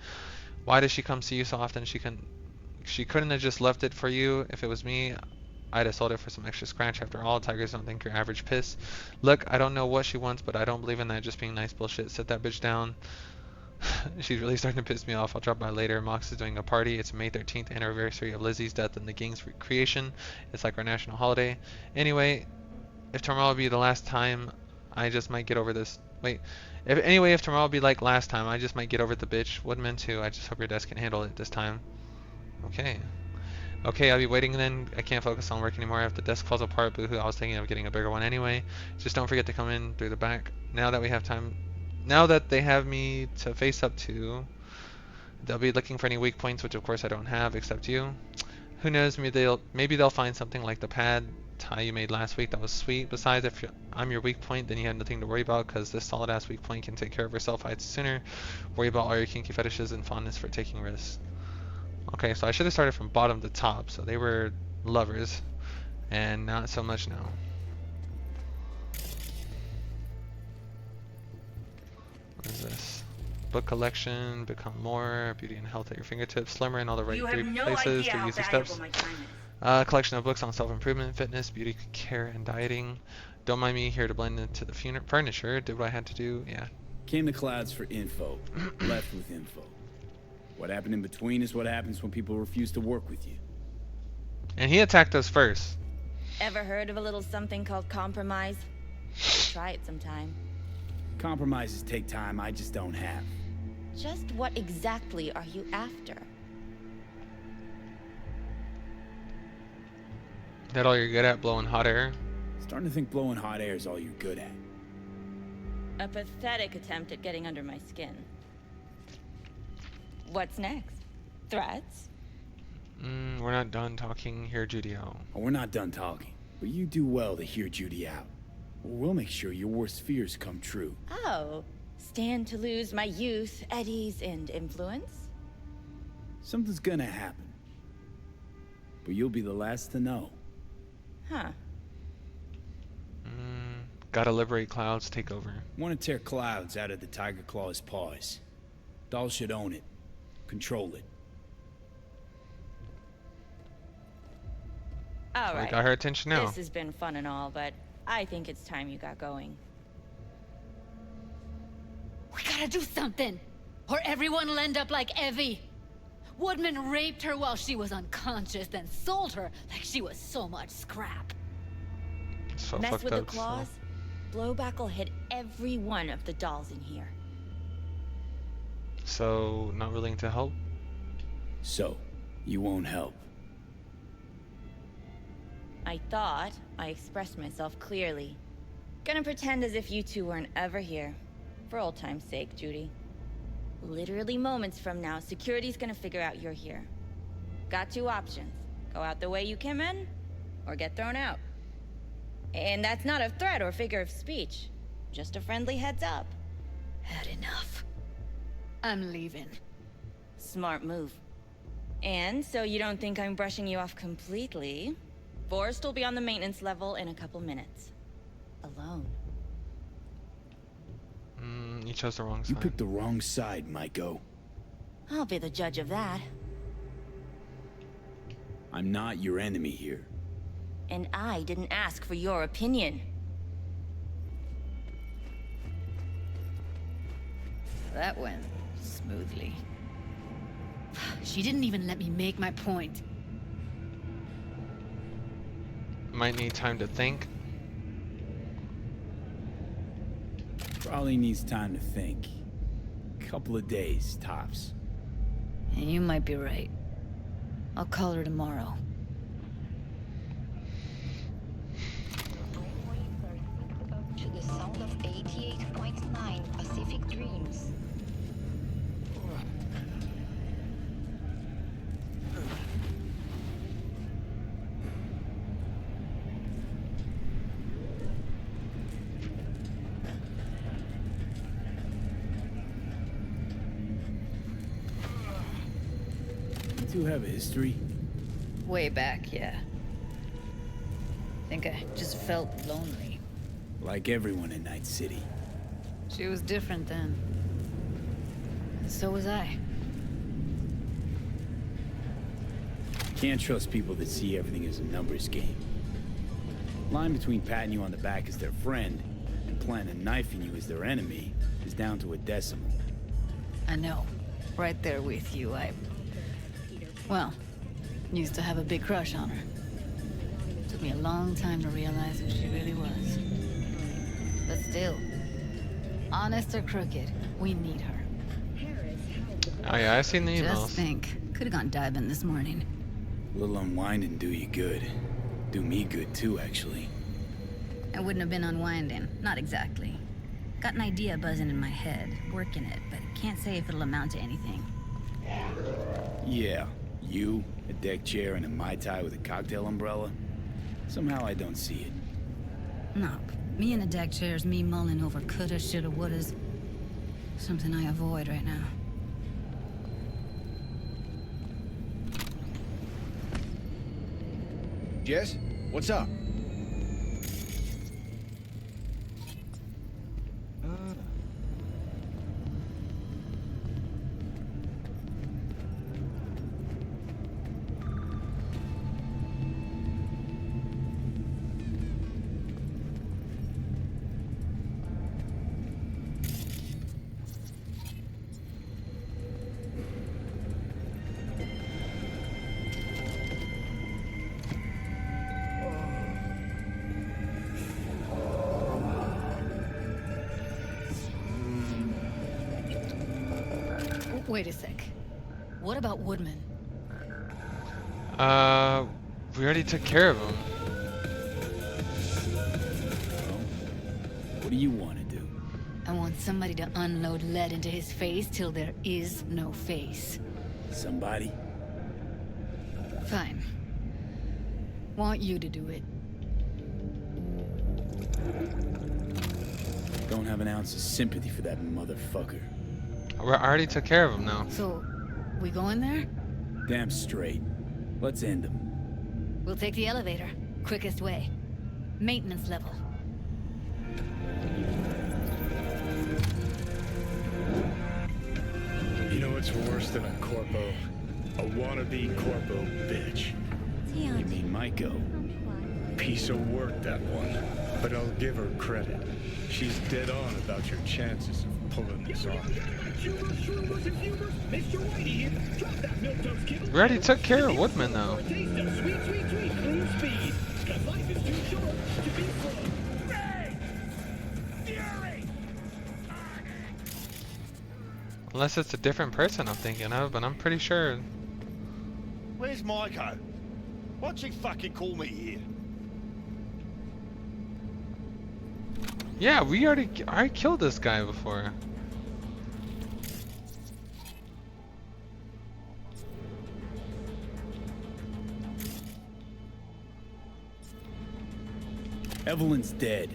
A: Why does she come see you so often? She couldn't have just left it for you. If it was me, I'd have sold it for some extra scratch. After all, tigers don't think you're average piss. Look, I don't know what she wants, but I don't believe in that just being nice bullshit. Sit that bitch down. She's really starting to piss me off. I'll drop by later. Mox is doing a party. It's May 13th anniversary of Lizzie's death and the gang's creation. It's like our national holiday. Anyway, if tomorrow will be the last time, I just might get over this. If tomorrow will be like last time, I just might get over the bitch. What meant to? I just hope your desk can handle it this time. Okay. Okay, I'll be waiting then. I can't focus on work anymore. If the desk falls apart, boohoo, I was thinking of getting a bigger one anyway. Just don't forget to come in through the back. Now that they have me to face up to, they'll be looking for any weak points, which of course I don't have, except you. Who knows, maybe they'll find something like the pad tie you made last week that was sweet. Besides, if I'm your weak point, then you have nothing to worry about, because this solid ass weak point can take care of herself. I'd sooner worry about all your kinky fetishes and fondness for taking risks. Okay, so I should have started from bottom to top, so they were lovers, and not so much now. What is this? Book collection, become more, beauty and health at your fingertips, slimmer in all the right places to easy steps. Collection of books on self-improvement, fitness, beauty care, and dieting. Don't mind me, here to blend into the furniture. Did what I had to do. Yeah,
K: Came to Clouds for info, left with info. What happened in between is what happens when people refuse to work with you.
A: And he attacked us first.
S: Ever heard of a little something called compromise? Try it sometime.
K: Compromises take time I just don't have.
S: Just what exactly are you after?
A: That all you're good at, blowing hot air?
K: Starting to think blowing hot air is all you're good at.
S: A pathetic attempt at getting under my skin. What's next? Threats?
A: We're not done talking here, Judy.
K: Oh, we're not done talking. But you do well to hear Judy out. We'll make sure your worst fears come true.
S: Oh, stand to lose my youth, eddies, and influence?
K: Something's gonna happen. But you'll be the last to know.
S: Huh.
A: Gotta liberate Clouds, take over.
K: Want to tear Clouds out of the Tiger Claw's paws. Dahl should own it. Control it.
S: All right.
A: We got her attention now.
S: This has been fun and all, but I think it's time you got going.
W: We gotta do something, or everyone will end up like Evie. Woodman raped her while she was unconscious, then sold her like she was so much scrap.
A: So
S: Mess with the
A: up,
S: claws, blowback will hit every one of the dolls in here.
A: So, not willing to help?
K: So, you won't help.
S: I thought I expressed myself clearly. Gonna pretend as if you two weren't ever here. For old time's sake, Judy. Literally moments from now, security's gonna figure out you're here. Got two options. Go out the way you came in, or get thrown out. And that's not a threat or figure of speech. Just a friendly heads up.
W: Had enough. I'm leaving.
S: Smart move. And so you don't think I'm brushing you off completely, Forrest will be on the maintenance level in a couple minutes. Alone.
A: You chose the wrong side.
K: You picked the wrong side, Maiko.
S: I'll be the judge of that.
K: I'm not your enemy here.
S: And I didn't ask for your opinion.
W: That went smoothly. She didn't even let me make my point.
A: Might need time to think.
K: Probably needs time to think. Couple of days, tops.
W: And you might be right. I'll call her tomorrow.
N: To the sound of 88.9 Pacific Dreams.
K: You have a history?
W: Way back, yeah. Think I just felt lonely.
K: Like everyone in Night City.
W: She was different then. And so was I.
K: Can't trust people that see everything as a numbers game. Line between patting you on the back as their friend and planning on knifing you as their enemy is down to a decimal.
W: I know. Right there with you, Well, used to have a big crush on her. Took me a long time to realize who she really was. But still, honest or crooked, we need her.
A: Oh yeah, I seen the emails.
W: Just think, could have gone diving this morning.
K: A little unwinding do you good. Do me good too, actually.
M: I wouldn't have been unwinding, not exactly. Got an idea buzzing in my head, working it, but can't say if it'll amount to anything.
K: Yeah. You, a deck chair, and a Mai Tai with a cocktail umbrella? Somehow I don't see it.
M: No, me in a deck chair's me mulling over coulda, shoulda, wouldas. Something I avoid right now.
O: Jess? What's up?
W: Wait a sec. What about Woodman?
A: We already took care of him.
K: What do you want to do?
W: I want somebody to unload lead into his face till there is no face.
K: Somebody?
W: Fine. Want you to do it.
K: Don't have an ounce of sympathy for that motherfucker.
A: I already took care of him now.
W: So, we going there?
K: Damn straight. Let's end him.
W: We'll take the elevator. Quickest way. Maintenance level.
D: You know what's worse than a corpo? A wannabe corpo bitch.
K: You mean Maiko?
D: Piece of work, that one. But I'll give her credit. She's dead on about your chances of pulling this off.
A: We already took care of Woodman though. Unless it's a different person I'm thinking of, but I'm pretty sure.
R: Where's Maiko? Why'd she fucking call me here?
A: Yeah, we already killed this guy before.
K: Evelyn's dead.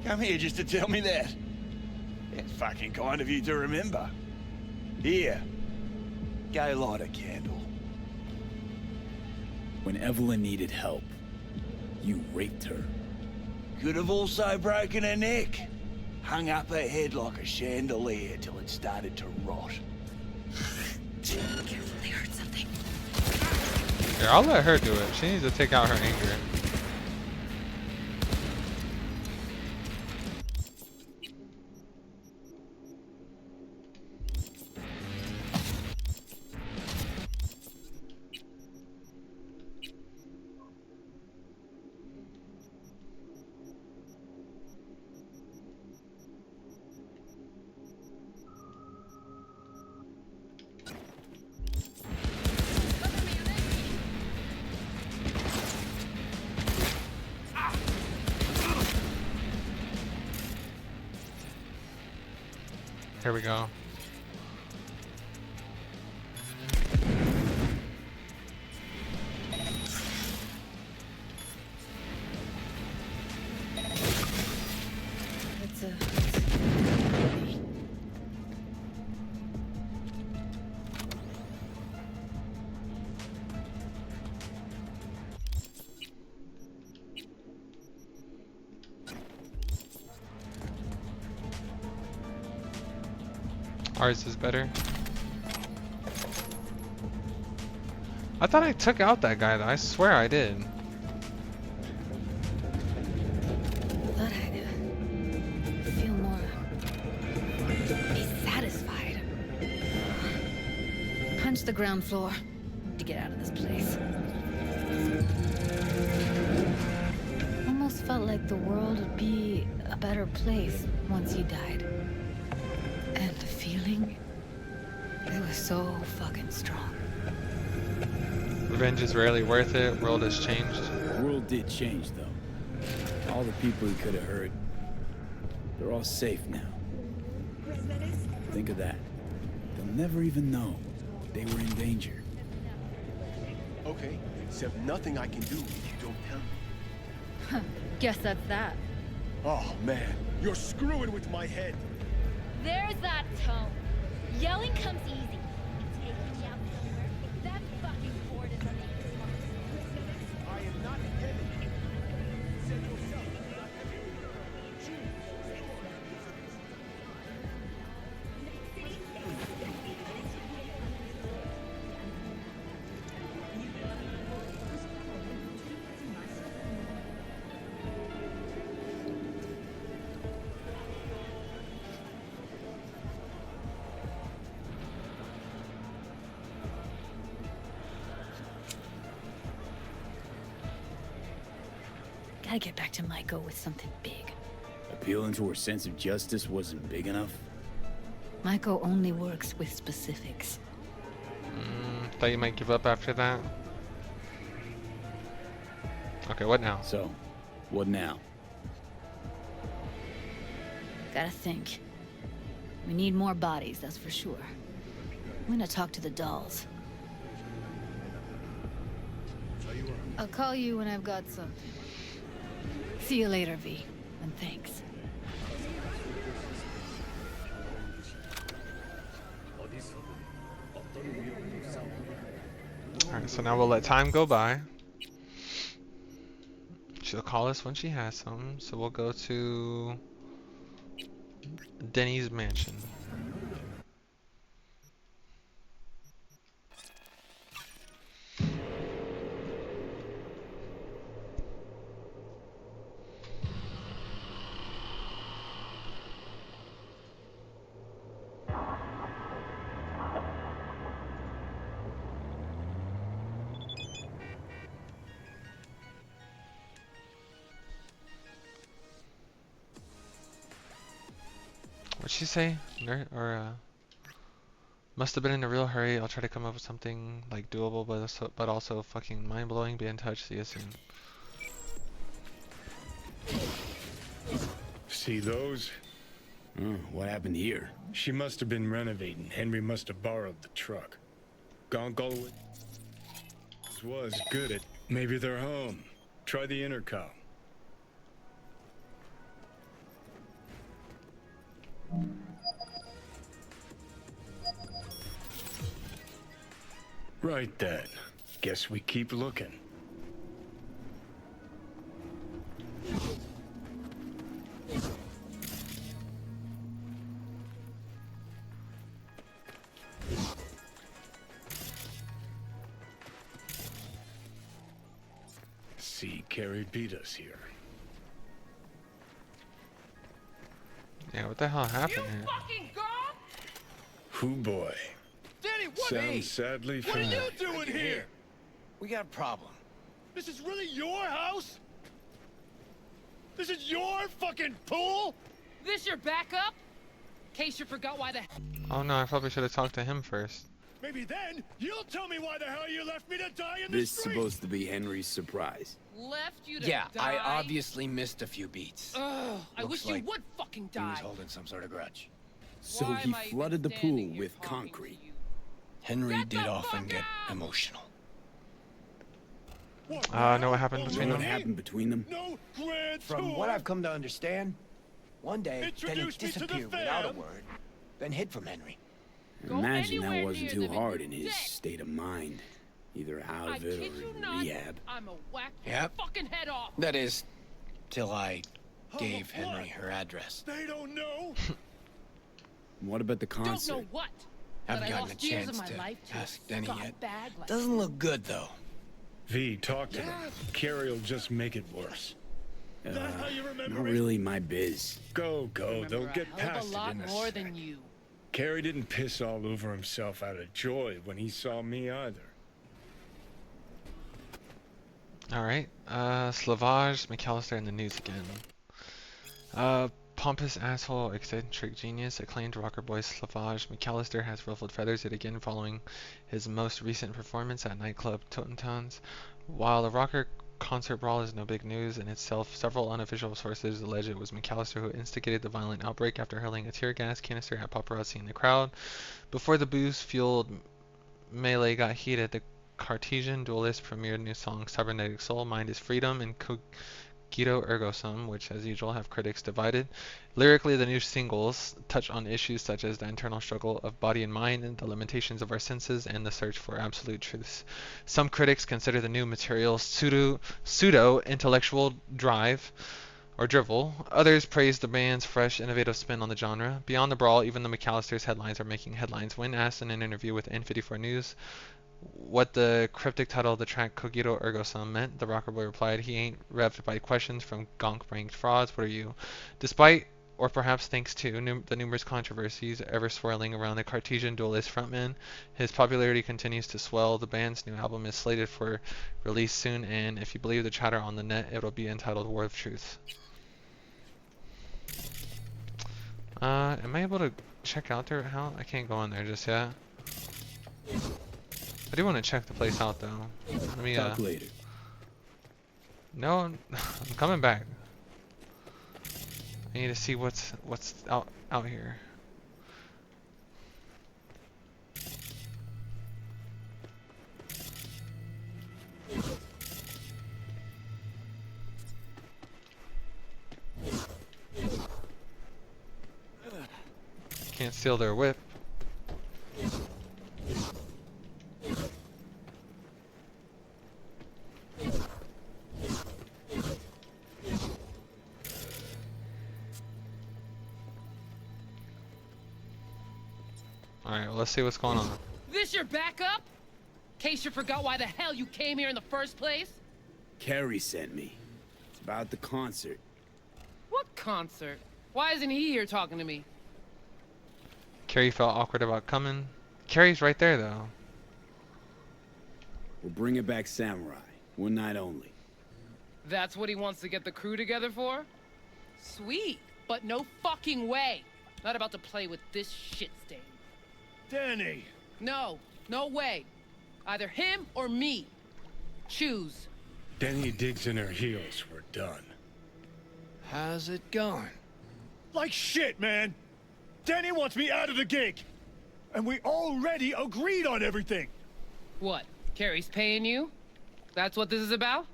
R: Come here just to tell me that. It's fucking kind of you to remember. Here, go light a candle.
K: When Evelyn needed help, you raped her.
R: Could have also broken her neck. Hung up her head like a chandelier till it started to rot.
W: Careful, they heard something.
A: Here, I'll let her do it. She needs to take out her anger. Here we go.
W: It's a...
A: Ours is better. I thought I took out that guy though. I swear I did.
W: Thought I'd feel more... be satisfied. Punch the ground floor to get out of this place. Almost felt like the world would be a better place once you died. And the feeling, it was so fucking strong.
A: Revenge is rarely worth it. World has changed.
K: The world did change, though. All the people he could have hurt, they're all safe now. Think of that. They'll never even know they were in danger.
U: Okay, except nothing I can do if you don't tell me.
W: Huh, guess that's that.
U: Oh, man, you're screwing with my head.
V: There's that tone. Yelling comes easy. Taking me out somewhere. That fucking board is amazing.
U: I am not kidding. You said yourself, not
W: Gotta get back to Maiko with something big.
K: Appealing to her sense of justice wasn't big enough?
H: Maiko only works with specifics.
A: Thought you might give up after that. Okay, what now?
K: So, what now?
H: Gotta think. We need more bodies, that's for sure. I'm gonna talk to the dolls. I'll call you when I've got something. See you later, V. And thanks.
A: Alright, so now we'll let time go by. She'll call us when she has some, so we'll go to Denny's mansion. What'd she say? Must have been in a real hurry. I'll try to come up with something like doable, but also fucking mind-blowing. Be in touch. See you soon.
D: See those?
K: What happened here?
D: She must have been renovating. Henry must have borrowed the truck. Gonk was good at. Maybe they're home. Try the intercom. Right then. Guess we keep looking. See, Carrie beat us here.
A: Yeah, what the hell happened here?
W: Fucking girl!
D: Hoo boy.
R: Danny, what?
D: Sounds sadly
R: What are
D: familiar.
R: you doing here?
P: We got a problem.
R: This is really your house? This is your fucking pool?
W: This your backup? In case you forgot why the
A: Oh no, I probably should have talked to him first.
R: Maybe then you'll tell me why the hell you left me to die in the
K: This
R: street.
K: supposed to be Henry's surprise.
W: left you to
F: Yeah,
W: die?
F: I obviously missed a few beats.
W: Ugh, I
F: Looks
W: wish
F: like
W: you would fucking
F: He was
W: die.
F: holding some sort of grudge.
K: So
W: Why
K: he
W: am I even
K: flooded the pool
W: standing here
K: with
W: talking to
K: concrete.
W: you?
F: Henry
W: Get
F: did
W: the
F: often
W: fuck
F: get
W: out!
F: emotional.
A: Know what happened between
K: Know
A: them?
K: what happened between them?
R: No grand
F: From
R: tour.
F: what I've come to understand, one day Denny
R: Introduce me to the
F: disappeared without a
R: fam.
F: word, then hid from Henry.
W: Go
K: Imagine that
W: anywhere
K: wasn't
W: near
K: too
W: them and
K: hard
W: you're
K: in his
W: dead.
K: state of mind. Either out
W: I
K: of it
W: kid
K: or
W: you
K: in
W: not,
K: rehab.
W: I'm a whack your
F: Yep.
W: fucking head off.
F: That is, till I gave
R: Oh, what?
F: Henry her address.
R: They don't know.
K: What about the
W: Don't
K: concert?
W: know what.
F: Haven't
W: But I
F: gotten a
W: lost years of
F: chance
W: my
F: to
W: life to
F: ask Denny yet.
W: scumbag like
F: Doesn't look good though.
D: V, talk to them. Carrie will just make it worse.
R: That how you remember
K: Not
R: me?
K: really my biz.
D: Go.
W: Remember
D: They'll
W: a
D: get
W: hell of
D: past
W: a
D: it
W: lot
D: in a
W: more
D: sec.
W: than you.
D: Carrie didn't piss all over himself out of joy when he saw me either.
A: Alright, Slavage, McAllister in the news again. Pompous asshole, eccentric genius, acclaimed rocker boy Slavage McAllister has ruffled feathers yet again following his most recent performance at nightclub Totentons. While the rocker concert brawl is no big news in itself, several unofficial sources allege it was McAllister who instigated the violent outbreak after hurling a tear gas canister at paparazzi in the crowd. Before the booze-fueled melee got heated, the Cartesian duelist premiered new song Cybernetic Soul, Mind is Freedom, and Cogito Ergo Sum, which as usual have critics divided. Lyrically, the new singles touch on issues such as the internal struggle of body and mind, and the limitations of our senses, and the search for absolute truths. Some critics consider the new material pseudo-intellectual drive or drivel. Others praise the band's fresh, innovative spin on the genre. Beyond the brawl, even the McAllister's headlines are making headlines. When asked in an interview with N54 News what the cryptic title of the track Cogito Ergo Sum meant, the rocker boy replied, "He ain't revved by questions from gonk-brained frauds, what are you?" Despite, or perhaps thanks to, the numerous controversies ever swirling around the Cartesian duelist frontman, his popularity continues to swell. The band's new album is slated for release soon, and if you believe the chatter on the net, it'll be entitled War of Truth. Am I able to check out their house? I can't go in there just yet. I do want to check the place out though. Let me
K: Talk later.
A: No, I'm coming back. I need to see what's out here. Can't steal their whip. Alright, well, let's see what's going on.
B: This your backup? In case you forgot why the hell you came here in the first place?
K: Carrie sent me. It's about the concert.
B: What concert? Why isn't he here talking to me?
A: Carrie felt awkward about coming. Carrie's right there, though.
K: We're bringing back Samurai. One night only.
B: That's what he wants to get the crew together for? Sweet, but no fucking way. Not about to play with this shit stain.
U: Danny!
B: No, no way. Either him or me. Choose.
D: Denny digs in her heels. We're done.
P: How's it going?
U: Like shit, man! Danny wants me out of the gig! And we already agreed on everything!
B: What? Carrie's paying you? That's what this is about?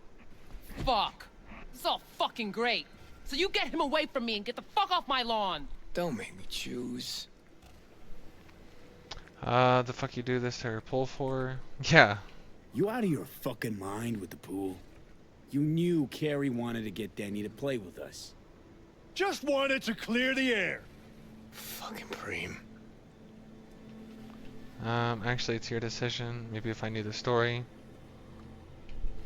B: Fuck. This is all fucking great. So you get him away from me and get the fuck off my lawn.
P: Don't make me choose.
A: The fuck you do this to her pull for? Yeah.
K: You out of your fucking mind with the pool? You knew Carrie wanted to get Denny to play with us.
U: Just wanted to clear the air.
P: Fucking Preem.
A: Actually, it's your decision. Maybe if I knew the story.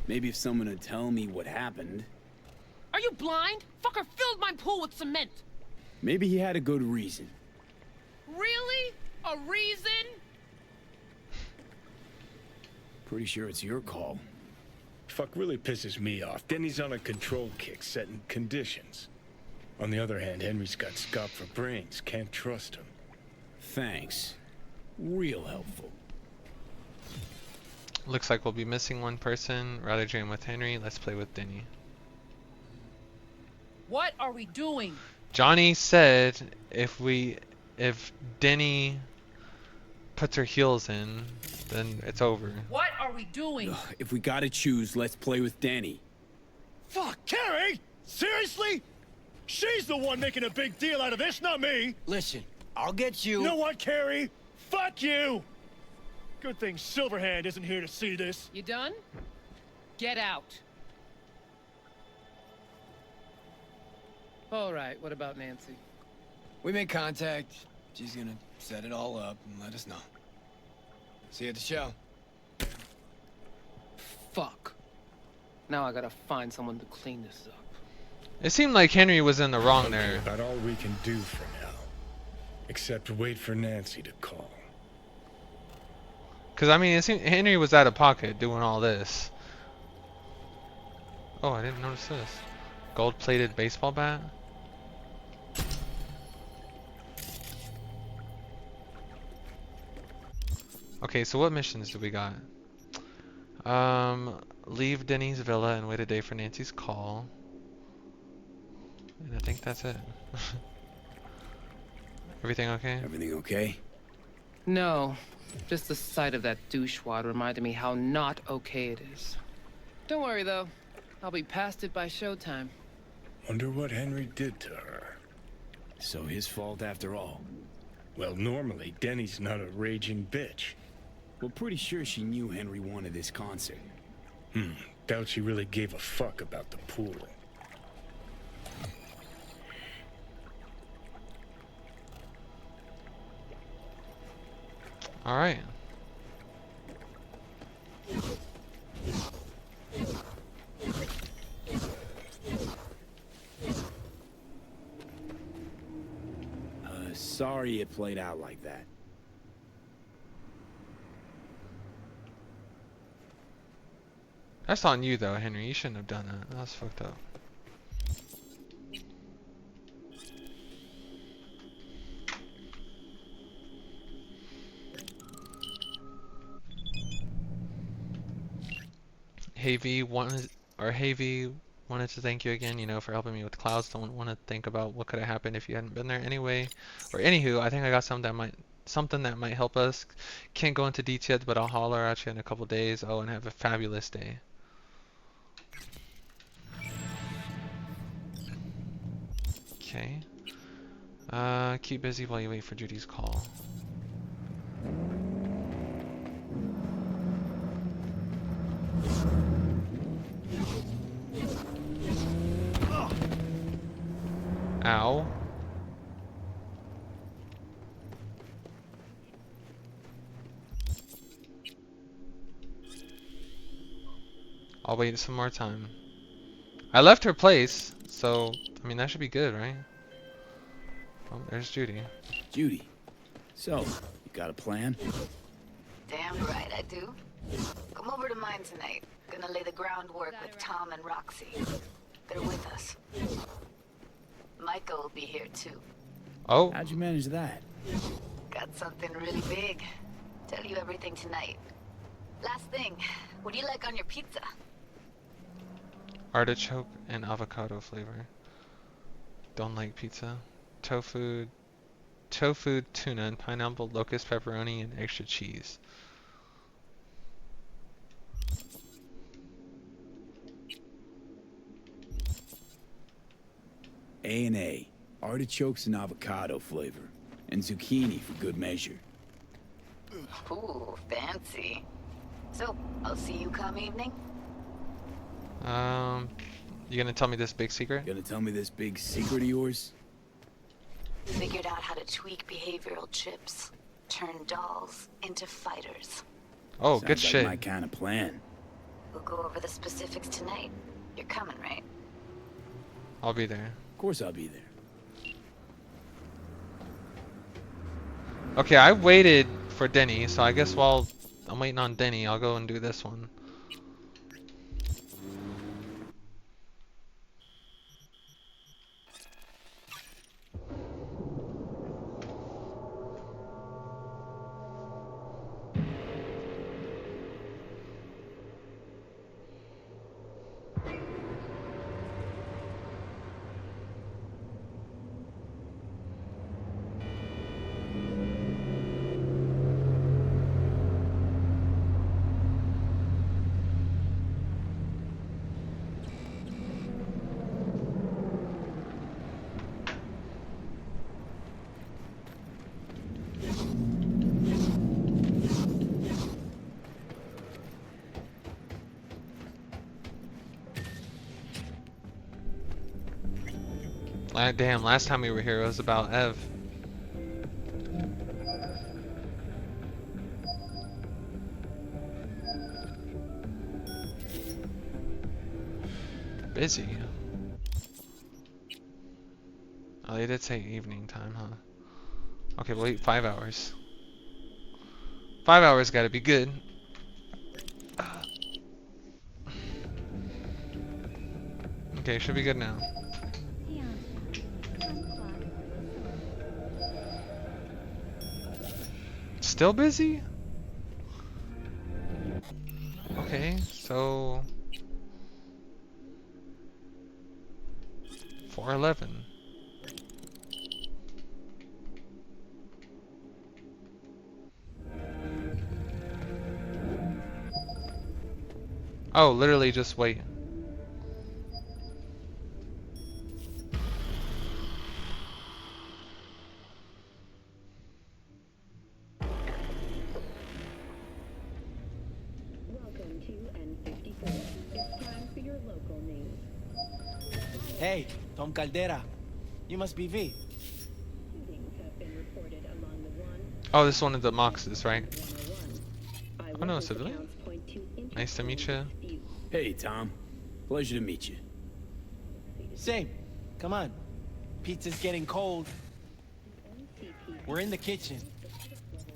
K: Maybe if someone would tell me what happened.
B: Are you blind? Fucker filled my pool with cement.
K: Maybe he had a good reason.
B: Really? A reason?
K: Pretty sure it's your call.
D: Fuck really pisses me off. Denny's on a control kick, setting conditions. On the other hand, Henry's got scop for brains. Can't trust him.
K: Thanks. Real helpful.
A: Looks like we'll be missing one person. Rather jam with Henry. Let's play with Denny.
B: What are we doing?
A: Johnny said if Denny puts her heels in, then it's over.
B: What are we doing?
K: Ugh, if we gotta choose, let's play with Denny.
U: Fuck, Carrie? Seriously? She's the one making a big deal out of this, not me.
P: Listen, I'll get you.
U: You know what, Carrie? Fuck you! Good thing Silverhand isn't here to see this.
B: You done? Get out. All right, what about Nancy?
P: We made contact. She's gonna set it all up and let us know. See you at the show.
B: Fuck. Now I gotta find someone to clean this up.
A: It seemed like Henry was in the wrong there.
D: About all we can do for now. Except wait for Nancy to call.
A: Because, I mean, it seemed Henry was out of pocket doing all this. Oh, I didn't notice this. Gold-plated baseball bat? Okay, so what missions do we got? Leave Denny's villa and wait a day for Nancy's call. And I think that's it. Everything okay?
K: Everything okay?
B: No. Just the sight of that douchewad reminded me how not okay it is. Don't worry, though. I'll be past it by showtime.
D: Wonder what Henry did to her.
K: So his fault after all.
D: Well, normally, Denny's not a raging bitch.
K: We're pretty sure she knew Henry wanted this concert.
D: Doubt she really gave a fuck about the pool.
A: Alright.
K: Sorry it played out like that.
A: That's on you though, Henry. You shouldn't have done that. That was fucked up. Havy wanted to thank you again, you know, for helping me with clouds. Don't want to think about what could have happened if you hadn't been there anyway. Or anywho, I think I got something that might help us. Can't go into details, but I'll holler at you in a couple days. Oh, and have a fabulous day. Okay. Keep busy while you wait for Judy's call. Ow. I'll wait some more time. I left her place, so, I mean, that should be good, right? Oh, there's Judy.
K: Judy, so, you got a plan?
N: Damn right I do. Come over to mine tonight. Gonna lay the groundwork with Tom and Roxy. They're with us. Micah will be here too.
A: Oh.
K: How'd you manage that?
N: Got something really big. Tell you everything tonight. Last thing, what do you like on your pizza?
A: Artichoke and avocado flavor. Don't like pizza. Tofu, tuna, and pineapple, locust pepperoni, and extra cheese.
K: A&A. Artichokes and avocado flavor. And zucchini for good measure.
N: Ooh, fancy. So, I'll see you come evening?
A: You gonna tell me this big secret?
K: Gonna tell me this big secret of yours?
N: Figured out how to tweak behavioral chips. Turn dolls into fighters.
A: Oh,
K: Sounds
A: good
K: like
A: shit.
K: my kind of plan.
N: We'll go over the specifics tonight. You're coming, right?
A: I'll be there.
K: Of course I'll be there.
A: Okay, I waited for Denny, so I guess while I'm waiting on Denny, I'll go and do this one. Damn, last time we were here it was about Ev. Busy. Oh, they did say evening time, huh? Okay, we'll wait 5 hours. 5 hours gotta be good. Okay, should be good now. Still busy? Okay, so 4:11. Oh, literally just wait.
I: Hey, Tom Caldera. You must be V.
A: Oh, this is one of the Moxes, right? Oh no, civilian. Nice to meet you.
K: Hey, Tom. Pleasure to meet you.
I: Same. Come on. Pizza's getting cold. We're in the kitchen.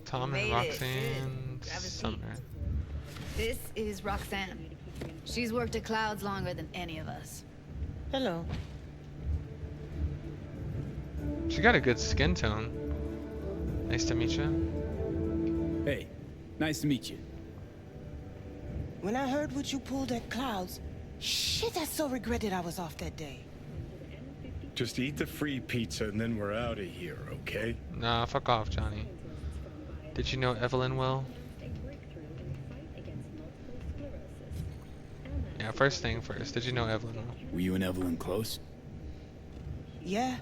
A: Tom and Roxanne Sumner.
H: This is Roxanne. She's worked at Clouds longer than any of us.
S: Hello.
A: She got a good skin tone. Nice to meet you.
K: Hey, nice to meet you.
G: When I heard what you pulled at Clouds, shit, I so regretted I was off that day.
D: Just eat the free pizza and then we're out of here, okay?
A: Nah, fuck off, Johnny. Did you know Evelyn well? Yeah, first thing first. Did you know Evelyn well?
K: Were you and Evelyn close?
G: Yeah,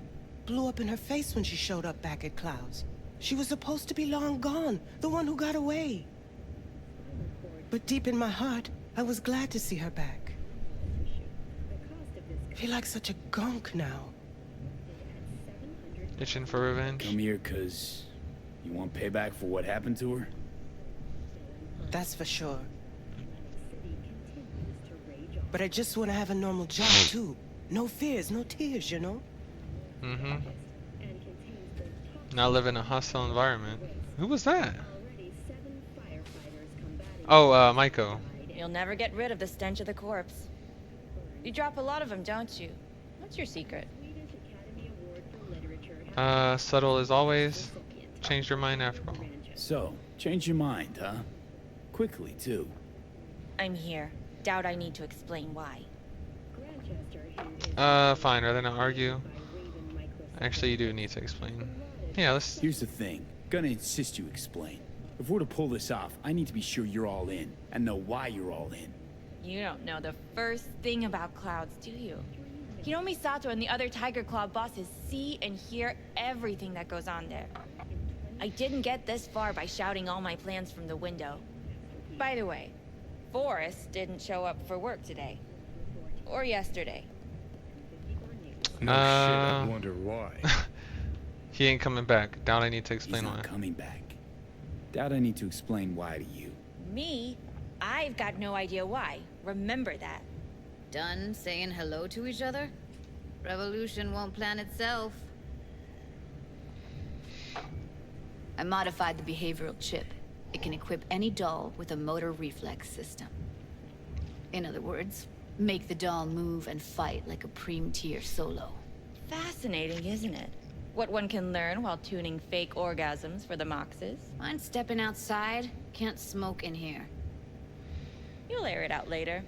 G: blew up in her face when she showed up back at Clouds. She was supposed to be long gone, the one who got away. But deep in my heart, I was glad to see her back. I feel like such a gunk now.
A: Itching for revenge?
K: Come here, cause you want payback for what happened to her?
G: That's for sure. But I just want to have a normal job, too. No fears, no tears, you know?
A: Mm-hmm. Not live in a hostile environment. Who was that? Oh, Maiko.
S: You'll never get rid of the stench of the corpse. You drop a lot of them, don't you? What's your secret?
A: Subtle as always. Changed your mind after all.
K: So, change your mind, huh? Quickly, too.
S: I'm here. Doubt I need to explain why.
A: Fine. Rather than argue. Actually, you do need to explain. Yeah, let's...
K: Here's the thing. Gonna insist you explain. If we're to pull this off, I need to be sure you're all in, and know why you're all in.
S: You don't know the first thing about Clouds, do you? Hiromi Sato and the other Tiger Claw bosses see and hear everything that goes on there. I didn't get this far by shouting all my plans from the window. By the way, Forrest didn't show up for work today. Or yesterday.
D: No shit, I wonder why.
A: He ain't coming back. Doubt I need to explain
K: He's not
A: why.
K: coming back. Doubt I need to explain why to you.
S: Me? I've got no idea why. Remember that.
H: Done saying hello to each other? Revolution won't plan itself. I modified the behavioral chip. It can equip any doll with a motor reflex system. In other words, make the doll move and fight like a Prime-tier solo.
S: Fascinating, isn't it? What one can learn while tuning fake orgasms for the Moxes.
H: Mind stepping outside? Can't smoke in here.
S: You'll air it out later.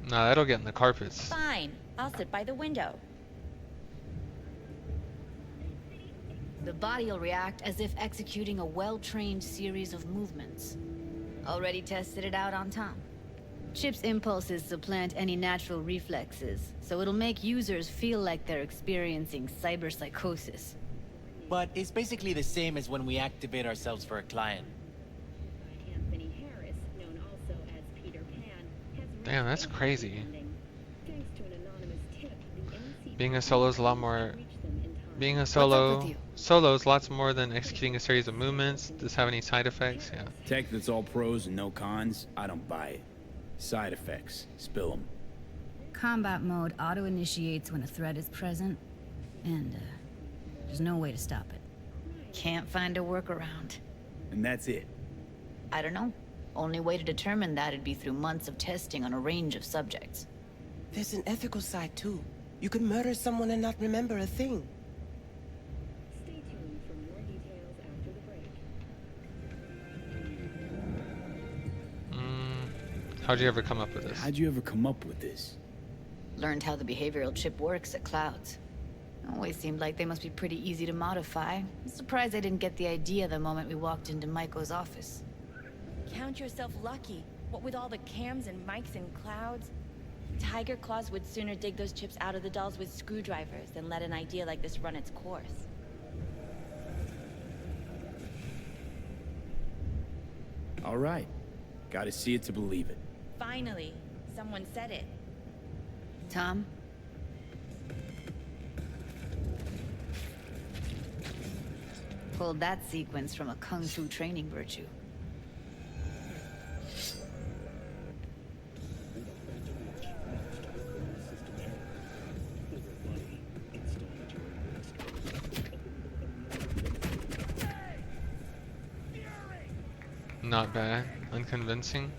A: Nah, that'll get in the carpets.
S: Fine. I'll sit by the window.
H: The body will react as if executing a well-trained series of movements. Already tested it out on Tom. Chip's impulses supplant any natural reflexes, so it'll make users feel like they're experiencing cyberpsychosis.
I: But it's basically the same as when we activate ourselves for a client.
A: Damn, that's crazy. Being a solo is a lot more... Being a solo is lots more than executing a series of movements. Does this have any side effects? Yeah.
K: Tech that's all pros and no cons, I don't buy it. Side effects, spill them.
M: Combat mode auto-initiates when a threat is present, and there's no way to stop it.
H: Can't find a workaround.
K: And that's it.
H: I don't know. Only way to determine that'd be through months of testing on a range of subjects.
G: There's an ethical side, too. You could murder someone and not remember a thing.
A: How'd you ever come up with this?
K: How'd you ever come up with this?
H: Learned how the behavioral chip works at Clouds. Always seemed like they must be pretty easy to modify. I'm surprised I didn't get the idea the moment we walked into Maiko's office.
S: Count yourself lucky. What with all the cams and mics and Clouds? Tiger Claws would sooner dig those chips out of the dolls with screwdrivers than let an idea like this run its course.
K: All right. Gotta see it to believe it.
S: Finally, someone said it.
H: Tom? Pulled that sequence from a kung fu training virtue.
A: Not bad. Unconvincing.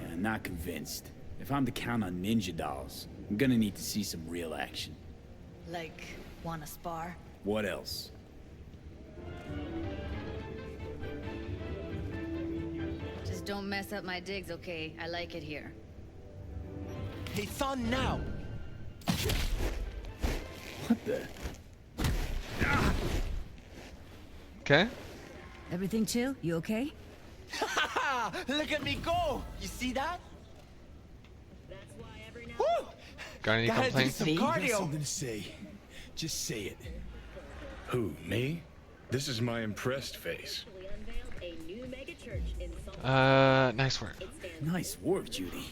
K: Yeah, not convinced. If I'm to count on ninja dolls, I'm gonna need to see some real action.
H: Like, wanna spar?
K: What else?
H: Don't mess up my digs, okay? I like it here.
I: It's on now.
K: What the?
A: Okay.
M: Everything chill? You okay?
I: Look at me go! You see that? Woo!
A: Got any
I: Gotta do
A: complaints?
I: some
K: You got
I: cardio.
K: something to say. Just say it.
D: Who, me? This is my impressed face.
A: Nice work.
K: Nice work, Judy.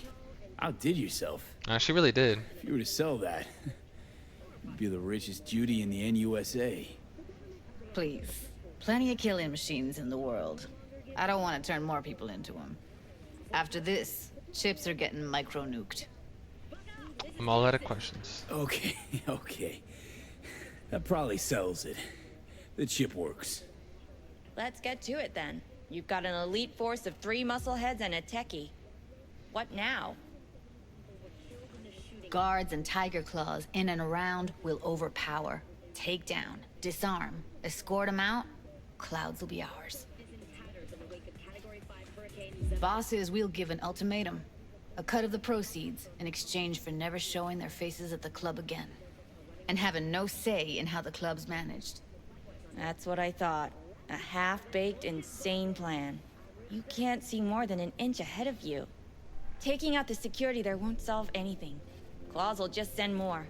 K: Outdid yourself.
A: She really did.
K: If you were to sell that, you'd be the richest Judy in the NUSA.
Q: Please. Plenty of killing machines in the world. I don't want to turn more people into them. After this, chips are getting micro-nuked.
A: I'm all out of questions.
K: Okay, okay. That probably sells it. The chip works.
S: Let's get to it then. You've got an elite force of 3 muscleheads and a techie. What now?
Q: Guards and tiger claws in and around will overpower, take down, disarm, escort them out. Clouds will be ours. Boss says we'll give an ultimatum. A cut of the proceeds in exchange for never showing their faces at the club again. And having no say in how the club's managed.
S: That's what I thought. A half-baked, insane plan. You can't see more than an inch ahead of you. Taking out the security there won't solve anything. Claws will just send more.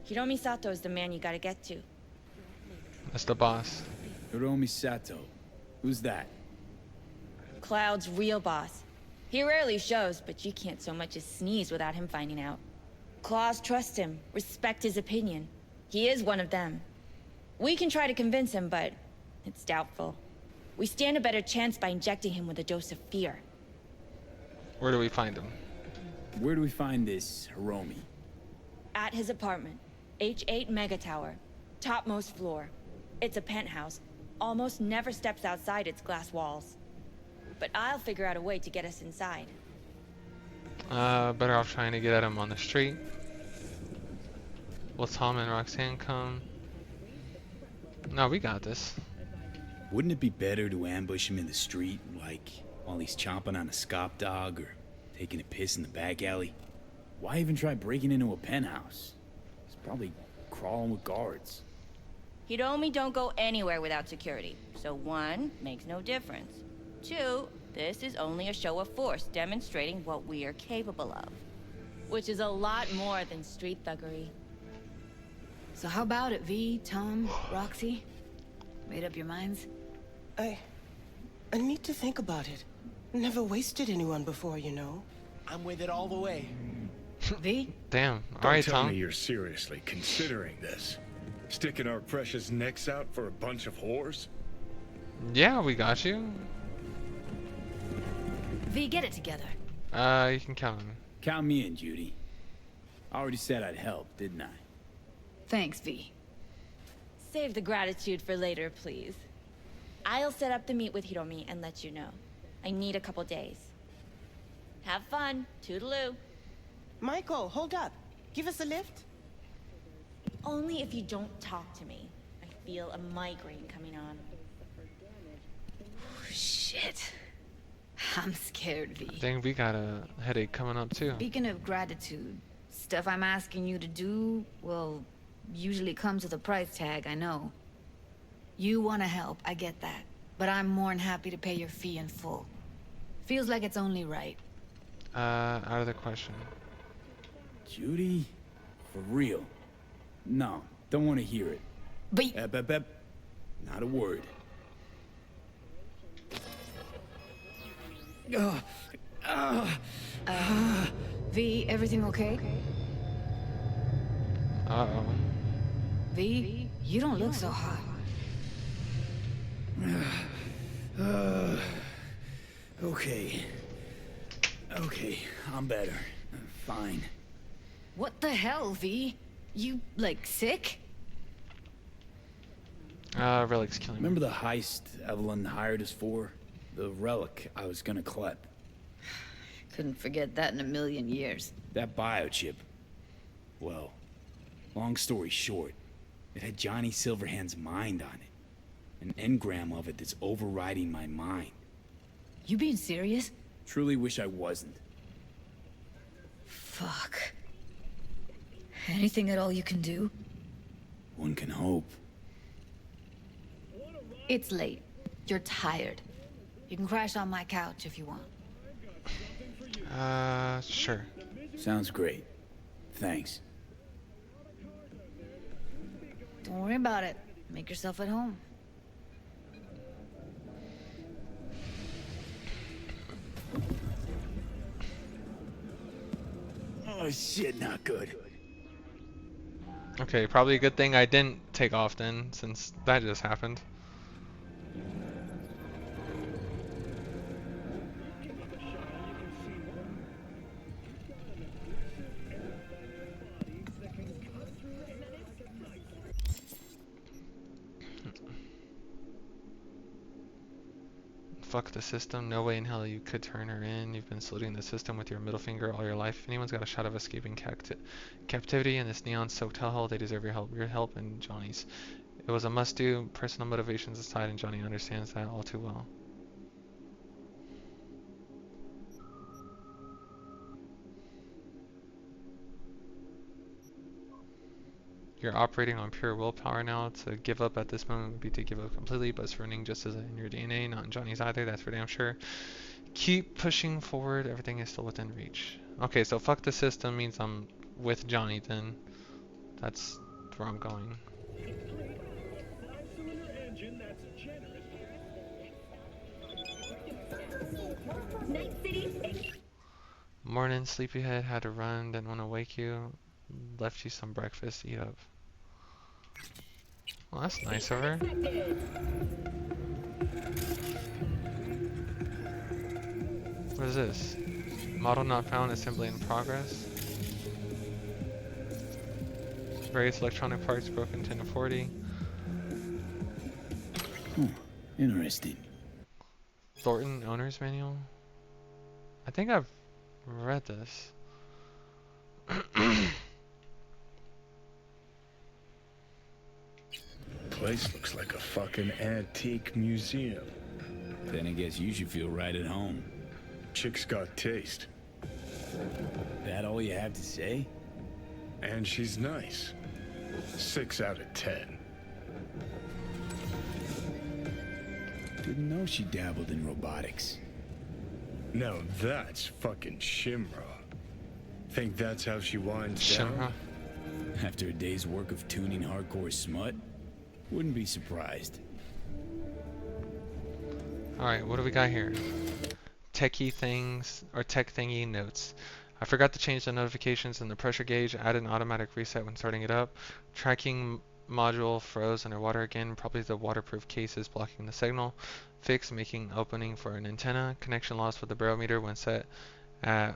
S: Hiromi Sato's the man you gotta get to.
A: That's the boss.
K: Hiromi Sato. Who's that?
S: Cloud's real boss. He rarely shows, but you can't so much as sneeze without him finding out. Claws trust him, respect his opinion. He is one of them. We can try to convince him, but it's doubtful. We stand a better chance by injecting him with a dose of fear.
A: Where do we find him?
K: Where do we find this Hiromi?
S: At his apartment. H8 Mega Tower. Topmost floor. It's a penthouse. Almost never steps outside its glass walls. But I'll figure out a way to get us inside.
A: Better off trying to get at him on the street. Will Tom and Roxanne come? No, we got this.
K: Wouldn't it be better to ambush him in the street, like while he's chomping on a scop dog or taking a piss in the back alley? Why even try breaking into a penthouse? He's probably crawling with guards.
S: Hiromi don't go anywhere without security. So 1, makes no difference. 2, this is only a show of force demonstrating what we are capable of. Which is a lot more than street thuggery.
Q: So how about it, V, Tom, Roxy? Made up your minds?
G: I need to think about it. Never wasted anyone before, you know.
I: I'm with it all the way.
Q: V?
A: Damn.
D: Don't
A: Alright,
D: tell
A: Tom.
D: me you're seriously considering this. Sticking our precious necks out for a bunch of whores?
A: Yeah, we got you.
Q: V, get it together.
A: You can count on me.
K: Count me in, Judy. I already said I'd help, didn't I?
Q: Thanks, V.
S: Save the gratitude for later, please. I'll set up the meet with Hiromi and let you know. I need a couple days. Have fun. Toodaloo.
G: Michael, hold up. Give us a lift.
S: Only if you don't talk to me. I feel a migraine coming on.
Q: Shit. I'm scared, V.
A: I think we got a headache coming up too.
Q: Speaking of gratitude, stuff I'm asking you to do, well, usually comes with a price tag, I know. You want to help, I get that. But I'm more than happy to pay your fee in full. Feels like it's only right.
A: Out of the question.
K: Judy? For real? No, don't want to hear it.
Q: But...
K: Not a word.
Q: V, everything okay?
A: Uh-oh.
Q: V, you don't look so hot.
K: Okay. Okay, I'm better. Fine.
Q: What the hell, V? You, like, sick?
A: Relic's killing me.
K: Remember the heist Evelyn hired us for? The relic I was gonna collect.
Q: Couldn't forget that in a million years.
K: That biochip. Well, long story short, it had Johnny Silverhand's mind on it. An engram of it that's overriding my mind.
Q: You being serious?
K: Truly wish I wasn't.
Q: Fuck. Anything at all you can do?
K: One can hope.
Q: It's late. You're tired. You can crash on my couch if you want.
A: Sure.
K: Sounds great. Thanks.
Q: Don't worry about it. Make yourself at home.
K: Oh shit, not good.
A: Okay, probably a good thing I didn't take off then, since that just happened. Fuck the system. No way in hell you could turn her in. You've been saluting the system with your middle finger all your life. If anyone's got a shot of escaping captivity in this neon-soaked hellhole, they deserve your help. Your help and Johnny's. It was a must-do, personal motivations aside, and Johnny understands that all too well. You're operating on pure willpower now. To give up at this moment would be to give up completely, but it's running just as in your DNA, not in Johnny's either, that's for damn sure. Keep pushing forward, everything is still within reach. Okay, so fuck the system means I'm with Johnny then. That's where I'm going. Morning, sleepyhead, had to run, didn't want to wake you. Left you some breakfast, eat up. Well, that's nice of her. What is this? Model not found, assembly in progress. Various electronic parts broken 10 to 40.
K: Interesting.
A: Thornton owner's manual? I think I've read this.
D: Place looks like a fucking antique museum.
K: Then I guess you should feel right at home.
D: Chick's got taste.
K: That all you have to say?
D: And she's nice. 6 out of 10.
K: Didn't know she dabbled in robotics.
D: Now that's fucking Shimra. Think that's how she winds down?
K: After a day's work of tuning hardcore smut? Wouldn't be surprised.
A: Alright, what do we got here? Techie things, or tech thingy notes. I forgot to change the notifications in the pressure gauge, add an automatic reset when starting it up. Tracking module froze underwater again, probably the waterproof case is blocking the signal. Fix, making opening for an antenna. Connection lost with the barometer when set at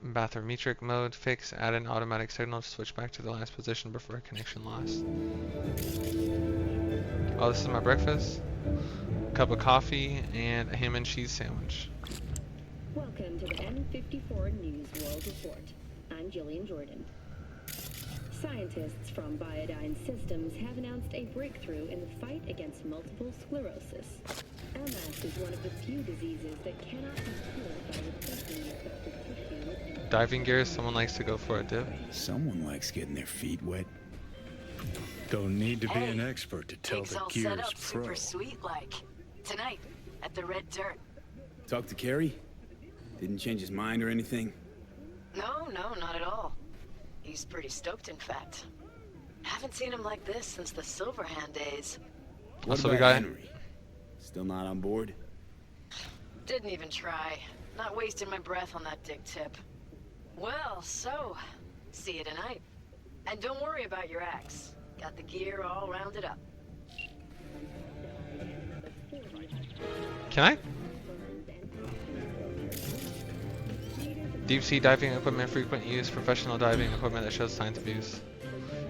A: bathymetric mode. Fix, add an automatic signal to switch back to the last position before connection lost. Oh, this is my breakfast. Cup of coffee and a ham and cheese sandwich.
E: Welcome to the N54 News World Report. I'm Jillian Jordan. Scientists from Biodyne Systems have announced a breakthrough in the fight against multiple sclerosis. MS is one of the few diseases that cannot be cured by replacing the affected tissue with...
A: Diving gear, someone likes to go for a dip.
K: Someone likes getting their feet wet.
D: Don't need to be an expert to tell
N: Pigs
D: the
N: all set
D: gear's
N: up
D: pro.
N: super sweet like. Tonight, at the Red Dirt.
K: Talk to Kerry? Didn't change his mind or anything?
N: No, not at all. He's pretty stoked, in fact. Haven't seen him like this since the Silverhand days.
K: What
A: So
K: about
A: we got
K: Henry? Still not on board?
N: Didn't even try. Not wasting my breath on that dick tip. Well, so, see you tonight. And don't worry about your axe. Got the gear all rounded up.
A: Can I? Deep sea diving equipment, frequent use, professional diving equipment that shows signs of use.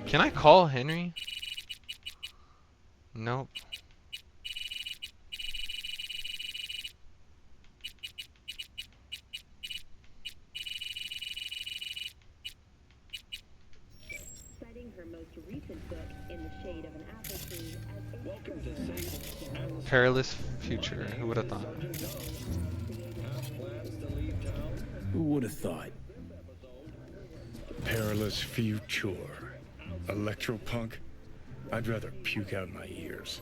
A: Can I call Henry? Nope.
E: Citing her most recent book, In the Shade of an Apple Tree, as
A: Perilous future. Who would have thought?
K: Who would have thought?
D: Perilous future. Electropunk? I'd rather puke out my ears.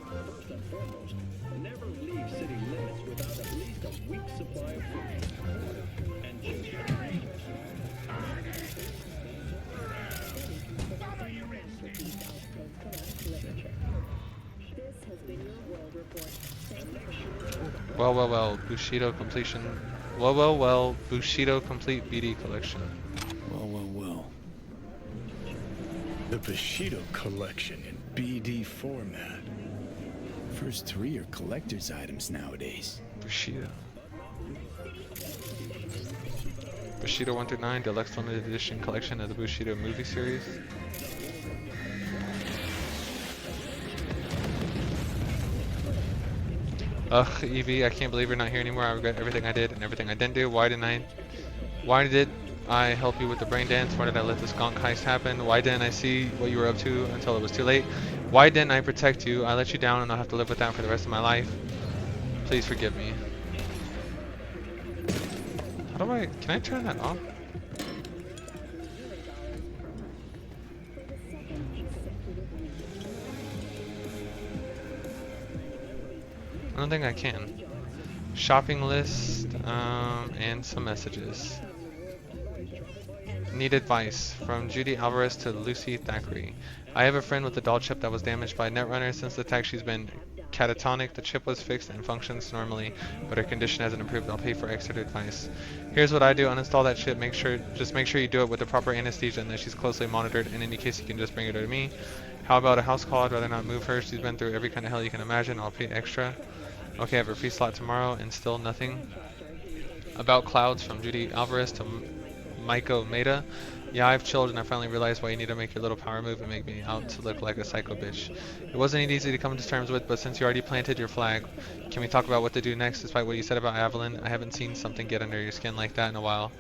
J: First and foremost, never leave city limits without at least a week's supply of food, water, and ginger.
E: This has been your World Report.
A: Well, Bushido completion. Bushido complete BD collection.
K: Well.
D: The Bushido collection in BD format.
K: First 3 are collector's items nowadays.
A: Bushido 1 through 9 deluxe limited edition collection of the Bushido movie series. Ugh, Evie, I can't believe you're not here anymore. I regret everything I did and everything I didn't do. Why did I help you with the brain dance? Why did I let this gonk heist happen? Why didn't I see what you were up to until it was too late? Why didn't I protect you? I let you down and I'll have to live with that for the rest of my life. Please forgive me. Can I turn that off? I don't think I can. Shopping list, and some messages. Need advice from Judy Alvarez to Lucy Thackeray. I have a friend with a doll chip that was damaged by Netrunner. Since the attack, she's been catatonic. The chip was fixed and functions normally, but her condition hasn't improved. I'll pay for extra advice. Here's what I do: uninstall that chip. Just make sure you do it with the proper anesthesia and that she's closely monitored. In any case, you can just bring her to me. How about a house call? I'd rather not move her. She's been through every kind of hell you can imagine. I'll pay extra. Okay, I have a free slot tomorrow and still nothing. About clouds from Judy Alvarez to Maiko Maeda. Yeah, I've chilled and I finally realized why you need to make your little power move and make me out to look like a psycho bitch. It wasn't easy to come to terms with, but since you already planted your flag, can we talk about what to do next? Despite what you said about Evelyn, I haven't seen something get under your skin like that in a while.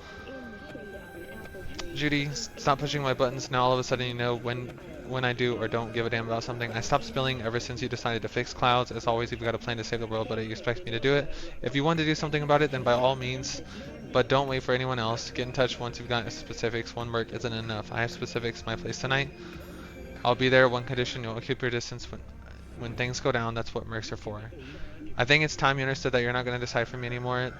A: Judy, stop pushing my buttons. Now all of a sudden you know when I do or don't give a damn about something. I stopped spilling ever since you decided to fix clouds. As always, you've got a plan to save the world, but you expect me to do it. If you want to do something about it, then by all means, but don't wait for anyone else. Get in touch once you've got specifics. One work isn't enough. I have specifics. My place tonight. I'll be there. One condition: you'll keep your distance when things go down. That's what mercs are for. I think it's time you understood that you're not going to decide for me anymore.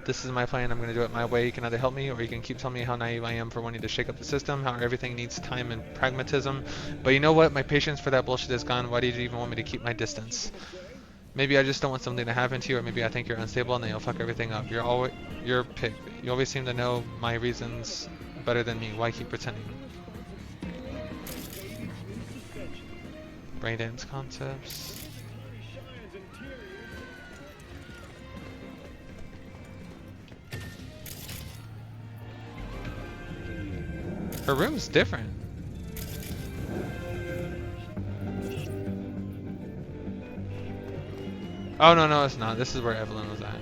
A: This is my plan. I'm going to do it my way. You can either help me or you can keep telling me how naive I am for wanting to shake up the system, how everything needs time and pragmatism. But you know what? My patience for that bullshit is gone. Why did you even want me to keep my distance? Maybe I just don't want something to happen to you, or maybe I think you're unstable and then you'll fuck everything up. You're pick. You always seem to know my reasons better than me. Why keep pretending? Braindance concepts. Her room's different. Oh, no, it's not. This is where Evelyn was at.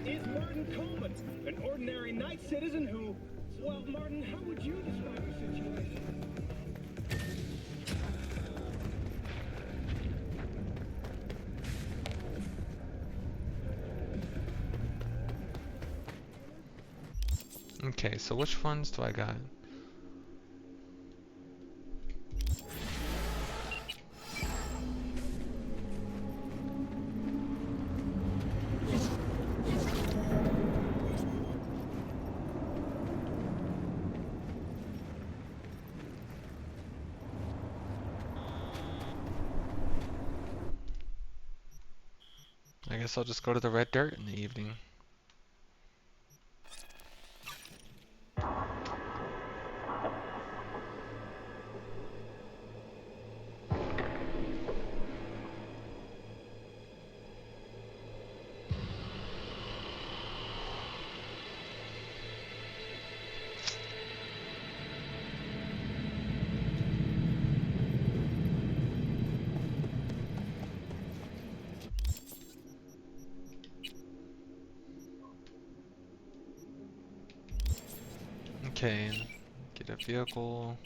J: Is Martin Coleman, an ordinary night citizen who... Well, Martin, how would you describe your situation?
A: Okay, so which ones do I got? I guess I'll just go to the red dirt in the evening. Okay, get a vehicle.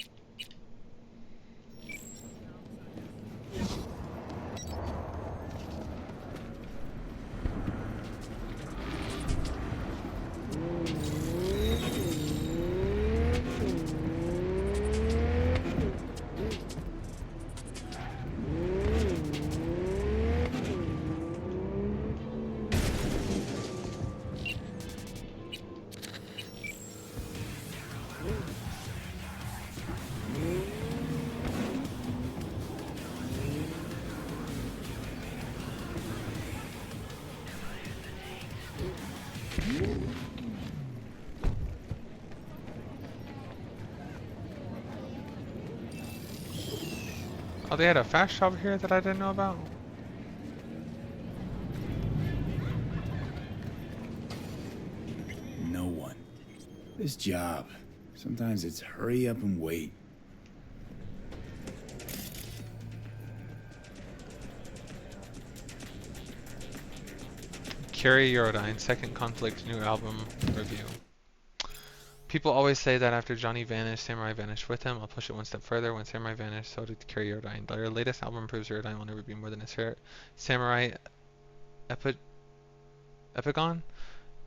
A: Oh, they had a fast shop here that I didn't know about?
K: No one. This job. Sometimes it's hurry up and wait.
A: Carrie Eurodyne, Second Conflict, new album review. People always say that after Johnny vanished, Samurai vanished with him. I'll push it one step further. When Samurai vanished, so did Carrie Eurodyne. Their latest album proves Eurodyne will never be more than a Samurai Epigon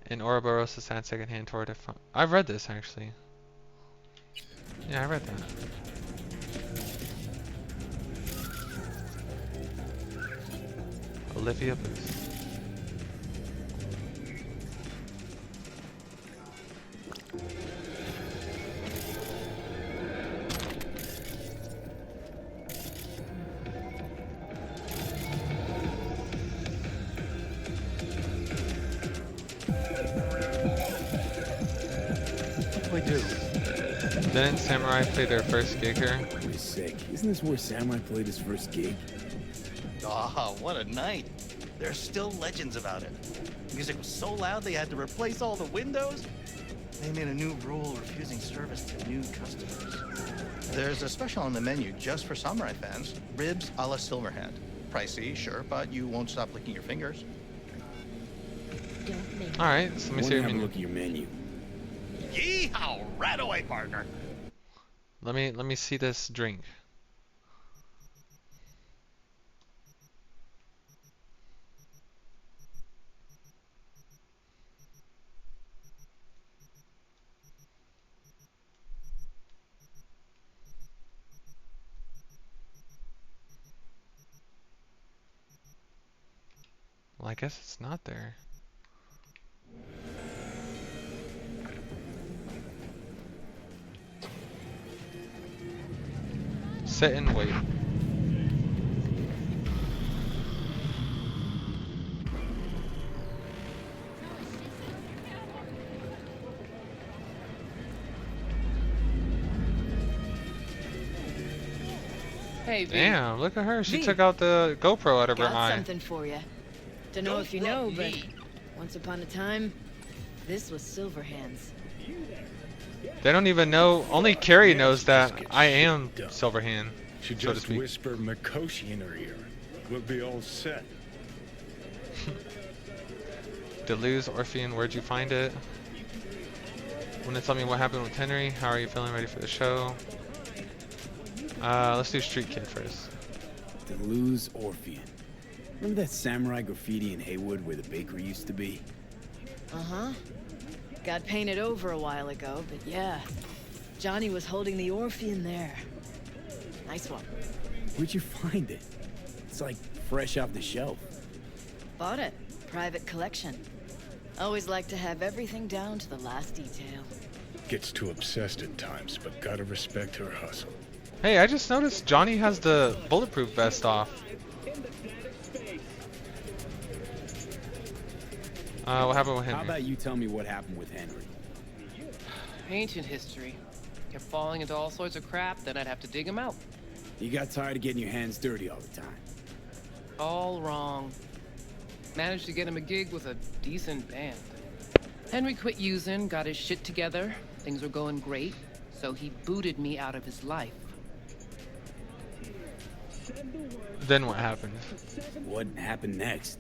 A: and Ouroboros, a sad secondhand toward it. I've read this actually. Yeah, I read that. Olivia Booth. Didn't Samurai play their first gig here?
K: You're sick. Isn't this where Samurai played his first gig?
C: Ah, what a night. There are still legends about it. Music was so loud they had to replace all the windows. They made a new rule refusing service to new customers. There's a special on the menu just for Samurai fans. Ribs a la Silverhand. Pricey, sure, but you won't stop licking your fingers.
A: Alright, so let me see your menu.
K: Look at your menu.
C: Yeehaw! Right away, partner.
A: Let me see this drink. Well, I guess it's not there. Sit and wait.
B: Hey, V.
A: Damn, look at her. She
B: V.
A: took out the GoPro out of her
Q: Got
A: eye.
Q: something for you. Don't know if you know, but once upon a time, this was Silverhand's.
A: They don't even know. Only Carrie knows that I am Silverhand,
D: She
A: so to
D: just
A: speak.
D: whisper Mikoshi in her ear. We'll be all set.
A: Deleuze, Orphean, where'd you find it? Wanna tell me what happened with Henry? How are you feeling? Ready for the show? Let's do Street Kid first.
K: Deleuze, Orphean. Remember that samurai graffiti in Haywood where the bakery used to be?
Q: Uh-huh. Got painted over a while ago, but yeah. Johnny was holding the Orphean there. Nice one.
K: Where'd you find it? It's like fresh off the shelf.
Q: Bought it. Private collection. Always like to have everything down to the last detail.
D: Gets too obsessed at times, but gotta respect her hustle.
A: Hey, I just noticed Johnny has the bulletproof vest off. What happened with Henry?
K: How about you tell me what happened with Henry?
B: Ancient history. Kept falling into all sorts of crap, then I'd have to dig him out.
K: You got tired of getting your hands dirty all the time.
B: All wrong. Managed to get him a gig with a decent band. Henry quit using, got his shit together. Things were going great, so he booted me out of his life.
A: Then what happened?
K: What happened next?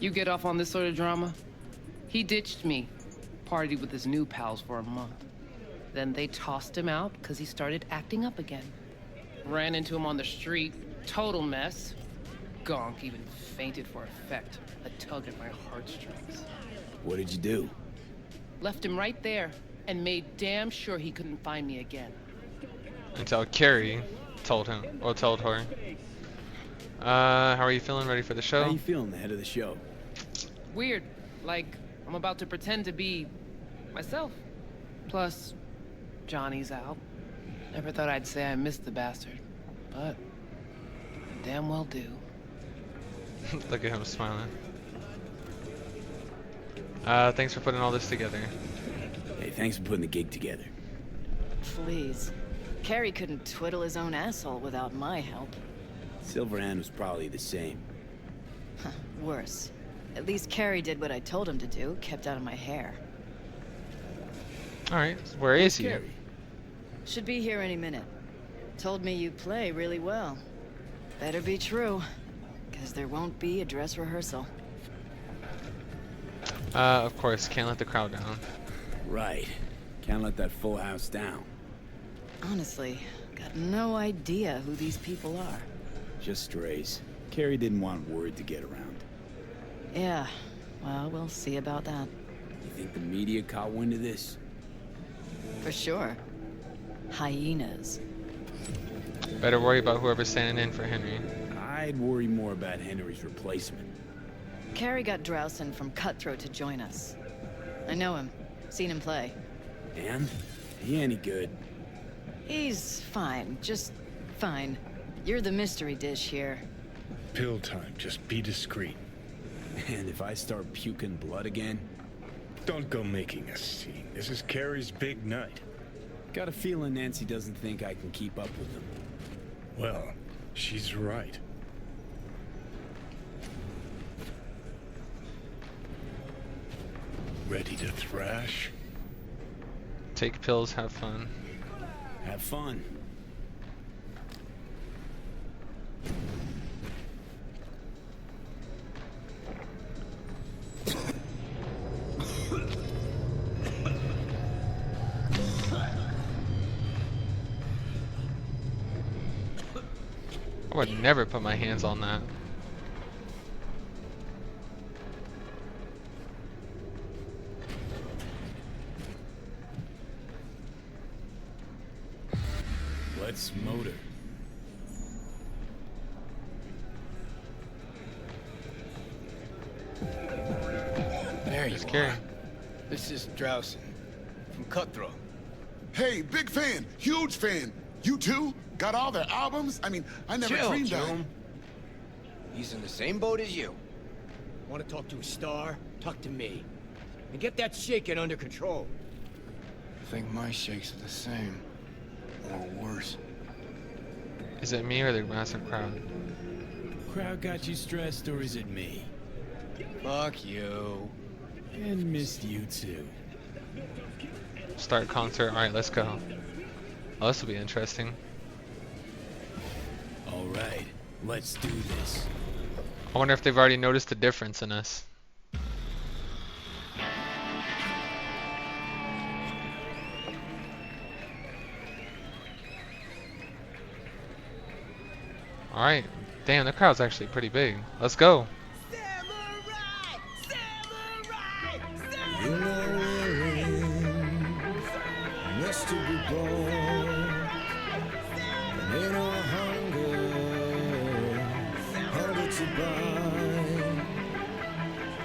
B: You get off on this sort of drama? He ditched me. Partied with his new pals for a month. Then they tossed him out because he started acting up again. Ran into him on the street. Total mess. Gonk even fainted for effect. A tug at my heartstrings.
K: What did you do?
B: Left him right there and made damn sure he couldn't find me again.
A: Until Carrie told him, or told her. How are you feeling? Ready for the show?
K: How you feeling ahead of the show?
B: Weird. Like, I'm about to pretend to be myself. Plus, Johnny's out. Never thought I'd say I missed the bastard. But, I damn well do.
A: Look at him smiling. Thanks for putting all this together.
K: Hey, thanks for putting the gig together.
Q: Please.
B: Carrie couldn't twiddle his own asshole without my help.
K: Silverhand was probably the same.
B: Worse. At least Carrie did what I told him to do, kept out of my hair.
A: Alright, where is he?
K: Carrie?
B: Should be here any minute. Told me you play really well. Better be true, because there won't be a dress rehearsal.
A: Of course, can't let the crowd down.
K: Right. Can't let that full house down.
B: Honestly, got no idea who these people are.
K: Just strays. Carrie didn't want word to get around.
B: Yeah, well, we'll see about that.
K: You think the media caught wind of this?
B: For sure. Hyenas.
A: Better worry about whoever's standing in for Henry.
K: I'd worry more about Henry's replacement.
B: Carrie got Drowson from Cutthroat to join us. I know him. Seen him play.
K: And? He any good?
B: He's fine. Just fine. You're the mystery dish here.
D: Pill time. Just be discreet.
K: And if I start puking blood again?
D: Don't go making a scene. This is Carrie's big night.
K: Got a feeling Nancy doesn't think I can keep up with them.
D: Well, she's right. Ready to thrash?
A: Take pills, have fun.
K: Have fun.
A: I would never put my hands on that.
K: Let's motor.
P: There you
A: Carrie.
P: are. This is Drowson from Cutthroat.
L: Hey, big fan, huge fan. You too? Got all their albums? I mean, I never
P: Chill,
L: dreamed of.
P: Joan. He's in the same boat as you.
I: Want to talk to a star? Talk to me. And get that shaking under control.
P: I think my shakes are the same. Or worse.
A: Is it me or the massive crowd?
K: Crowd got you stressed, or is it me?
P: Fuck you.
K: And missed you too.
A: Start concert. Alright, let's go. Oh, this will be interesting.
K: Alright, let's do this.
A: I wonder if they've already noticed the difference in us. Alright. Damn, the crowd's actually pretty big. Let's go.
O: You know we're in, just to be born, and in our hunger to buy,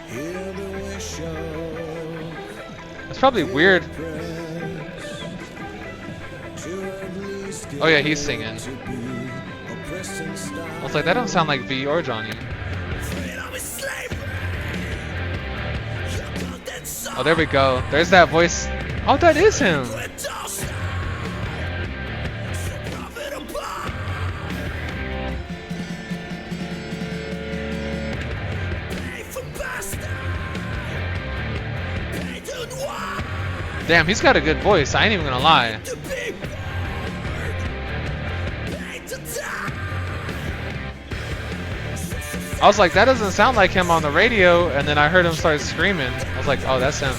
O: hear the wish of.
A: It's probably weird. Oh yeah, he's singing. I was like, that don't sound like V or Johnny. Oh, there we go. There's that voice. Oh, that is him. Damn, he's got a good voice. I ain't even gonna lie. I was like, that doesn't sound like him on the radio, and then I heard him start screaming. I was like, oh, that's him.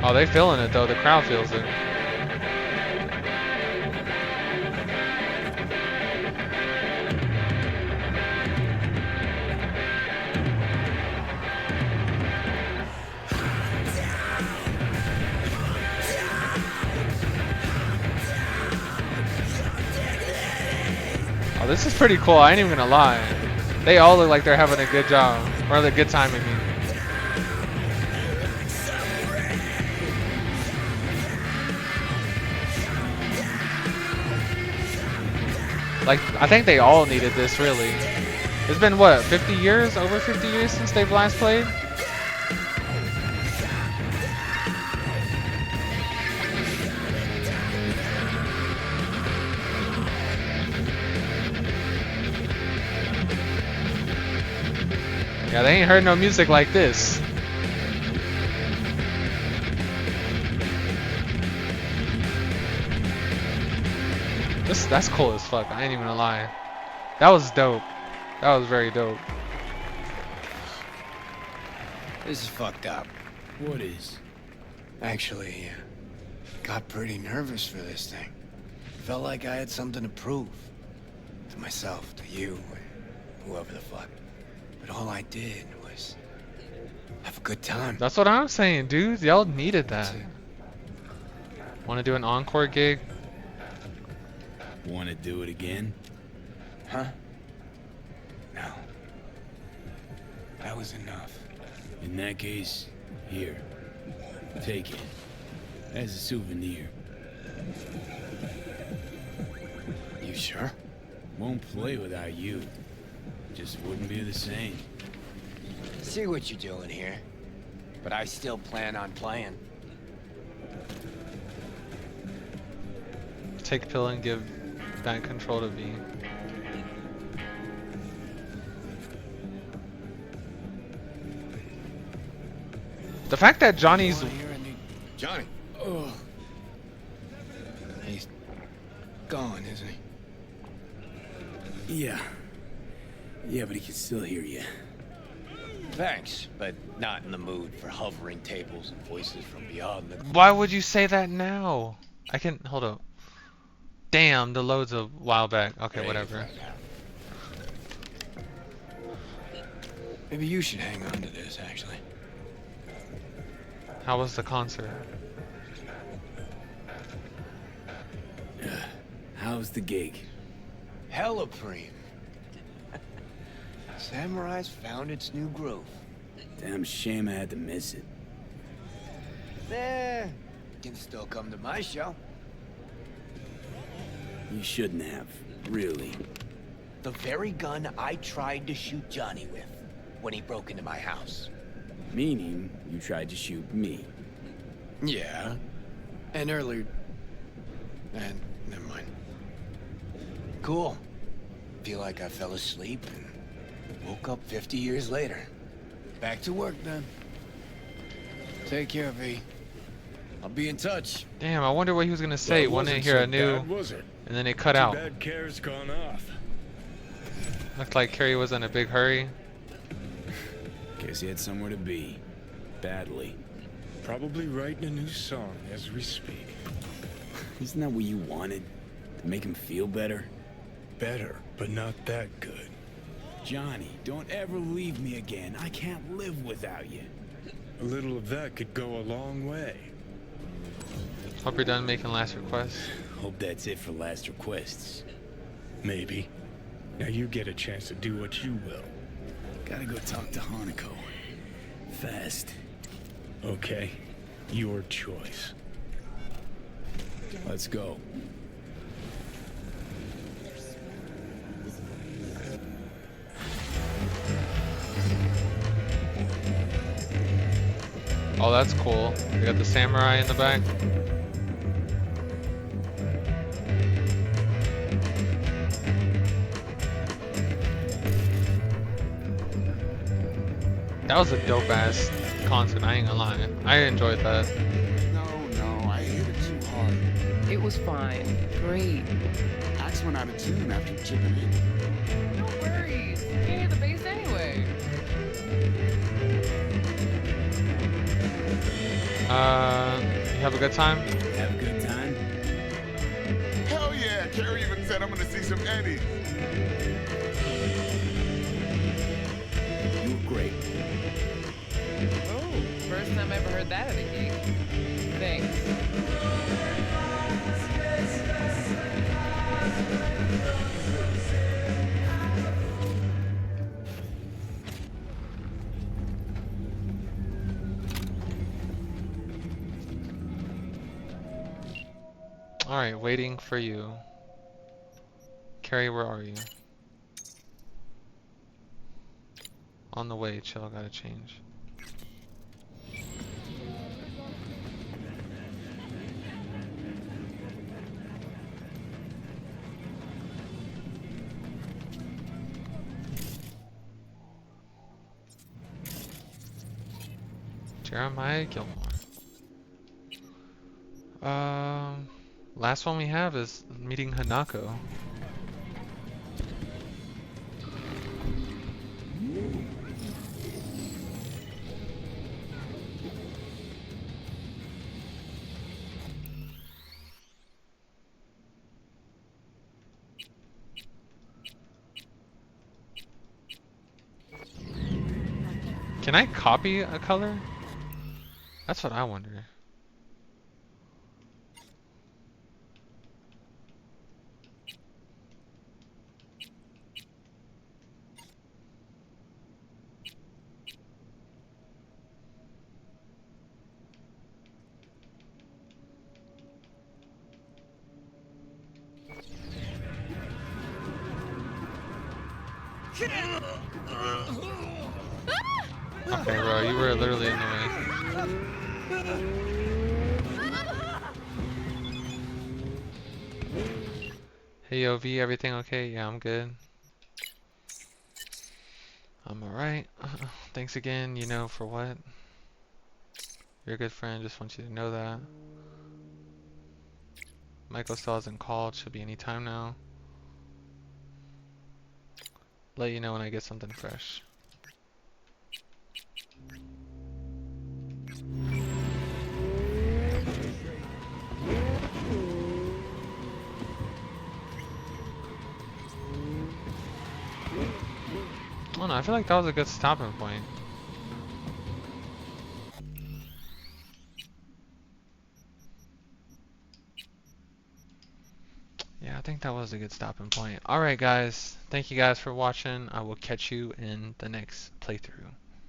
A: Oh, they feeling it though. The crowd feels it. Oh, this is pretty cool. I ain't even gonna lie. They all look like they're having a good job. Or the good time, I mean. Like, I think they all needed this, really. It's been, what, 50 years? Over 50 years since they've last played? Yeah, they ain't heard no music like this. That's cool as fuck. I ain't even gonna lie. That was dope. That was very dope.
P: This is fucked up.
K: What is?
P: Actually, got pretty nervous for this thing. Felt like I had something to prove. To myself, to you, whoever the fuck. But all I did was have a good time.
A: That's what I'm saying, dude. Y'all needed that. Want to do an encore gig?
K: Want to do it again?
P: Huh? No. That was enough.
K: In that case, here. Take it. As a souvenir.
P: You sure?
K: Won't play without you. Just wouldn't be the same.
P: See what you're doing here. But I still plan on playing.
A: Take pill and give back control to V. The fact that Johnny's...
P: Johnny! Oh. He's gone, isn't he?
K: Yeah. Yeah, but he can still hear you.
P: Thanks, but not in the mood for hovering tables and voices from beyond the...
A: Why would you say that now? I can... Hold up. Damn, the load's a while back. Okay, whatever.
P: Maybe you should hang on to this, actually.
A: How was the concert?
K: How's the gig?
P: Hella preem. Samurai's found its new groove.
K: Damn shame I had to miss it.
P: Can still come to my show.
K: You shouldn't have, really.
P: The very gun I tried to shoot Johnny with when he broke into my house.
K: Meaning, you tried to shoot me.
P: Yeah. And earlier... And never mind. Cool. Feel like I fell asleep and woke up 50 years later. Back to work then. Take care, V. I'll be in touch.
A: Damn, I wonder what he was gonna say.
D: Well,
A: One didn't hear a new... And then it cut out.
D: Too bad Care's gone off.
A: Looked like Carrie was in a big hurry.
K: Guess he had somewhere to be. Badly.
D: Probably writing a new song as we speak.
K: Isn't that what you wanted? To make him feel better?
D: Better, but not that good.
K: Johnny, don't ever leave me again. I can't live without you.
D: A little of that could go a long way.
A: Hope you're done making last requests.
K: Hope that's it for last requests.
D: Maybe. Now you get a chance to do what you will.
K: Gotta go talk to Hanako. Fast.
D: Okay. Your choice.
K: Let's go.
A: Oh, that's cool. We got the samurai in the back. That was a dope ass concert, I ain't gonna lie. I enjoyed that.
L: No, I hit it too hard.
B: It was fine. Great.
L: Axe went out of tune after chipping in.
B: No worries. You can't hear the bass anyway.
A: You have a good time?
K: Have a good time?
L: Hell yeah, Carrie even said I'm gonna see some Eddie.
K: You were great.
B: Oh, first time I ever heard that at a gig. Thanks.
A: Alright, waiting for you. Carrie, where are you? On the way, chill, gotta change. Jeremiah Gilmore. Last one we have is meeting Hanako. Can I copy a color? That's what I wonder. Okay, bro, you were literally in the way. Hey, OV, everything okay? Yeah, I'm good. I'm alright. Thanks again, you know, for what? You're a good friend, just want you to know that. Michael still hasn't called, should be any time now. Let you know when I get something fresh. I don't know, I feel like that was a good stopping point. Yeah, I think that was a good stopping point. Alright guys, thank you guys for watching. I will catch you in the next playthrough.